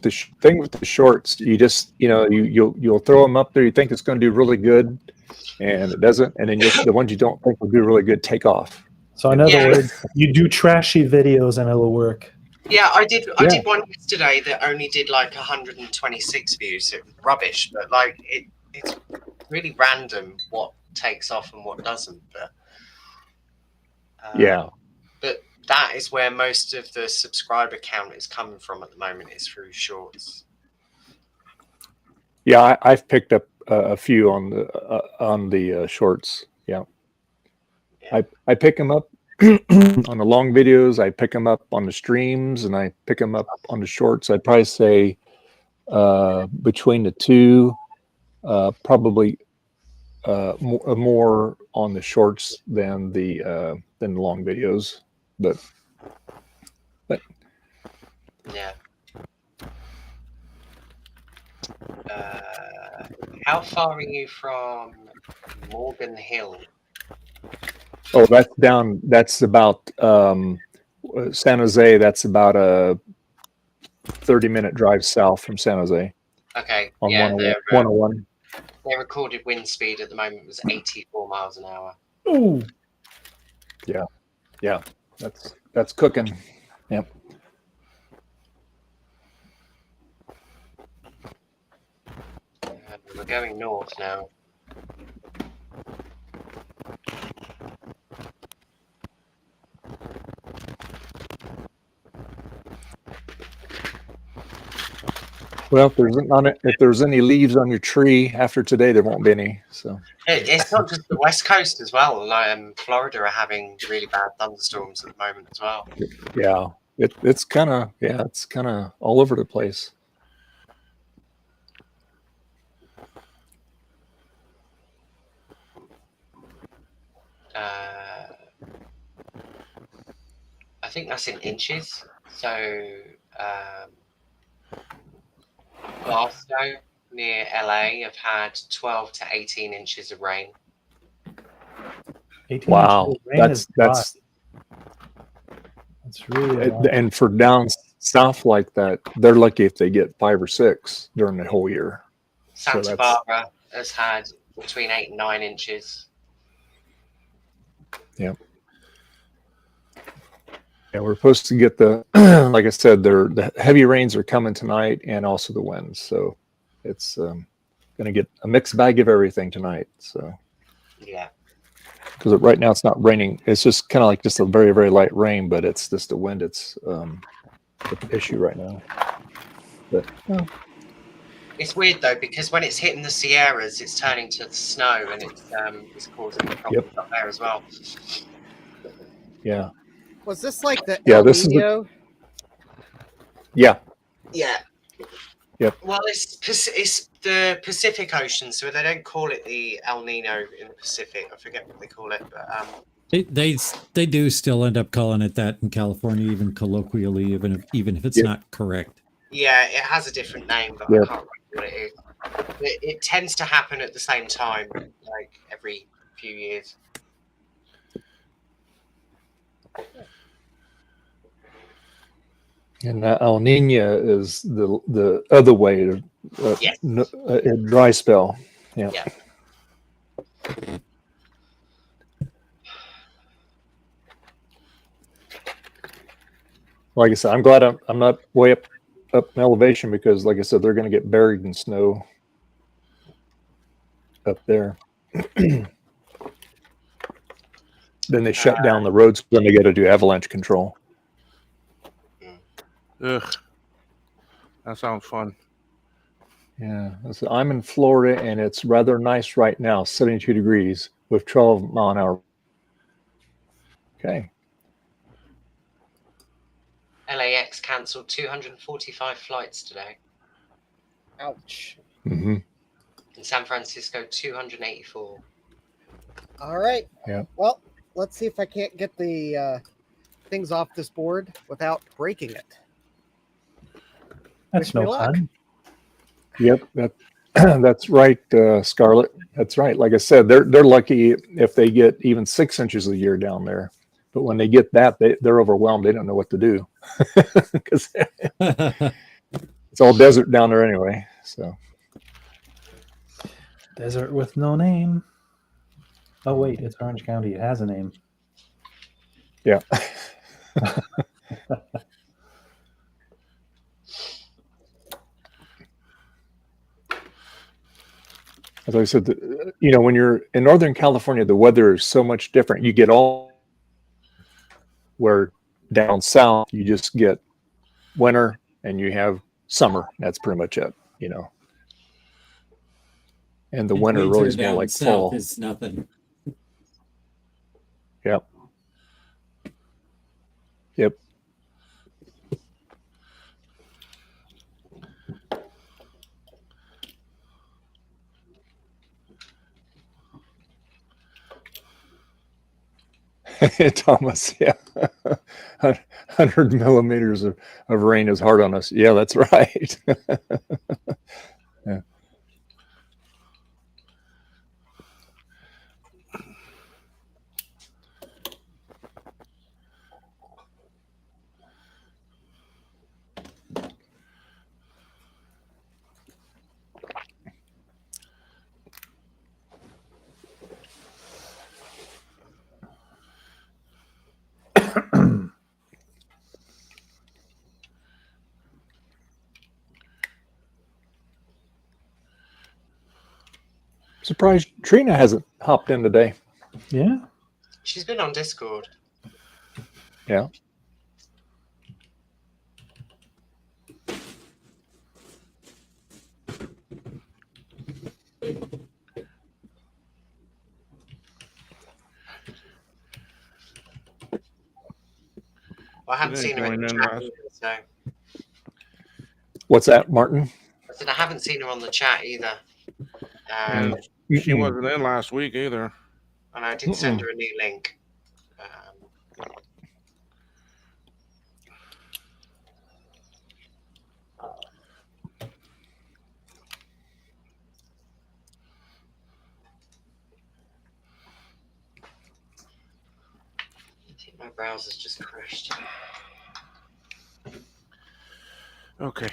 with the shorts. You just you'll throw them up there. You think it's going to do really good, and it doesn't. And then the ones you don't think will do really good take off. So in other words, you do trashy videos and it'll work. Yeah, I did one yesterday that only did like 126 views. It was rubbish, but like it's really random what takes off and what doesn't. But yeah. But that is where most of the subscriber count is coming from at the moment, is through shorts. Yeah, I've picked up a few on the shorts. Yeah. I pick them up on the long videos. I pick them up on the streams, and I pick them up on the shorts. I'd probably say between the two, probably more on the shorts than the long videos. But yeah. How far are you from Morgan Hill? oh, that's down. That's about San Jose. That's about a 30-minute drive south from San Jose. Okay. On Yeah. 101. Their recorded wind speed at the moment was 84 miles an hour. Ooh. Yeah. Yeah. That's cooking. Yep. We're going north now. Well, if there's any leaves on your tree after today, there won't be any. So It's not just the west coast as well. Like, Florida are having really bad thunderstorms at the moment as well. yeah, it's kind of all over the place. I think that's in inches. So Glasgow near LA have had 12 to 18 inches of rain. 18 Wow, inches of rain is that's really a lot. and for down south like that, they're lucky if they get 5 or 6 during the whole year. Santa Barbara has had between 8 and 9 inches. Yeah. Yeah, we're supposed to get the, like I said, the heavy rains are coming tonight, and also the winds. So it's going to get a mixed bag of everything tonight. So Yeah. because right now it's not raining, it's just kind of like just a very, very light rain, but it's just the wind. It's the issue right now. But It's weird though, because when it's hitting the Sierras, it's turning to snow, and it's causing problems up there as well. yeah, Was this like the yeah, El this Nino? is yeah, Yeah. Yep. Well, it's the Pacific Ocean, so they don't call it the El Nino in the Pacific. I forget what they call it, but They do still end up calling it that in California, even colloquially, even if it's Yep. not correct. yeah, it has a different name, but Yep. I can't remember what it is. It tends to happen at the same time, like every few years. and El Nino is the other way to Yes. a dry spell. Yeah. Yeah. Like I said, I'm glad I'm not way up in elevation, because, like I said, they're going to get buried in snow up there. Then they shut down the roads when they got to do avalanche control. Ugh. That sounds fun. Yeah, so I'm in Florida, and it's rather nice right now, 72 degrees with 12 mile an hour. Okay. LAX cancelled 245 flights today. Ouch. Mm-hmm. In San Francisco, 284. All right. Yeah. Well, let's see if I can't get the things off this board without breaking it. That's Wish me no luck. fun. Yep, that's right, Scarlett. That's right. Like I said, they're lucky if they get even 6 inches a year down there. But when they get that, they're overwhelmed. They don't know what to do, because it's all desert down there anyway. So Desert with no name. Oh wait, it's Orange County. It has a name. yeah. As I said, when you're in Northern California, the weather is so much different. You get all where down south, you just get winter and you have summer. That's pretty much it, And the winter really is more down like south fall. is nothing. Yep. Yep. Thomas, yeah. 100 millimeters of rain is hard on us. Yeah, that's right. Yeah. Surprised Trina hasn't hopped in today. Yeah. She's been on Discord. Yeah. Well, I haven't seen her in the chat either, so. What's that, Martin? I said I haven't seen her on the chat either. And she wasn't in last week either. And I did send her a new link. I think my browser's just crashed. Okay.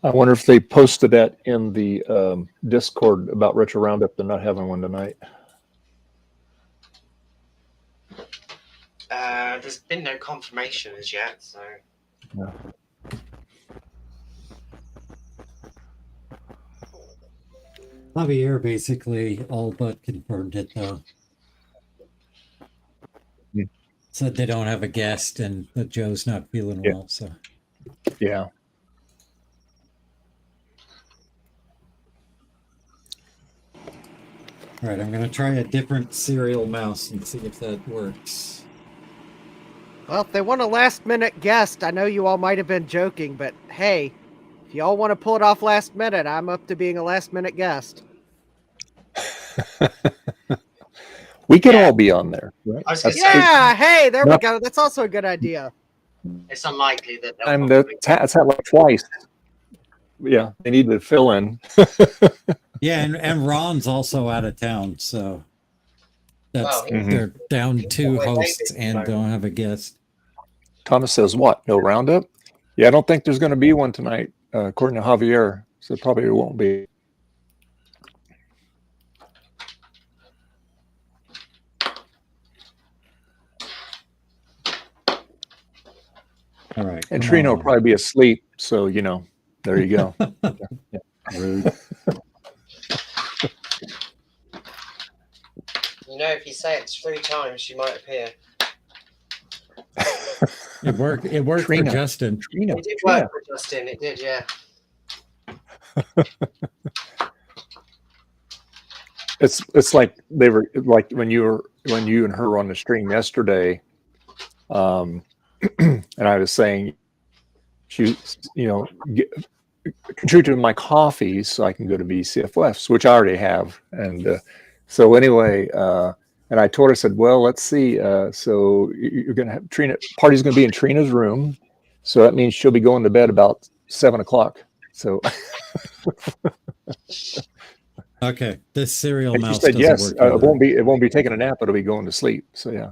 I wonder if they posted that in the Discord about Retro Roundup. They're not having one tonight. There's been no confirmation as yet, so. Yeah. Javier basically all but confirmed it, though. Hmm. Said they don't have a guest and that Joe's not feeling well, so. Yeah. All right, I'm going to try a different serial mouse and see if that works. Well, if they want a last-minute guest, I know you all might have been joking, but hey, if y'all want to pull it off last minute, I'm up to being a last-minute guest. We could all be on there. Right? Yeah, hey, there we go. That's also a good idea. It's unlikely that they'll And probably... it's happened like twice. Yeah, they need to fill in. Yeah, and Ron's also out of town, so that's they're down 2 hosts and don't have a guest. Thomas says what? No roundup? Yeah, I don't think there's going to be one tonight, according to Javier. So probably it won't be. All right. And Trino will probably be asleep, so you know, there you go. Yeah. Rude. You know, if you say it 3 times, she might appear. It worked. It worked Trina. for Justin. Trina. It did work for Justin. It did, yeah. It's like they were like when you and her were on the stream yesterday, and I was saying, she, you know, contribute to my coffee so I can go to BCFFs, which I already have, and so anyway, and I told her, I said, well, let's see, so you're gonna have Trina party's gonna be in Trina's room, so that means she'll be going to bed about 7 o'clock. So. Okay, this serial And mouse she said doesn't yes. work. It won't be taking a nap. It'll be going to sleep. So yeah.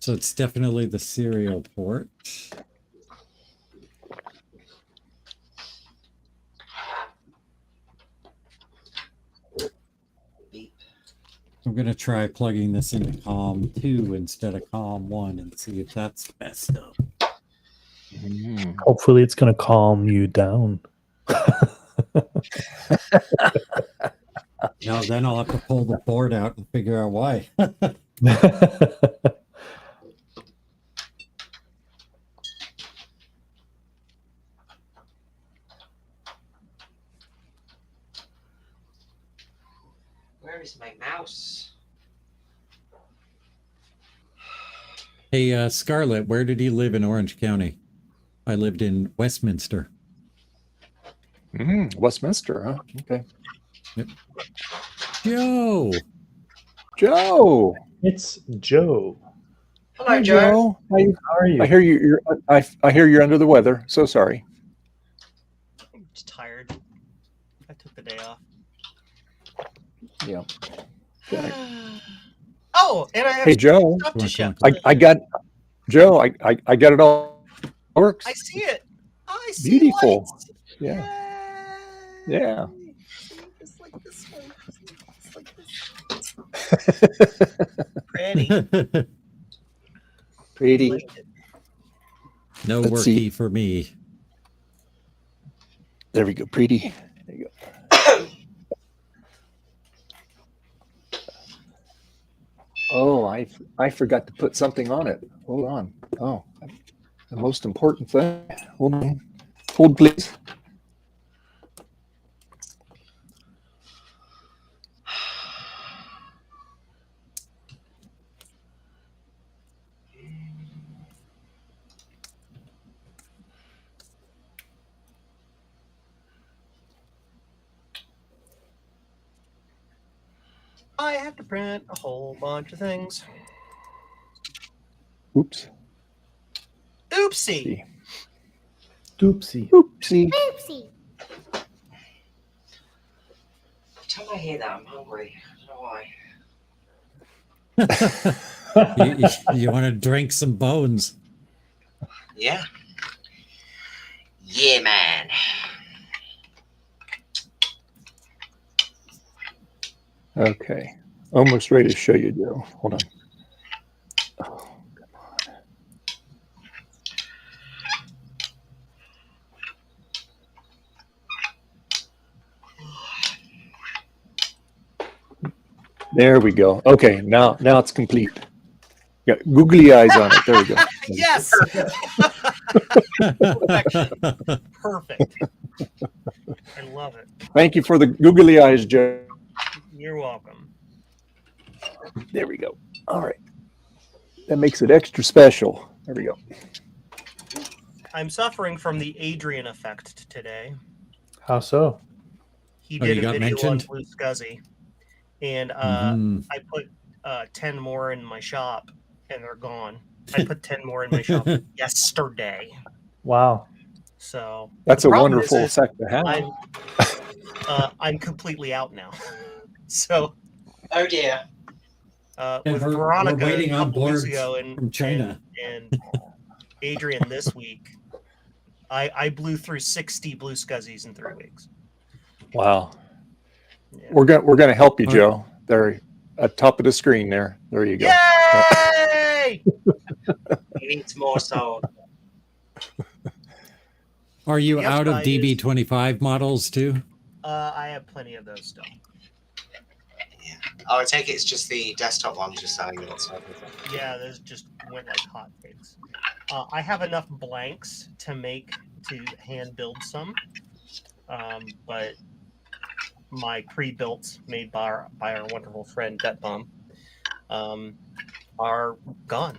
So it's definitely the serial port. I'm going to try plugging this into COM 2 instead of COM 1 and see if that's messed up. Hopefully it's going to calm you down. No, then I'll have to pull the board out and figure out why. Where is my mouse? Hey, Scarlett, where did you live in Orange County? I lived in Westminster. Westminster, huh? Okay. Yep. Joe. Joe. It's Joe. Hello, Hi, Joe. How are you? I hear you. I hear you're under the weather. So sorry. I'm just tired. I took the day off. Yeah. Oh, and I have Hey, Joe. stuff to ship. I got Joe. I got it all. Works. I see it. I see Beautiful. lights. Yeah. Yeah. Just like this one. Just like this. Pretty. Pretty. Like it. No Let's worky see. for me. There we go. Pretty. There you go. Oh, I forgot to put something on it. Hold on. Oh, the most important thing. Hold on. Hold, please. I have to print a whole bunch of things. Oops. Oopsie. Oopsie. Oopsie. Oopsie. Every time I hear that, I'm hungry. I don't know why. You want to drink some bones? Yeah. Yeah, man. Okay. Almost ready to show you, Joe. Hold on. Oh, come on. There we go. Okay, now it's complete. Got googly eyes on it. There we go. Yes. Perfection. Perfect. I love it. Thank you for the googly eyes, Joe. You're welcome. There we go. All right. That makes it extra special. There we go. I'm suffering from the Adrian effect today. How so? He Oh, did you a got video mentioned? on Blue Scuzzy, and Mhm. I put 10 more in my shop, and they're gone. I put 10 more in my shop yesterday. Wow. So That's the a problem wonderful is effect to have. I'm completely out now. So Oh dear. And with we're Veronica waiting a on couple weeks boards ago from China. and Adrian this week, I blew through 60 Blue Scuzzies in 3 weeks. Wow. Yeah. We're gonna help you, All Joe. There, at top of the screen there. There you go. Yay! He needs more salt. Are you The out of upside is- DB25 models too? I have plenty of those still. Oh, I take it it's just the desktop ones you're selling. Yeah, those just went like hotcakes. I have enough blanks to hand build some, but my pre-built made by our wonderful friend Gutbomb are gone.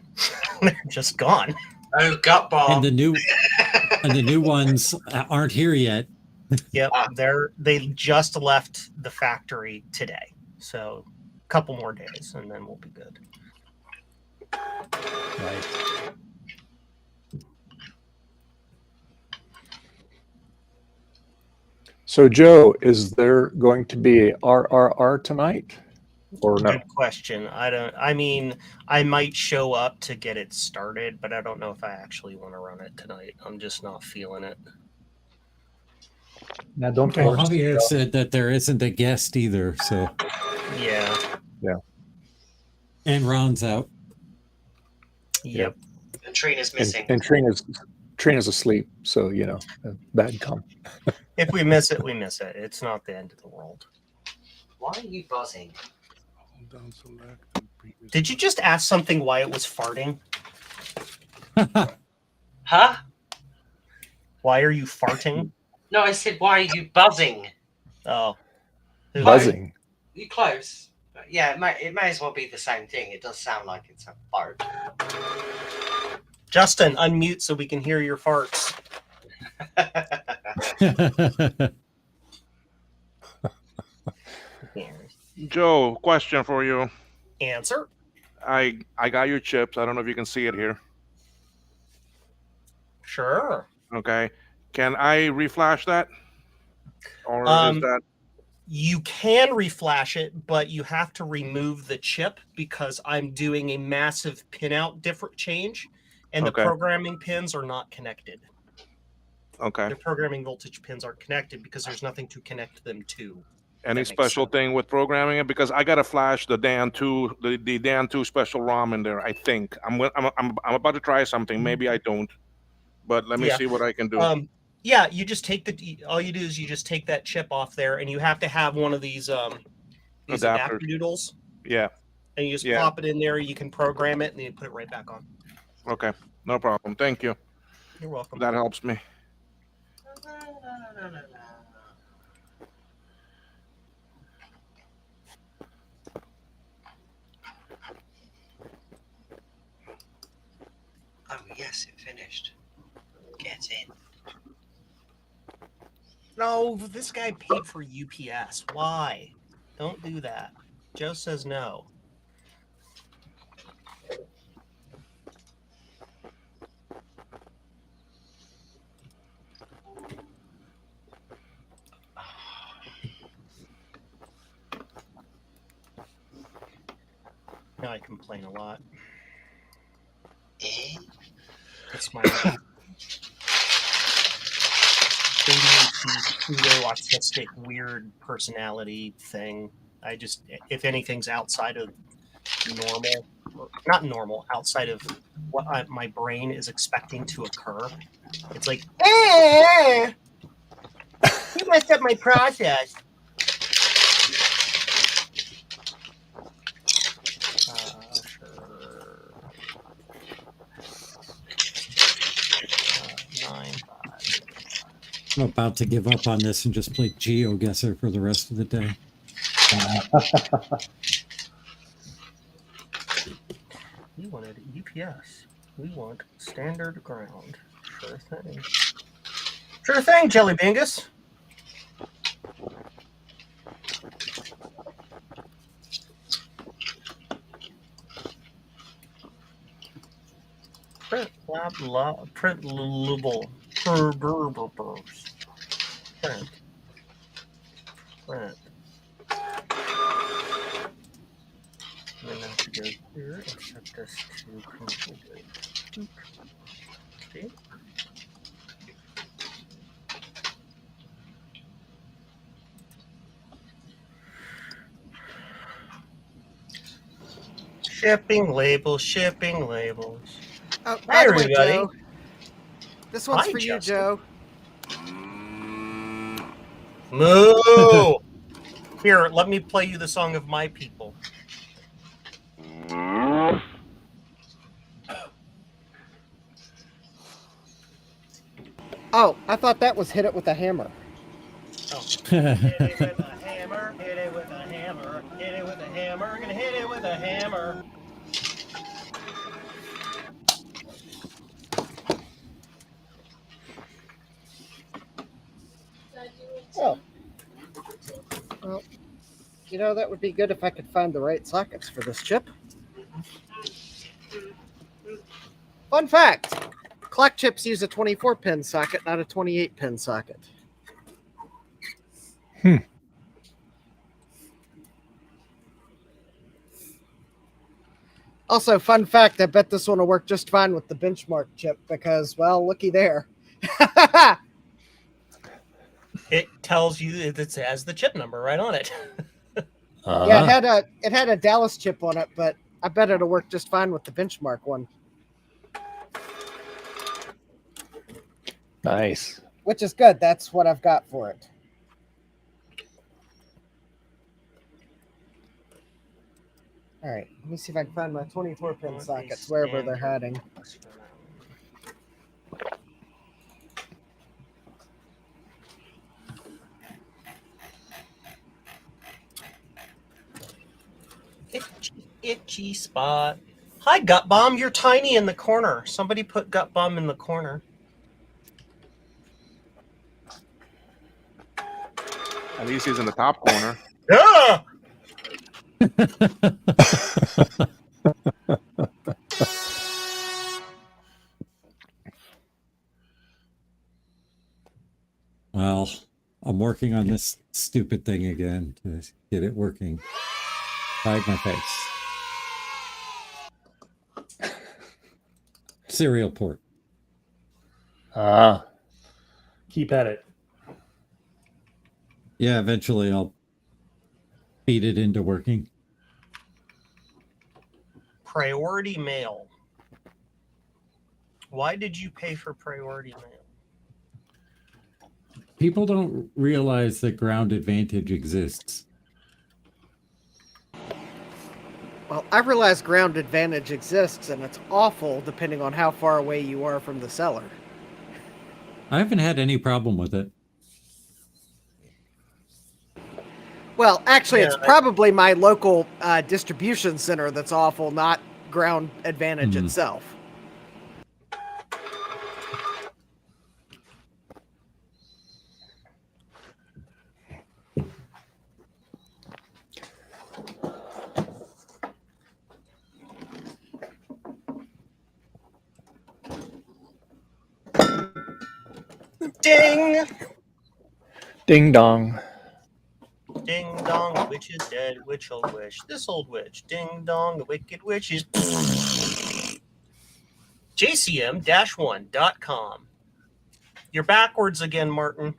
They're just gone. Oh, gut bomb. And the new ones aren't here yet. Yep, they just left the factory today, so a couple more days and then we'll be good. Nice. So, Joe, is there going to be RRR tonight, or no? Good question. I mean, I might show up to get it started, but I don't know if I actually want to run it tonight. I'm just not feeling it. Now, don't Well, force Javier it. said that there isn't a guest either, so. Yeah. Yeah. And Ron's out. Yep. And Trina's missing. And Trina's asleep, so bad come. If we miss it, we miss it. It's not the end of the world. Why are you buzzing? Did you just ask something why it was farting? Huh? Why are you farting? No, I said, why are you buzzing? Oh. Buzzing. You close. But yeah, it may as well be the same thing. It does sound like it's a fart. Justin, unmute so we can hear your farts. Joe, question for you. Answer. I got your chips. I don't know if you can see it here. Sure. Okay. Can I reflash that? Or is that... You can reflash it, but you have to remove the chip because I'm doing a massive pinout change, and the programming pins are not connected. Okay. The programming voltage pins aren't connected because there's nothing to connect them to. Any special thing with programming it? Because I got to flash the Dan 2, the Dan 2 special ROM in there. I think I'm about to try something. Maybe I don't, but let me see what I can do. Yeah, you just take all you do is you just take that chip off there, and you have to have one of these adapter doodles. Yeah. And you just pop it in there. You can program it, and then you put it right back on. Okay, no problem. Thank you. You're welcome. That helps me. Oh, yes, it finished. Get in. No, this guy paid for UPS. Why? Don't do that. Joe says no. know I complain a lot. Eh? It's my ADHD, pseudo-autistic, weird personality thing. I just, if anything's outside of normal, not normal, outside of what my brain is expecting to occur, it's like, you messed up my process. Sure. 9, 5. I'm about to give up on this and just play GeoGuessr for the rest of the day. We wanted UPS. We want standard ground. Sure thing. Sure thing, Jelly Bingus. Print lab print label. Print. Print. And then I have to go here and set this to completed. See? Shipping labels, shipping labels. Oh, Hi, by the way, everybody. Joe, this one's Hi, for you, Justin. Joe. Moo! Here, let me play you the song of my people. Oh, I thought that was hit it with a hammer. Oh. Hit it with a hammer, hit it with a hammer, hit it with a hammer, gonna hit it with a hammer. Oh. Well, you know, that would be good if I could find the right sockets for this chip. Fun fact, clock chips use a 24-pin socket, not a 28-pin socket. Also, fun fact, I bet this one will work just fine with the benchmark chip because, well, looky there. It tells you it has the chip number right on it. Yeah, it had a Dallas chip on it, but I bet it'll work just fine with the benchmark one. Nice. Which is good. That's what I've got for it. All right, let me see if I can find my 24-pin sockets wherever they're hiding. Itchy spot. Hi, Gut Bomb. You're tiny in the corner. Somebody put Gut Bomb in the corner. At least he's in the top corner. Yeah! Well, I'm working on this stupid thing again to get it working. Hide my face. Serial port. Keep at it. Yeah, eventually I'll feed it into working. Priority mail. Why did you pay for priority mail? People don't realize that ground advantage exists. Well, I realize ground advantage exists, and it's awful depending on how far away you are from the seller. I haven't had any problem with it. Well, actually, it's probably my local distribution center that's awful, not ground advantage itself. Ding! Ding dong. Ding dong, the witch is dead. Witch old witch. This old witch. Ding dong, the wicked witch is. JCM-1.com. You're backwards again, Martin.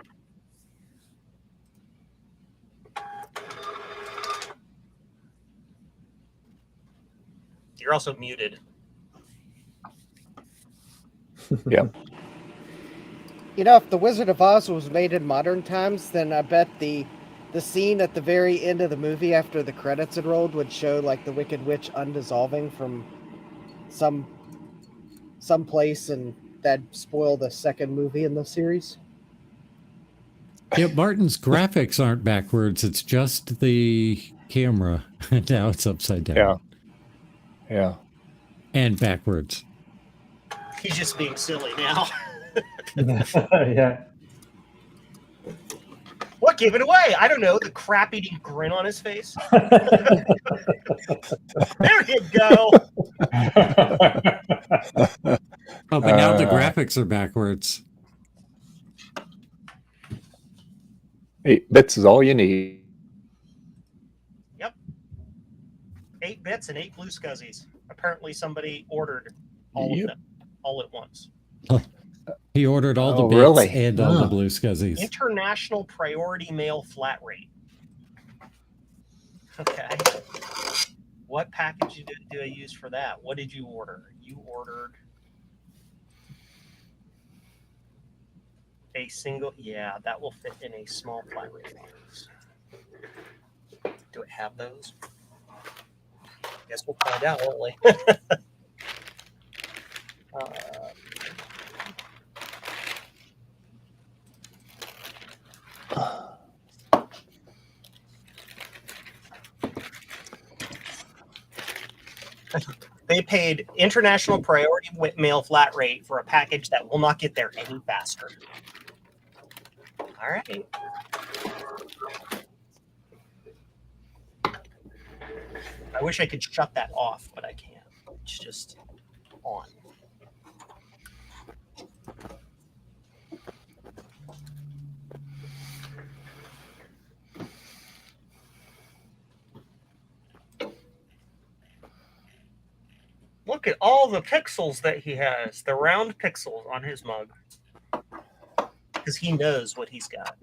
You're also muted. Yep. You know, if The Wizard of Oz was made in modern times, then I bet the scene at the very end of the movie after the credits had rolled would show like the Wicked Witch undissolving from some place, and that'd spoil the second movie in the series. Yeah, Martin's graphics aren't backwards. It's just the camera. Now it's upside down. Yeah. Yeah. And backwards. He's just being silly now. Yeah. What gave it away? I don't know. The crap-eating grin on his face. There you go. Oh, but now the graphics are backwards. 8 bits is all you need. Yep. 8 bits and 8 blue scuzzies. Apparently somebody ordered all of them all at once. He ordered all the bits really? and all the blue scuzzies. International priority mail flat rate. Okay. What package do I use for that? What did you order? You ordered a single. Yeah, that will fit in a small flat rate box. Do I have those? Guess we'll find out, won't we? They paid international priority mail flat rate for a package that will not get there any faster. All right. I wish I could shut that off, but I can't. It's just on. Look at all the pixels that he has, the round pixels on his mug. Because he knows what he's got.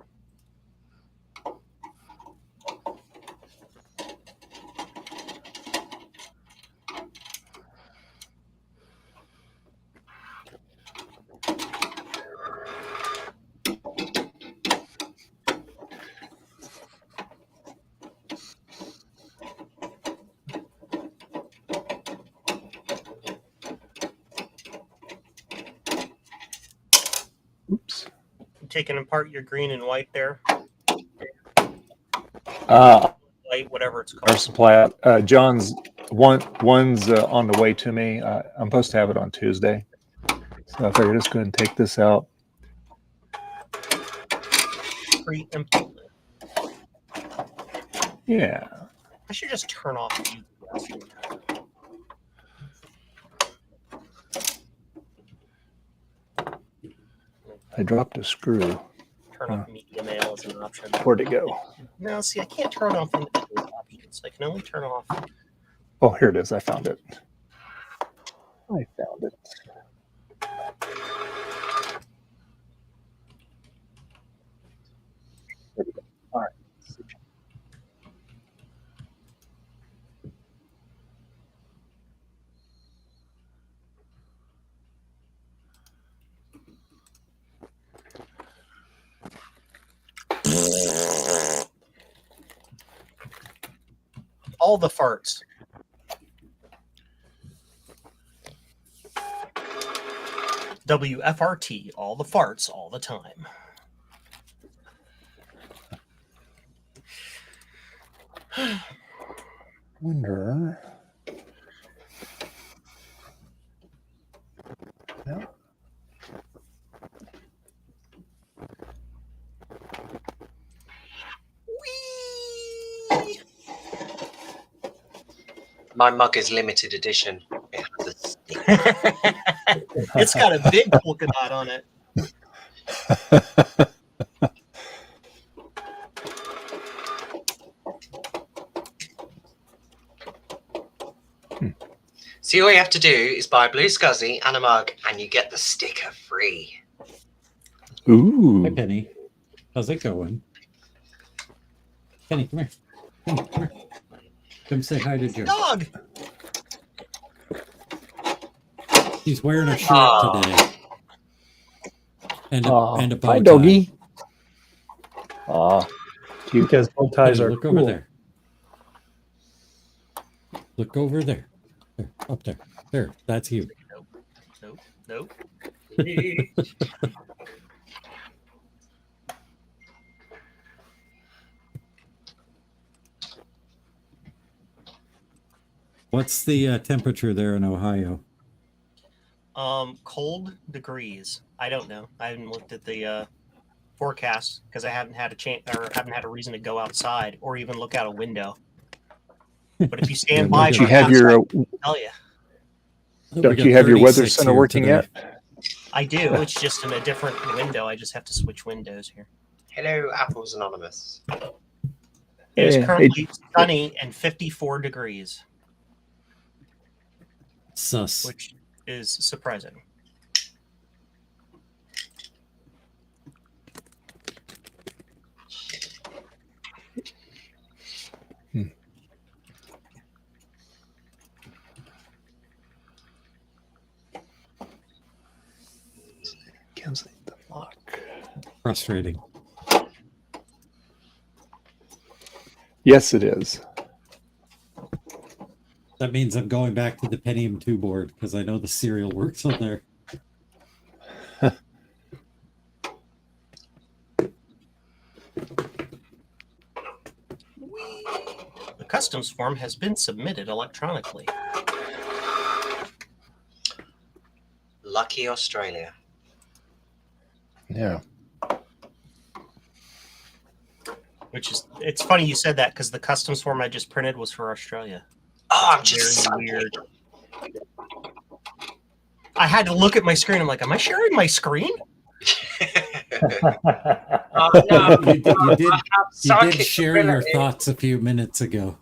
Oops. You taking apart your green and white there? White, whatever it's called. Our supply. John's one's on the way to me. I'm supposed to have it on Tuesday, so I figured just go ahead and take this out. Pre-implement. Yeah. I should just turn off the UPS. I dropped a screw. Turn off media mail as an option. Where'd it go? No, see, I can't turn off individual options. I can only turn off. Oh, here it is. I found it. I found it. There we go. All right. All the farts. WFRT, all the farts, all the time. Wonder. Yeah. My mug is limited edition. It has a stick. It's got a big polka dot on it. See, all you have to do is buy a blue SCSI and a mug, and you get the sticker free. Ooh. Hi, Penny. How's it going? Penny, come here. Penny, come here. Come say hi to Joe. Dog. He's wearing a shirt today. And a bow Hi, tie. doggy. Cute. Because bow ties Penny, are look cool. over there. Look over there. There, up there. There, that's you. Nope. What's the temperature there in Ohio? Cold degrees. I don't know. I haven't looked at the forecast because I haven't had a chance or haven't had a reason to go outside or even look out a window. But if you stand by, Don't you have your I'll tell you. Don't you have your weather center working yet? I do. It's just in a different window. I just have to switch windows here. Hello, Apples Anonymous. It is currently sunny and 54 degrees. Sus. Which is surprising. Cancel the lock. Frustrating. Yes, it is. That means I'm going back to the Pentium 2 board because I know the serial works on there. The customs form has been submitted electronically. Lucky Australia. Yeah. Which is, it's funny you said that because the customs form I just printed was for Australia. Oh, I'm just very weird. I had to look at my screen. I'm like, am I sharing my screen? Oh, no. You did share your thoughts a few minutes ago.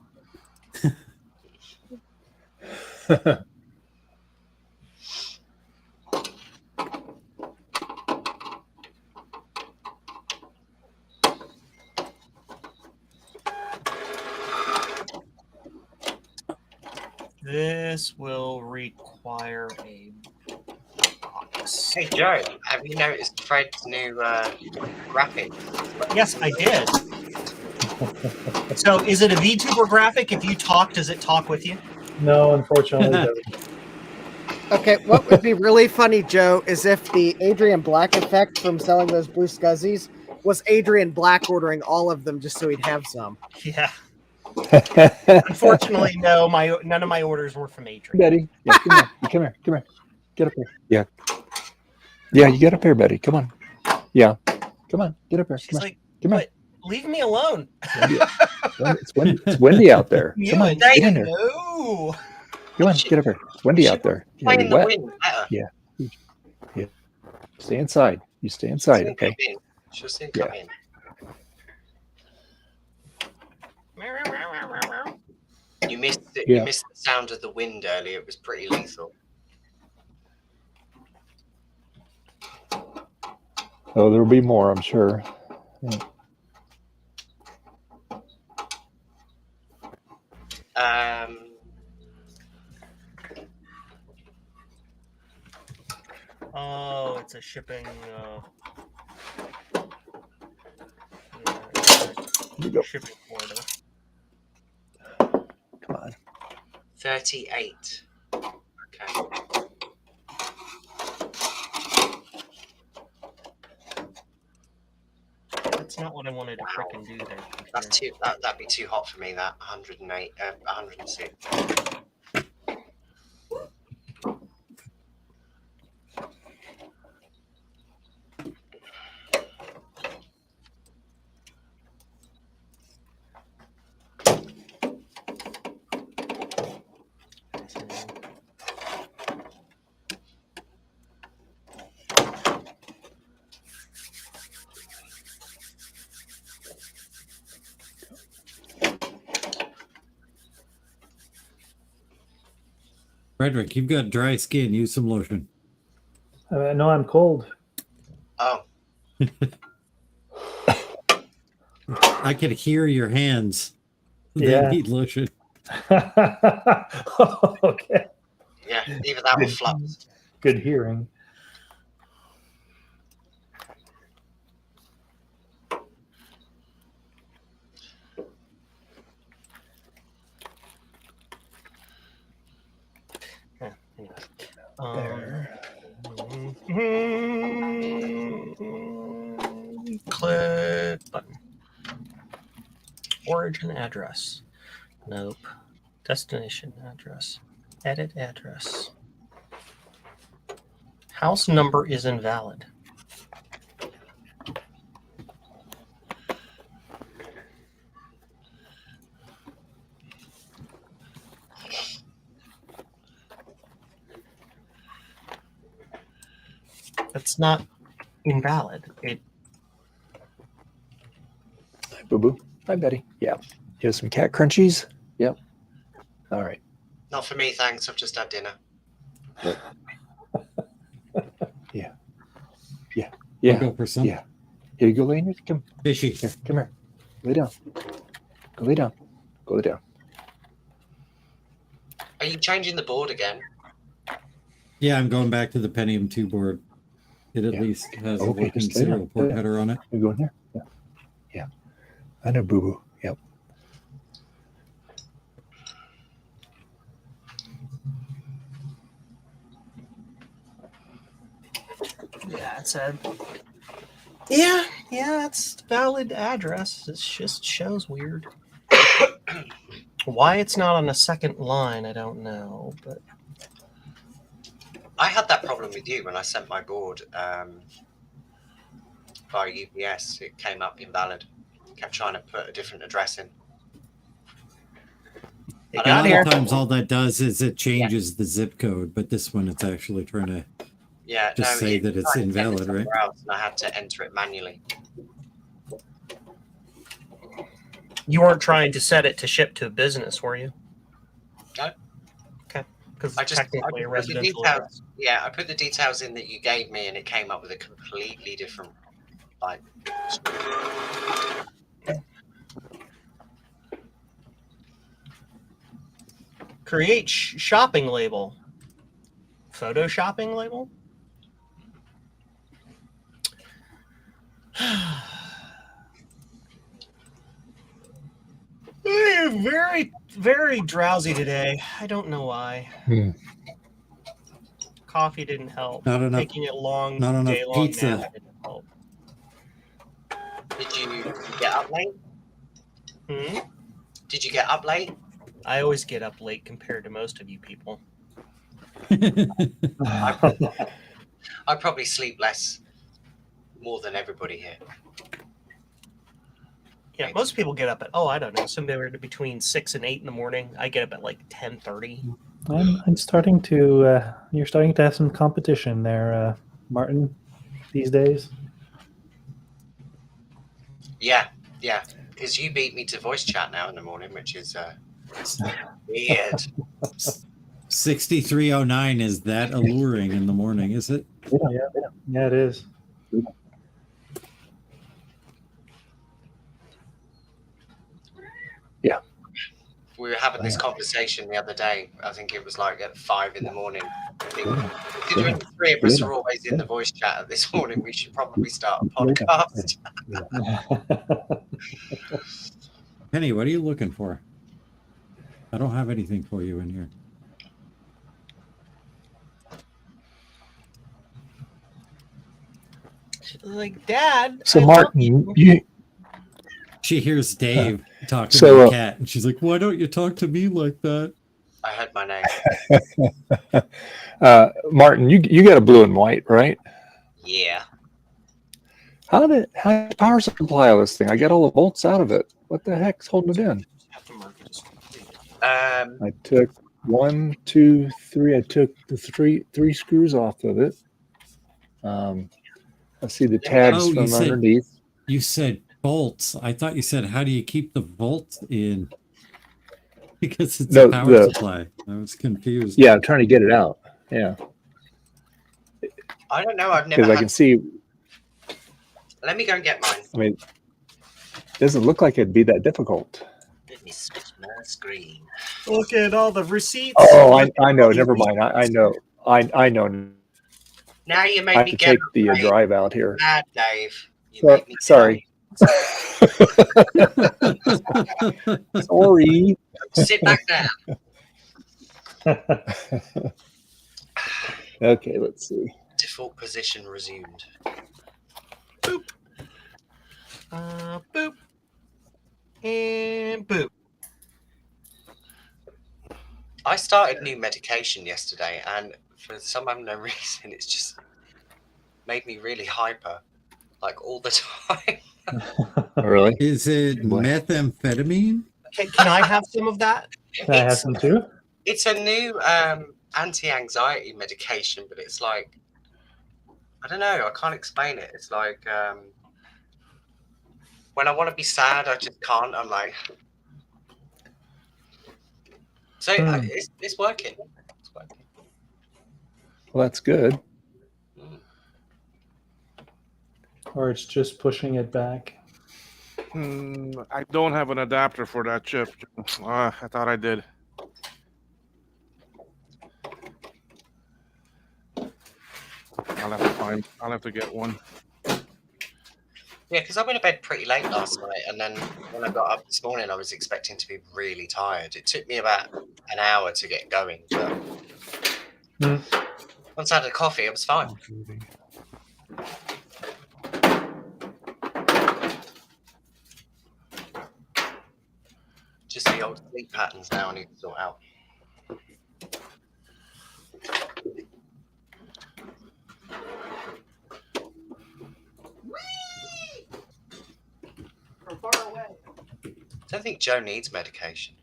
This will require a box. Hey, Joe, have you noticed Fred's new graphic? Yes, I did. So is it a VTuber graphic? If you talk, does it talk with you? No, unfortunately, it doesn't. Okay, what would be really funny, Joe, is if the Adrian Black effect from selling those blue scuzzies was Adrian Black ordering all of them just so he'd have some. Yeah. Unfortunately, no. None of my orders were from Adrian. Betty, yeah, come here. Get up here. Yeah. Yeah, you get up here, Betty. Come on. Yeah. Come on, get up here. She's like, come on. Leave me alone. It's windy out there. Come on, get in here. No. Come on, get up here. It's windy out there. Play in the wet. wind better. Yeah. Stay inside. You stay inside, okay? She'll soon come in. You missed it. Yeah. You missed the sound of the wind earlier. It was pretty lethal. Oh, there'll be more, I'm sure. Yeah. Oh, it's a shipping. Shipping order. Come on. 38. Okay. That's not what I wanted to frickin' do there. That's too. That'd be too hot for me. That 108, 106. Frederick, you've got dry skin. Use some lotion. No, I'm cold. Oh, I could hear your hands. They Yeah. need lotion. Okay. yeah. Either that or flux. Good hearing. Yeah, anyway. Click button. Origin address. Nope. Destination address. Edit address. House number is invalid. That's not invalid. It Hi, Boo Boo. Hi, Betty. Yeah. You have some cat crunchies? Yep. All right. Not for me, thanks. I've just had dinner. I'll go for some. Yeah. Here you go, lay in your, come Fishy. here. Come here. Lay down. Go lay down. Go lay down. Are you changing the board again? Yeah, I'm going back to the Pentium 2 board. It at Yeah. least has a Okay, working just lay down. serial port header on it. You go in there. Yeah. Yeah. I know, Boo Boo. Yep. yeah, it's a yeah, it's a valid address. It just shows weird. Why it's not on the second line, I don't know, but I had that problem with you when I sent my board via UPS. It came up invalid. Kept trying to put a different address in. it I A don't lot know. of times all that does is it changes the zip code, but this one it's actually trying to Yeah, just say that it's tried to send it invalid, right? somewhere else, and I had to enter it manually. you weren't trying to set it to ship to a business, were you? No. Okay, because I it's just technically a put the residential details. address. Yeah, I put the details in that you gave me, and it came up with a completely different, like. Create shopping label. Photo shopping label? I'm very, very drowsy today. I don't know why. Coffee didn't help. Not enough- Taking it long, not enough day-long pizza. nap didn't help. Did you get up late? Hmm? Did you get up late? I always get up late compared to most of you people. I probably sleep less, more than everybody here. Yeah, most people get up at I don't know, somewhere between 6 and 8 in the morning. I get up at like 10:30. I'm starting to. You're starting to have some competition there, Martin, these days. Yeah, because you beat me to voice chat now in the morning, which is weird. 6309 is that alluring in the morning, is it? Yeah, it is. Yeah. We were having this conversation the other day. I think it was like at 5 in the morning. I think, considering the three of us are always in the voice chat at this morning, we should probably start a podcast. Penny, what are you looking for? I don't have anything for you in here. Like, Dad. So, I Martin, love you. She hears Dave talking so, to the cat, and she's like, "Why don't you talk to me like that?" I heard my name. Martin, you got a blue and white, right? Yeah. How power supply of this thing? I got all the volts out of it. What the heck's holding it in? I took 1, 2, 3. I took the three screws off of it. I see the tabs Oh, from underneath. You said bolts. I thought you said, "How do you keep the volts in?" Because it's No, a power supply. I was confused. Yeah, I'm trying to get it out. Yeah, I don't know. I've never because I had. can see. Let me go and get mine. I mean, it doesn't look like it'd be that difficult. Let me switch my screen. Look at all the receipts. Oh, I know. Never mind. I know. I know. Now you I made have me to get take the drive out here. mad, Dave. You made me Sorry. Sorry. Sit back down. Okay, let's see. Default position resumed. Boop. Boop. And boop. I started new medication yesterday, and for some unknown reason, it's just made me really hyper, like all the time. Really? Is it methamphetamine? Can I have some of that? Can I have some too? It's a new anti-anxiety medication, but it's like, I don't know, I can't explain it. It's like when I want to be sad, I just can't. I'm like, so it's working. It's working. Well, that's good. Or it's just pushing it back. I don't have an adapter for that chip. I thought I did. I'll have to get one. Yeah, because I went to bed pretty late last night, and then when I got up this morning, I was expecting to be really tired. It took me about an hour to get going, but once I had a coffee, it was fine. Just the old sleep patterns now I need to sort out. From far away. I don't think Joe needs medication.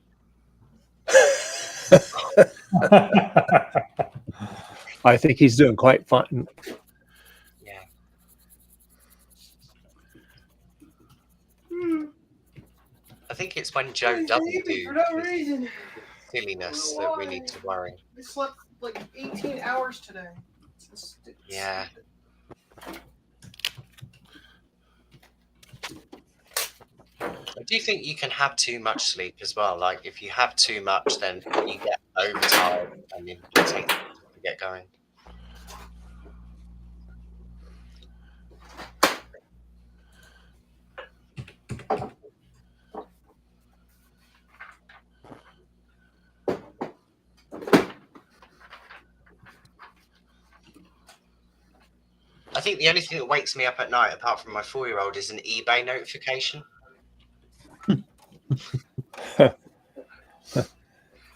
I think he's doing quite fine. Yeah. I think it's when Joe doesn't do for no reason. silliness that we need to worry. I slept like 18 hours today. Yeah. I do think you can have too much sleep as well. Like if you have too much, then you get overtired and you take to get going. I think the only thing that wakes me up at night, apart from my 4-year-old, is an eBay notification.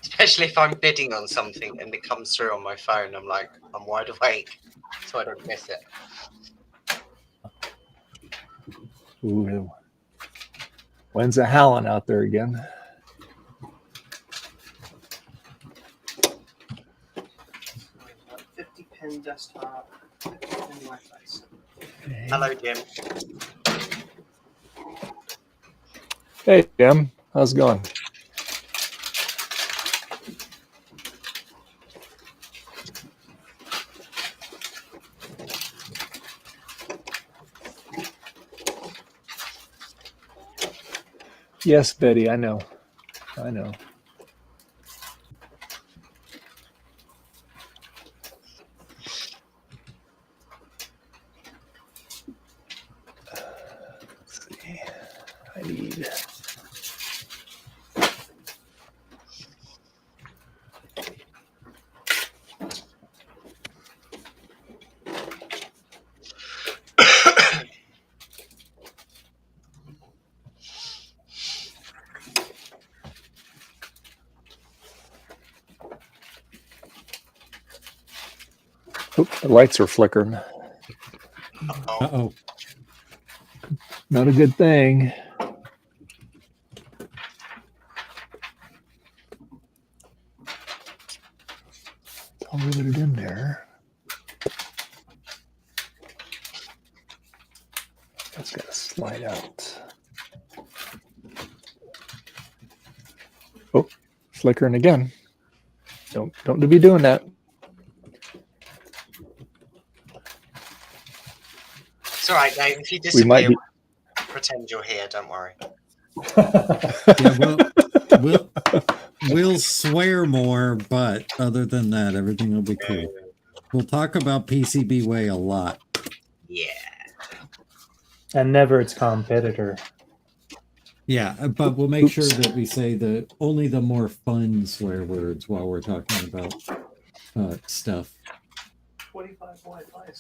Especially if I'm bidding on something and it comes through on my phone, I'm like, I'm wide awake, so I don't miss it. Ooh. When's it howling out there again? 50-pin desktop, 50-pin Wi-Fi. Hello, Jim. Hey, Jim. How's it going? Yes, Betty, I know. I know. Let's see. I need... Oop, the lights are flickering. Uh-oh. Not a good thing. I'll leave it in there. That's got to slide out. Oh, flickering again. Don't be doing that. It's all right, Dave. If you We might disappear, be. pretend you're here. Don't worry. Yeah, we'll swear more, but other than that, everything will be cool. We'll talk about PCBWay a lot. Yeah. And never its competitor. Yeah, but we'll make sure that we say only the more fun swear words while we're talking about stuff. 25 Wi-Fi.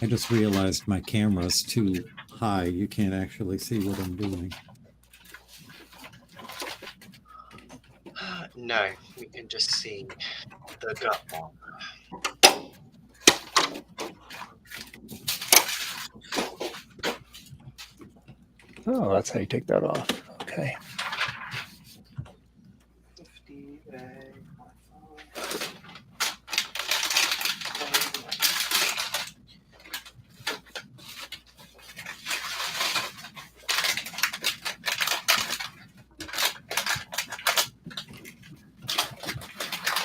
I just realized my camera's too high. You can't actually see what I'm doing. No, we can just see the gut one. Oh, that's how you take that off. Okay.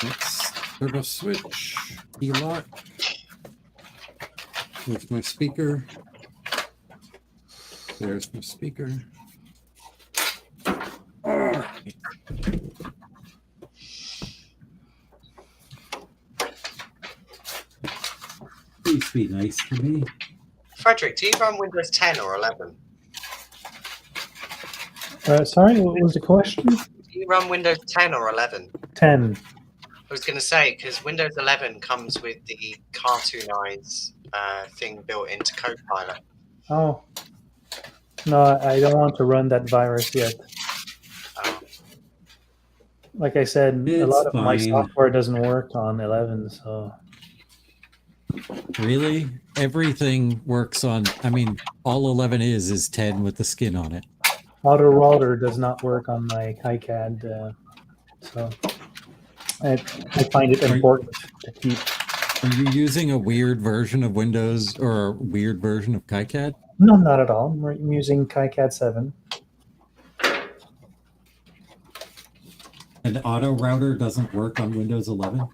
Let's turbo switch, E-lock. There's my speaker. There's my speaker. All right. Please be nice to me. Frederick, do you run Windows 10 or 11? Sorry, what was the question? Do you run Windows 10 or 11? 10. I was going to say, because Windows 11 comes with the Cartoon Eyes thing built into Copilot. Oh. No, I don't want to run that virus yet. Like I said, a lot of my software doesn't work on 11, so... Really? Everything works on, I mean, all 11 is 10 with the skin on it. Auto router does not work on my KiCad, so I find it important to keep. Are you using a weird version of Windows or a weird version of KiCad? No, not at all. I'm using KiCad 7. An auto router doesn't work on Windows 11?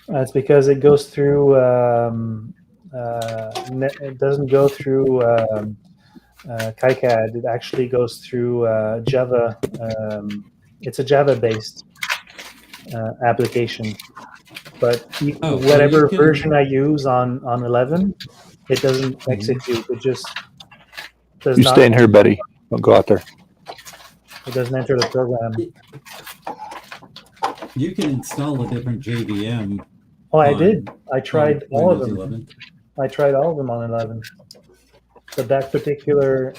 That's because it goes through. It doesn't go through KiCad. It actually goes through Java. It's a Java-based application, but whatever version I use on 11, it doesn't execute. It just does You not. stay in here, buddy. Don't go out there. It doesn't enter the program. You can install a different JVM. Oh, I did. I tried all of them. 11. I tried all of them on 11. But that particular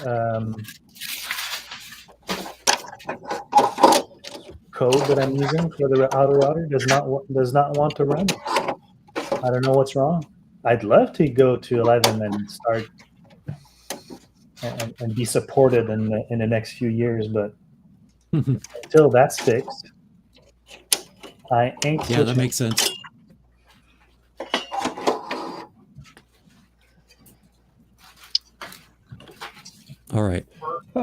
code that I'm using for the auto router does not want to run. I don't know what's wrong. I'd love to go to 11 and start and be supported in the next few years, but until that's fixed, I ain't. Yeah, that makes sense. All right.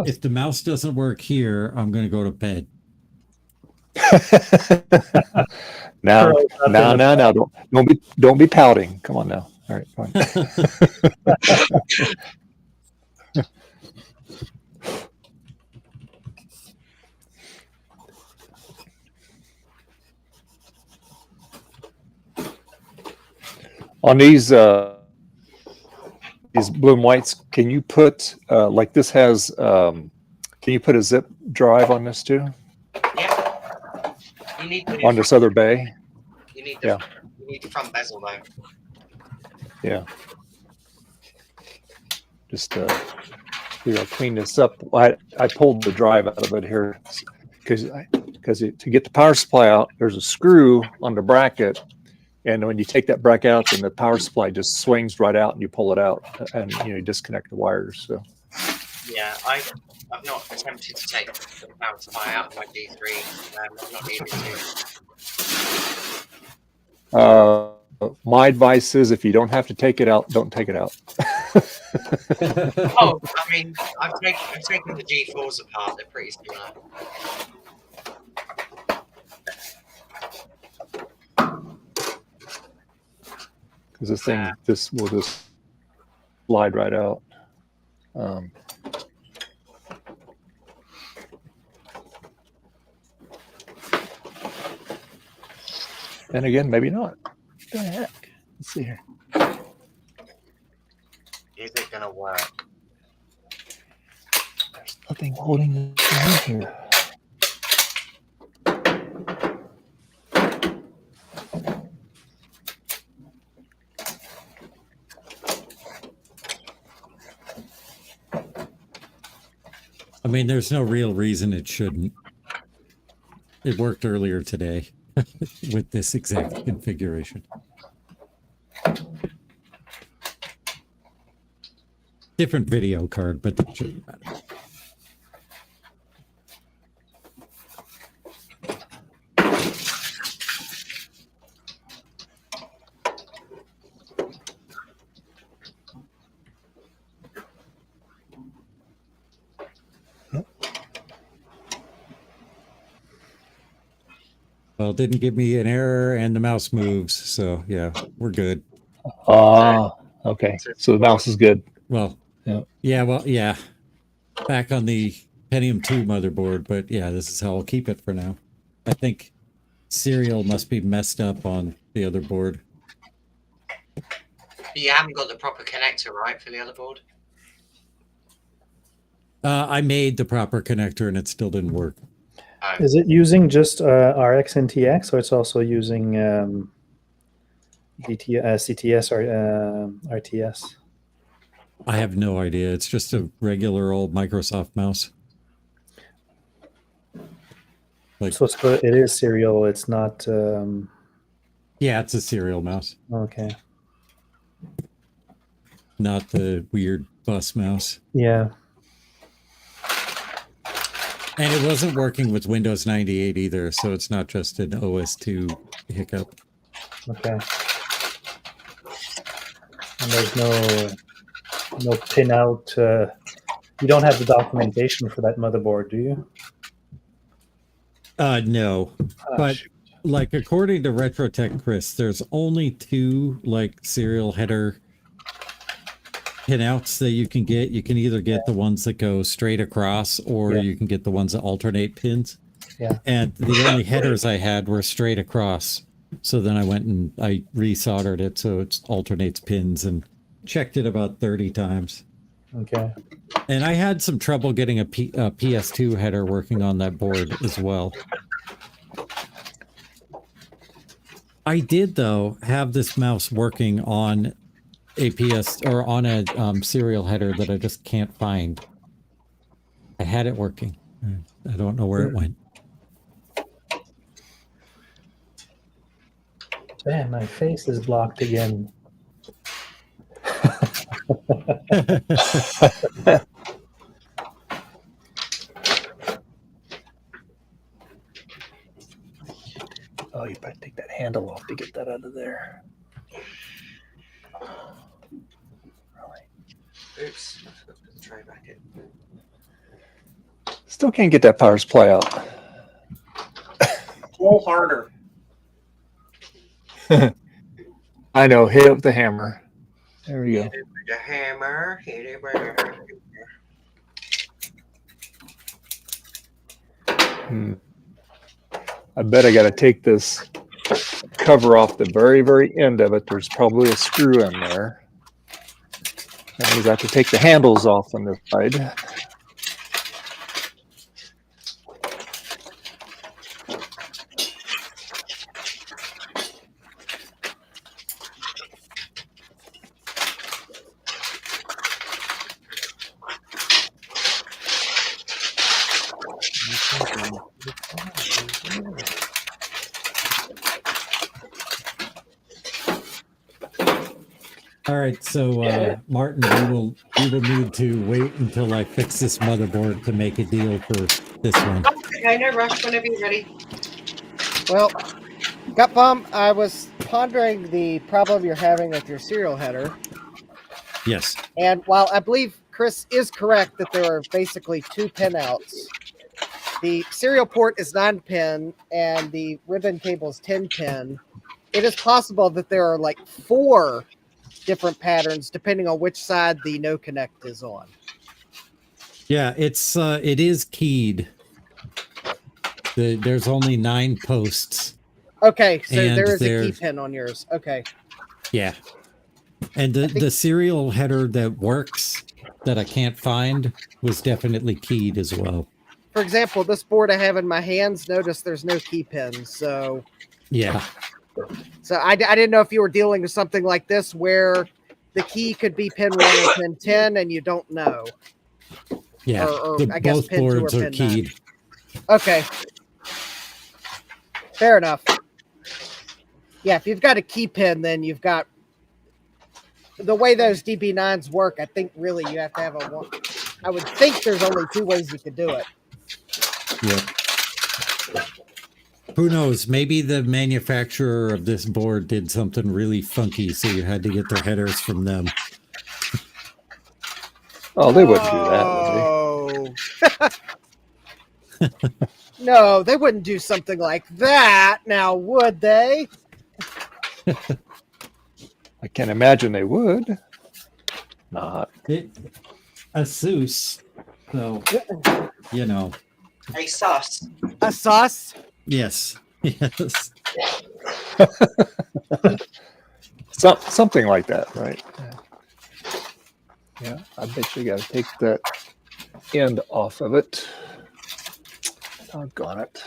If the mouse doesn't work here, I'm going to go to bed. Now, don't be pouting. Come on now. All right, fine. On these blue and whites, can you put like this has? Can you put a zip drive on this too? Yeah. You need on this other bay. You need the, you need the front bezel though. Yeah. Just clean this up. I pulled the drive out of it here because to get the power supply out, there's a screw on the bracket. And when you take that bracket out, then the power supply just swings right out, and you pull it out, and you disconnect the wires. So Yeah, I've not attempted to take the power supply out of my G3. I've not needed to. My advice is if you don't have to take it out, don't take it out. Oh, I mean, I've taken the G4s apart. They're pretty similar. Because this will just slide right out. And again, maybe not. What the heck? Let's see here. Is it going to work? There's nothing holding it in here. I mean, there's no real reason it shouldn't. It worked earlier today with this exact configuration. Different video card, but that shouldn't matter. Well, it didn't give me an error and the mouse moves, so yeah, we're good. Okay. So the mouse is good. Well, yeah. Back on the Pentium 2 motherboard, but yeah, this is how I'll keep it for now. I think serial must be messed up on the other board. You haven't got the proper connector, right, for the other board? I made the proper connector and it still didn't work. Is it using just RX and TX, or it's also using CTS or RTS? I have no idea. It's just a regular old Microsoft mouse. Like, So it is serial. It's not. yeah, it's a serial mouse, Okay. not the weird bus mouse. Yeah. And it wasn't working with Windows 98 either, so it's not just an OS2 hiccup. Okay. And there's no pinout. You don't have the documentation for that motherboard, do you? No, but shoot. like according to Retrotech Chris, there's only 2 like serial header pinouts that you can get. You can either get the ones that go straight across, or you can get the ones that alternate pins. Yeah. And the only headers I had were straight across. So then I went and I resoldered it so it alternates pins and checked it about 30 times. Okay. And I had some trouble getting a PS2 header working on that board as well. I did, though, have this mouse working on a PS or on a serial header that I just can't find. I had it working. I don't know where it went. Damn, my face is blocked again. Oh, you better take that handle off to get that out of there. Oops. Let's put the tray back in. Still can't get that power supply out. Pull harder. I know. Hit it with the hammer. There we go. Hit it with the hammer. Hit it with the hammer. I bet I got to take this cover off the very, very end of it. There's probably a screw in there. That means I have to take the handles off on this side. All right, so Martin, you will need to wait until I fix this motherboard to make a deal for this one. Okay, no rush. Whenever you're ready. Well, Gut Bomb, I was pondering the problem you're having with your serial header. Yes. And while I believe Chris is correct that there are basically 2 pinouts, the serial port is 9-pin and the ribbon cable is 10-pin. It is possible that there are like 4 different patterns depending on which side the no connect is on. Yeah, it is keyed. There's only 9 posts. Okay, so And there is a key pin on yours. Okay. Yeah. And the serial header that works that I can't find was definitely keyed as well. For example, this board I have in my hands, notice there's no key pins. So yeah. So I didn't know if you were dealing with something like this where the key could be pin 1 or pin 10 and you don't know. Yeah, or I guess both pin 2 or boards are pin keyed. 9. Okay. Fair enough. Yeah, if you've got a key pin, then you've got the way those DB9s work. I think really you have to have a one. I would think there's only 2 ways you could do it. Yeah. Who knows? Maybe the manufacturer of this board did something really funky, so you had to get their headers from them. Oh, they wouldn't do that, would they? No, they wouldn't do something like that. Now, would they? I can't imagine they would. Not. ASUS. So, you know. A sus. A sus? Yes. Yes. Something like that, right? Yeah, I bet you got to take that end off of it. Doggone it.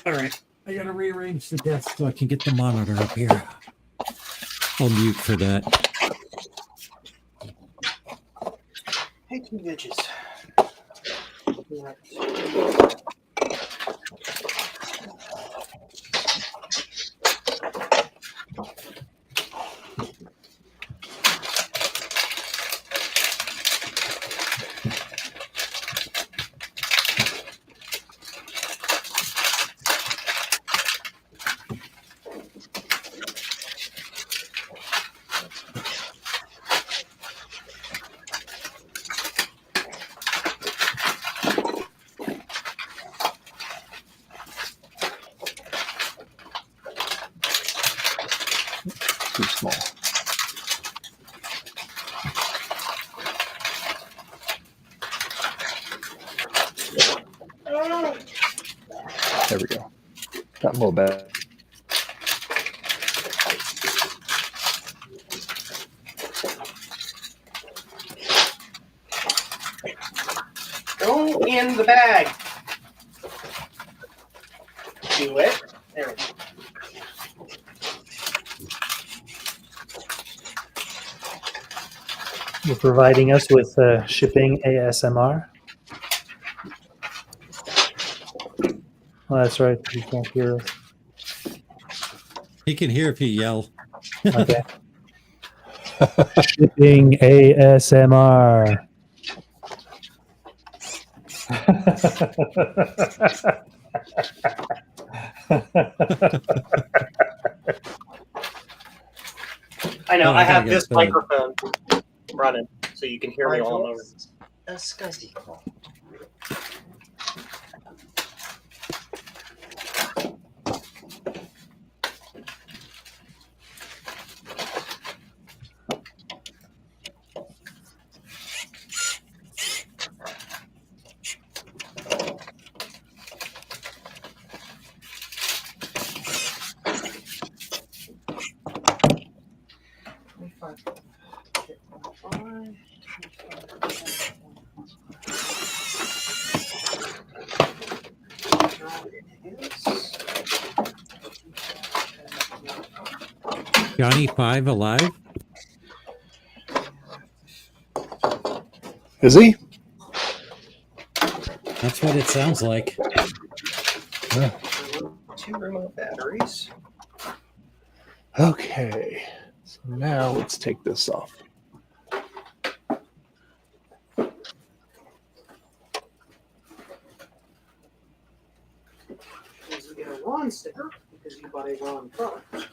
All right. I got to rearrange the desk so I can get the monitor up here. I'll mute for that. Hey, 2 bitches. Too small. There we go. Got a little bit. Go in the bag. Do it. There we go. You're providing us with shipping ASMR. Oh, that's right. You can't hear us. He can hear if you yell. Okay. Shipping ASMR. I know. Oh, I have gotta this get the- microphone running, so you can hear me all over. A SCSI call. Johnny 5 alive? Is he? That's what it sounds like. Yeah. 2 remote batteries. Okay. So now let's take this off. Please get a Ron sticker because you bought a Ron product.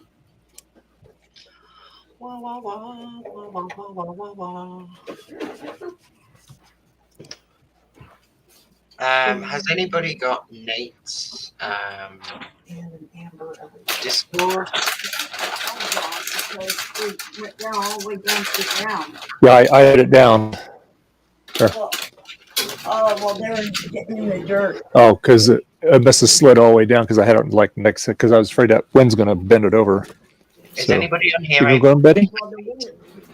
Wah, wah, wah, wah, wah, wah, wah, wah. Has anybody got Nate's Discord? Yeah, I had it down. Sure. Oh, well, they're getting in the dirt. Oh, because it must have slid all the way down because I had it like next because I was afraid that wind's going to bend it over. Is So, anybody on here? you gonna go on, Betty? Well, the wind is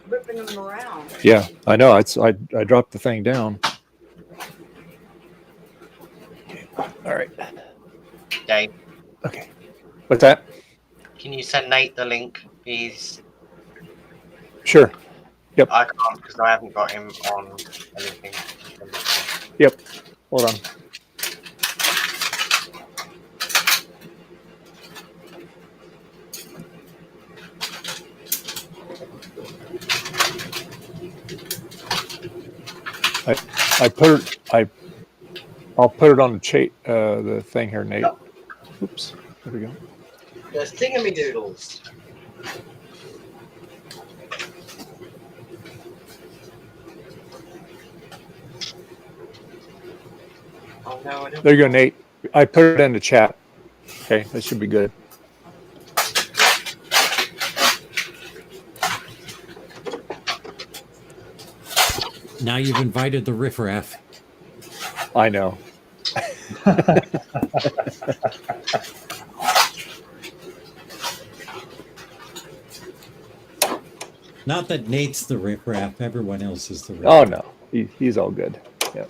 ripping them around. Yeah, I know. I dropped the thing down. All right. Dave, Okay. What's that? can you send Nate the link, please? Sure. Yep. I can't because I haven't got him on anything. Yep. Hold on. I put it. I'll put it on the the thing here, Nate. Oops. There we go. The thingamadoodles. Oh no, I don't. There you go, Nate. I put it in the chat. Okay, that should be good. Now you've invited the riffraff. I know. Not that Nate's the riffraff. Everyone else is the riffraff. Oh no, he's all good. Yeah.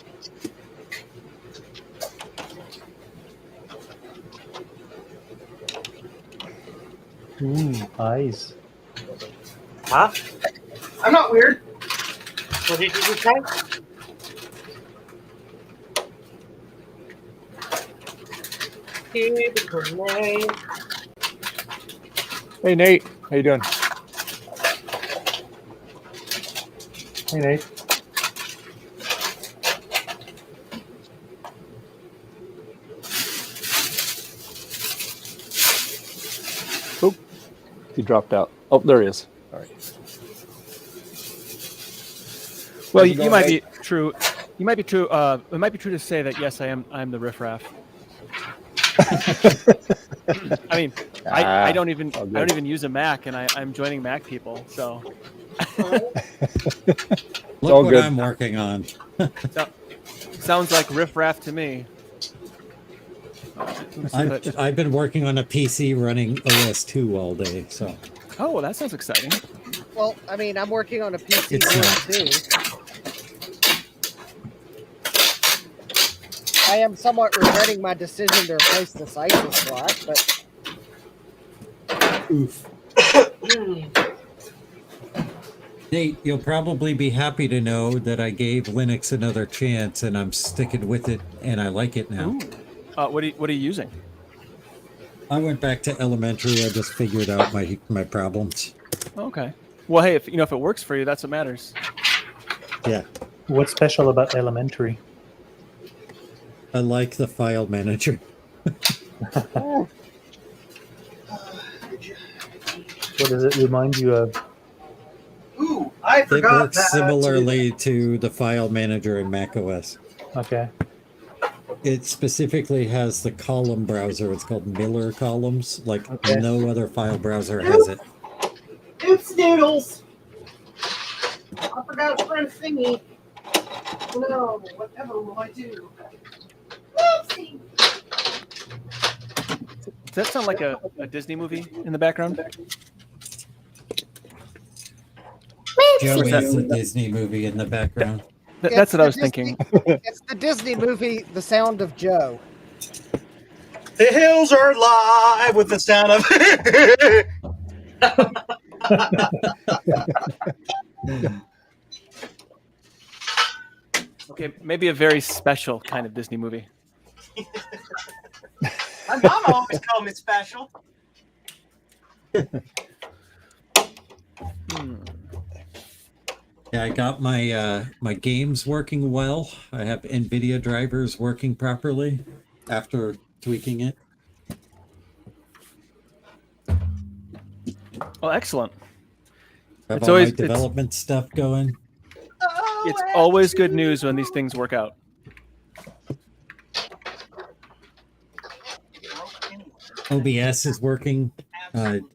Eyes. Huh? I'm not weird. What did you just say? Typical Nate. Hey Nate, how you doing? Hey, Nate. Oop, he dropped out. Oh, there he is. All right. Well, How's it you going, might Nate? be true. You might be true. It might be true to say that yes, I'm the riffraff. I mean, I don't even use a Mac, and I'm joining Mac people. So Look all what good. I'm working on. sounds like riffraff to me. I've been working on a PC running OS2 all day, so. Oh, well, that sounds exciting. Well, I mean, I'm working on a PC It's build too. I am somewhat regretting my decision to replace the Cycle slot, but Oof. Nate, you'll probably be happy to know that I gave Linux another chance, and I'm sticking with it, and I like it now. What are you using? I went back to elementary. I just figured out my problems. Okay. Well, hey, if it works for you, that's what matters. Yeah. What's special about elementary? I like the file manager. What does it remind you of? Ooh, I It forgot works that. similarly to the file manager in macOS. Okay. It specifically has the column browser. It's called Miller columns. Like no other file browser has it. Oops, noodles. I forgot to print thingy. No, whatever will I do? Oopsie. Does that sound like a Disney movie in the background? Joe Or is is that- a Disney movie in the background. That's what I was thinking. It's the Disney movie, The Sound of Joe. The hills are live with the sound of. Okay, maybe a very special kind of Disney movie. My mama always called me special. Yeah, I got my my games working well. I have NVIDIA drivers working properly after tweaking it. Oh, excellent. Have It's all always my development stuff going. it's always good news when these things work out. OBS is working.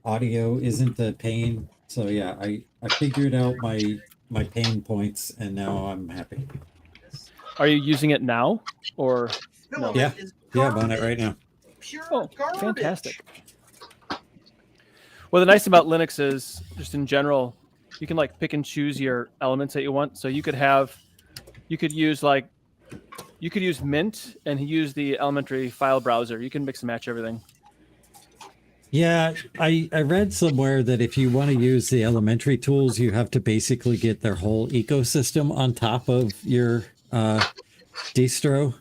Audio isn't a pain. So yeah, I figured out my pain points, and now I'm happy. Are you using it now, or no? Yeah, I'm on it right now. Oh, fantastic. Well, the nice thing about Linux is, just in general, you can like pick and choose your elements that you want. So you could use Mint and use the elementary file browser. You can mix and match everything. Yeah, I read somewhere that if you want to use the elementary tools, you have to basically get their whole ecosystem on top of your distro,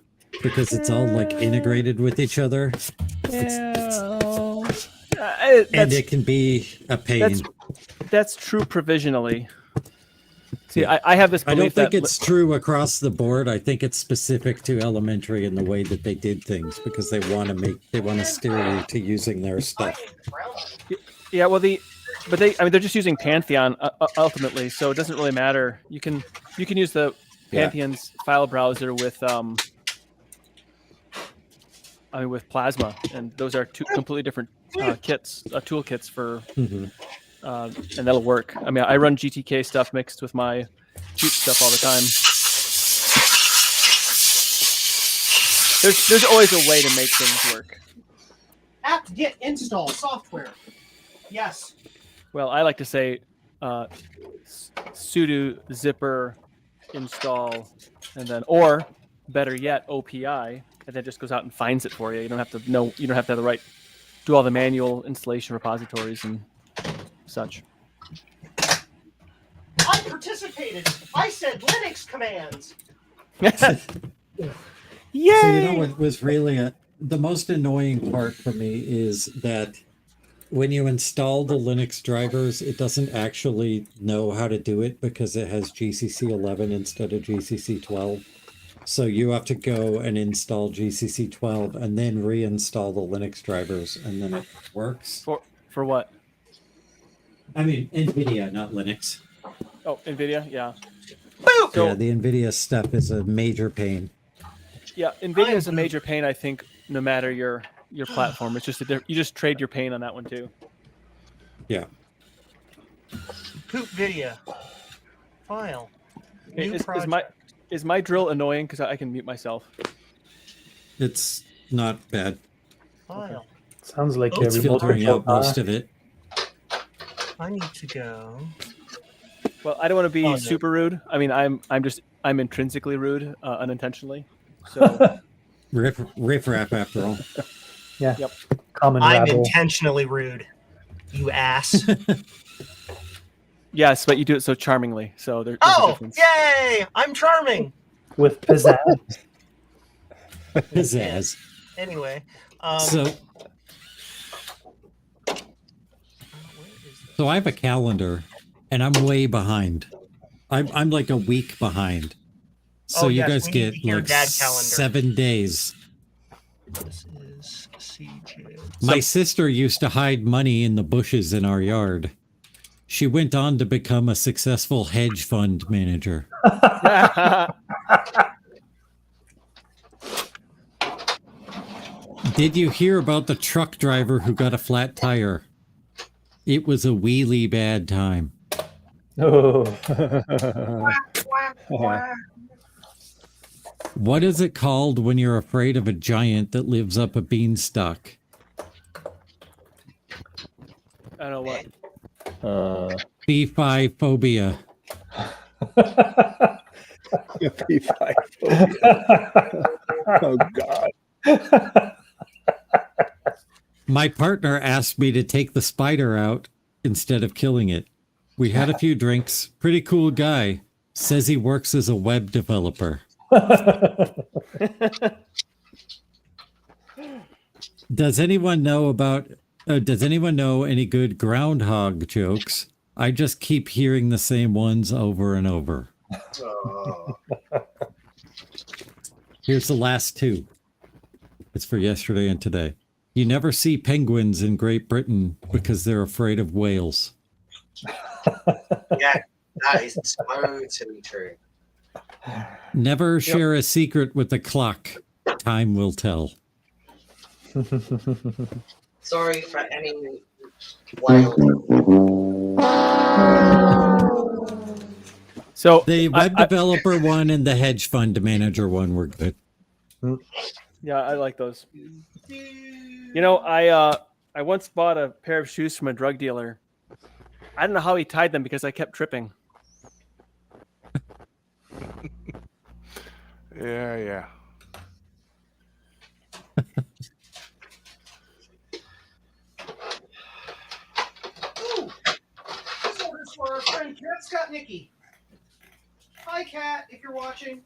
because it's all like integrated with each other. And it can be a pain. That's true provisionally. See, I have this I belief don't think it's true across the board. I think it's specific to elementary and the way that they did things, because they want to steer you to using their stuff. Yeah, well, they're just using Pantheon ultimately, so it doesn't really matter. You can use the Pantheon's file browser with with Plasma, and those are two completely different toolkits for. Mm-hmm. And that'll work. I mean, I run GTK stuff mixed with my Qt stuff all the time. There's always a way to make things work. apt-get install software. Yes. Well, I like to say sudo zipper install, and then, or better yet, OPI, and then just goes out and finds it for you. You don't have to have the right, do all the manual installation repositories and such. I participated. I said Linux commands. Yay! So you know what was really the most annoying part for me is that when you install the Linux drivers, it doesn't actually know how to do it because it has GCC 11 instead of GCC 12. So you have to go and install GCC 12 and then reinstall the Linux drivers, and then it works. For what? I mean, NVIDIA, not Linux. Oh, NVIDIA, yeah. So, yeah, the NVIDIA stuff is a major pain. Yeah, NVIDIA is a major pain, I think, no matter your platform. It's just you just trade your pain on that one too. Yeah. Poop video. File. New Is my drill annoying because I can mute myself? It's not bad. File. Sounds like it's filtering out most of it. I need to go. Well, I don't want to be super rude. I mean, I'm intrinsically rude, unintentionally. So riff rap after all. Yeah. Yep. Common I'm rabble. intentionally rude. You ass. Yes, but you do it so charmingly. So there's a difference. Yay! I'm charming. With pizzazz. Pizzazz. Anyway. So I have a calendar, and I'm way behind. I'm like a week behind. So you guys get like 7 days. This is CJ. My sister used to hide money in the bushes in our yard. She went on to become a successful hedge fund manager. Did you hear about the truck driver who got a flat tire? It was a wheelie bad time. Oh. What is it called when you're afraid of a giant that lives up a beanstalk? I don't know what. B5 phobia. B5 phobia. Oh, God. My partner asked me to take the spider out instead of killing it. We had a few drinks. Pretty cool guy. Says he works as a web developer. Does anyone know about? Does anyone know any good groundhog jokes? I just keep hearing the same ones over and over. Oh. Here's the last two. It's for yesterday and today. You never see penguins in Great Britain because they're afraid of whales. Yeah, that is totally true. Never share a secret with the clock. Time will tell. Sorry for any whale. So the web developer one and the hedge fund manager one were good. Yeah, I like those. You know, I once bought a pair of shoes from a drug dealer. I don't know how he tied them because I kept tripping. Yeah. Ooh, this order's for our friend Cat Scott Nicky. Hi, Cat, if you're watching.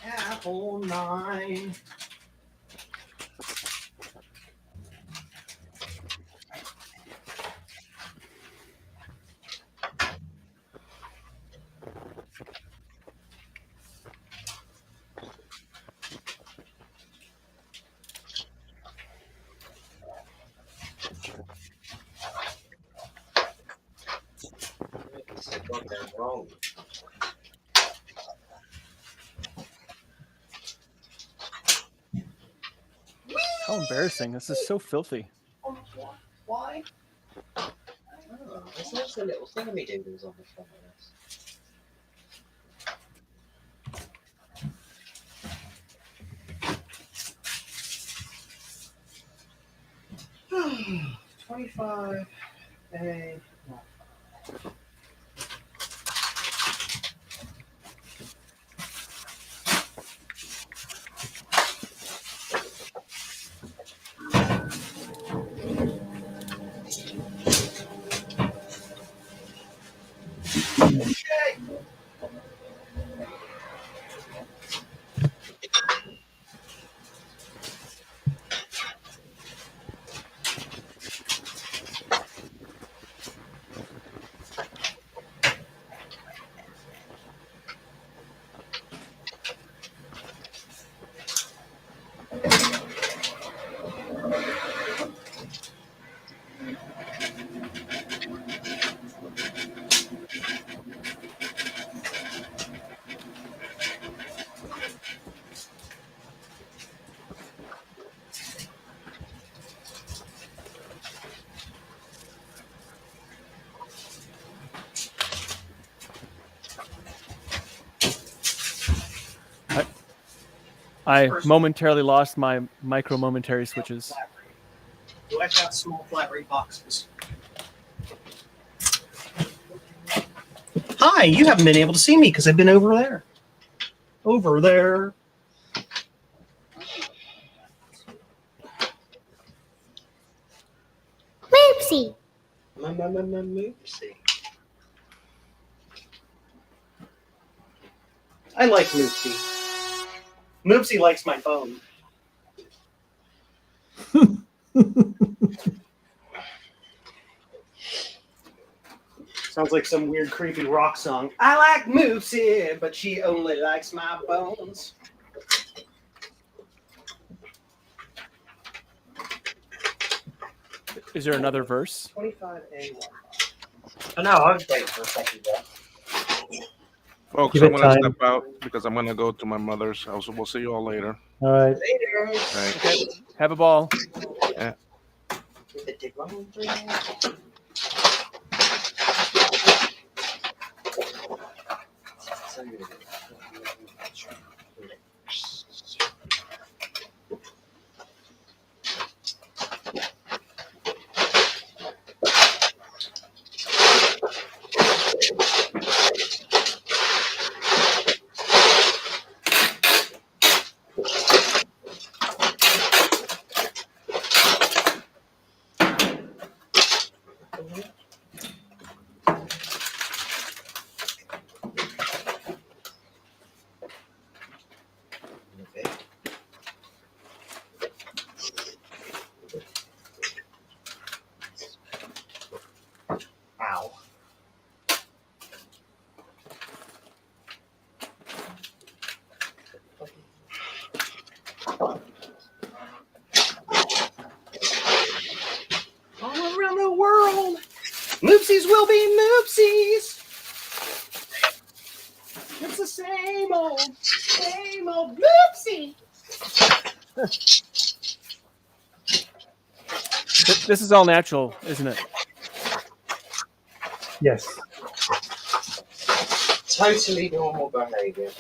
Apple 9. So goddamn wrong. How embarrassing. This is so filthy. Why? Oh, there's lots of little thingamajiggies on the front of this. Hmm. 25 A. I momentarily lost my micro momentary switches. Do I have small flat rate boxes? Hi, you haven't been able to see me because I've been over there. Over there. Moopsie. Moopsie. I like Moopsie. Moopsie likes my phone. Sounds like some weird, creepy rock song. I like Moopsie, but she only likes my bones. Is there another verse? 25A1. Oh, no, I was waiting for a second there. Folks, Give I'm it going to time. step out because I'm going to go to my mother's house. We'll see you all later. All right. Later. Thanks. Okay, have a ball. Yeah. Oopsies will be moopsies. It's the same old moopsie. This is all natural, isn't it? Yes. Totally normal behavior.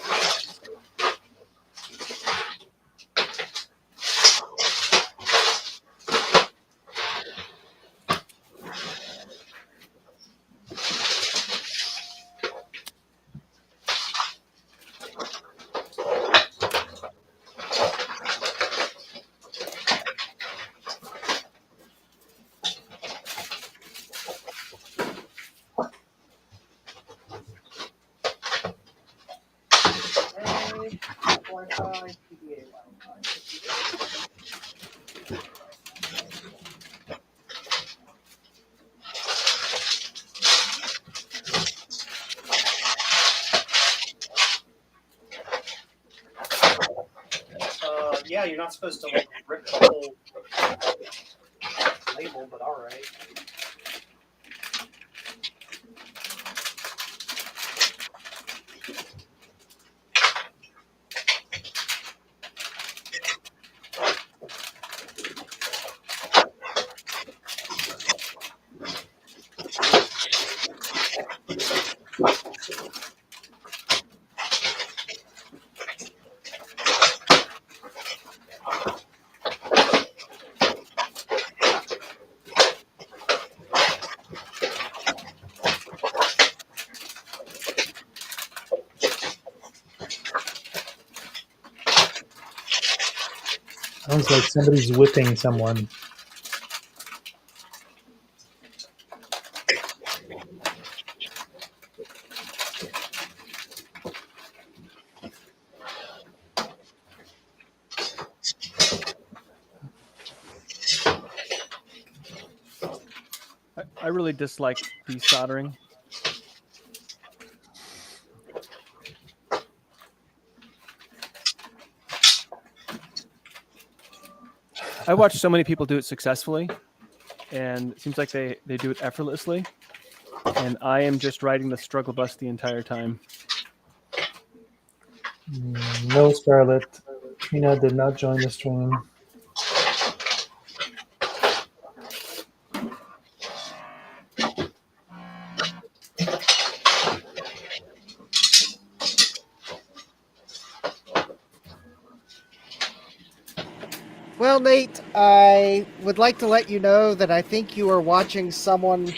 Yeah, you're not supposed to like rip the whole label, but all right. Sounds like somebody's whipping someone. I really dislike desoldering. I watch so many people do it successfully, and it seems like they do it effortlessly. And I am just riding the struggle bus the entire time. No, Scarlett. Trina did not join the stream. Well, Nate, I would like to let you know that I think you are watching someone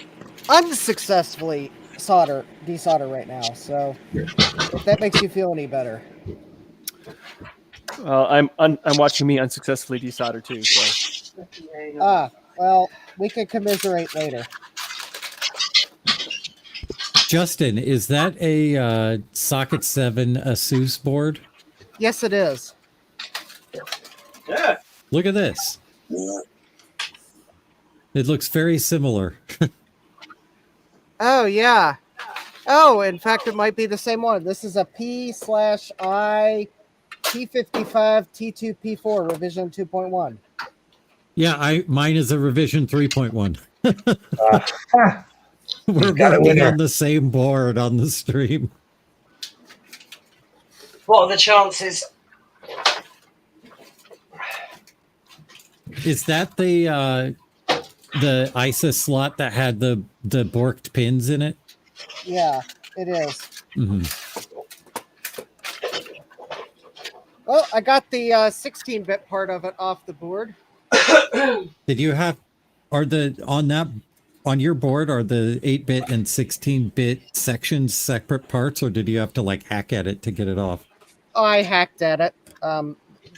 unsuccessfully desolder right now. So, if that makes you feel any better. I'm watching me unsuccessfully desolder too. So. Well, we can commiserate later. Justin, is that a Socket 7 ASUS board? Yes, it is. Yeah. Look at this. It looks very similar. Oh, yeah. Oh, in fact, it might be the same one. This is a P/I P55 T2 P4 revision 2.1. Yeah, mine is a revision 3.1. We're got a working winner. on the same board on the stream. What are the chances? Is that the ISIS slot that had the borked pins in it? Yeah, it is. Mm-hmm. Well, I got the 16-bit part of it off the board. Did you have, on your board, are the 8-bit and 16-bit sections separate parts, or did you have to like hack at it to get it off? I hacked at it.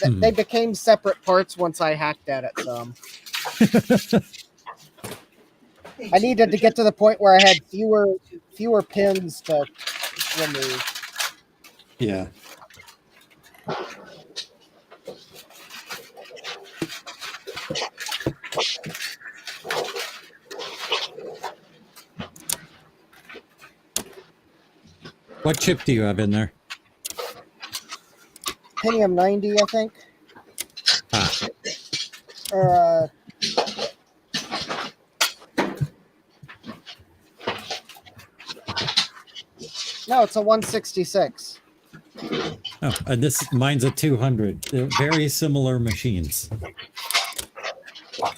They became separate parts once I hacked at it. I needed to get to the point where I had fewer pins to remove. Yeah. What chip do you have in there? Pentium 90, I think. Ah. Or No, it's a 166. Oh, and mine's a 200. They're very similar machines. A,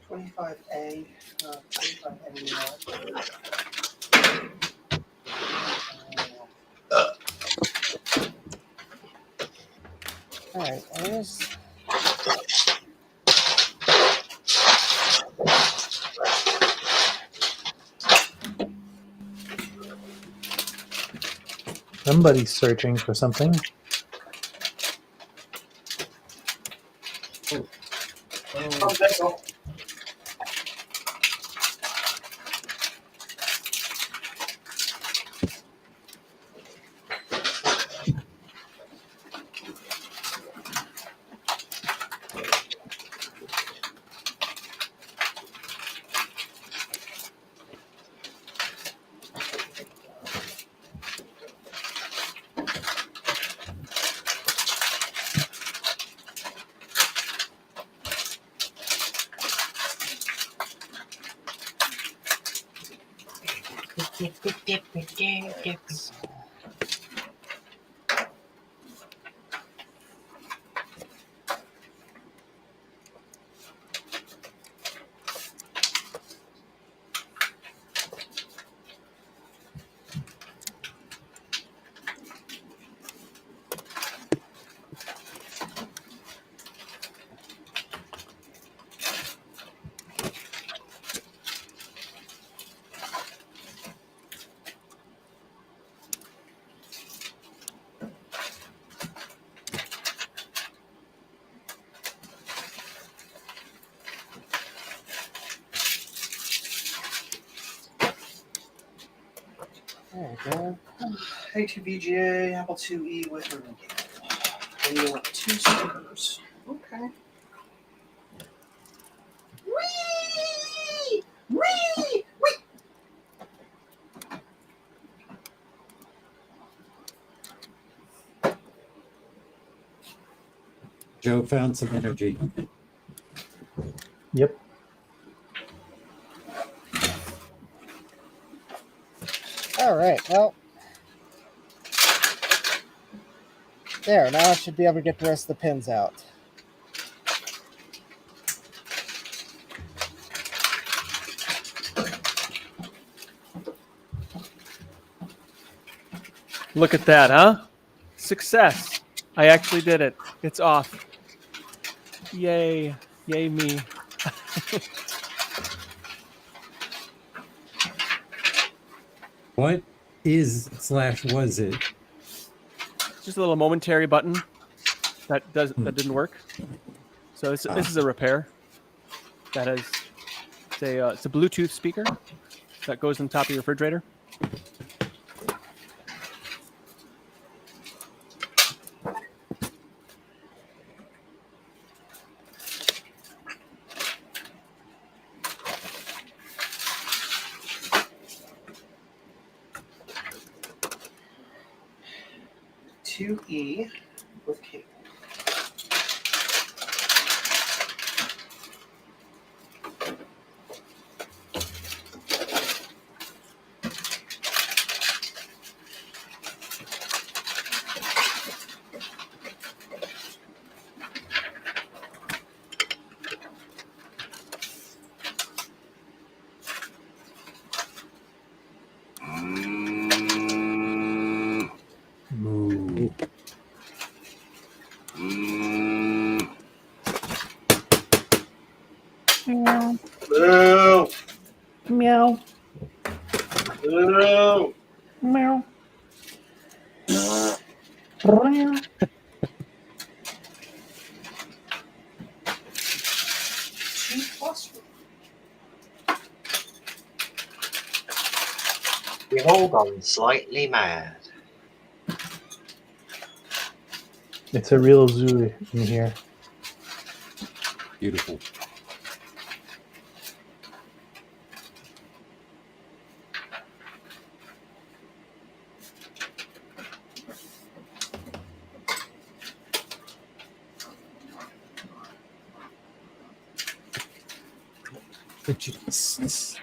25 All right, where's... Somebody's searching for something. There we go. A2VGA, Apple IIe with her. And you want 2 speakers. Okay. Whee! Whee! Whee! Joe found some energy. Yep. All right, well. There, now I should be able to get the rest of the pins out. Look at that, huh? Success. I actually did it. It's off. Yay. Yay me. What was it? Just a little momentary button that didn't work. So this is a repair. That is it's a Bluetooth speaker that goes on top of your refrigerator. E with cable. Meow. Boo! Meow. Boo! Meow. We've all gone slightly mad. It's a real zoo in here. Beautiful. Jesus.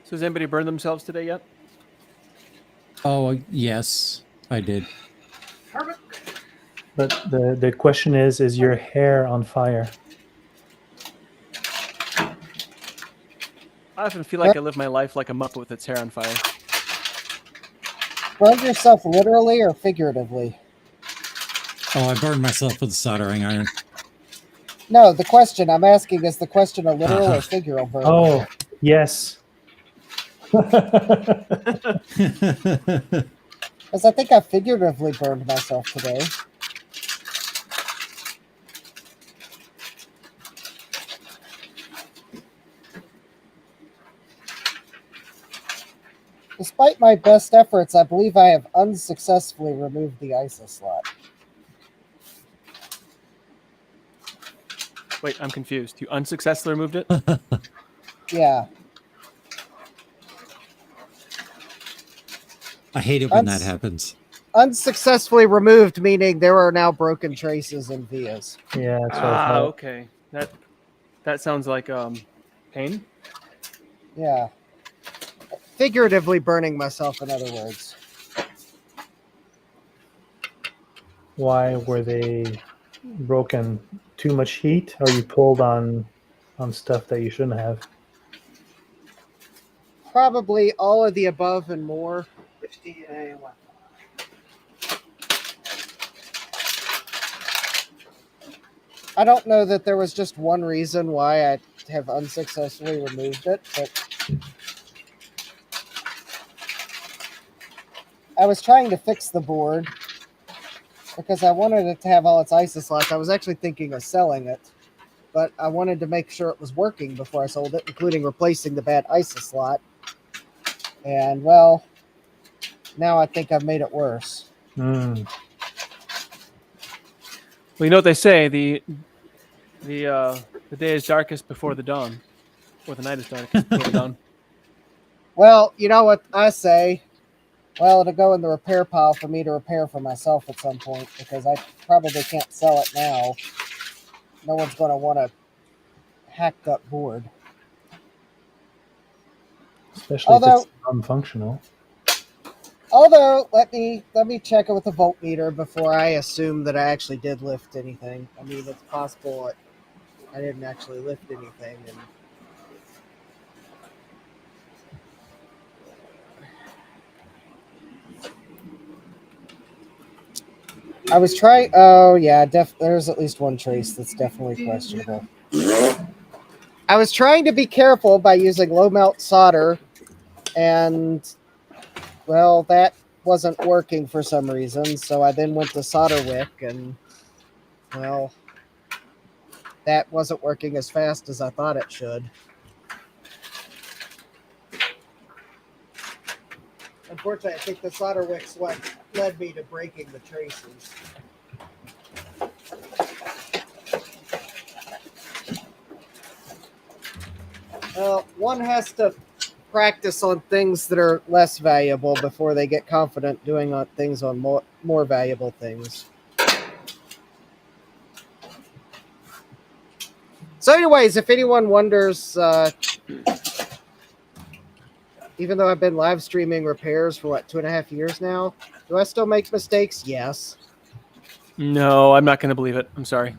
So has anybody burned themselves today yet? Oh, yes, I did. But the question is your hair on fire? I often feel like I live my life like a Muppet with its hair on fire. Burn yourself literally or figuratively? Oh, I burned myself with a soldering iron. No, the question I'm asking is the question a literal or Uh-huh. figural burn? Oh, yes. Because I think I figuratively burned myself today. Despite my best efforts, I believe I have unsuccessfully removed the ISO slot. Wait, I'm confused. You unsuccessfully removed it? Yeah. I hate it when that happens. Unsuccessfully removed, meaning there are now broken traces and vias. Yeah, that's what I Ah, thought. okay. That sounds like pain. Yeah. Figuratively burning myself, in other words. Why were they broken? Too much heat, or you pulled on stuff that you shouldn't have? Probably all of the above and more. I don't know that there was just one reason why I have unsuccessfully removed it, but I was trying to fix the board because I wanted it to have all its ISO slots. I was actually thinking of selling it, but I wanted to make sure it was working before I sold it, including replacing the bad ISO slot. And, well, now I think I've made it worse. Mm. Well, you know what they say: the day is darkest before the dawn, or the night is darkest before the dawn. Well, you know what I say? Well, it'll go in the repair pile for me to repair for myself at some point because I probably can't sell it now. No one's going to want a hacked up board. Especially if it's non-functional. Although, let me check it with a voltmeter before I assume that I actually did lift anything. I mean, it's possible that I didn't actually lift anything. And I was trying. Oh yeah, there's at least one trace that's definitely questionable. I was trying to be careful by using low melt solder, and well, that wasn't working for some reason. So I then went to solder wick, and well, that wasn't working as fast as I thought it should. Unfortunately, I think the solder wick's what led me to breaking the traces. Well, one has to practice on things that are less valuable before they get confident doing things on more valuable things. So anyways, if anyone wonders, even though I've been live streaming repairs for 2.5 years now, do I still make mistakes? Yes. No, I'm not going to believe it. I'm sorry.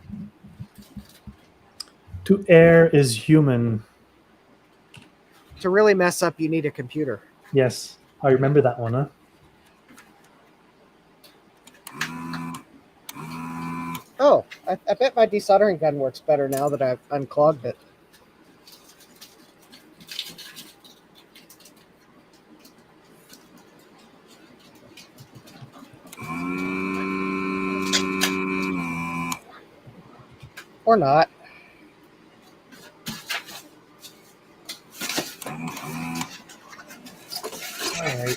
To err is human. To really mess up, you need a computer. Yes, I remember that one, huh? Oh, I bet my desoldering gun works better now that I've unclogged it. Or not. All right.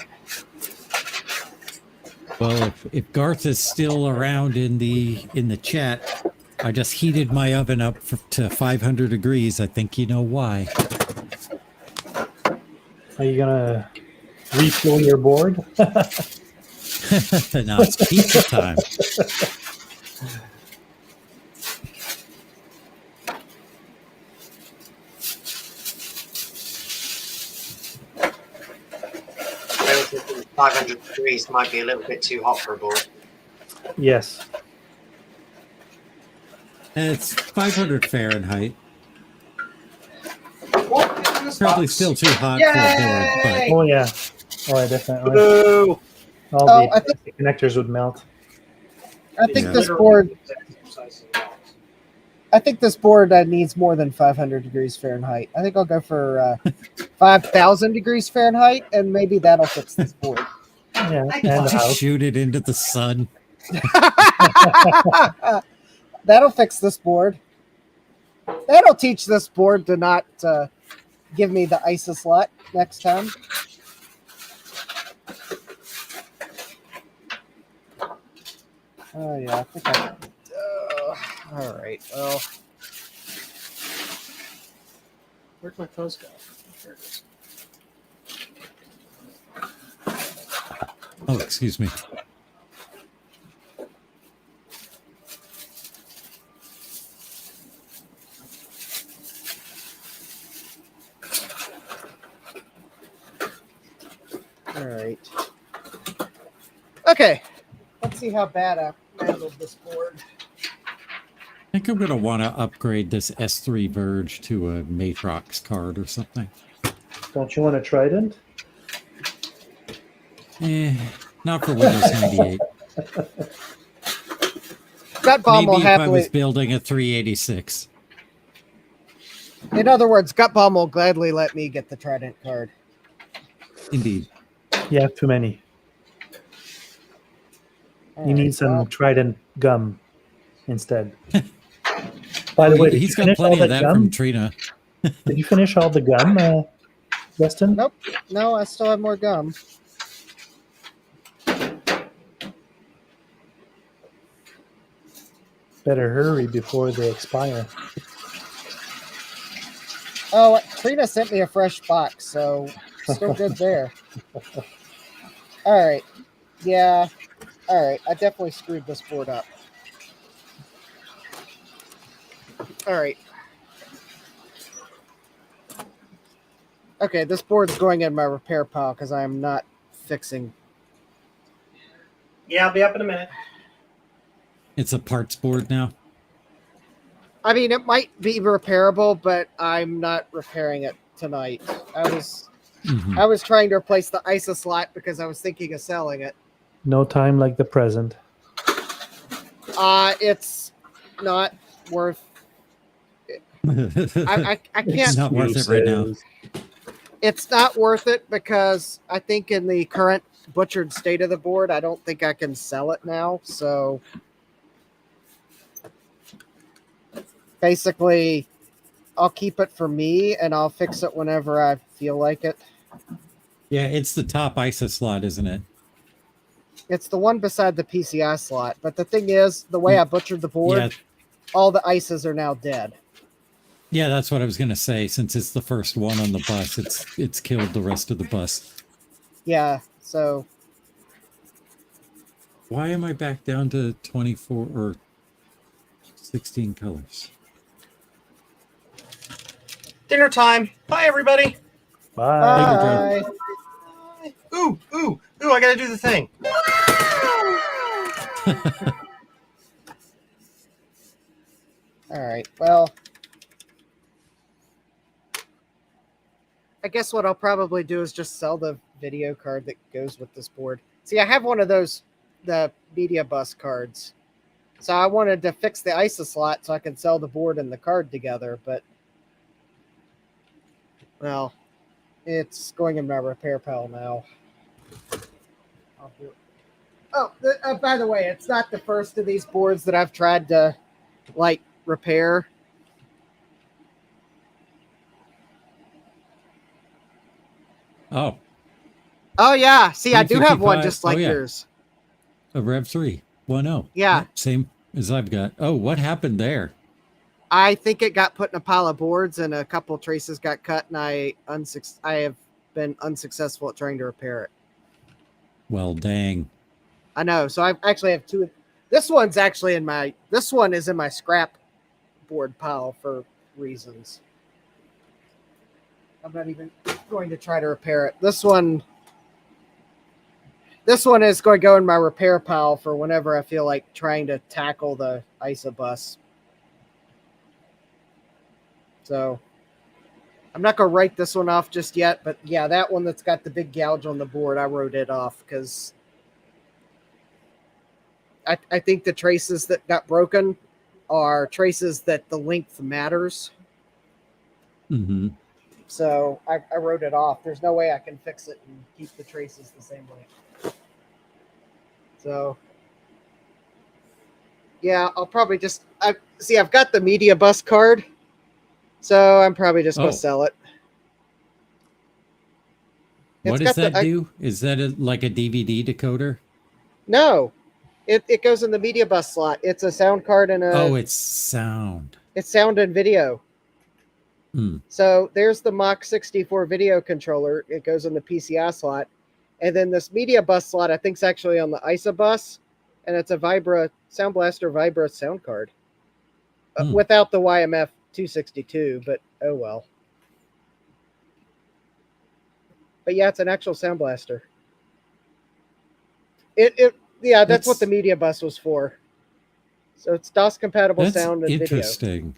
Well, if Garth is still around in the chat, I just heated my oven up to 500 degrees. I think you know why. Are you gonna refill your board? Now it's pizza time. I also think 500 degrees might be a little bit too hot for a board. Yes. It's 500 Fahrenheit. Probably Probably still too hot for a board, but Oh yeah. Oh yeah, definitely. Boo. All Oh, the connectors would melt. I think Yeah. this board. I think this board needs more than 500 degrees Fahrenheit. I think I'll go for 5,000 degrees Fahrenheit, and maybe that'll fix this board. Yeah, and the just house. shoot it into the sun. That'll fix this board. That'll teach this board to not give me the ISIS lot next time. Oh yeah, I think I. All right. Well, Where'd my fuzz go? There it is. Oh, excuse me. all right. Okay. Let's see how bad I handled this board. I think I'm going to want to upgrade this S3 Verge to a Matrox card or something. Don't you want a Trident? Not for Windows 98. Gut Bomb Maybe will if I happily. was building a 386. In other words, Gut Bomb will gladly let me get the Trident card. Indeed. You have too many. You need some Trident gum instead. By the way, did he's you got finish all plenty the of that gum? from Trina. Did you finish all the gum, Justin? Nope. No, I still have more gum. Better hurry before they expire. Oh, Trina sent me a fresh box, so still good there. All right. Yeah. All right. I definitely screwed this board up. All right. Okay, this board's going in my repair pile because I am not fixing. Yeah, I'll be up in a minute. It's a parts board now. I mean, it might be repairable, but I'm not repairing it tonight. I was trying to replace the ISIS slot because I was thinking of selling it. No time like the present. It's not worth. I can't. It's not worth it right now. It's not worth it because I think in the current butchered state of the board, I don't think I can sell it now. So basically, I'll keep it for me and I'll fix it whenever I feel like it. Yeah, it's the top ISA slot, isn't it? It's the one beside the PCI slot. But the thing is, the way I butchered the board, Yeah. all the ISAs are now dead. Yeah, that's what I was going to say. Since it's the first one on the bus, it's killed the rest of the bus. Yeah, so Why am I back down to 24 or 16 colors? Dinner time. Bye, everybody. Bye. Ooh, ooh, ooh, I gotta do the thing. all right. Well, I guess what I'll probably do is just sell the video card that goes with this board. See, I have one of those, the media bus cards. So I wanted to fix the ISA slot so I can sell the board and the card together, but well, it's going in my repair pile now. I'll do it. Oh, by the way, it's not the first of these boards that I've tried to like repair. Oh, Oh yeah, see, I do have one 355. just like Oh, yeah. yours. A Rev 310. Yeah. Yep, same as I've got. Oh, what happened there? I think it got put in a pile of boards and a couple traces got cut, and I have been unsuccessful at trying to repair it. Well, dang. I know. So I actually have two. This one's actually in my. This one is in my scrap board pile for reasons. I'm not even going to try to repair it. This one is going to go in my repair pile for whenever I feel like trying to tackle the ISOBUS. So I'm not going to write this one off just yet, but yeah, that one that's got the big gouge on the board, I wrote it off because I think the traces that got broken are traces that the length matters. Mm-hmm. So I wrote it off. There's no way I can fix it and keep the traces the same way. So yeah, I'll probably just I've got the media bus card, so I'm probably just going to sell it. What does that do? Is that like a DVD decoder? No, it goes in the media bus slot. It's a sound card and a. Oh, it's sound. It's sound and video. Hmm. So there's the Mach 64 video controller. It goes in the PCI slot. And then this media bus slot, I think, is actually on the ISOBUS. And it's a Vibra Sound Blaster Vibra sound card. Without the YMF 262, but oh well. But yeah, it's an actual Sound Blaster. Yeah, that's what the media bus was for. So it's DOS compatible sound and interesting.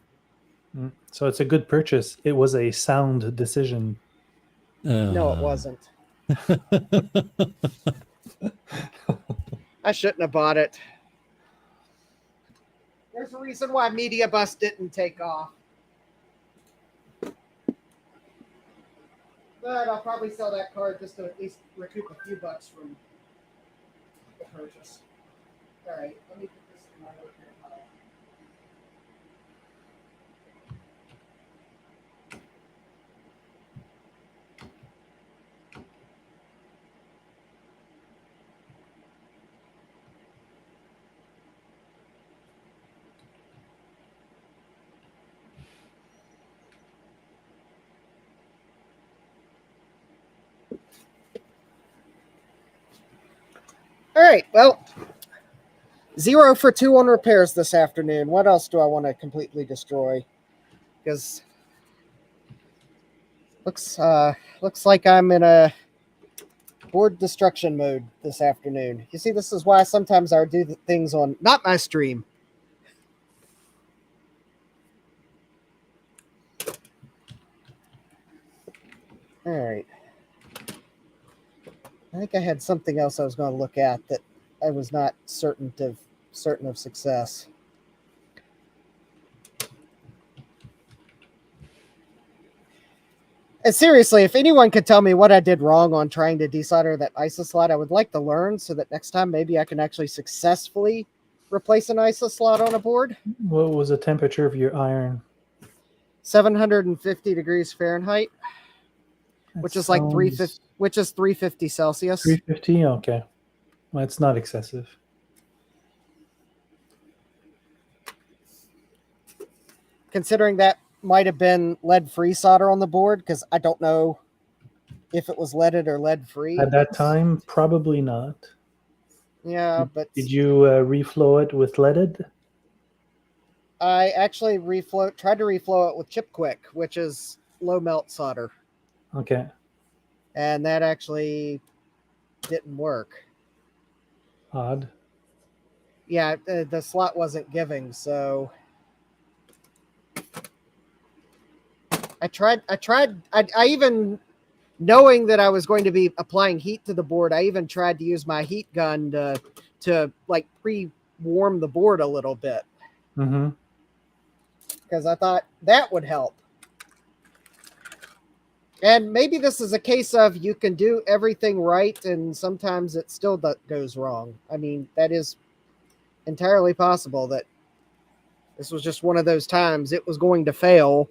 video. So it's a good purchase. It was a sound decision. No, it wasn't. I shouldn't have bought it. There's a reason why Media Bus didn't take off. But I'll probably sell that card just to at least recoup a few bucks from the purchase. All right, let me put this in my repair pile. All right, well, 0 for 2 on repairs this afternoon. What else do I want to completely destroy? Because looks like I'm in a board destruction mode this afternoon. You see, this is why sometimes I do the things on not my stream. All right. I think I had something else I was going to look at that I was not certain of success. And seriously, if anyone could tell me what I did wrong on trying to desolder that ISO slot, I would like to learn so that next time maybe I can actually successfully replace an ISO slot on a board. What was the temperature of your iron? 750 degrees Fahrenheit, which is like 350, which is 350 Celsius. 350? Okay. Well, it's not excessive. Considering that might have been lead-free solder on the board, because I don't know if it was leaded or lead-free. At that time, probably not. Yeah, but did you reflow it with leaded? I actually tried to reflow it with Chip Quick, which is low melt solder. Okay. And that actually didn't work. Odd. Yeah, the slot wasn't giving, so I even, knowing that I was going to be applying heat to the board, I even tried to use my heat gun to like pre-warm the board a little bit. Mm-hmm. Because I thought that would help. And maybe this is a case of you can do everything right and sometimes it still goes wrong. I mean, that is entirely possible that This was just one of those times it was going to fail,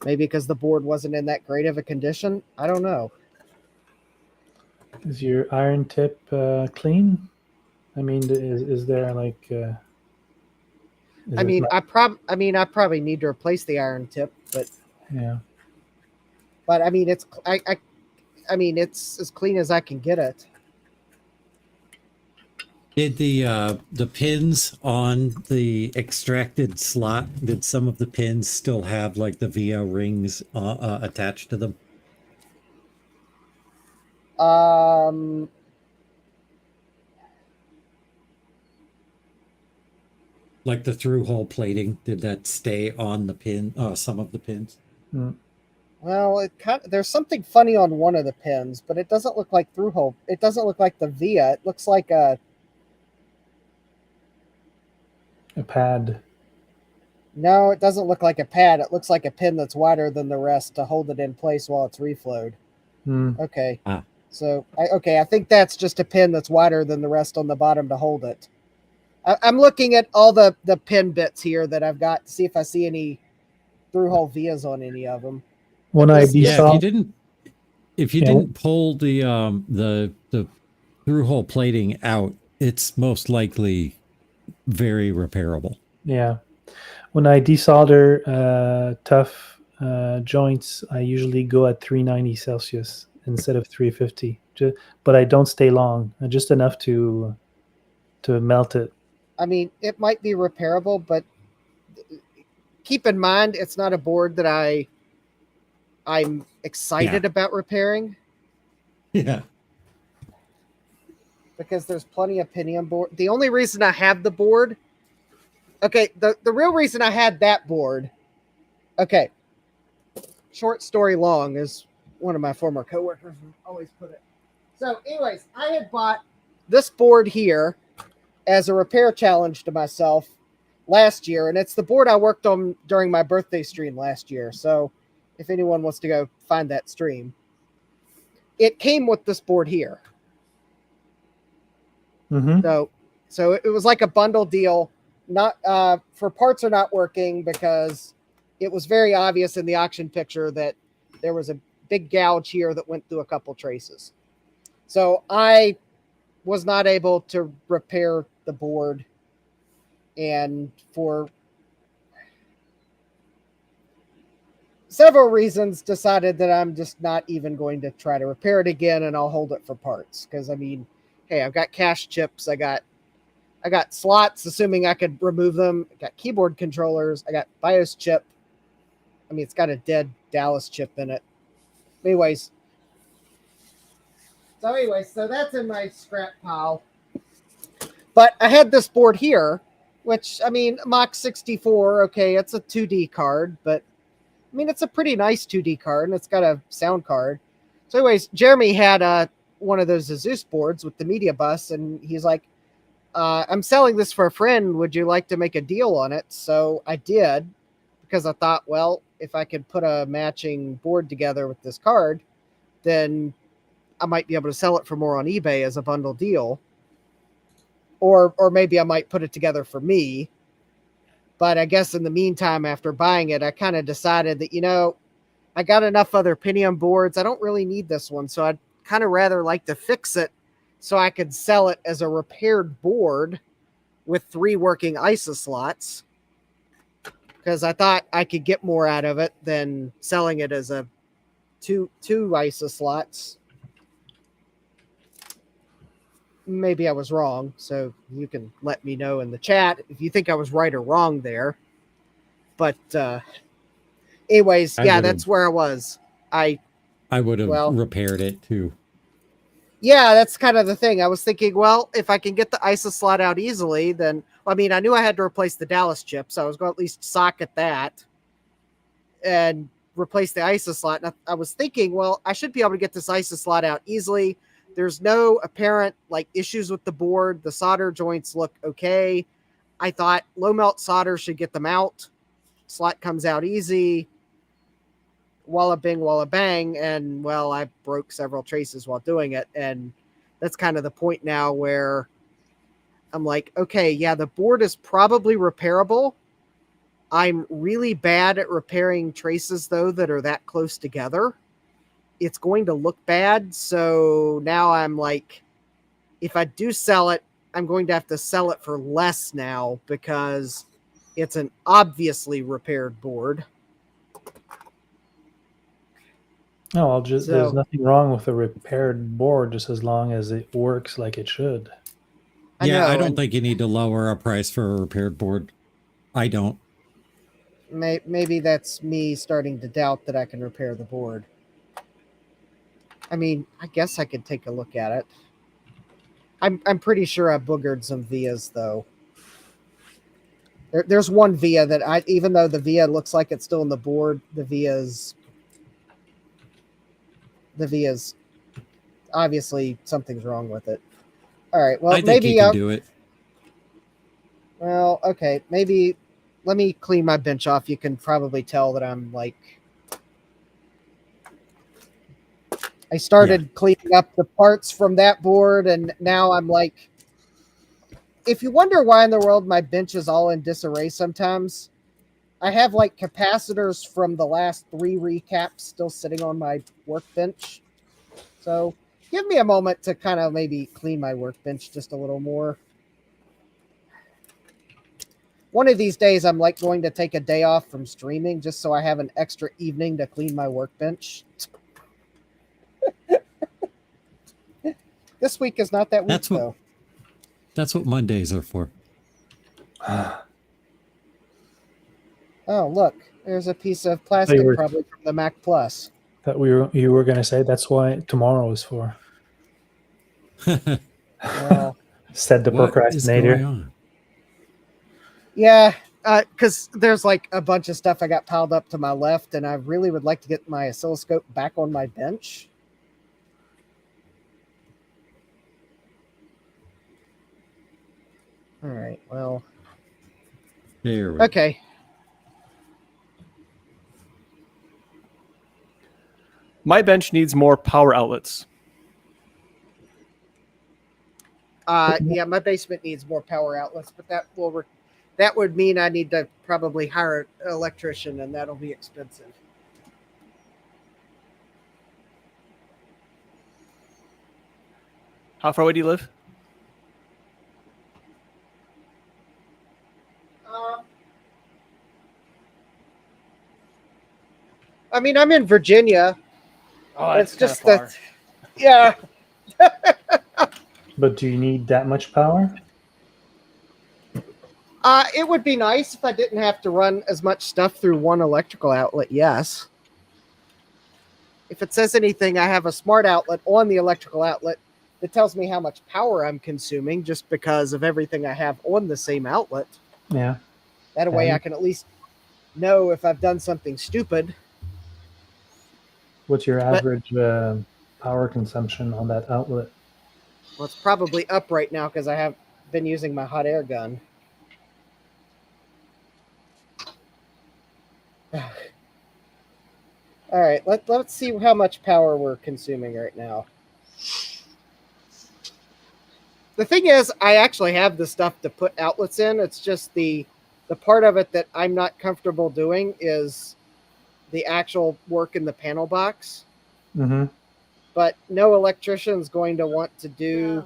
maybe because the board wasn't in that great of a condition. I don't know. Is your iron tip clean? I mean, is there like? I mean, I probably need to replace the iron tip, but yeah. But I mean, it's I mean, it's as clean as I can get it. Did the pins on the extracted slot? Did some of the pins still have like the VIA rings attached to them? Like the through hole plating, did that stay on the pin? Some of the pins. Well, there's something funny on one of the pins, but it doesn't look like through hole. It doesn't look like the VIA. It looks like a pad. No, it doesn't look like a pad. It looks like a pin that's wider than the rest to hold it in place while it's reflowed. Okay. So, I think that's just a pin that's wider than the rest on the bottom to hold it. I'm looking at all the pin bits here that I've got to see if I see any through-hole vias on any of them. When I if you didn't pull the through-hole plating out, it's most likely very repairable. Yeah. When I desolder tough joints, I usually go at 390 Celsius instead of 350. But I don't stay long, just enough to melt it. I mean, it might be repairable, but keep in mind it's not a board that I'm excited about repairing. Yeah. Because there's plenty of pinion board. The only reason I have the board, the real reason I had that board, short story long, as one of my former coworkers always put it. So anyways, I had bought this board here as a repair challenge to myself last year, and it's the board I worked on during my birthday stream last year. So if anyone wants to go find that stream, it came with this board here. So it was like a bundle deal. Not for parts are not working because it was very obvious in the auction picture that there was a big gouge here that went through a couple traces. So I was not able to repair the board, and for several reasons decided that I'm just not even going to try to repair it again, and I'll hold it for parts. Because I mean, hey, I've got cache chips, I got slots, assuming I could remove them, I got keyboard controllers, I got BIOS chip. I mean, it's got a dead Dallas chip in it. Anyways, so that's in my scrap pile. But I had this board here, which, I mean, Mach 64, it's a 2D card, but I mean, it's a pretty nice 2D card, and it's got a sound card. So anyways, Jeremy had one of those Azus boards with the media bus, and he's like, I'm selling this for a friend. Would you like to make a deal on it? So I did, because I thought, well, if I could put a matching board together with this card, then I might be able to sell it for more on eBay as a bundle deal. Or maybe I might put it together for me. But I guess in the meantime, after buying it, I kind of decided that, I got enough other Pinion boards. I don't really need this one. So I'd kind of rather like to fix it so I could sell it as a repaired board with 3 working ISA slots. Because I thought I could get more out of it than selling it as a two ISA slots. Maybe I was wrong, so you can let me know in the chat if you think I was right or wrong there. But anyways, that's where I was. I would have repaired it too. Yeah, that's kind of the thing. I was thinking, well, if I can get the ISA slot out easily, then I mean, I knew I had to replace the Dallas chip, so I was going to at least socket that and replace the ISA slot. And I was thinking, well, I should be able to get this ISA slot out easily. There's no apparent issues with the board. The solder joints look okay. I thought low melt solder should get them out. Slot comes out easy. Walla bing, walla bang. And well, I broke several traces while doing it. And that's kind of the point now where I'm like, okay, yeah, the board is probably repairable, I'm really bad at repairing traces, though, that are that close together. It's going to look bad. So now I'm like, if I do sell it, I'm going to have to sell it for less now because it's an obviously repaired board. No, there's nothing wrong with a repaired board just as long as it works like it should. I don't think you need to lower a price for a repaired board. I don't. Maybe that's me starting to doubt that I can repair the board. I mean, I guess I could take a look at it. I'm pretty sure I boogered some vias, though. There's one via that even though the via looks like it's still in the board, the via's obviously something's wrong with it. All right, well, I think maybe you can do it. Well, okay, maybe let me clean my bench off. You can probably tell that I'm like, I started cleaning up the parts from that board, and now I'm like, if you wonder why in the world my bench is all in disarray sometimes, I have like capacitors from the last 3 recaps still sitting on my workbench. So give me a moment to kind of maybe clean my workbench just a little more. One of these days, I'm like going to take a day off from streaming just so I have an extra evening to clean my workbench. This week is not that week, though. That's what Mondays are for. Oh, look. There's a piece of plastic probably from the Mac Plus. That you were going to say that's why tomorrow is for. Well, said the procrastinator. Yeah, because there's like a bunch of stuff I got piled up to my left, and I really would like to get my oscilloscope back on my bench. All right, well. There we go. Okay. My bench needs more power outlets. Yeah, my basement needs more power outlets, but that would mean I need to probably hire an electrician, and that'll be expensive. How far away do you live? I mean, I'm in Virginia. Oh, it's just far. that, yeah. But do you need that much power? It would be nice if I didn't have to run as much stuff through one electrical outlet, yes. If it says anything, I have a smart outlet on the electrical outlet that tells me how much power I'm consuming just because of everything I have on the same outlet. Yeah. That way I can at least know if I've done something stupid. What's your average power consumption on that outlet? Well, it's probably up right now because I have been using my hot air gun. All right, let's see how much power we're consuming right now. The thing is, I actually have the stuff to put outlets in. It's just the part of it that I'm not comfortable doing is the actual work in the panel box. Mm-hmm. But no electrician's going to want to do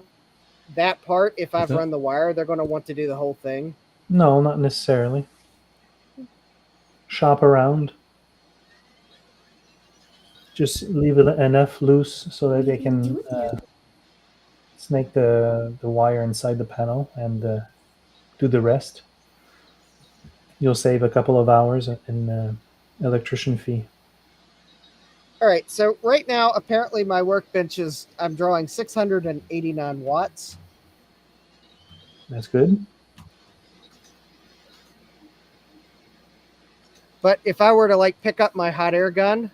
that part. If I've run the wire, they're going to want to do the whole thing. No, not necessarily. Shop around. Just leave it enough loose so that they can snake the wire inside the panel and do the rest. You'll save a couple of hours in electrician fee. All right, so right now, apparently my workbench is, I'm drawing 689 watts. That's good. But if I were to like pick up my hot air gun,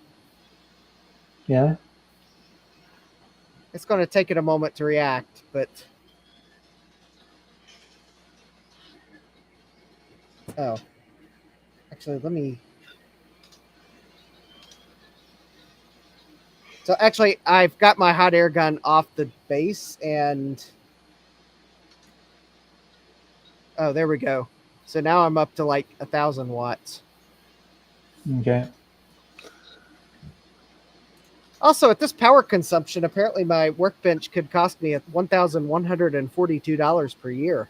yeah, it's going to take it a moment to react, but oh, actually, let me. So actually, I've got my hot air gun off the base, and oh, there we go. So now I'm up to like 1,000 watts. Okay. Also, at this power consumption, apparently my workbench could cost me $1,142 per year.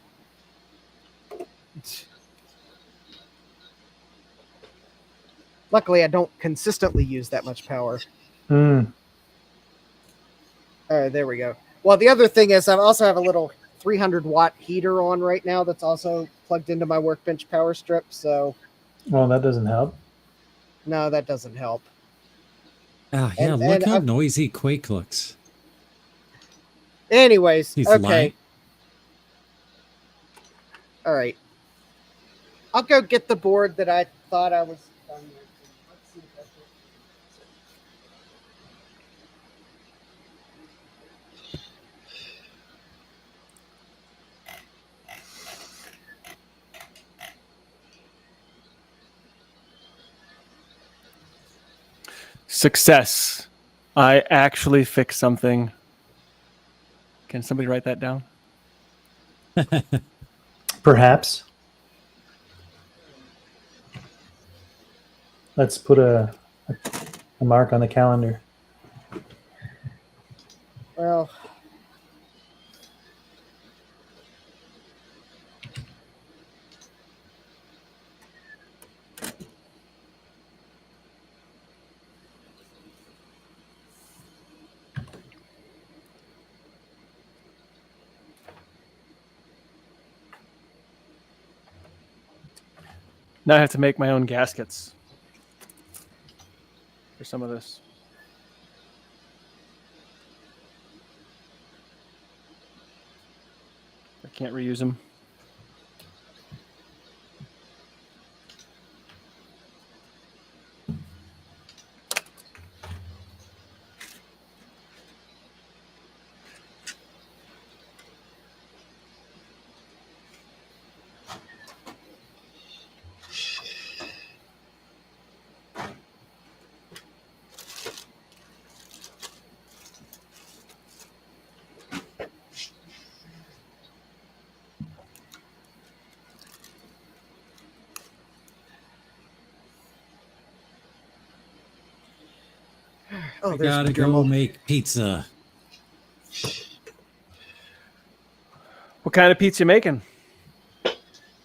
Luckily, I don't consistently use that much power. Mm. All right, there we go. Well, the other thing is I also have a little 300-watt heater on right now that's also plugged into my workbench power strip. So, Well, that doesn't help. no, that doesn't help. Ah, yeah, look how noisy Quake looks. Anyways, He's okay. lying. All right. I'll go get the board that I thought I was done with. Let's see if that's it. Success. I actually fixed something. Can somebody write that down? Perhaps. Let's put a mark on the calendar. Well, now I have to make my own gaskets for some of this. I can't reuse them. oh, I there's gotta the go Dremel. make pizza. What kind of pizza you making?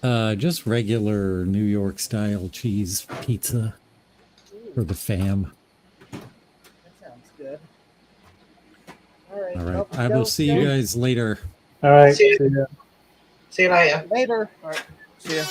Just regular New York style cheese pizza for the fam. That sounds good. All right. All right. well, I will see you guys later. All right. See you. See ya. See you later. Later. All right. See ya.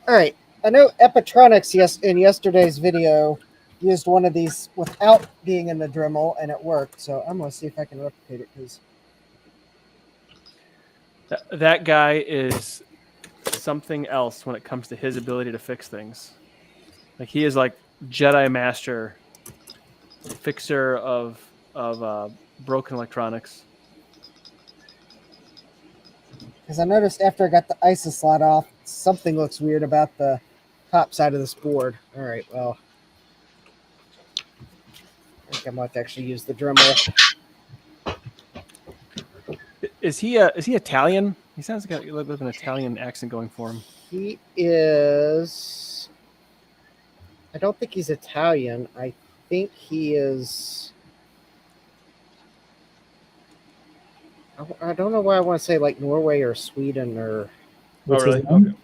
All right. I know Epitronics in yesterday's video used one of these without being in the Dremel, and it worked. So I'm going to see if I can replicate it. Because That guy is something else when it comes to his ability to fix things. Like he is like Jedi Master, fixer of broken electronics. I noticed after I got the ISO slot off, something looks weird about the top side of this board. All right, well, I think I might actually use the Dremel. Is he Italian? He sounds like a little bit of an Italian accent going for him. He is. I don't think he's Italian. I think he is. I don't know why I want to say like Norway or Sweden or. What's really? his name?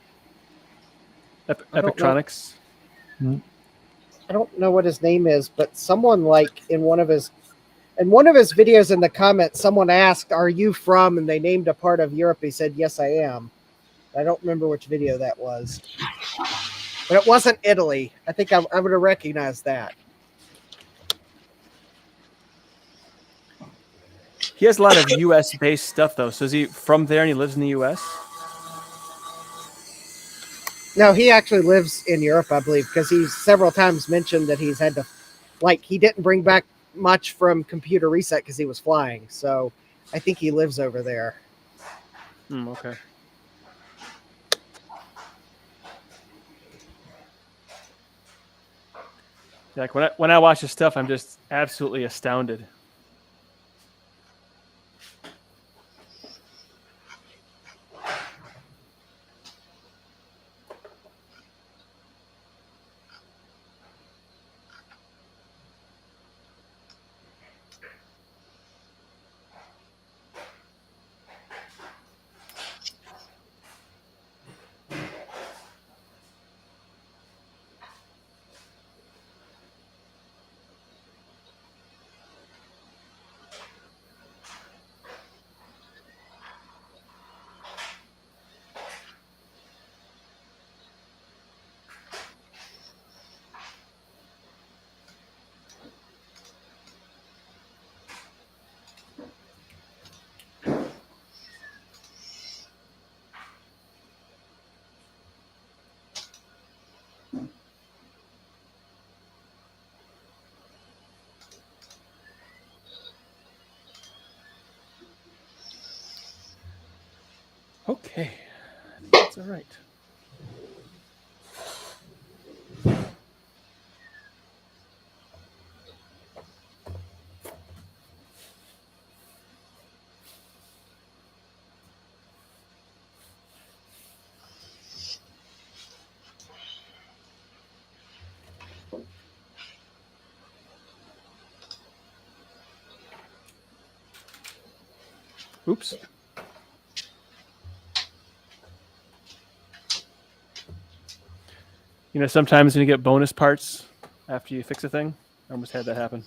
Epitronics. I don't know what his name is, but someone like in one of his videos in the comments, someone asked, "Are you from?" And they named a part of Europe. He said, "Yes, I am." I don't remember which video that was, but it wasn't Italy. I think I would have recognized that. He has a lot of U.S. based stuff though. So is he from there and he lives in the U.S.? No, he actually lives in Europe, I believe, because he's several times mentioned that he's had to like he didn't bring back much from computer reset because he was flying. So I think he lives over there. Okay. Like when I watch his stuff, I'm just absolutely astounded. Okay, that's all right. Oops. You know, sometimes when you get bonus parts after you fix a thing, I almost had that happen.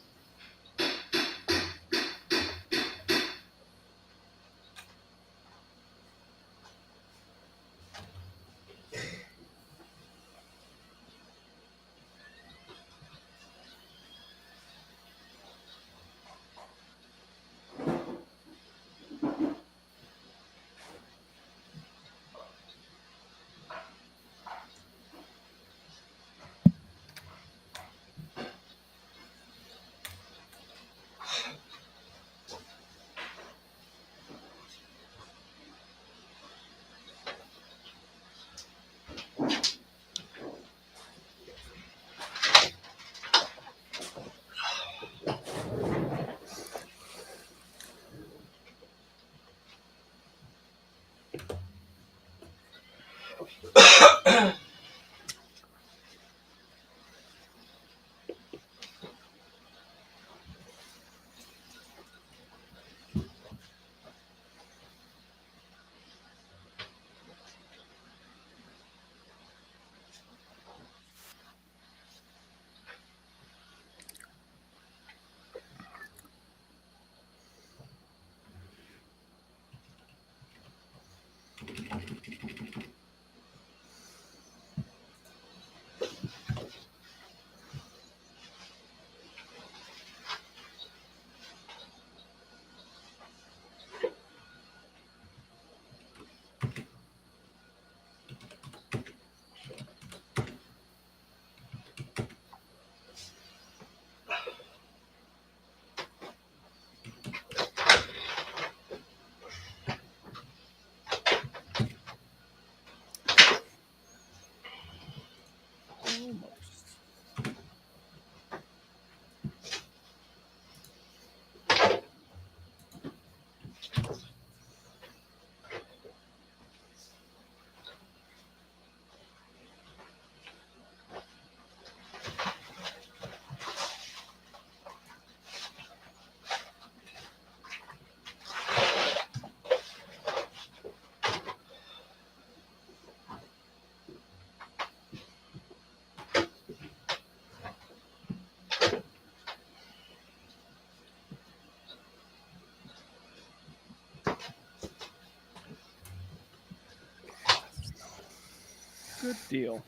Good deal.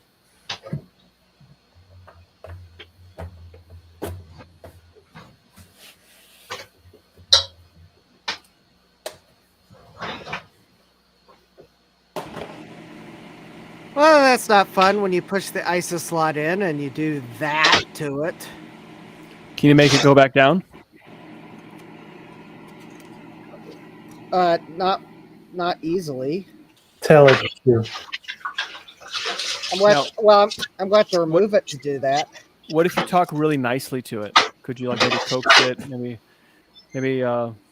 Well, that's not fun when you push the ISO slot in and you do that to it. Can you make it go back down? Not easily. Tell it to. I'm going to have to remove it to do that. What if you talk really nicely to it? Could you like maybe coax it, maybe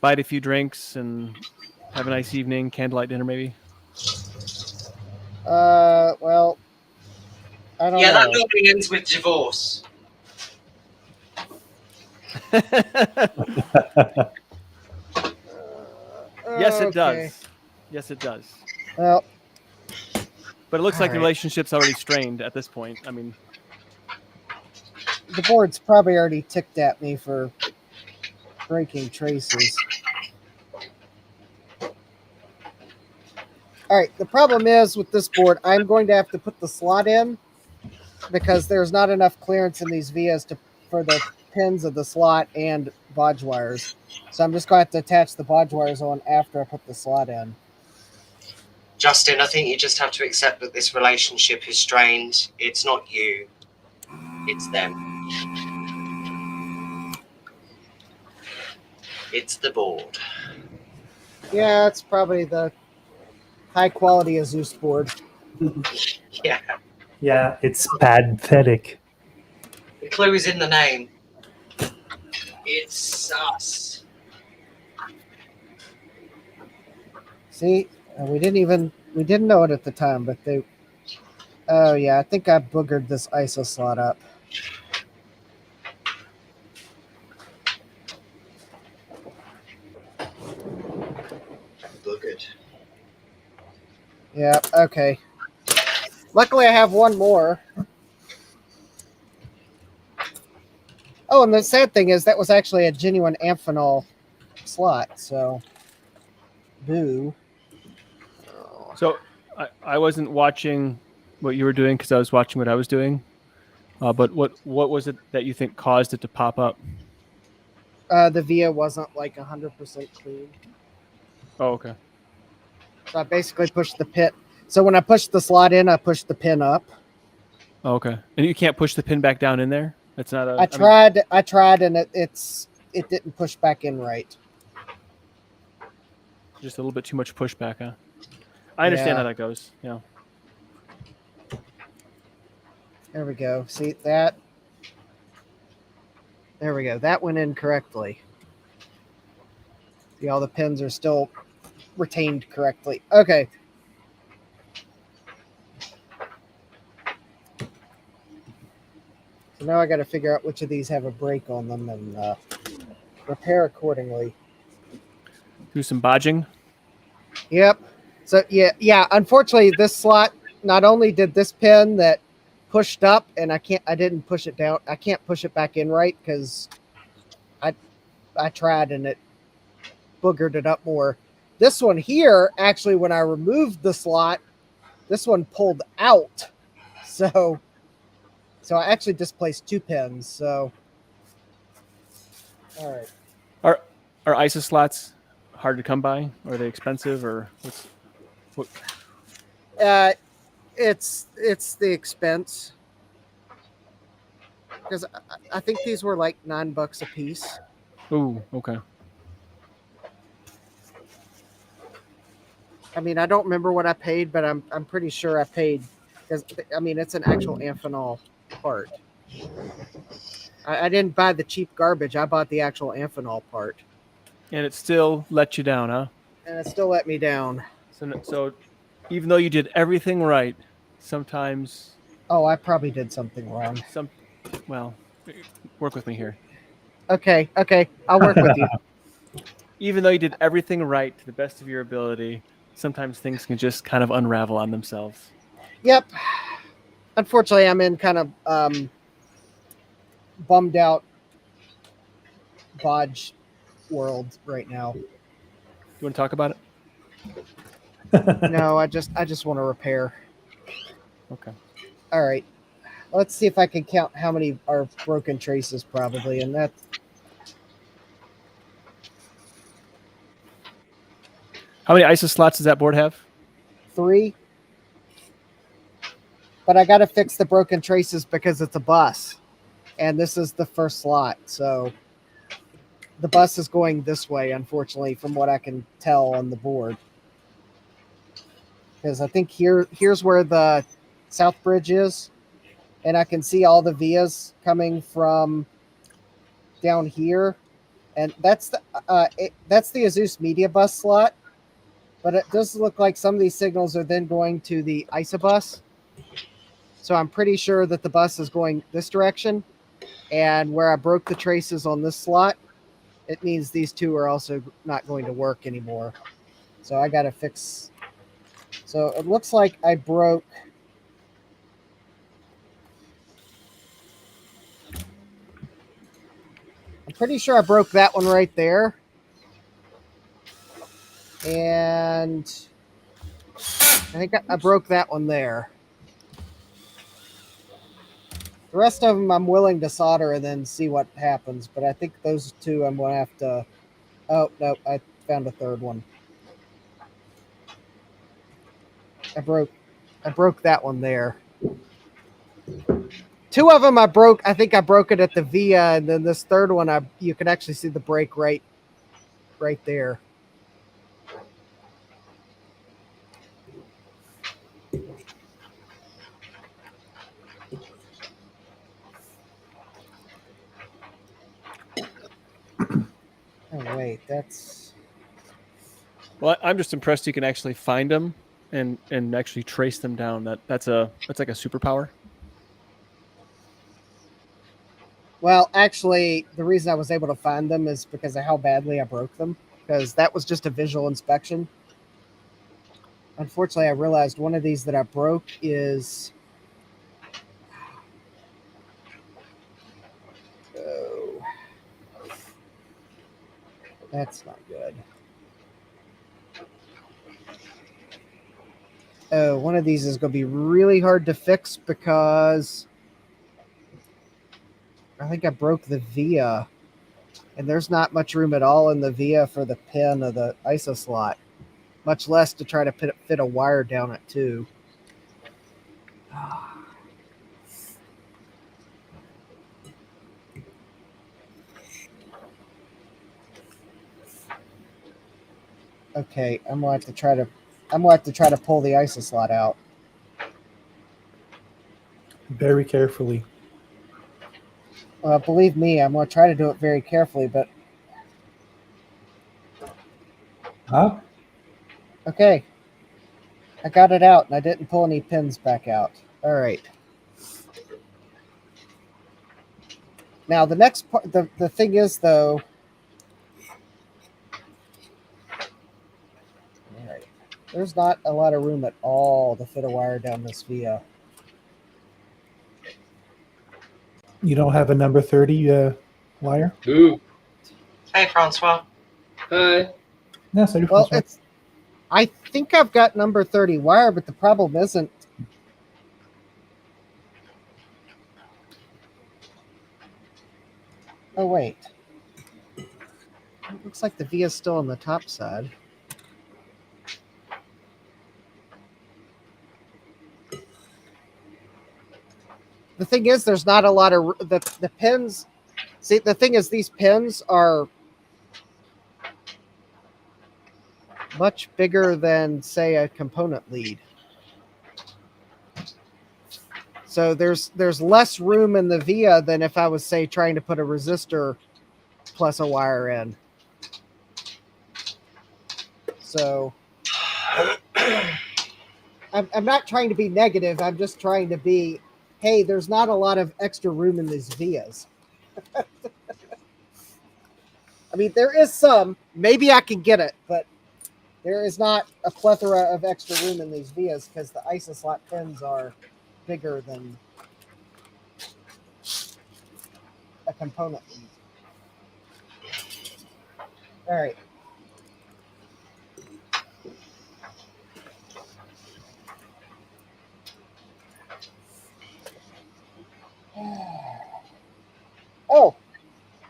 buy it a few drinks and have a nice evening, candlelight dinner maybe? Well, I don't know. That normally ends with divorce. Yes, it Okay. does. Yes, it does. Well, but it looks like the alright. relationship's already strained at this point. I mean, the board's probably already ticked at me for breaking traces. All right, the problem is with this board, I'm going to have to put the slot in because there's not enough clearance in these vias for the pins of the slot and bodge wires. So I'm just going to have to attach the bodge wires on after I put the slot in. Justin, I think you just have to accept that this relationship is strained. It's not you. It's them. It's the board. Yeah, it's probably the high quality Azus board. Yeah. Yeah, it's pathetic. The clue is in the name. It's us. See, we didn't know it at the time, but they. Oh yeah, I think I boogered this ISO slot up. Boogered. Yeah. Okay. Luckily, I have one more. Oh, and the sad thing is that was actually a genuine Amphenol slot. So, boo. so I wasn't watching what you were doing because I was watching what I was doing. But what was it that you think caused it to pop up? The via wasn't like 100% clean. Oh, okay. So I basically pushed the pin. So when I pushed the slot in, I pushed the pin up. Oh, okay. And you can't push the pin back down in there? It's not a. I tried, and it didn't push back in right. Just a little bit too much pushback, huh? I understand how that goes. Yeah. There we go. See that? There we go. That went in correctly. See, all the pins are still retained correctly. Okay. So now I got to figure out which of these have a break on them and repair accordingly. Do some bodging. Yep. So yeah. Unfortunately, this slot, not only did this pin that pushed up, and I didn't push it down. I can't push it back in right because I tried and it boogered it up more. This one here, actually, when I removed the slot, this one pulled out. So I actually displaced two pins. So all right. Are ISO slots hard to come by? Or are they expensive, or what? It's the expense, because I think these were like $9 a piece. Ooh, okay. I mean, I don't remember what I paid, but I'm pretty sure I paid, because I mean it's an actual Amphenol part. I didn't buy the cheap garbage. I bought the actual Amphenol part. And it still let you down, huh? And it still let me down. So even though you did everything right, sometimes. Oh, I probably did something wrong. Well, work with me here. Okay, I'll work with you. Even though you did everything right to the best of your ability, sometimes things can just kind of unravel on themselves. Yep. Unfortunately, I'm in kind of bummed out bodge world right now. You want to talk about it? No, I just want to repair. Okay. All right. Let's see if I can count how many are broken traces, probably, and that. How many ISO slots does that board have? 3. But I got to fix the broken traces because it's a bus. and this is the first slot. So the bus is going this way, unfortunately, from what I can tell on the board. Because I think here's where the South Bridge is, and I can see all the vias coming from down here, and that's the ASUS Media Bus slot. But it does look like some of these signals are then going to the ISA-bus. So I'm pretty sure that the bus is going this direction, and where I broke the traces on this slot, it means these two are also not going to work anymore. So I got to fix. So it looks like I broke. I'm pretty sure I broke that one right there. And I think I broke that one there. The rest of them I'm willing to solder and then see what happens. But I think those two I'm going to have to... Oh, no, I found a third one. I broke that one there. Two of them I broke. I think I broke it at the via, and then this third one, you can actually see the break right there. Oh wait, that's. Well, I'm just impressed you can actually find them and actually trace them down. That's like a superpower. Well, actually, the reason I was able to find them is because of how badly I broke them. Because that was just a visual inspection. Unfortunately, I realized one of these that I broke is. Oh, that's not good. Oh, one of these is going to be really hard to fix because I think I broke the via, and there's not much room at all in the via for the pin of the ISO slot, much less to try to fit a wire down it too. Okay, I'm going to have to try to pull the ISO slot out. Very carefully. Believe me, I'm going to try to do it very carefully, but... Huh? Okay. I got it out, and I didn't pull any pins back out. All right. Now, the next part... The thing is, though... All right. There's not a lot of room at all to fit a wire down this via. You don't have a number 30 wire? Ooh. Hey, Francois. Hi. No, salut, Well, François. I think I've got number 30 wire, but the problem isn't... Oh, wait. It looks like the via is still on the top side. The thing is, there's not a lot of... The pins... See, the thing is, these pins are much bigger than, say, a component lead. So there's less room in the via than if I was, say, trying to put a resistor plus a wire in. So I'm not trying to be negative. I'm just trying to be, hey, there's not a lot of extra room in these vias. I mean, there is some. Maybe I can get it, but there is not a plethora of extra room in these vias because the ISO slot pins are bigger than a component. All right. Oh,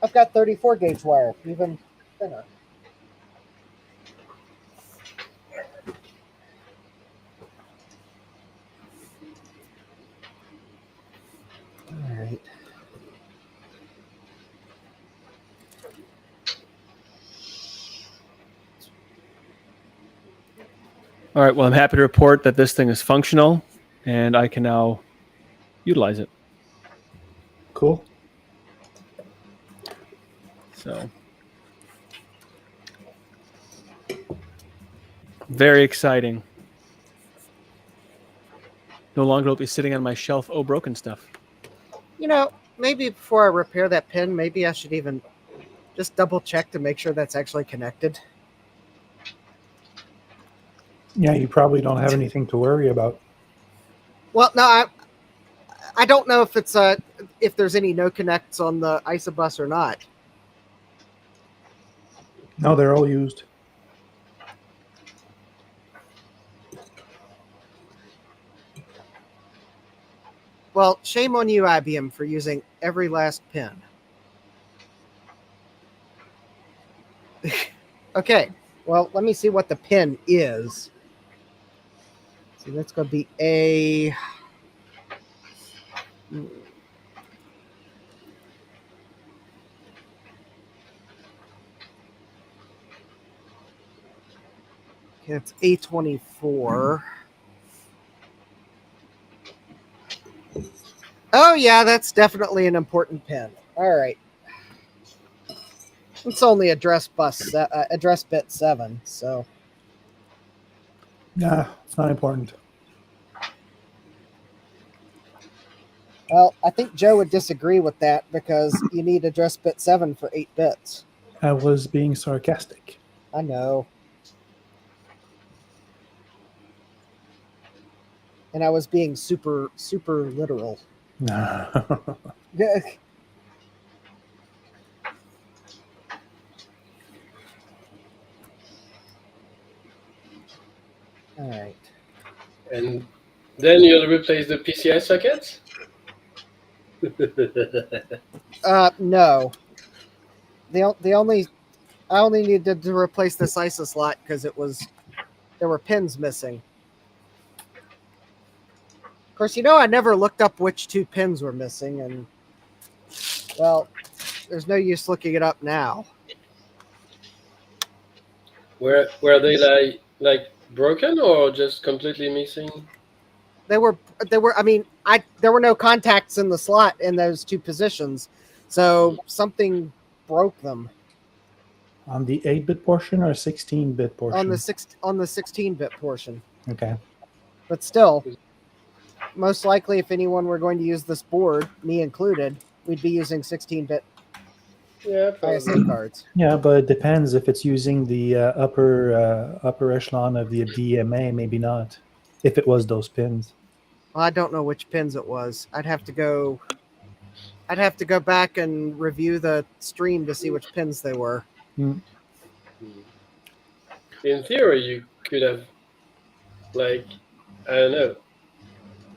I've got 34 gauge wire, even thinner. All right. All right. Well, I'm happy to report that this thing is functional, and I can now utilize it. Cool. So, very exciting. No longer will be sitting on my shelf. Oh, broken stuff. You know, maybe before I repair that pin, maybe I should even just double check to make sure that's actually connected. Yeah, you probably don't have anything to worry about. Well, no, I don't know if it's if there's any no connects on the ISOBUS or not. No, they're all used. Well, shame on you, IBM, for using every last pin. Okay, well, let me see what the pin is. See, that's going to be a... It's A24. Oh, yeah, that's definitely an important pin. All right. It's only address bit 7, so... Nah, it's not important. Well, I think Joe would disagree with that because you need address bit 7 for 8 bits. I was being sarcastic. I know. And I was being super, super literal. Yeah. All right. And then you'll replace the PCI sockets? No. I only needed to replace this ISO slot because there were pins missing. Of course, you know, I never looked up which 2 pins were missing, and well, there's no use looking it up now. Were they like broken or just completely missing? There were I mean, there were no contacts in the slot in those 2 positions, so something broke them. On the 8-bit portion or 16-bit portion? On the 16-bit portion. Okay. But still, most likely if anyone were going to use this board, me included, we'd be using 16-bit ISA cards. Yeah, but it depends. If it's using the upper echelon of the DMA, maybe not. If it was those pins. Well, I don't know which pins it was. I'd have to go back and review the stream to see which pins they were. Mm. In theory, you could have, like, I don't know,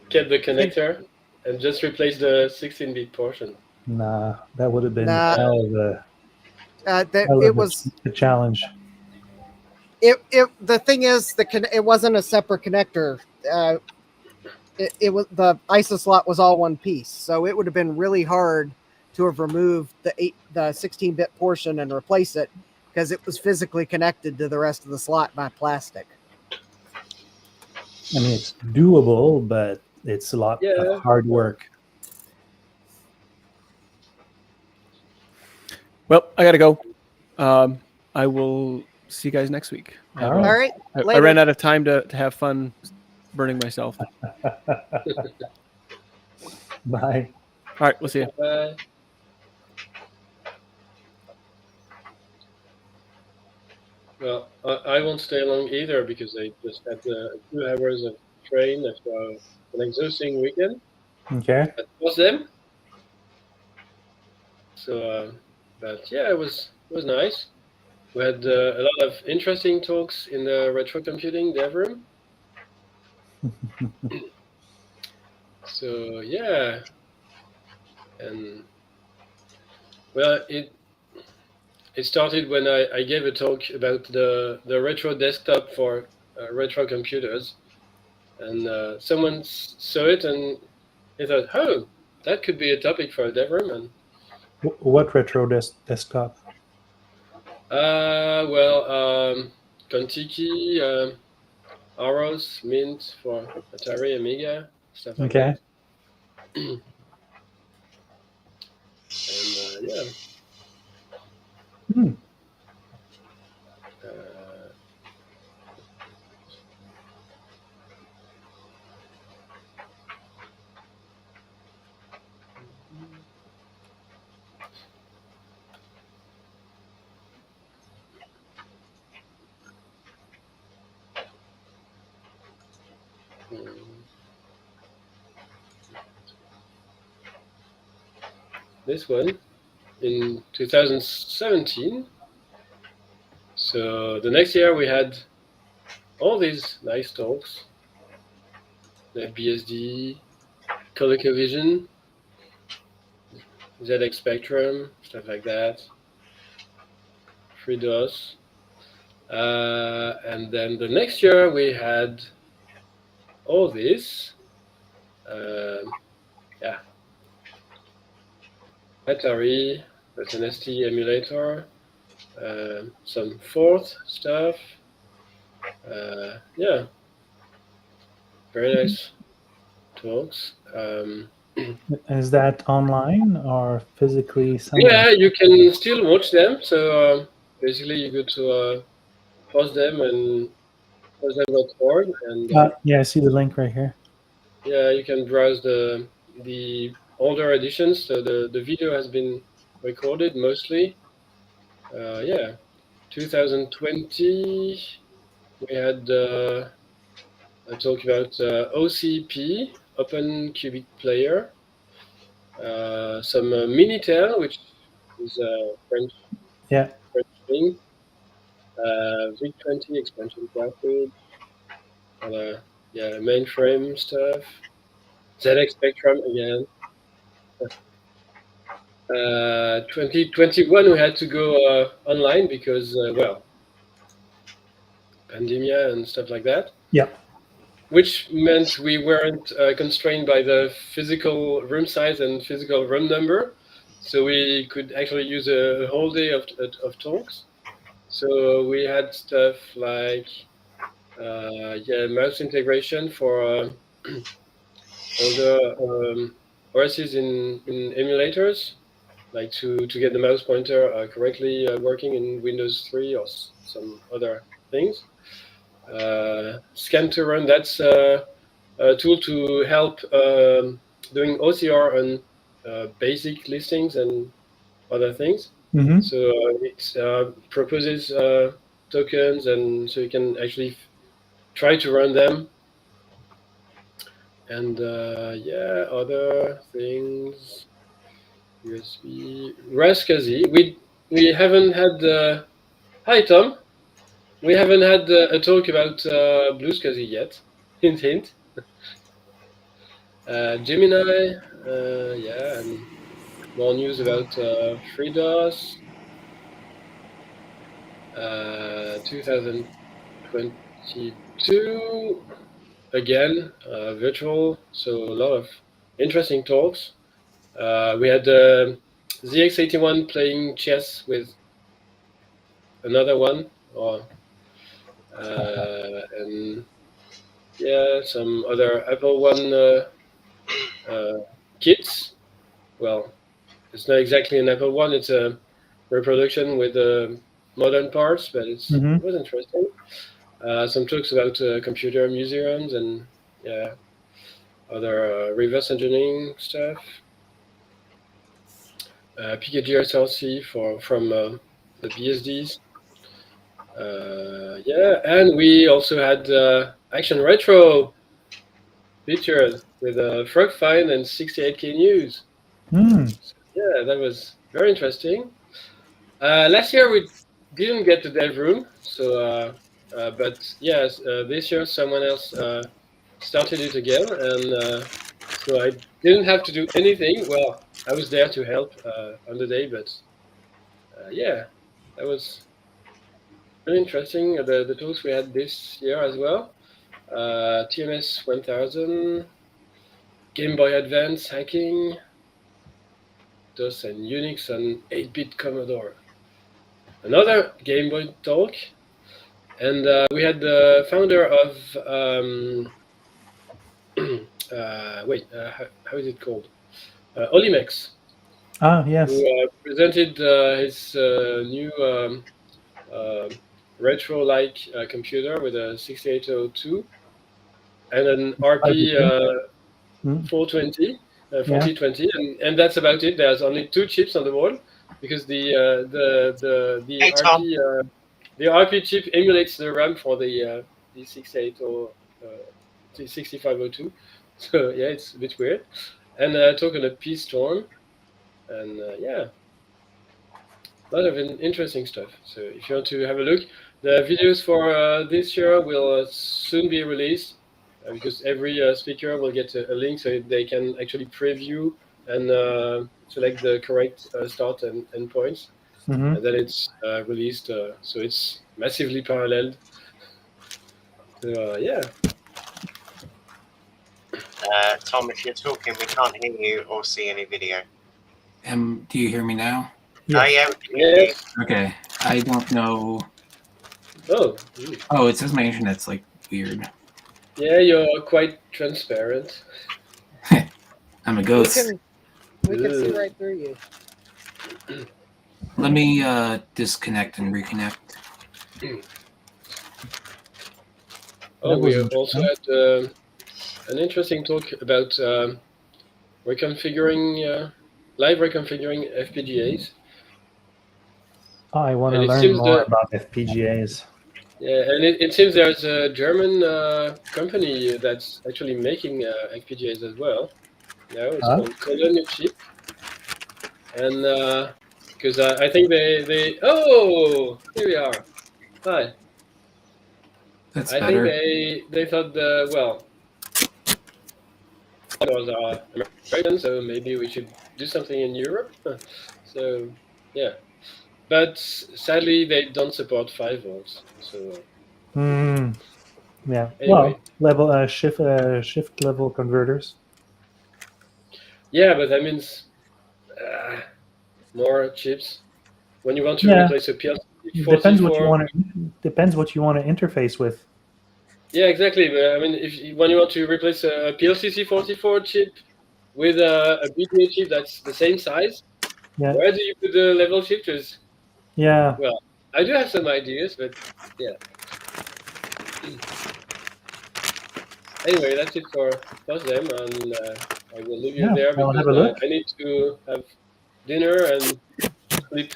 kept the connector and just replace the 16-bit portion. Nah, that would have been Nah. hell of a challenge. The thing is, it wasn't a separate connector. It was the ISO slot was all one piece, so it would have been really hard to have removed the 16-bit portion and replace it because it was physically connected to the rest of the slot by plastic. I mean, it's doable, but it's a lot of hard work. Well, I got to go. I will see you guys next week. All right. I ran out of time to have fun burning myself. Bye. All right, we'll see you. Bye. Well, I won't stay long either because I just had 2 hours of train after an exhausting weekend. Okay. That was them. So, but yeah, it was nice. We had a lot of interesting talks in the retro computing dev room. So yeah, and well, it started when I gave a talk about the retro desktop for retro computers, and someone saw it and they thought, oh, that could be a topic for a dev room. And what retro desktop? Well, Contiki, Aros, Mint for Atari, Amiga, stuff like Okay. that. And yeah. Hmm. This one in 2017. So the next year we had all these nice talks, like BSD, ColecoVision, ZX Spectrum, stuff like that, FreeDOS. And then the next year we had all this. Yeah. Atari, that's an ST emulator, some Forth stuff. Yeah. Very nice talks. Is that online or physically somewhere? Yeah, you can still watch them. So basically, you go to them and postdem.org, and Yeah, I see the link right here. yeah, you can browse the older editions. So the video has been recorded mostly. Yeah, 2020 we had a talk about OCP, Open Qubit Player, some Minitel, which is a French thing, VIC-20 expansion cartridge, yeah, mainframe stuff, ZX Spectrum again. 2021 we had to go online because, well, pandemia and stuff like that. Yeah. Which meant we weren't constrained by the physical room size and physical room number. So we could actually use a whole day of talks. So we had stuff like yeah, mouse integration for all the OSs in emulators, like to get the mouse pointer correctly working in Windows 3 or some other things. Scan to run, that's a tool to help doing OCR on basic listings and other things. Mhm. So it proposes tokens, and so you can actually try to run them. And yeah, other things, USB, Rascasi. We haven't had. Hi Tom. We haven't had a talk about BlueSCSI yet. Hint, hint. Gemini, yeah, and more news about FreeDOS. 2022, again, virtual, so a lot of interesting talks. We had ZX81 playing chess with another one, or and yeah, some other Apple One kits. Well, it's not exactly an Apple One; it's a reproduction with modern parts, but it was interesting. Some talks about computer museums and yeah, other reverse engineering stuff. PKG SRC from the BSDs. Yeah, and we also had Action Retro featured with Frog Find and 68K News. Mm. So, yeah, that was very interesting. Last year we didn't get the dev room, so but yes, this year someone else started it again, and so I didn't have to do anything. Well, I was there to help on the day, but yeah, that was really interesting. The talks we had this year as well. TMS 1000, Game Boy Advance hacking, DOS and Unix on 8-bit Commodore. Another Game Boy talk, and we had the founder of how is it called? Olimex, Yes. who presented his new retro-like computer with a 6802 and an RP 420, 4020, and that's about it. There's only 2 chips on the board because the RP chip emulates the RAM for the 6502. So yeah, it's a bit weird. And talk on a P-Storm, and yeah, a lot of interesting stuff. So if you want to have a look, the videos for this year will soon be released because every speaker will get a link so they can actually preview and select the correct start and end points. Mhm. And then it's released, so it's massively paralleled. So yeah. Tom, if you're talking, we can't hear you or see any video. Do you hear me now? Oh, yeah. We can hear you. Okay. I don't know. Oh. Oh, it says my internet's like weird. Yeah, you're quite transparent. I'm a ghost. We can see right through you. Let me disconnect and reconnect. Oh, we also had an interesting talk about reconfiguring, live reconfiguring FPGAs. I want to And it learn seems more about FPGAs. Yeah, and it seems there's a German company that's actually making FPGAs as well. Now it's called Colonel Chip, and because I think they oh, here we are. Hi. That's I better. think they thought well, it was American, so maybe we should do something in Europe. So yeah, but sadly they don't support 5 volts. So Yeah. Anyway. Well, level shift level converters. yeah, but that means more chips. When you want to replace a PLC Depends what you 44, want to. Depends what you want to interface with. Yeah, exactly. But I mean, when you want to replace a PLC 44 chip with a BTA chip that's the same size, Yeah. where do you put the level shifters? Yeah. Well, I do have some ideas, but yeah. Anyway, that's it for them, and I will leave you there I'll because have a look. I need to have dinner and sleep.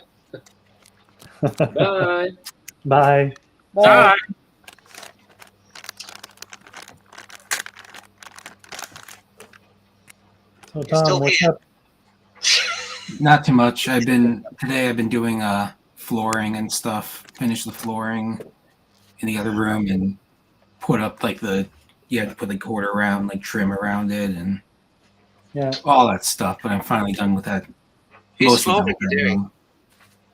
Bye. Bye. Bye. So Tom, what's up? Not too much. Today I've been doing flooring and stuff. Finished the flooring in the other room and put up you have to put cord around, trim around it and all that stuff. But I'm finally done with that. Whose floor were you doing?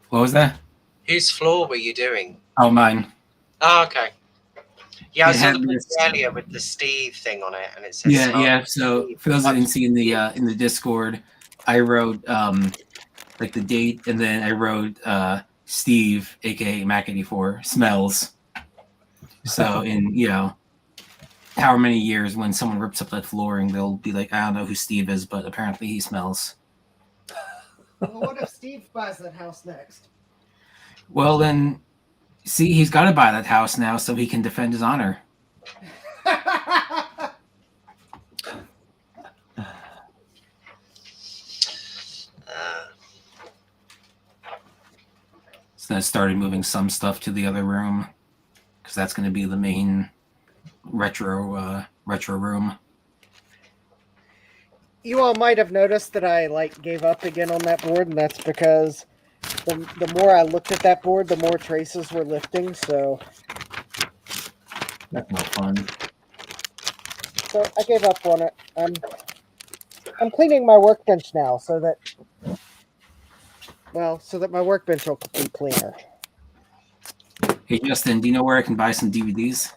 What was that? Whose floor were you doing? Oh, mine. Oh, okay. Yeah, I It saw had the picture this- earlier with the Steve thing on it, and it says Yeah. So for those that didn't see in the Discord, I wrote the date, and then I wrote Steve, aka Mac84, smells. So in however many years, when someone rips up that flooring, they'll be like, I don't know who Steve is, but apparently he smells. Well, what if Steve buys that house next? Well, then, see, he's got to buy that house now so he can defend his honor. So I started moving some stuff to the other room because that's going to be the main retro room. You all might have noticed that I gave up again on that board, and that's because the more I looked at that board, the more traces were lifting. So that's no fun. So I gave up on it. I'm cleaning my workbench now, so that my workbench will be cleaner. Hey Justin, do you know where I can buy some DVDs?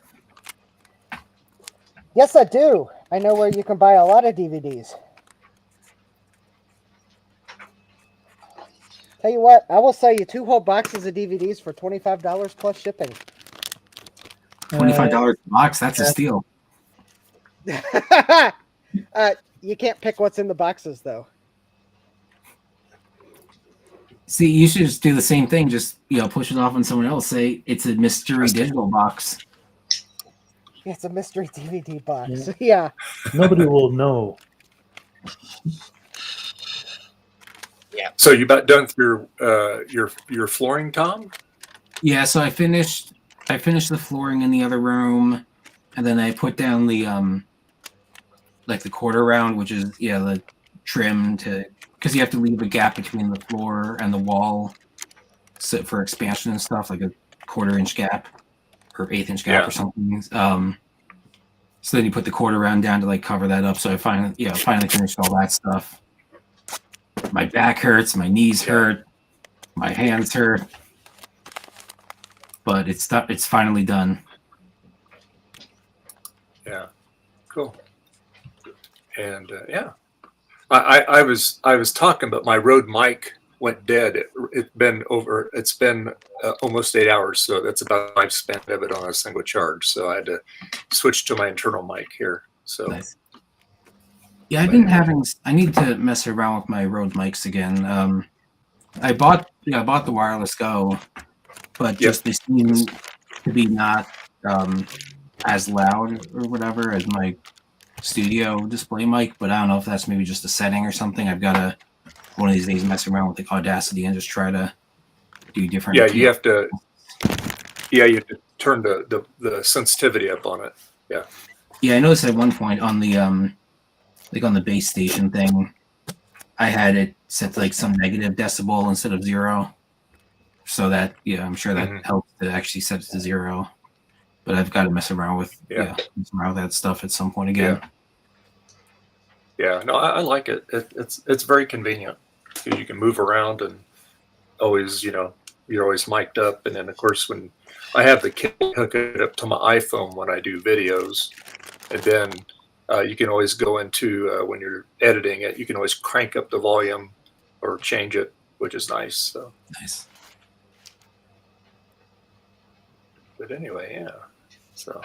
Yes, I do. I know where you can buy a lot of DVDs. Tell you what, I will sell you 2 whole boxes of DVDs for $25 plus shipping. $25 box. That's a steal. You can't pick what's in the boxes though. See, you should just do the same thing. Just push it off on someone else. Say it's a mystery digital box. It's a mystery DVD box. Yeah. Nobody will know. Yeah. So you about done through your flooring, Tom? Yeah. So I finished the flooring in the other room, and then I put down the like the quarter round, which is the trim because you have to leave a gap between the floor and the wall for expansion and stuff, like a 1/4 inch gap or 1/8 inch gap or something. So then you put the quarter round down to like cover that up. So I finally finished all that stuff. My back hurts, my knees hurt, my hands hurt, but it's finally done. Yeah, cool. And I was talking, but my Rode mic went dead. It's been almost 8 hours, so that's about the lifespan of it on a single charge. So I had to switch to my internal mic here. So nice. Yeah, I need to mess around with my Rode mics again. I bought the Wireless Go, but just they seem to be not as loud or whatever as my studio display mic, but I don't know if that's maybe just a setting or something. I've got to one of these days mess around with the Audacity and just try to do different. Yeah, you have to turn the sensitivity up on it. Yeah. Yeah, I noticed at one point on the on the base station thing, I had it set to like some negative decibel instead of 0. So that I'm sure that helps to actually set it to 0. But I've got to mess around with that stuff at some point again. Yeah, no, I like it. It's very convenient because you can move around and always, you're always mic'd up. And then of course when I have the kit hook it up to my iPhone when I do videos, and then you can always go into when you're editing it, you can always crank up the volume or change it, which is nice. So nice. But anyway, yeah. So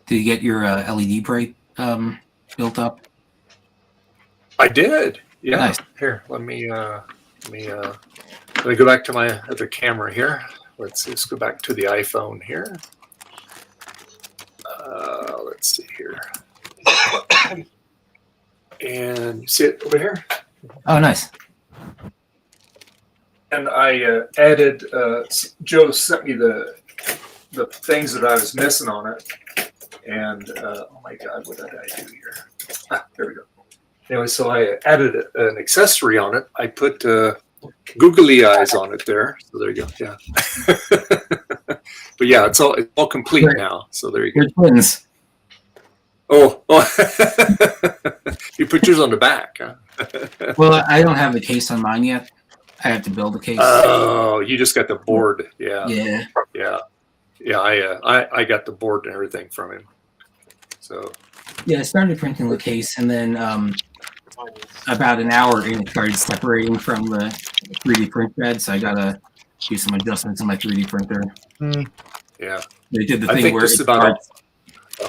did you get your LED bright built up? I did. Yeah. Nice. Here, let me go back to my other camera here. Let's go back to the iPhone here. Let's see here. And you see it over here? Oh, nice. And I added, Joe sent me the things that I was missing on it. And, oh my God, what did I do here? There we go. Anyway, so I added an accessory on it. I put googly eyes on it there. So there you go. Yeah. But yeah, it's all complete now. So there you go. You're twins. Oh. You put yours on the back, huh? Well, I don't have the case on mine yet. I have to build a case. Oh, you just got the board. Yeah. Yeah. Yeah. Yeah. I got the board and everything from him. So. Yeah, I started printing the case, and then about an hour in, it started separating from the 3D print bed. So I gotta do some adjustments in my 3D printer. Yeah. They did the thing where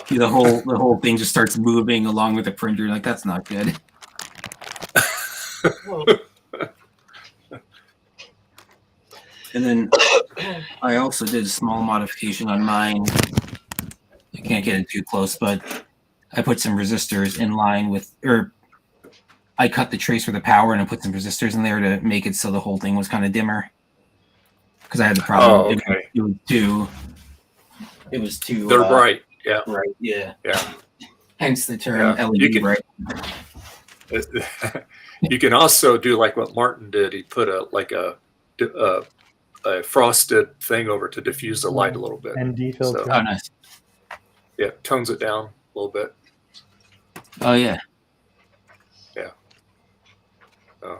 the whole thing just starts moving along with the printer. Like, that's not good. And then I also did a small modification on mine. I can't get it too close, but I put some resistors in line with, or I cut the trace for the power and I put some resistors in there to make it so the whole thing was kind of dimmer. Because I had the problem. Oh, okay. It was too. They're bright. Yeah. Right. Yeah. Yeah. Hence the term LED bright. You can also do like what Martin did. He put a frosted thing over to diffuse the light a little bit. ND filter. Oh, nice. Yeah, tones it down a little bit. Oh yeah. Yeah. Oh.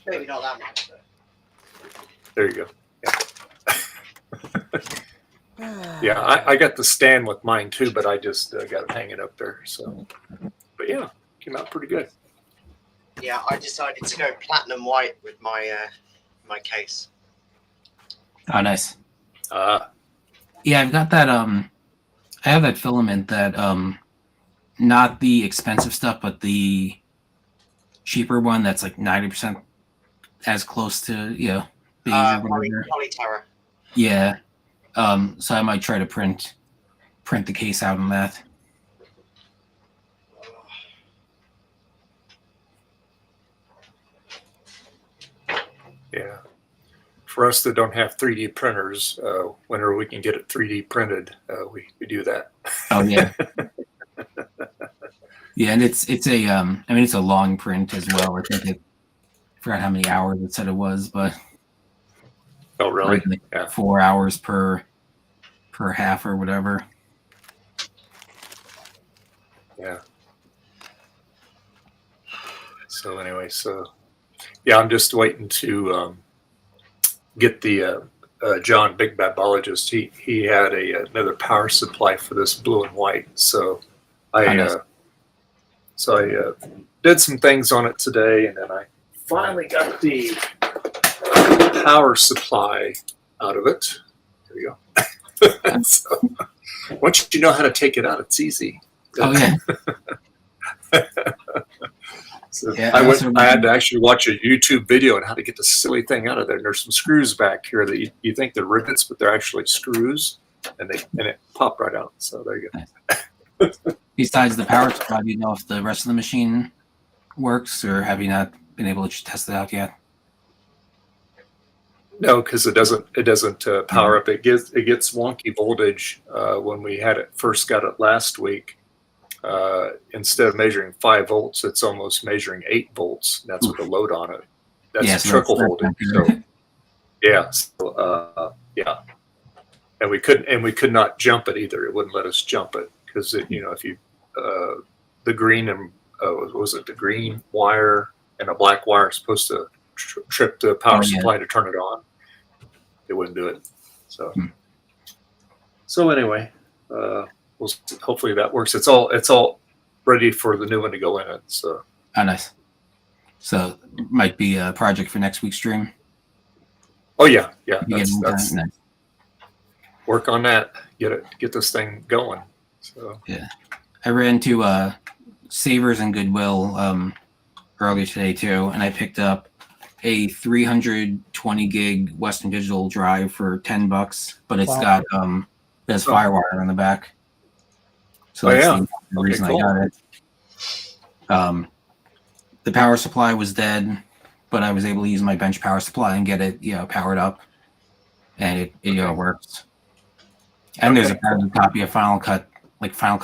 Maybe not that much. But... There you go. Yeah, I got the stand with mine too, but I just got it hanging up there. So, but yeah, came out pretty good. Yeah, I decided to go platinum white with my my case. Oh, nice. Yeah, I've got that. I have that filament that not the expensive stuff, but the cheaper one that's like 90% as close to beige or whatever. Polyterra. Yeah. So I might try to print the case out on that. Yeah. For us that don't have 3D printers, whenever we can get it 3D printed, we do that. Oh yeah. Yeah, and it's a I mean it's a long print as well. I think I forgot how many hours it said it was, but oh really? Like yeah. 4 hours per half or whatever. Yeah. So anyway, yeah, I'm just waiting to get the John, big biologist. He had another power supply for this blue and white. So I did some things on it today, and then I finally got the power supply out of it. There you go. So once you know how to take it out, it's easy. Oh yeah. So yeah, I had to actually watch a YouTube video on how to get the silly thing out of there. And there's some screws back here that you think they're rivets, but they're actually screws, and it popped right out. So there you go. Besides the power supply, do you know if the rest of the machine works, or have you not been able to test it out yet? No, because it doesn't power up. It gets wonky voltage when we had it first got it last week. Instead of measuring 5 volts, it's almost measuring 8 volts. That's with the load on it. That's trickle voltage. So, yeah. So, yeah. And we could not jump it either. It wouldn't let us jump it because if you the green and was it the green wire and a black wire is supposed to trip the power supply to turn it on. It wouldn't do it. So anyway, hopefully that works. It's all ready for the new one to go in it. So nice. So might be a project for next week's stream. Oh yeah. That's nice. Work on that. Get this thing going. So yeah, I ran to Savers and Goodwill earlier today too, and I picked up a 320 gig Western Digital drive for $10, but it's got there's FireWire on the back. So that's the reason I got it. The power supply was dead, but I was able to use my bench power supply and get it, powered up, and it works. And there's a copy of Final Cut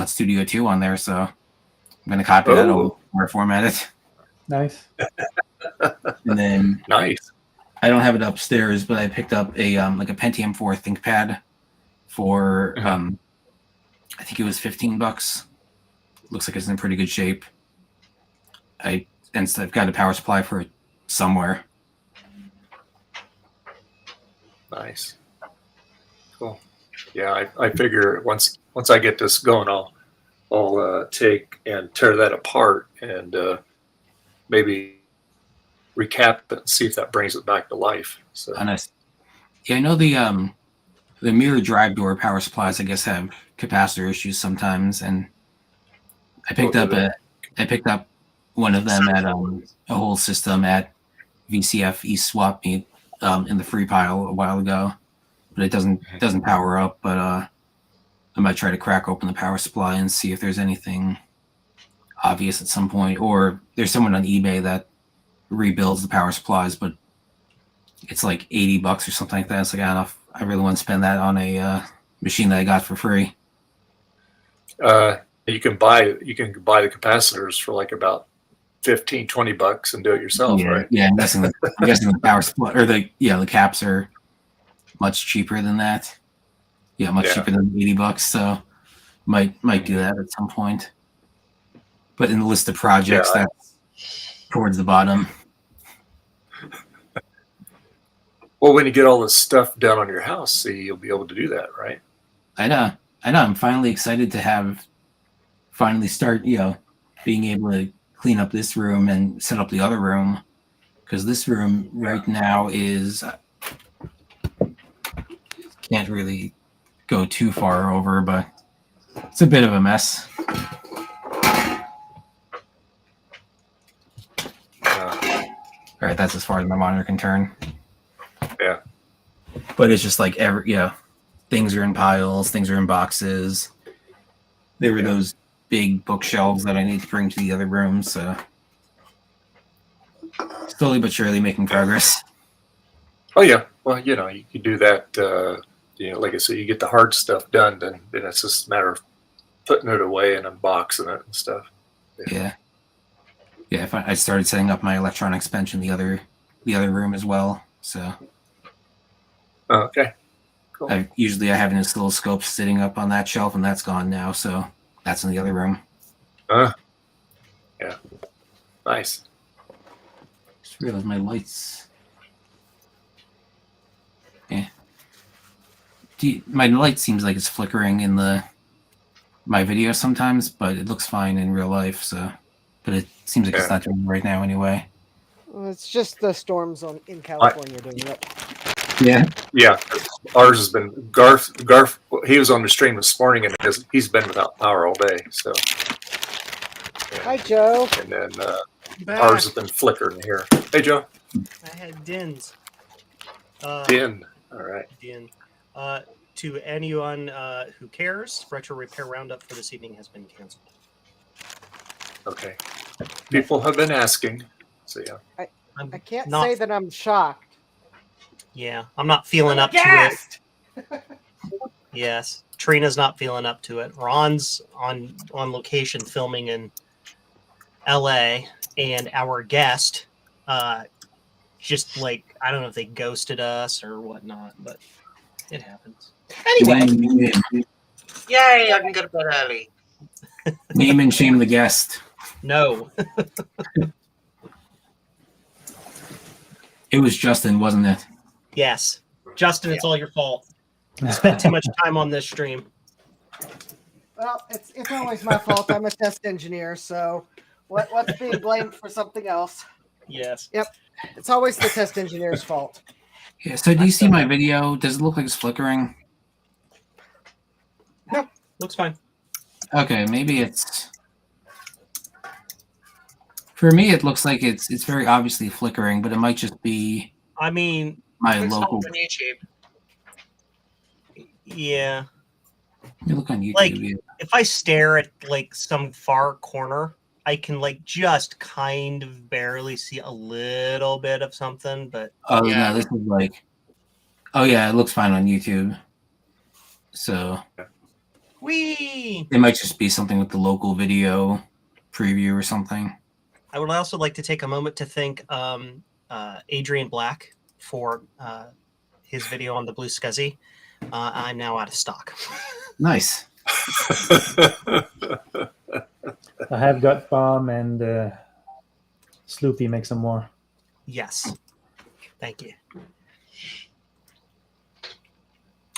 Studio 2 on there, so I'm gonna copy that over or format it. Nice. And then nice. I don't have it upstairs, but I picked up a Pentium 4 ThinkPad for I think it was $15. Looks like it's in pretty good shape. I've got a power supply for it somewhere. Nice. Cool. Yeah, I figure once I get this going, I'll take and tear that apart and maybe recap it and see if that brings it back to life. So nice. Yeah, I know the mirror drive door power supplies I guess have capacitor issues sometimes, and I picked up one of them at a whole system at VCF East Swap Meet in the free pile a while ago, but it doesn't power up. But I might try to crack open the power supply and see if there's anything obvious at some point, or there's someone on eBay that rebuilds the power supplies, but it's like $80 or something like that. It's like, I don't know if I really want to spend that on a machine that I got for free. You can buy the capacitors for like about $15-20 and do it yourself, right? Yeah, I'm guessing the power supply or the caps are much cheaper than that. Yeah, much cheaper than $80. So might do that at some point. But in the list of projects, that's towards the bottom. Well, when you get all this stuff done on your house, see, you'll be able to do that, right? I know. I'm finally excited to start, being able to clean up this room and set up the other room, because this room right now is can't really go too far over, but it's a bit of a mess. All right, that's as far as my monitor can turn. Yeah. But it's just like things are in piles, things are in boxes. There were those big bookshelves that I need to bring to the other room, so slowly but surely making progress. Oh yeah, well you can do that. Like I said, you get the hard stuff done, then it's just a matter of putting it away and unboxing it and stuff. Yeah. I started setting up my electronics bench in the other room as well. So. Okay. Cool. I have an oscilloscope sitting up on that shelf, and that's gone now. So that's in the other room. Yeah. Nice. Just realized my lights. Yeah. My light seems like it's flickering in my video sometimes, but it looks fine in real life. So, but it seems like it's not doing it right now anyway. Well, it's just the storms in California doing it. Yeah. Ours has been Garth. He was on the stream this morning, and he's been without power all day. So. Hi, Joe. And then ours has been flickering here. Hey, Joe. I had dins. Din. All right. Din. To anyone who cares, Retro Repair Roundup for this evening has been canceled. Okay. People have been asking. So yeah. I can't say that I'm shocked. Yeah, I'm not feeling up to it. Yes, Trina's not feeling up to it. Ron's on location filming in LA, and our guest just I don't know if they ghosted us or whatnot, but it happens. Anyway, yay! I can go to bed early. Name and shame the guest. No. It was Justin, wasn't it? Yes, Justin, it's all your fault. You spent too much time on this stream. Well, it's always my fault. I'm a test engineer, so what's being blamed for something else? Yes. Yep. It's always the test engineer's fault. Yeah. So, do you see my video? Does it look like it's flickering? No, looks fine. Okay, maybe it's. For me, it looks like it's very obviously flickering, but it might just be. I mean, my local. On YouTube. Yeah. You look on YouTube. If I stare at some far corner, I can just kind of barely see a little bit of something, but Oh no, this is oh yeah, it looks fine on YouTube. So it might just be something with the local video preview or something. I would also like to take a moment to thank Adrian Black for his video on the Blue Scuzzy. I'm now out of stock. Nice. I have got bomb and Sloopy make some more. Yes. Thank you.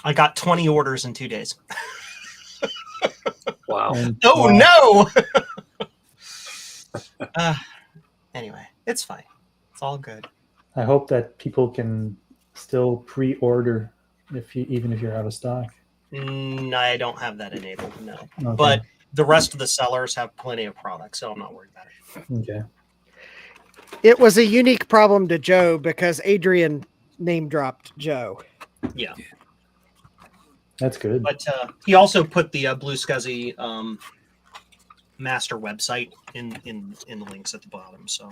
I got 20 orders in 2 days. Wow. No! Anyway, it's fine. It's all good. I hope that people can still pre-order even if you're out of stock. I don't have that enabled, no. Okay. But the rest of the sellers have plenty of products, so I'm not worried about it. Okay. It was a unique problem to Joe because Adrian name dropped Joe. Yeah. That's good. But he also put the Blue Scuzzy master website in the links at the bottom. So.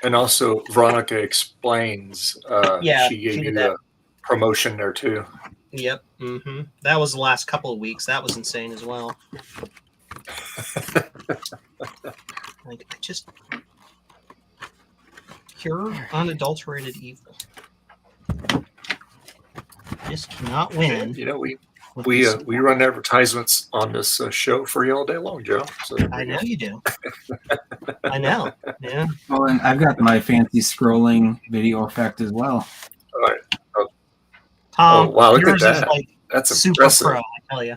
And also, Veronica explains. She gave you the promotion there too. Yep. Mm-hmm. That was the last couple of weeks. That was insane as well. Just pure unadulterated evil. Just cannot win. You know, we run advertisements on this show for you all day long, Joe. So I know you do. I know. Yeah. Well, and I've got my fancy scrolling video effect as well. All right. Tom, wow! Look at yours is that. That's super impressive. pro, I tell you.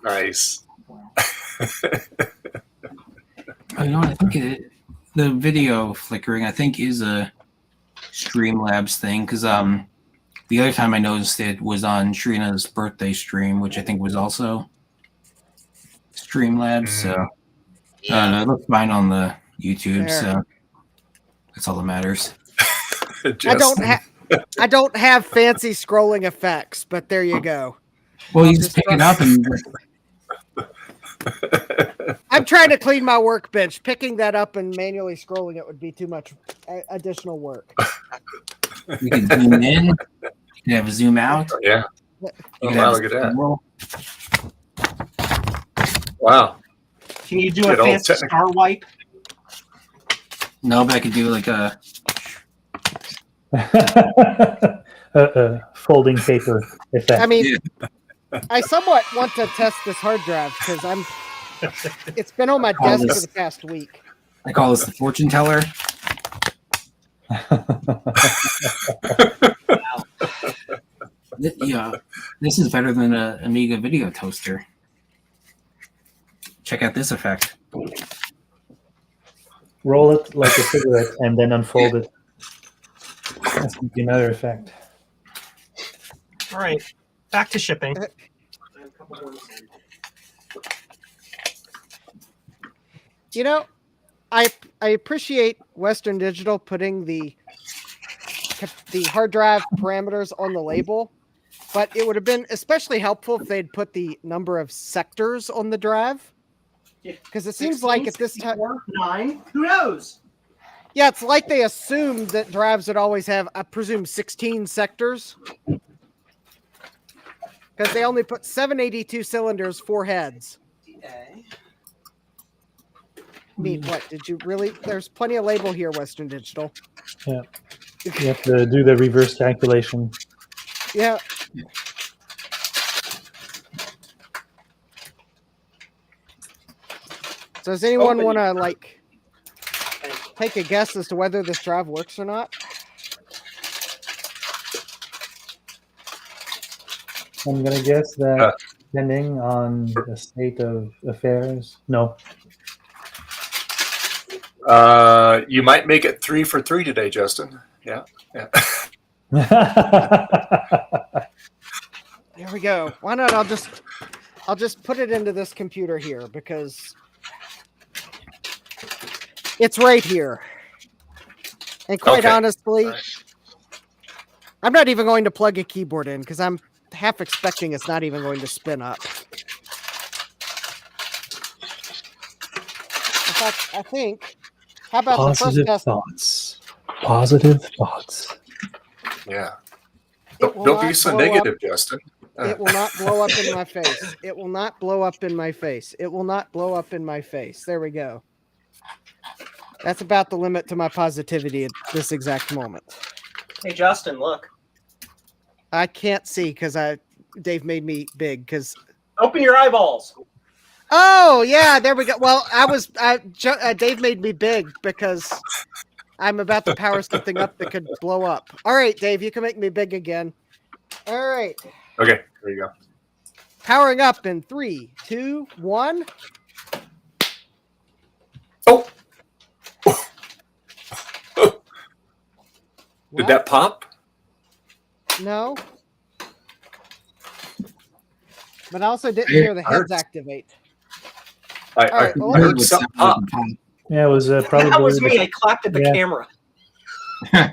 Nice. You know what? I think the video flickering, I think, is a Streamlabs thing, because the other time I noticed it was on Shrina's birthday stream, which I think was also Streamlabs. So it looks fine on the YouTube. There. So that's all that matters. I don't have fancy scrolling effects, but there you go. Well, you just pick it up and. I'm trying to clean my workbench. Picking that up and manually scrolling it would be too much additional work. You can zoom in. You can have a zoom out. Yeah. You Oh, can wow, have look a at roll. Wow. Can you do Get a all fancy technical. star wipe? No, but I could do like a. Folding paper effect. I mean, I somewhat want to test this hard drive because it's been on my desk for the past week. I call this the fortune teller. Yeah, this is better than an Amiga video toaster. Check out this effect. Roll it like a cigarette and then unfold it. That's gonna be another effect. All right, back to shipping. You know, I appreciate Western Digital putting the hard drive parameters on the label, but it would have been especially helpful if they'd put the number of sectors on the drive. Because it seems like at this time, 9. Who knows? yeah, it's like they assumed that drives would always have, I presume, 16 sectors. Because they only put 782 cylinders, 4 heads. I mean, what did you really? There's plenty of label here, Western Digital. Yeah. You have to do the reverse calculation. Yeah. So does anyone want to like take a guess as to whether this drive works or not? I'm gonna guess that depending on the state of affairs. No. You might make it 3 for 3 today, Justin. Yeah. Yeah. There we go. Why not? I'll just put it into this computer here because it's right here. And quite honestly, I'm not even going to plug a keyboard in because I'm half expecting it's not even going to spin up. In fact, I think. How about Positive the first test? thoughts. Positive thoughts. Yeah. It will Don't be not so blow negative, up. Justin. It will not blow up in my face. It will not blow up in my face. It will not blow up in my face. There we go. That's about the limit to my positivity at this exact moment. Hey, Justin, look. I can't see because Dave made me big because. Open your eyeballs. Oh yeah, there we go. Well, Dave made me big because I'm about to power something up that could blow up. All right, Dave, you can make me big again. All right. Okay, there you go. Powering up in 3, 2, 1. Oh. Did that pop? No. But I also didn't hear the heads activate. I heard something pop. Yeah, it was probably. That was me. I clapped at the camera. It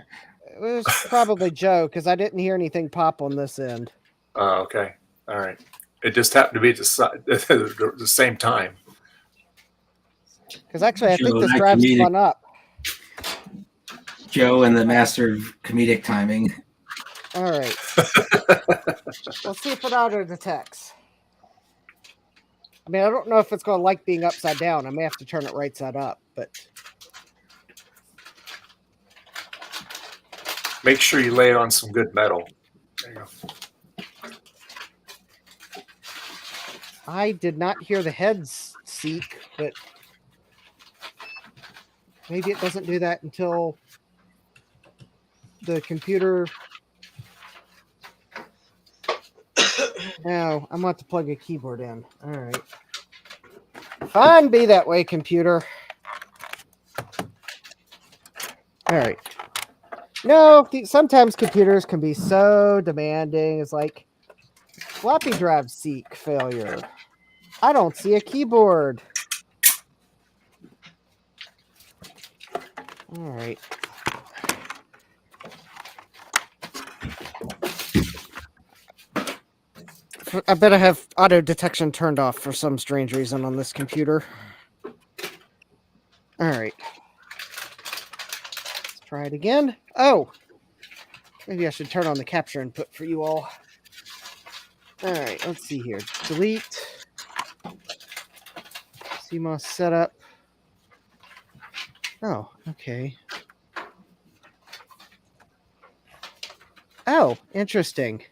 was probably Joe because I didn't hear anything pop on this end. Oh, okay. All right. It just happened to be at the same time. Because actually, I think Joe, this that drive's comedic- spun up. Joe and the master of comedic timing. All right. Let's see if it auto detects. I mean, I don't know if it's going to like being upside down. I may have to turn it right side up, but Make sure you lay it on some good metal. There you go. I did not hear the heads seek, but maybe it doesn't do that until the computer. No, I'm about to plug a keyboard in. All right. Fine, be that way, computer. All right. No, sometimes computers can be so demanding. It's like floppy drive seek failure. I don't see a keyboard. All right. I bet I have auto detection turned off for some strange reason on this computer. All right. Let's try it again. Oh, maybe I should turn on the capture input for you all. All right, let's see here. Delete. CMOS setup. Oh, okay. Oh, interesting.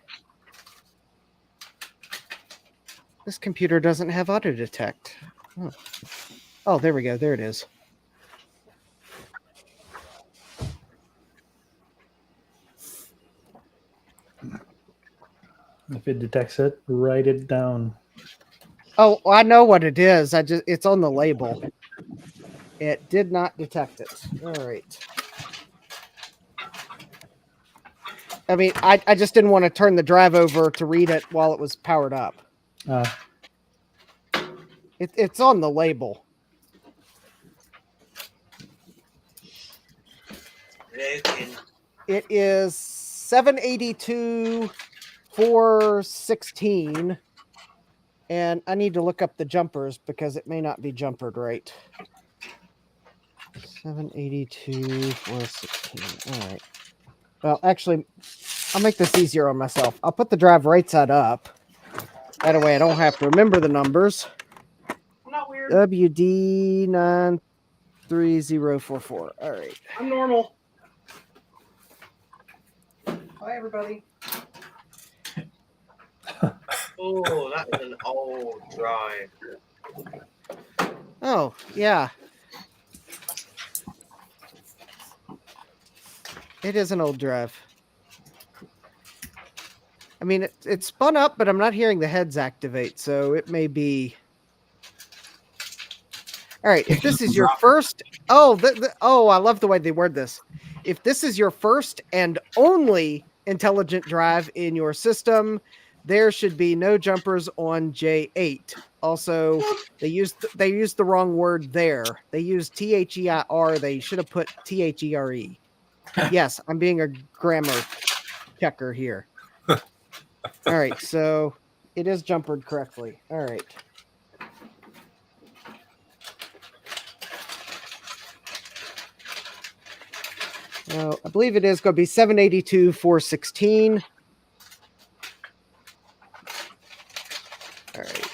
This computer doesn't have auto detect. Oh, there we go. There it is. If it detects it, write it down. Oh, I know what it is. It's on the label. It did not detect it. All right. I mean, I just didn't want to turn the drive over to read it while it was powered up. It's on the label. It is 782.416. And I need to look up the jumpers because it may not be jumpered right. 782.416. All right. Well, actually, I'll make this easier on myself. I'll put the drive right side up. That way I don't have to remember the numbers. I'm not weird. WD93044. All right. I'm normal. Bye, everybody. Oh, that is an old drive. Oh, yeah. It is an old drive. I mean, it spun up, but I'm not hearing the heads activate, so it may be... All right, if this is your first... Oh, I love the way they word this. If this is your first and only intelligent drive in your system, there should be no jumpers on J8. Also, they used the wrong word there. They used THEIR. They should have put THERE. Yes, I'm being a grammar checker here. All right, so it is jumpered correctly. All right. So I believe it is going to be 782.416. All right.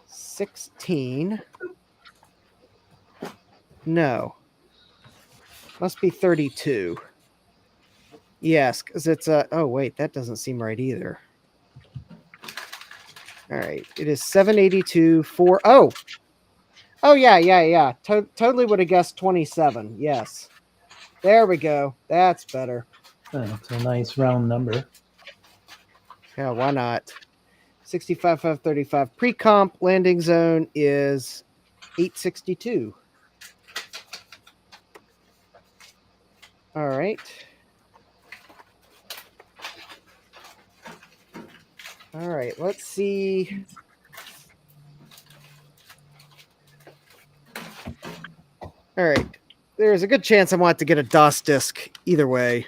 782.416. No. Must be 32. Yes, because it's a... Oh, wait, that doesn't seem right either. All right. It is 782.4... Oh! Oh, yeah. Totally would have guessed 27. Yes. There we go. That's better. That's a nice round number. Yeah, why not? 65,535. Pre-comp landing zone is 862. All right. All right, let's see. All right. There's a good chance I want to get a DOS disk either way.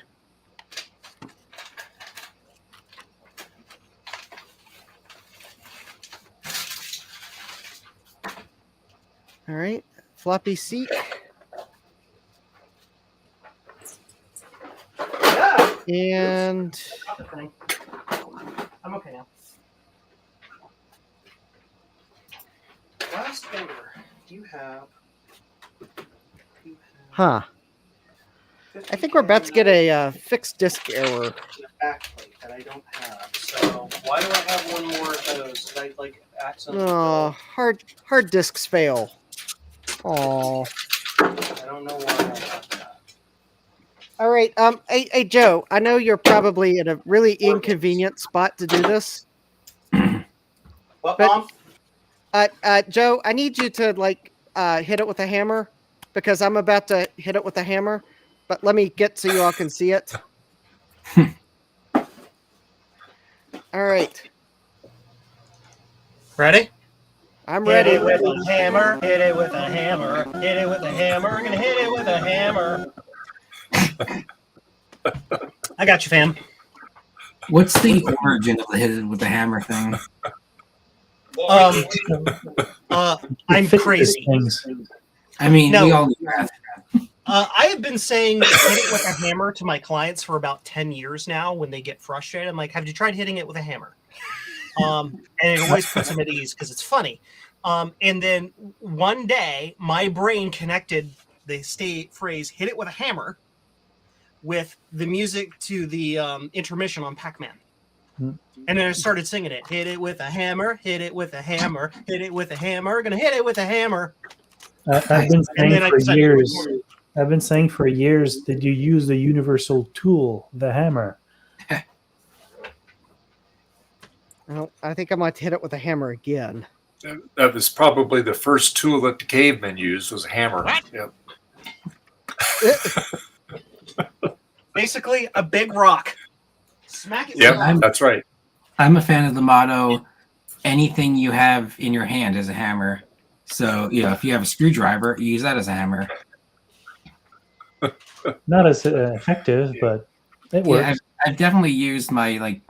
All right. Floppy seek. And I'm okay now. Last order. You have. huh. I think we're about to get a fixed disk error. Backplate that I don't have. So why do I have one more of those? Did I accidentally? Oh, hard disks fail. Oh. I don't know why I have that. All right. Hey, Joe, I know you're probably in a really inconvenient spot to do this. What, But- Mom? Joe, I need you to hit it with a hammer because I'm about to hit it with a hammer. But let me get so you all can see it. All right. Ready? I'm Hit ready. it with a hammer. Hit it with a hammer. Hit it with a hammer. We're gonna hit it with a hammer. I got you, fam. What's the origin of the hit it with the hammer thing? I'm crazy. I mean, No. we all knew that. I have been saying hit it with a hammer to my clients for about 10 years now when they get frustrated. I'm like, have you tried hitting it with a hammer? And it always puts them at ease because it's funny. And then one day, my brain connected the phrase hit it with a hammer with the music to the intermission on Pac-Man. And then I started singing it. Hit it with a hammer, hit it with a hammer, hit it with a hammer, gonna hit it with a hammer. I've been saying for years. I've been saying for years, did you use the universal tool, the hammer? Well, I think I might hit it with a hammer again. That was probably the first tool that the cavemen used was a hammer. Yep. Basically, a big rock. Smack it. Yep, that's right. I'm a fan of the motto, anything you have in your hand is a hammer. So, if you have a screwdriver, you use that as a hammer. Not as effective, but it works. Yeah, I've definitely used my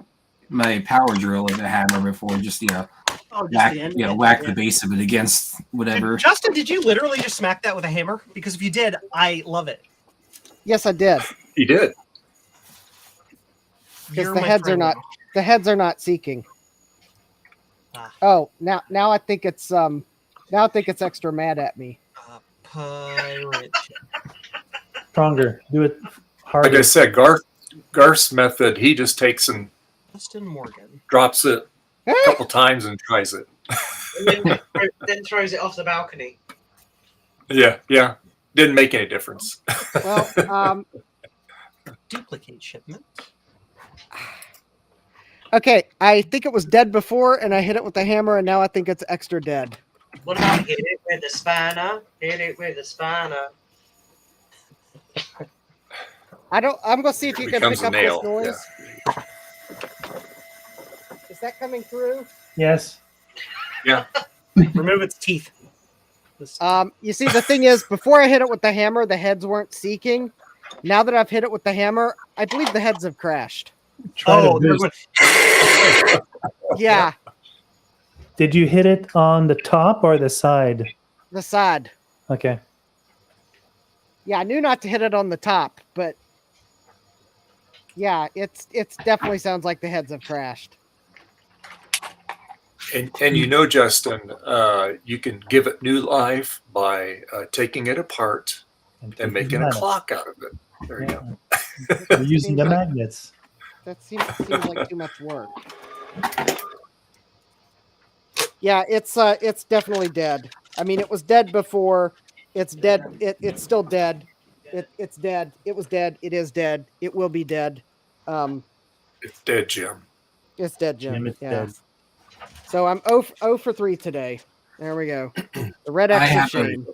power drill as a hammer before, just whack, whack the base of it against whatever. Justin, did you literally just smack that with a hammer? Because if you did, I love it. Yes, I did. He did. Because the heads are not seeking. Oh, now I think it's extra mad at me. Pirate. Stronger. Do it harder. Like I said, Garth's method, he just takes and Justin Morgan drops it a couple times and tries it. And then throws it off the balcony. Yeah. Didn't make any difference. Well, duplicate shipment. Okay, I think it was dead before, and I hit it with the hammer, and now I think it's extra dead. What about hit it with a spanner? Hit it with a spanner. I'm gonna see if you can pick up this noise. Yeah. Is that coming through? Yes. Yeah. Remove its teeth. You see, the thing is, before I hit it with the hammer, the heads weren't seeking. Now that I've hit it with the hammer, I believe the heads have crashed. Yeah. Did you hit it on the top or the side? The side. Okay. Yeah, I knew not to hit it on the top, but yeah, it's definitely sounds like the heads have crashed. And Justin, you can give it new life by taking it apart and making a clock out of it. There you go. We're using the magnets. That seems like too much work. Yeah, it's definitely dead. I mean, it was dead before. It's dead. It's still dead. It's dead. It was dead. It is dead. It will be dead. It's dead, Jim. It's dead, Jim. Jim, it's dead. So I'm 0 for 3 today. There we go. The red X of shame.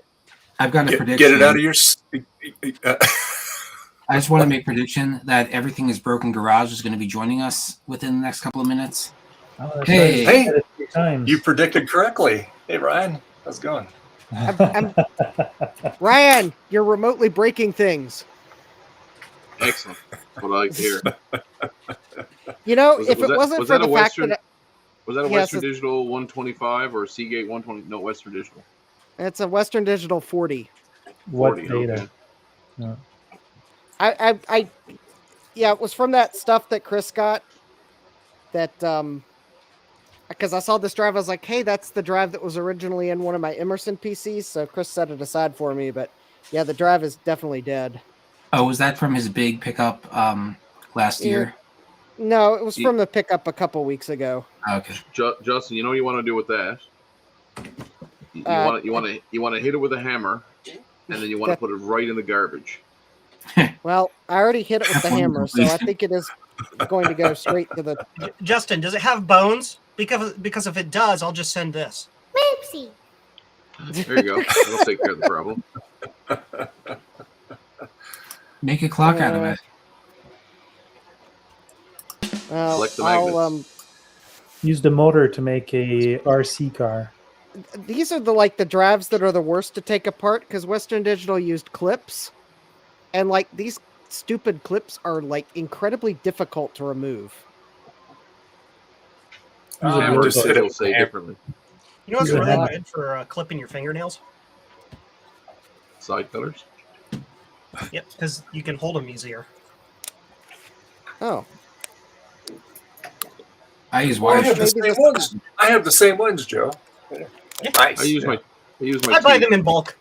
I've got a prediction. Get it out of your. I just want to make a prediction that Everything is Broken Garage is going to be joining us within the next couple of minutes. Oh, hey, you predicted correctly. Hey, Ryan, how's it going? Ryan, you're remotely breaking things. Excellent. That's what I like to hear. You know, if it wasn't for the fact that was that a Western Digital 125 or Seagate 120? No, Western Digital. It's a Western Digital 40. What 40, data? okay. Yeah. Yeah, it was from that stuff that Chris got. That because I saw this drive, I was like, hey, that's the drive that was originally in one of my Emerson PCs. So Chris set it aside for me, but yeah, the drive is definitely dead. Oh, was that from his big pickup last year? No, it was from the pickup a couple weeks ago. Okay. Justin, you know what you want to do with that? You want to hit it with a hammer, and then you want to put it right in the garbage. Well, I already hit it with the hammer, so I think it is going to go straight to the. Justin, does it have bones? Because if it does, I'll just send this. Oopsie. There you go. That'll take care of the problem. Make a clock out of it. Well, Collect the I'll magnets. Use the motor to make a RC car. These are the drives that are the worst to take apart because Western Digital used clips, and these stupid clips are incredibly difficult to remove. Just hit it say differently. You know what's really good for clipping your fingernails? Side cutters. Yep, because you can hold them easier. Oh. I use Well, I wire have the strips. same ones. I have the same ones, Joe. Yeah. Nice. I use my. I buy them in bulk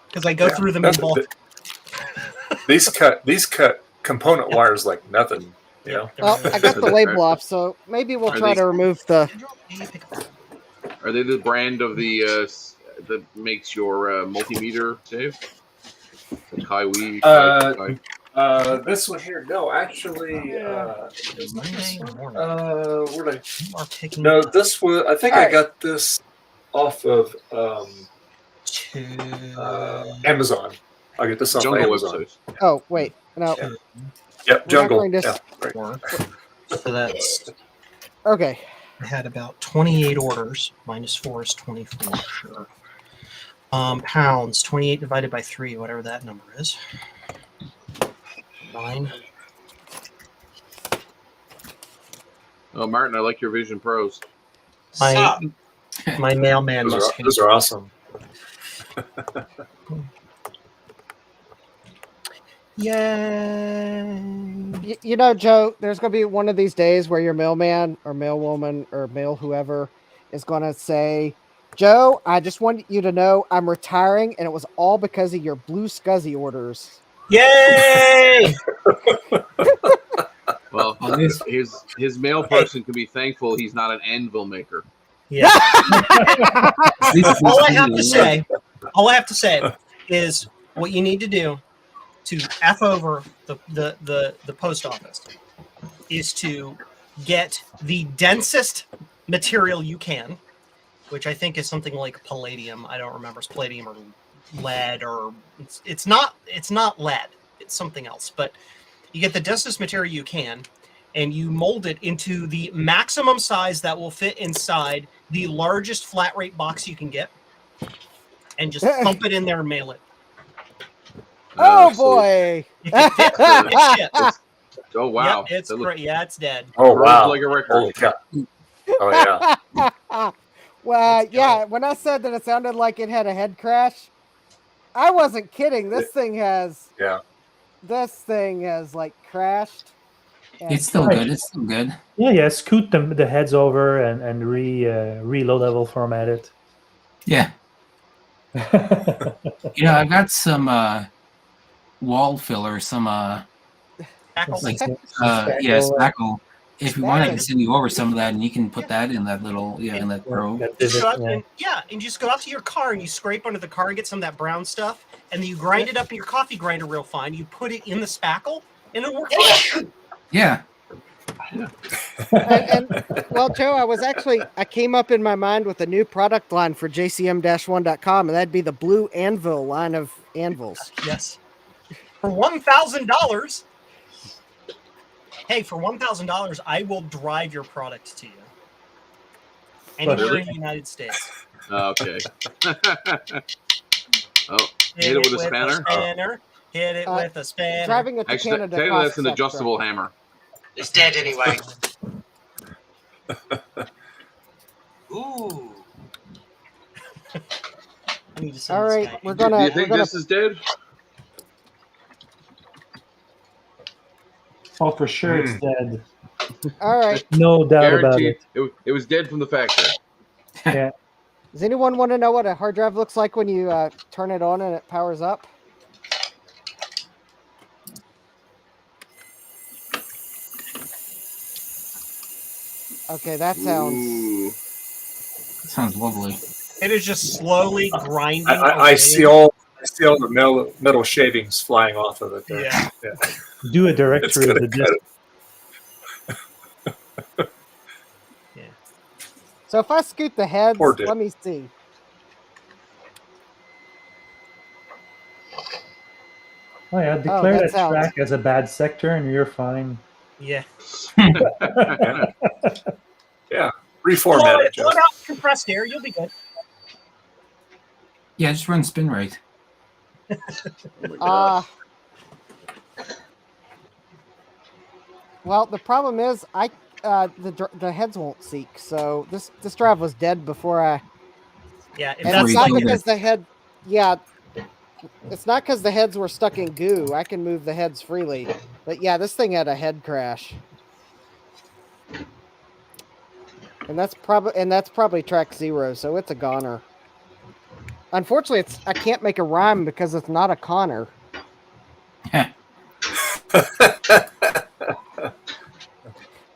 because I go through them in bulk. These cut component wires like nothing. You know. Well, I got the label off, so maybe we'll try to remove the. Are they the brand of the that makes your multimeter, Dave? The Kaiweets. This one here, no, actually, where'd I? No, this was. I think I got this off of Amazon. I get this off of Amazon. Oh wait, no. Yeah. Yep, Jungle. Yeah, right. So that's okay. I had about 28 orders. Minus 4 is 24. Sure. Pounds. 28 divided by 3, whatever that number is. 9. Oh, Martin, I like your Vision Pros. My mailman must hate. Those are awesome. Yay! You know, Joe, there's going to be one of these days where your mailman or mailwoman or mail whoever is going to say, Joe, I just want you to know I'm retiring, and it was all because of your blue SCSI orders. Yay! Well, his mail person can be thankful he's not an anvil maker. Yeah. all I have to say is what you need to do to F over the post office is to get the densest material you can, which I think is something like palladium. I don't remember, it's palladium or lead, or it's not lead. It's something else. But you get the densest material you can, and you mold it into the maximum size that will fit inside the largest flat rate box you can get, and just pump it in there and mail it. Oh boy! Oh wow! Yep, it's great. Yeah, it's dead. Oh wow! Like a record. Holy cow. Oh yeah. Well, yeah. When I said that it sounded like it had a head crash, I wasn't kidding. This thing has. Yeah. This thing has crashed. It's still good. It's still good. Yeah. Scoot the heads over and reload level format it. Yeah. I've got some wall filler, some spackle. If you want, I can send you over some of that, and you can put that in that little in that probe. And just go out to your car and you scrape under the car and get some of that brown stuff, and then you grind it up in your coffee grinder real fine. You put it in the spackle, and it'll work fine. Yeah. and well, Joe, I came up in my mind with a new product line for jcm-1.com, and that'd be the Blue Anvil line of anvils. Yes. For $1,000. Hey, for $1,000, I will drive your product to you. Anywhere in the United States. Okay. Hit it with a spanner. Hit it with a spanner. Driving it to Canada. Technically, that's an adjustable hammer. It's dead anyway. Ooh. All right, we're gonna. Do you think this is dead? Oh, for sure it's dead. All right. No doubt about it. It was dead from the factory. Yeah. Does anyone want to know what a hard drive looks like when you turn it on and it powers up? Okay, that sounds lovely. It is just slowly grinding. I see all the metal shavings flying off of it there. Yeah. Do a directory of the disk. So if I scoot the heads, Poor dude. let me see. Oh yeah, declare that that sounds- track as a bad sector, and you're fine. Yeah. Yeah. Reformat it. Blow Just. out compressed air. You'll be good. Yeah, just run spin right. Well, the problem is the heads won't seek. So this drive was dead before I. Yeah, if And that's it's not like because the head. Yeah, it's not because the heads were stuck in goo. I can move the heads freely. But yeah, this thing had a head crash. And that's probably track 0, so it's a goner. Unfortunately, I can't make a rhyme because it's not a Connor.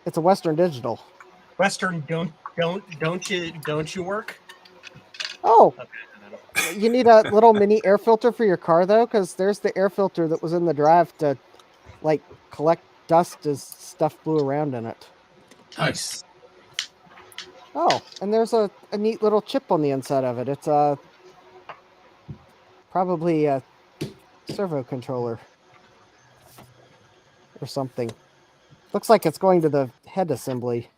It's a Western Digital. Western, don't you work? Oh, you need a little mini air filter for your car though, because there's the air filter that was in the drive to, like, collect dust as stuff blew around in it. Nice. Oh, and there's a neat little chip on the inside of it. It's probably a servo controller or something. Looks like it's going to the head assembly.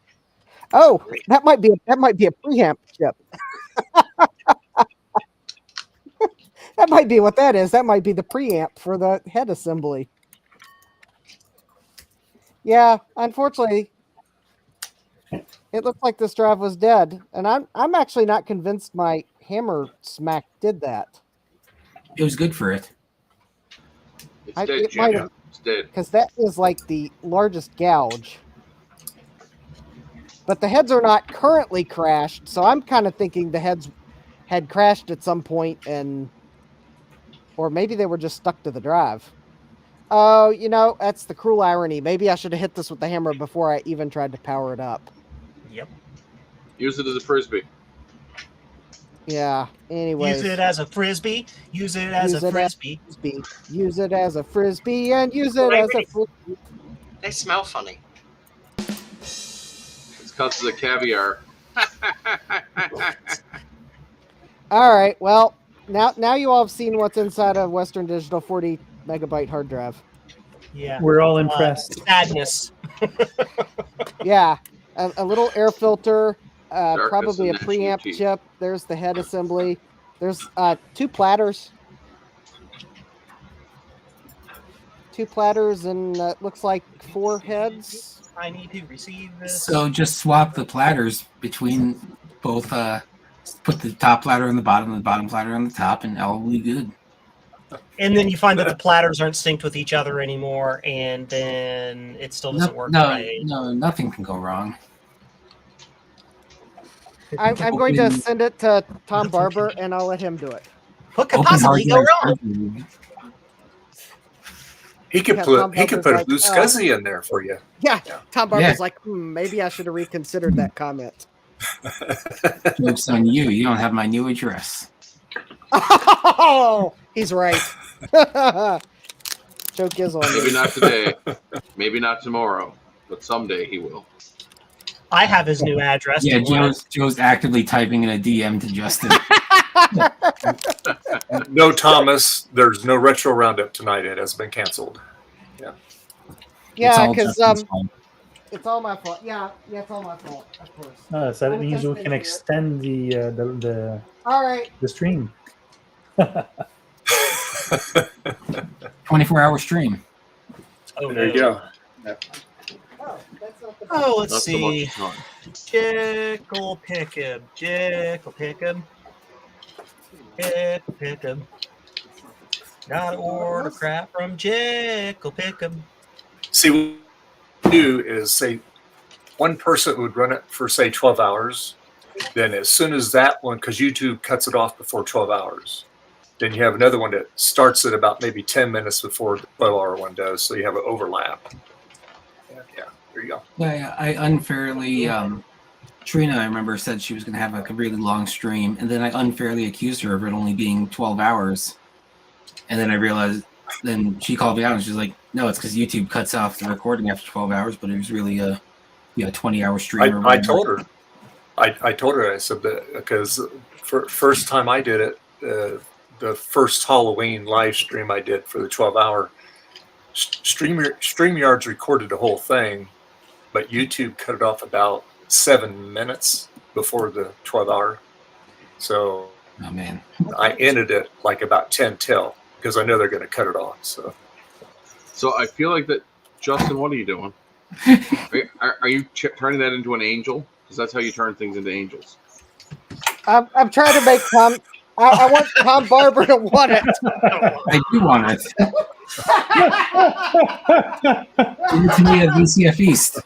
Oh, that might be a preamp chip. That might be what that is. That might be the preamp for the head assembly. Yeah, unfortunately, it looks like this drive was dead, and I'm actually not convinced my hammer smack did that. It was good for it. It's dead, Jim. It's dead. Because that is like the largest gouge. But the heads are not currently crashed, so I'm kind of thinking the heads had crashed at some point, or maybe they were just stuck to the drive. Oh, that's the cruel irony. Maybe I should have hit this with the hammer before I even tried to power it up. Yep. Use it as a frisbee. Yeah. Anyways. Use it as a frisbee. Use it as a frisbee. Use it as a frisbee and use it as a frisbee. They smell funny. It's because of the caviar. All right. Well, now you all have seen what's inside a Western Digital 40 megabyte hard drive. Yeah. We're all impressed. Sadness. Yeah. A little air filter. Darkness Probably a and gnashing of preamp teeth. chip. There's the head assembly. There's 2 platters. 2 platters and looks like 4 heads. I need to receive this. So just swap the platters between both. Put the top platter on the bottom and the bottom platter on the top, and all will be good. And then you find that the platters aren't synced with each other anymore, and then it still doesn't work right. No, nothing can go wrong. I'm going to send it to Tom Barber, and I'll let him do it. What could possibly go wrong? He could Yeah, put Tom he could Barber's put a blue like, SCSI in there for you. Yeah, Tom Barber's Yeah. like, maybe I should have reconsidered that comment. Joke's on you. You don't have my new address. Oh, he's right. Joke is on Maybe me. not today. Maybe not tomorrow. But someday he will. I have his new address. Yeah, Joe's actively typing in a DM to Justin. No, Thomas. There's no retro roundup tonight. It has been canceled. Yeah. Yeah, all because Justin's fault. it's all my fault. Yeah, it's all my fault, of course. So that means we can extend the All right. stream. 24-hour stream. Oh, There you go. Oh, let's Not so much see. fun. Jickle Pickham. Jickle Pickham. Jickle Pickham. Gotta order crap from Jickle Pickham. See, what we do is say one person would run it for say 12 hours. Then as soon as that one, because YouTube cuts it off before 12 hours, then you have another one that starts at about maybe 10 minutes before the 12-hour one does. So you have an overlap. Yeah, there you go. Yeah, I unfairly, Trina, I remember, said she was going to have a really long stream, and then I unfairly accused her of it only being 12 hours. And then I realized, then she called me out and she's like, no, it's because YouTube cuts off the recording after 12 hours, but it was really a 20-hour stream. I told her. I told her, I said that because for first time I did it, the first Halloween live stream I did for the 12-hour, StreamYard's recorded the whole thing, but YouTube cut it off about 7 minutes before the 12-hour. So Oh man, I ended it like about 10 till because I know they're going to cut it off. So I feel like that, Justin. What are you doing? Are you turning that into an angel? Because that's how you turn things into angels. I'm trying to make Tom. I want Tom Barber to want it. I do want it. Give it to me at VCF East.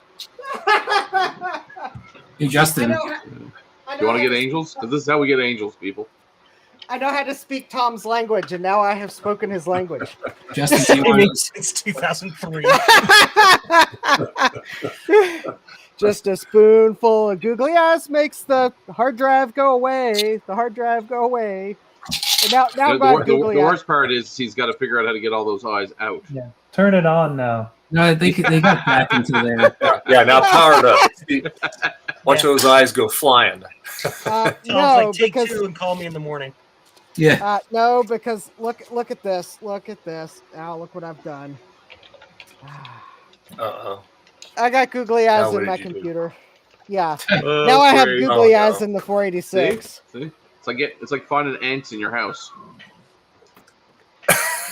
Hey, Justin. You want to get angels? Because this is how we get angels, people. I know how to speak Tom's language, and now I have spoken his language. Justin, do you want since 2003. Just a spoonful of googly eyes makes the hard drive go away. The hard drive go away. And now The worst part is he's got to figure out how to get all those eyes out. Yeah, turn it on now. No, they got back into there. Yeah, now powered up. Watch those eyes go flying. No, like, take because 2 and call me in the morning. Yeah. No, because look at this. Look at this. Now look what I've done. Uh-oh. I got googly eyes what in my did you do? computer. Yeah. Now I have googly eyes in the 486. See? It's like finding ants in your house.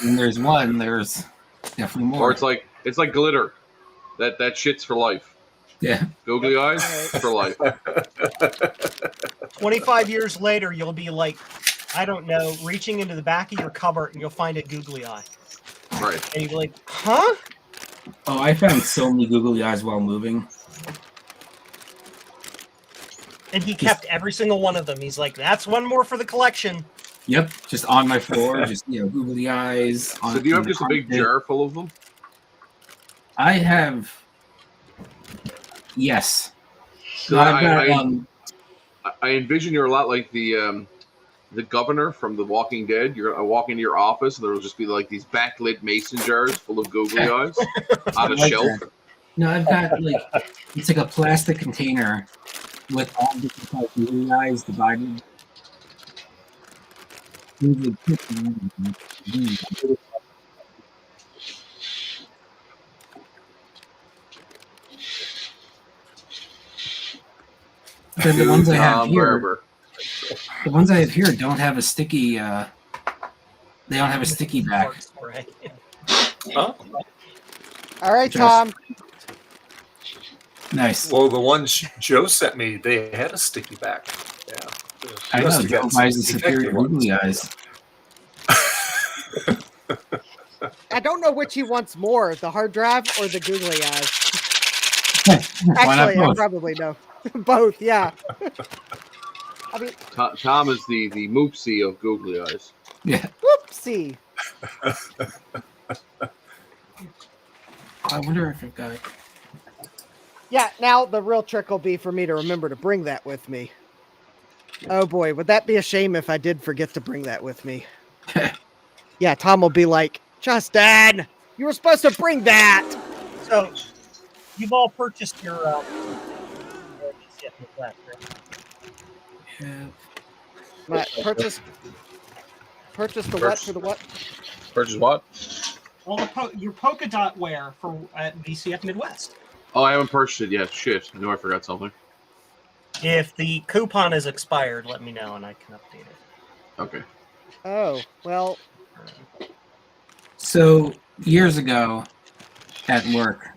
And there's one. There's definitely more. Or it's like glitter. That shit's for life. Yeah. Googly eyes for life. 25 years later, you'll be like, I don't know, reaching into the back of your cupboard and you'll find a googly eye. Right. And you'll be like, huh? Oh, I found so many googly eyes while moving. And he kept every single one of them. He's like, that's one more for the collection. Yep, just on my floor, just googly eyes. So do you have just a big jar full of them? I have. Yes. So I envision you're a lot like the governor from The Walking Dead. You're gonna walk into your office, and there will just be like these backlit mason jars full of googly eyes on a shelf. No, I've got it's like a plastic container with all different types of googly eyes divided. Then the ones I have here, don't have a sticky. They don't have a sticky back. Huh? All right, Tom. Nice. Well, the ones Joe sent me, they had a sticky back. Yeah. I know. Joe buys the superior googly eyes. I don't know which he wants more, the hard drive or the googly eyes. Actually, I probably know. Both, yeah. I mean, Tom is the moopsie of googly eyes. Yeah. Whoopsie. I wonder if I've got it. Yeah, now the real trick will be for me to remember to bring that with me. Oh boy, would that be a shame if I did forget to bring that with me? Yeah, Tom will be like, Justin, you were supposed to bring that. So, you've all purchased your Purchase the what for the what? Purchase what? Well, your polka dot wear for at VCF Midwest. Oh, I haven't purchased it yet. Shit, I knew I forgot something. If the coupon is expired, let me know and I can update it. Okay. Oh, well. So years ago at work,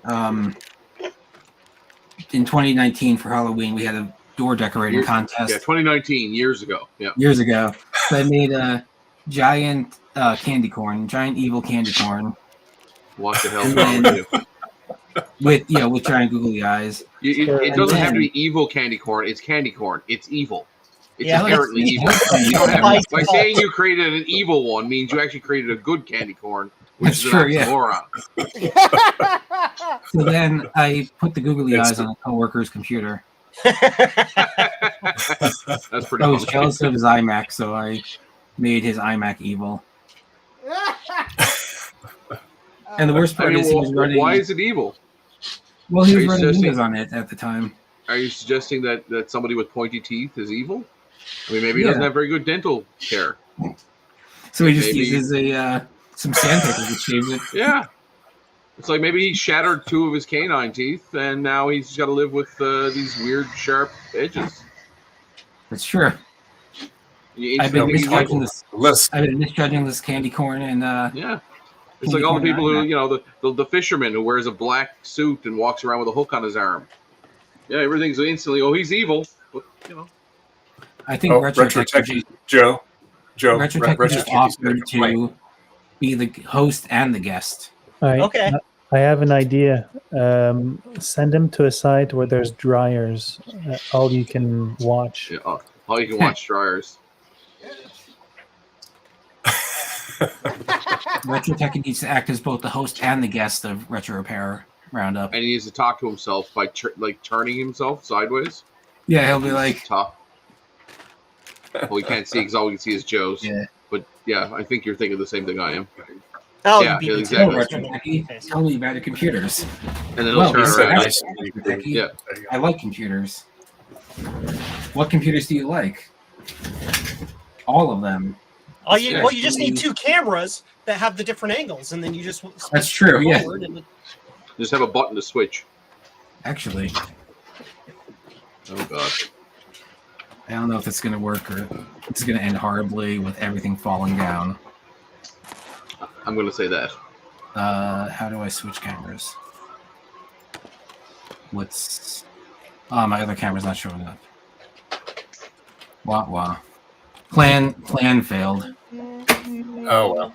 in 2019 for Halloween, we had a door decorating contest. Yeah, 2019, years ago. Yeah. Years ago. So I made a giant candy corn, giant evil candy corn. What the hell's wrong with you? With giant googly eyes. It doesn't have to be evil candy corn. It's candy corn. It's evil. It's inherently evil. You don't have, by saying you created an evil one means you actually created a good candy corn, which is an oxymoron. So then I put the googly eyes on a coworker's computer. That's pretty. I was jealous of his iMac, so I made his iMac evil. And the worst part is he was running. Why is it evil? Well, he was running Windows on it at the time. Are you suggesting that somebody with pointy teeth is evil? I mean, maybe he doesn't Yeah. have very good dental care. So he just Maybe- uses some sandpaper to shave it. Yeah. It's like maybe he shattered 2 of his canine teeth, and now he's got to live with these weird, sharp edges. That's true. You I've been instantly think he's misjudging evil. this. I've been misjudging this candy corn and Yeah. It's like all the people who, you know, the fisherman who wears a black suit and walks around with a hook on his arm. Yeah, everything's instantly, oh, he's evil. But, you know. I think Retrotech, Joe. Retrotech just offered to be the host and the guest. I have an idea. Send him to a site where there's dryers, all you can watch. Yeah, all you can watch dryers. Retrotech needs to act as both the host and the guest of Retro Repair Roundup. And he needs to talk to himself by turning himself sideways. Yeah, he'll be like tough. Well, we can't see because all we can see is Joe's. Yeah. But yeah, I think you're thinking the same thing I am. Oh, yeah, you beat me exactly. Retrotech, tell me about your computers. And then he'll turn around. Retrotech, Yeah. I like computers. What computers do you like? All of them. Well, you just need 2 cameras that have the different angles, and then you just That's true, yeah. Just have a button to switch. Actually, Oh god. I don't know if it's going to work or it's going to end horribly with everything falling down. I'm going to say that. How do I switch cameras? What's... Oh, my other camera's not showing up. Wah. Plan failed. Oh well.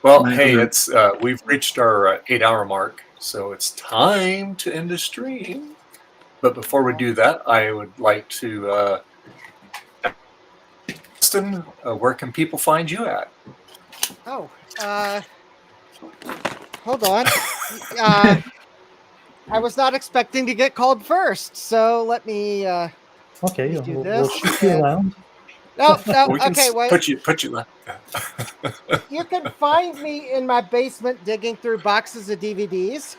Well, My hey, other- it's we've reached our 8-hour mark, so it's time to end the stream. But before we do that, I would like to, Justin, where can people find you at? Oh, hold on. I was not expecting to get called first, so let me. Okay, let me do we'll this. shoot you around. No, We can okay, wait. put you. You can find me in my basement digging through boxes of DVDs.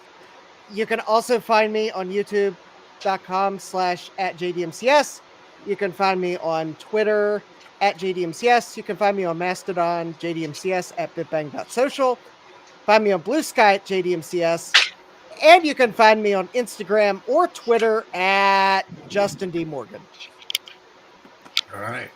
You can also find me on youtube.com/@JDMCS. You can find me on Twitter @JDMCS. You can find me on Mastodon, JDMCS @bitbang.social. Find me on Blue Sky @JDMCS. And you can find me on Instagram or Twitter @Justin D. Morgan. All right.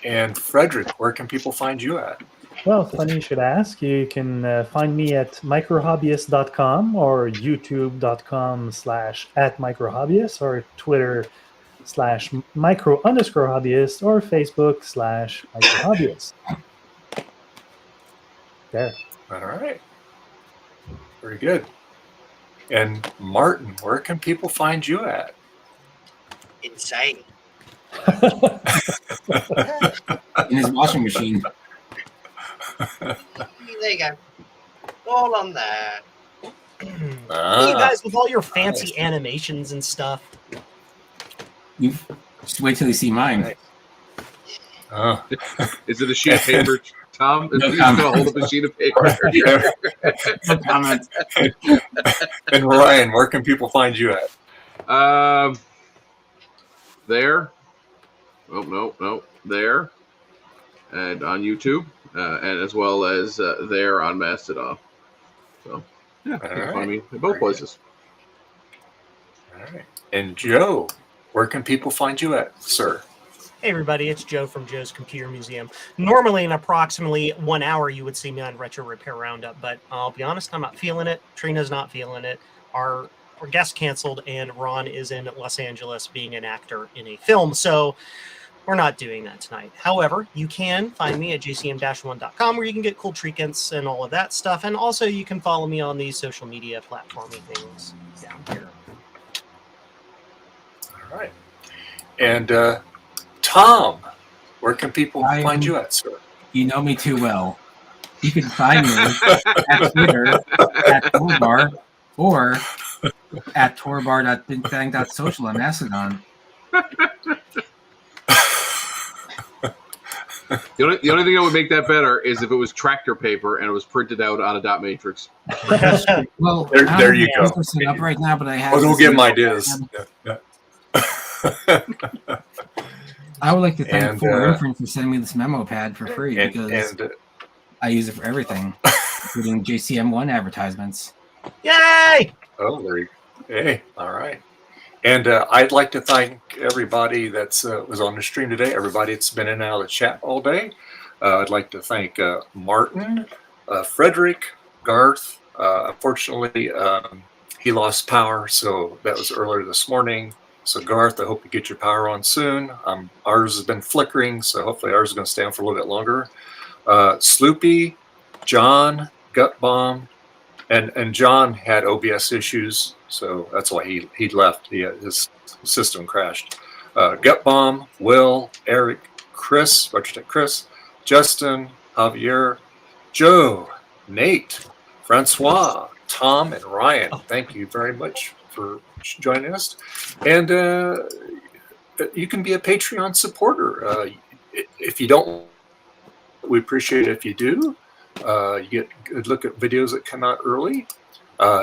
And Frederick, where can people find you at? Well, funny you should ask. You can find me at microhobbyist.com or youtube.com/@microhobbyist or Twitter/micro_hobbyist or Facebook/microhobbyist. There. All right. Very good. And Martin, where can people find you at? Insane. In his washing machine. There you go. All on there. You guys with all your fancy animations and stuff. You just wait till you see mine. Is it a sheet of paper, Tom? No He's comment. going to hold up a sheet of paper. No comment. And Ryan, where can people find you at? There. Oh, no. There. And on YouTube. And as well as there on Mastodon. So, yeah, you can find me in both places. All right. And Joe, where can people find you at, sir? Hey everybody, it's Joe from Joe's Computer Museum. Normally in approximately 1 hour you would see me on Retro Repair Roundup, but I'll be honest, I'm not feeling it. Trina's not feeling it. Our guest canceled and Ron is in Los Angeles being an actor in a film, so we're not doing that tonight. However, you can find me at jcm-1.com where you can get cool trinkets and all of that stuff, and also you can follow me on these social media platformy things down here. All right. And Tom, where can people find you at, sir? You know me too well. You can find me at Twitter @Torbar or at torbar.bigbang.social on Mastodon. The only thing that would make that better is if it was tractor paper and it was printed out on a dot matrix. Well, There you go. Set up right now, but I have. Oh, don't this give them memo ideas. pad. Yeah. I would like to thank And, For Inference for sending me this memo pad for free because and I use it for everything, including JCM1 advertisements. Yay! oh, there you go. Hey, all right. And I'd like to thank everybody that's was on the stream today, everybody that's been in and out of the chat all day. I'd like to thank Martin, Frederick, Garth. Unfortunately, he lost power, so that was earlier this morning. So Garth, I hope you get your power on soon. Ours has been flickering, so hopefully ours is going to stay on for a little bit longer. Sloopy, John, Gut Bomb, and John had OBS issues, so that's why he left. His system crashed. Gut Bomb, Will, Eric, Chris, Chris, Justin, Javier, Joe, Nate, Francois, Tom, and Ryan. Thank you very much for joining us. And you can be a Patreon supporter. If you don't, we appreciate it if you do. You get a look at videos that come out early.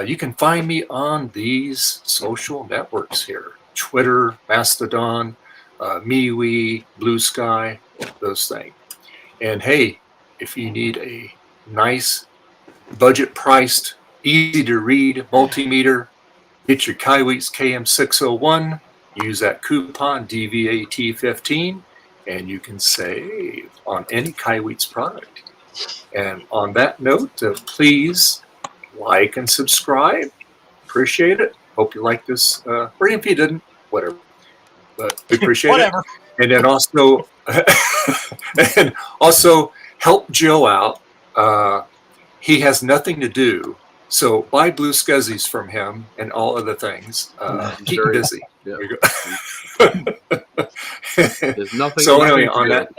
You can find me on these social networks here: Twitter, Mastodon, MeWe, Blue Sky, those things. And hey, if you need a nice, budget-priced, easy-to-read multimeter, get your Kaiweets KM601. Use that coupon DVAT15, and you can save on any Kaiweets product. And on that note, please like and subscribe. Appreciate it. Hope you like this. Or if you didn't, whatever. But we appreciate Whatever. it. And then also help Joe out. He has nothing to do. So buy blue scuzzies from him and all other things. Keep him busy. Yeah. There you go. There's nothing. So anyway, on that.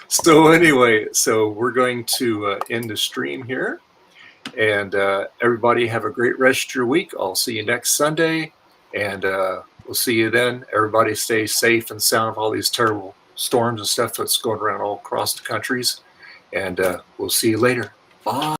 So anyway, so we're going to end the stream here, and everybody have a great rest of your week. I'll see you next Sunday, and we'll see you then. Everybody stay safe and sound of all these terrible storms and stuff that's going around all across the countries, and we'll see you later. Bye.